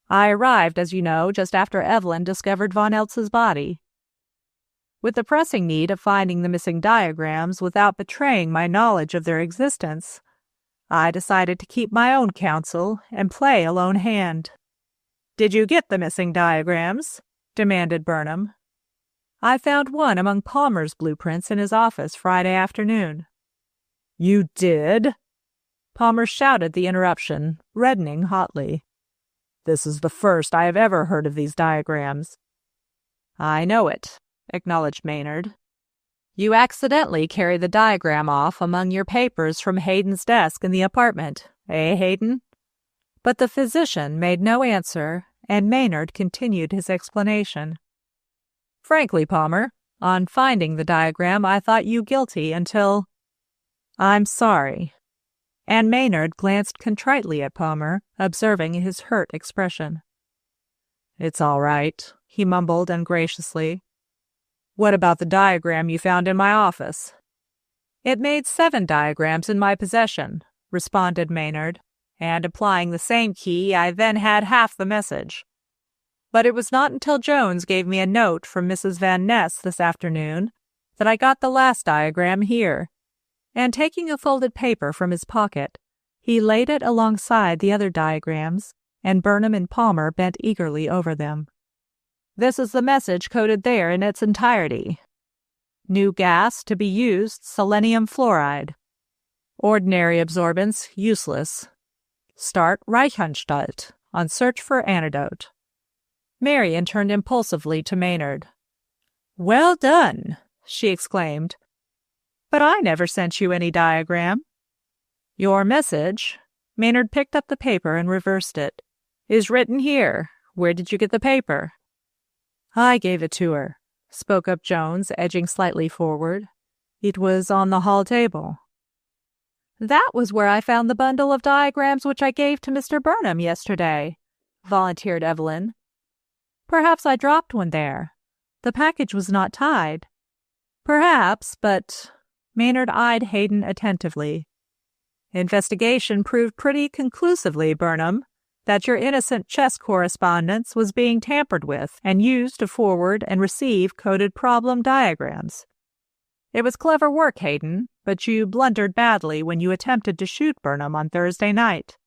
S1: I arrived, as you know, just after Evelyn discovered Von Eltz's body. With the pressing need of finding the missing diagrams without betraying my knowledge of their existence,
S2: I decided to keep my own counsel and play a lone hand. "Did you get the missing diagrams?" demanded Burnham. "I found one among Palmer's blueprints in his office Friday afternoon." "You did?" Palmer shouted the interruption, reddening hotly. "This is the first I have ever heard of these diagrams."
S1: "I know it," acknowledged Maynard. "You accidentally carried the diagram off among your papers from Hayden's desk in the apartment, Hayden?" But the physician made no answer, and Maynard continued his explanation. "Frankly, Palmer, on finding the diagram, I thought you guilty until—" "I'm sorry." And Maynard glanced contritely at Palmer, observing his hurt expression. "It's all right," he mumbled ungraciously. "What about the diagram you found in my office?" "It made 7 diagrams in my possession," responded Maynard, "and applying the same key, I then had half the message. But it was not until Jones gave me a note from Mrs. Van Ness this afternoon that I got the last diagram here." And taking a folded paper from his pocket, he laid it alongside the other diagrams, and Burnham and Palmer bent eagerly over them. "This is the message coded there in its entirety. New gas to be used, selenium fluoride. Ordinary absorbance useless. Start Reichenstadt on search for antidote." Marian turned impulsively to Maynard. "Well done!" she exclaimed. "But I never sent you any diagram." "Your message," Maynard picked up the paper and reversed it, "is written here. Where did you get the paper?" "I gave it to her," spoke up Jones, edging slightly forward. "It was on the hall table." "That was where I found the bundle of diagrams which I gave to Mr. Burnham yesterday," volunteered Evelyn. "Perhaps I dropped one there. The package was not tied." "Perhaps, but—" Maynard eyed Hayden attentively. "Investigation proved pretty conclusively, Burnham, that your innocent chess correspondence was being tampered with and used to forward and receive coded problem diagrams. It was clever work, Hayden, but you blundered badly when you attempted to shoot Burnham on Thursday night."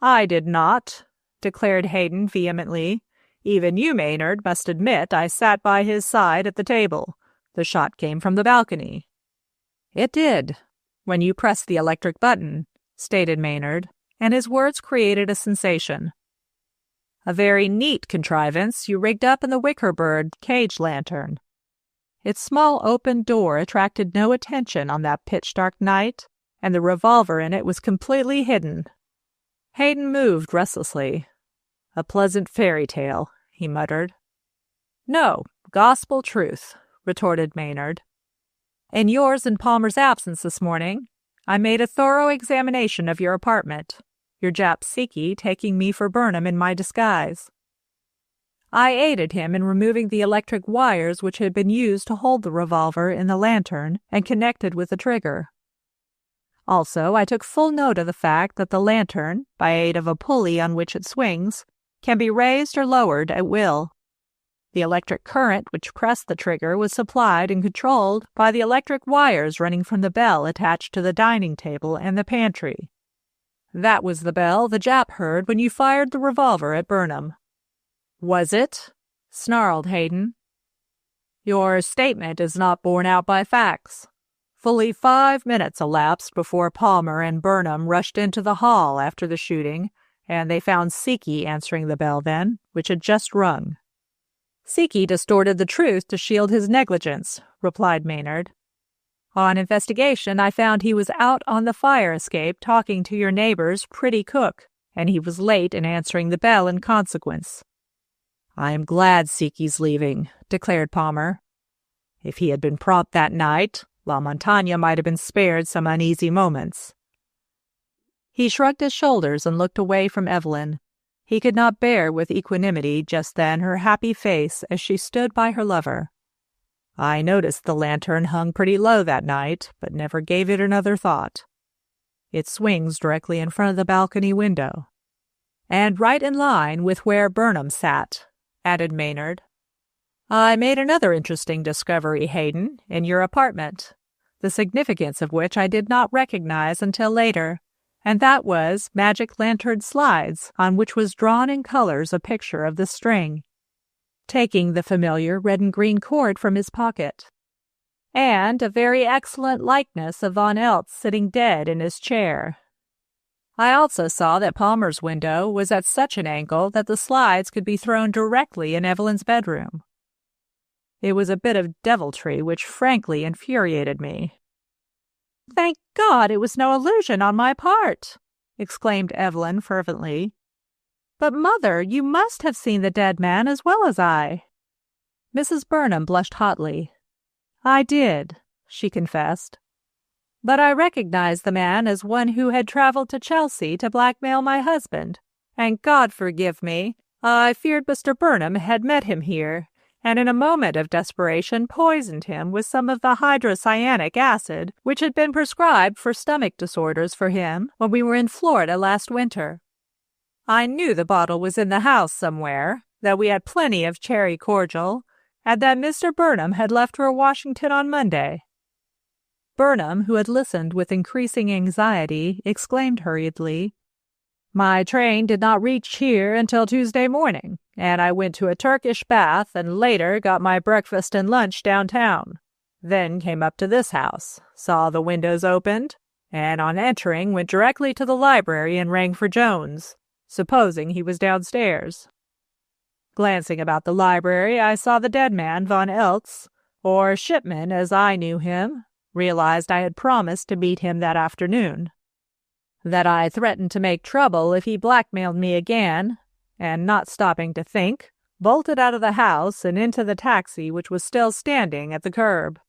S1: "I did not," declared Hayden vehemently. "Even you, Maynard, must admit I sat by his side at the table. The shot came from the balcony." "It did, when you pressed the electric button," stated Maynard, and his words created a sensation. "A very neat contrivance you rigged up in the wicker bird cage lantern. Its small open door attracted no attention on that pitch-dark night, and the revolver in it was completely hidden." Hayden moved restlessly. "A pleasant fairy tale," he muttered. "No, gospel truth," retorted Maynard. "In yours and Palmer's absence this morning, I made a thorough examination of your apartment, your Jap Siki taking me for Burnham in my disguise. I aided him in removing the electric wires which had been used to hold the revolver in the lantern and connected with the trigger. Also, I took full note of the fact that the lantern, by aid of a pulley on which it swings, can be raised or lowered at will. The electric current which pressed the trigger was supplied and controlled by the electric wires running from the bell attached to the dining table and the pantry. That was the bell the Jap heard when you fired the revolver at Burnham." "Was it?" snarled Hayden. "Your statement is not borne out by facts. Fully 5 minutes elapsed before Palmer and Burnham rushed into the hall after the shooting, and they found Siki answering the bell then, which had just rung." "Siki distorted the truth to shield his negligence," replied Maynard. "On investigation, I found he was out on the fire escape talking to your neighbor's pretty cook, and he was late in answering the bell in consequence." "I am glad Siki's leaving," declared Palmer. "If he had been prompt that night, La Montagne might have been spared some uneasy moments." He shrugged his shoulders and looked away from Evelyn. He could not bear with equanimity just then her happy face as she stood by her lover. "I noticed the lantern hung pretty low that night, but never gave it another thought. It swings directly in front of the balcony window." "And right in line with where Burnham sat," added Maynard. "I made another interesting discovery, Hayden, in your apartment, the significance of which I did not recognize until later. and that was magic lantern slides on which was drawn in colors a picture of the string, taking the familiar red and green cord from his pocket, and a very excellent likeness of Von Eltz sitting dead in his chair. I also saw that Palmer's window was at such an angle that the slides could be thrown directly in Evelyn's bedroom. It was a bit of deviltry which frankly infuriated me. "Thank God it was no illusion on my part!" exclaimed Evelyn fervently. "But, Mother, you must have seen the dead man as well as I." Mrs. Burnham blushed hotly. "I did," she confessed. "But I recognized the man as one who had traveled to Chelsea to blackmail my husband, and God forgive me, I feared Mr. Burnham had met him here, and in a moment of desperation poisoned him with some of the hydrocyanic acid which had been prescribed for stomach disorders for him when we were in Florida last winter. I knew the bottle was in the house somewhere, that we had plenty of cherry cordial, and that Mr. Burnham had left for Washington on Monday." Burnham, who had listened with increasing anxiety, exclaimed hurriedly, "My train did not reach here until Tuesday morning, and I went to a Turkish bath and later got my breakfast and lunch downtown. Then came up to this house, saw the windows opened, and on entering went directly to the library and rang for Jones, supposing he was downstairs. Glancing about the library, I saw the dead man, Von Eltz, or Shipman as I knew him, realized I had promised to meet him that afternoon, that I threatened to make trouble if he blackmailed me again, and not stopping to think, bolted out of the house and into the taxi which was still standing at the curb."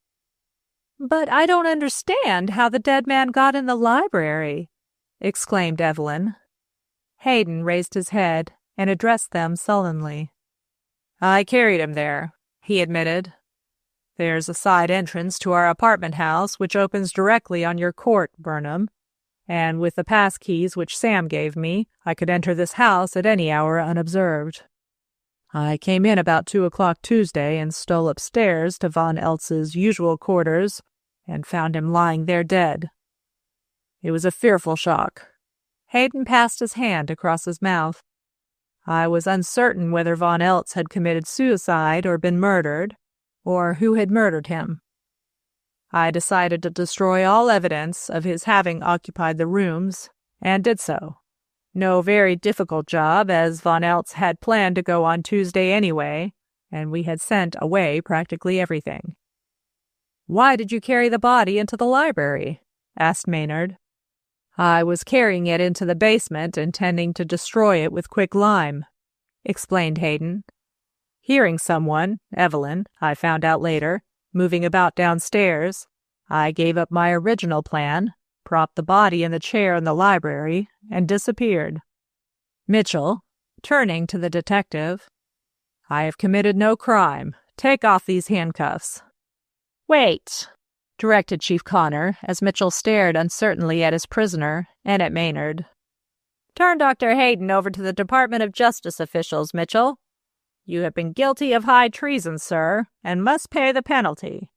S1: "But I don't understand how the dead man got in the library," exclaimed Evelyn. Hayden raised his head and addressed them sullenly. "I carried him there," he admitted. "There's a side entrance to our apartment house which opens directly on your court, Burnham, and with the pass keys which Sam gave me, I could enter this house at any hour unobserved. I came in about 2 o'clock Tuesday and stole upstairs to Von Eltz's usual quarters and found him lying there dead. It was a fearful shock." Hayden passed his hand across his mouth. "I was uncertain whether Von Eltz had committed suicide or been murdered, or who had murdered him. I decided to destroy all evidence of his having occupied the rooms, and did so. No very difficult job, as Von Eltz had planned to go on Tuesday anyway, and we had sent away practically everything." "Why did you carry the body into the library?" asked Maynard. "I was carrying it into the basement, intending to destroy it with quicklime," explained Hayden. "Hearing someone, Evelyn, I found out later, moving about downstairs, I gave up my original plan, propped the body in the chair in the library, and disappeared. Mitchell," turning to the detective, "I have committed no crime. Take off these handcuffs." "Wait," directed Chief Connor, as Mitchell stared uncertainly at his prisoner and at Maynard. "Turn Dr. Hayden over to the Department of Justice officials, Mitchell. You have been guilty of high treason, sir, and must pay the penalty.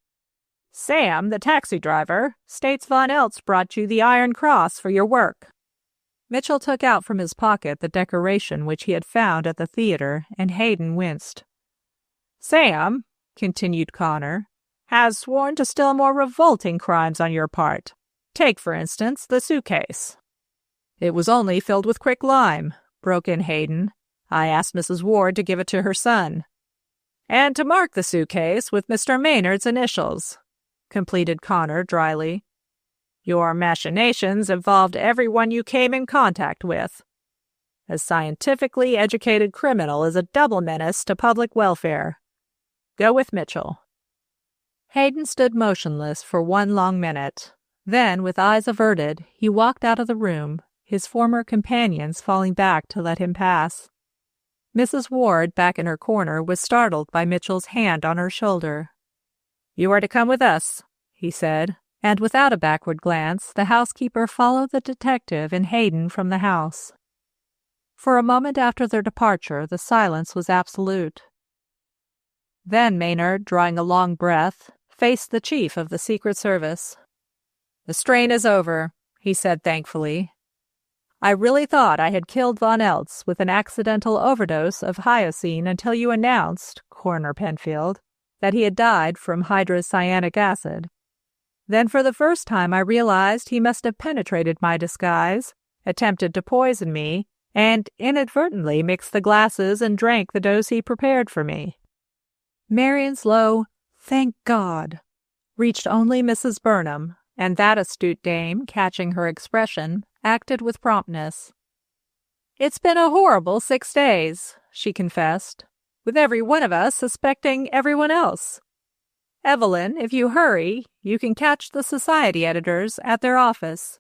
S1: Sam, the taxi driver, states Von Eltz brought you the Iron Cross for your work." Mitchell took out from his pocket the decoration which he had found at the theater, and Hayden winced. "Sam," continued Connor, "has sworn to still more revolting crimes on your part. Take, for instance, the suitcase." "It was only filled with quicklime," broke in Hayden. "I asked Mrs. Ward to give it to her son." "And to mark the suitcase with Mr. Maynard's initials," completed Connor dryly. "Your machinations involved everyone you came in contact with. A scientifically educated criminal is a double menace to public welfare. Go with Mitchell." Hayden stood motionless for 1 long minute. Then, with eyes averted, he walked out of the room, his former companions falling back to let him pass. Mrs. Ward, back in her corner, was startled by Mitchell's hand on her shoulder. "You are to come with us," he said, and without a backward glance, the housekeeper followed the detective and Hayden from the house. For a moment after their departure, the silence was absolute. Then Maynard, drawing a long breath, faced the chief of the Secret Service. "The strain is over," he said thankfully. I really thought I had killed Von Eltz with an accidental overdose of hyoscine until you announced, Coroner Penfield, that he had died from hydrocyanic acid. Then for the first time I realized he must have penetrated my disguise, attempted to poison me, and inadvertently mixed the glasses and drank the dose he prepared for me." Marian's low, "Thank God," reached only Mrs. Burnham, and that astute dame, catching her expression, acted with promptness. "It's been a horrible 6 days," she confessed, "with every one of us suspecting everyone else. Evelyn, if you hurry, you can catch the society editors at their office.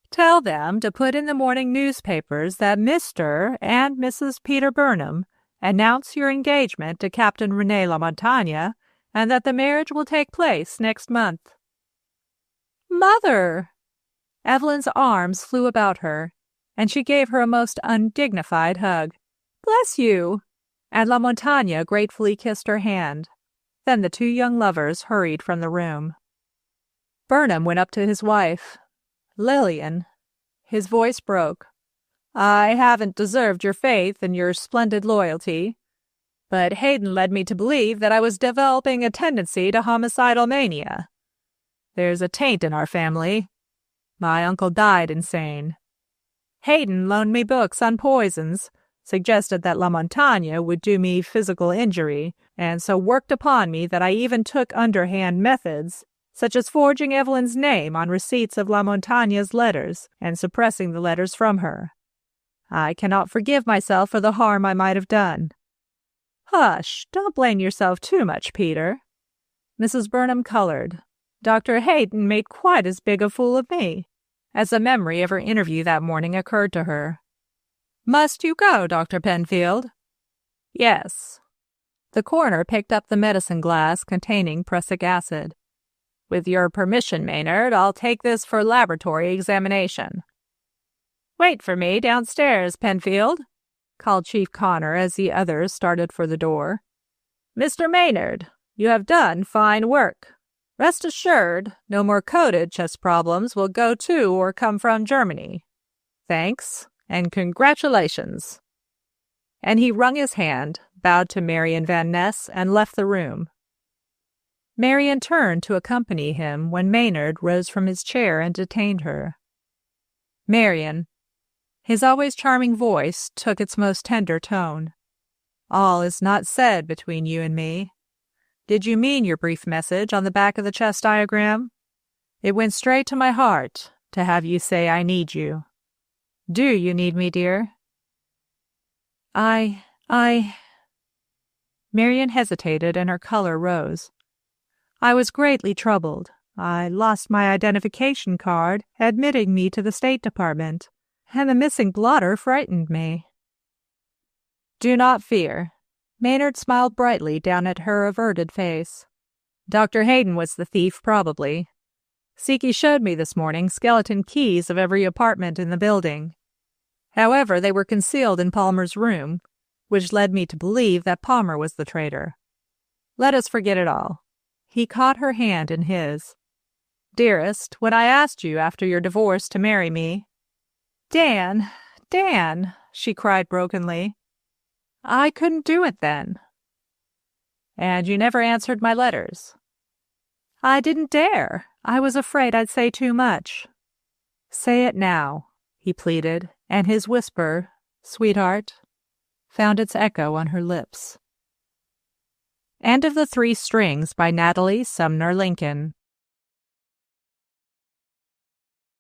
S1: Tell them to put in the morning newspapers that Mr. and Mrs. Peter Burnham announce your engagement to Captain René Lamontagne and that the marriage will take place next month." "Mother!" Evelyn's arms flew about her, and she gave her a most undignified hug. "Bless you!" And Lamontagne gratefully kissed her hand. Then the two young lovers hurried from the room. Burnham went up to his wife. "Lillian," his voice broke, "I haven't deserved your faith and your splendid loyalty, but Hayden led me to believe that I was developing a tendency to homicidal mania. There's a taint in our family. My uncle died insane. Hayden loaned me books on poisons, suggested that Lamontagne would do me physical injury, and so worked upon me that I even took underhand methods, such as forging Evelyn's name on receipts of Lamontagne's letters and suppressing the letters from her. I cannot forgive myself for the harm I might have done." "Hush, don't blame yourself too much, Peter." Mrs. Burnham colored. Dr. Hayden made quite as big a fool of me, as a memory of her interview that morning occurred to her. "Must you go, Dr. Penfield?" "Yes." The coroner picked up the medicine glass containing prussic acid. "With your permission, Maynard, I'll take this for laboratory examination." "Wait for me downstairs, Penfield," called Chief Connor as the others started for the door. "Mr. Maynard, you have done fine work. Rest assured, no more coded chess problems will go to or come from Germany. Thanks, and congratulations." And he wrung his hand, bowed to Marian Van Ness, and left the room. Marian turned to accompany him when Maynard rose from his chair and detained her. "Marian," his always charming voice took its most tender tone, "all is not said between you and me. Did you mean your brief message on the back of the chess diagram? It went straight to my heart to have you say I need you. Do you need me, dear?" I... Marian hesitated and her color rose. "I was greatly troubled. I lost my identification card admitting me to the State Department, and the missing blotter frightened me." "Do not fear." Maynard smiled brightly down at her averted face. "Dr. Hayden was the thief, probably. Siki showed me this morning skeleton keys of every apartment in the building. However, they were concealed in Palmer's room, which led me to believe that Palmer was the traitor. Let us forget it all." He caught her hand in his. "Dearest, when I asked you after your divorce to marry me—" Dan, she cried brokenly. "I couldn't do it then." "And you never answered my letters." "I didn't dare. I was afraid I'd say too much." "Say it now," he pleaded, and his whisper, "Sweetheart," found its echo on her lips. End of The Three Strings by Natalie Sumner Lincoln.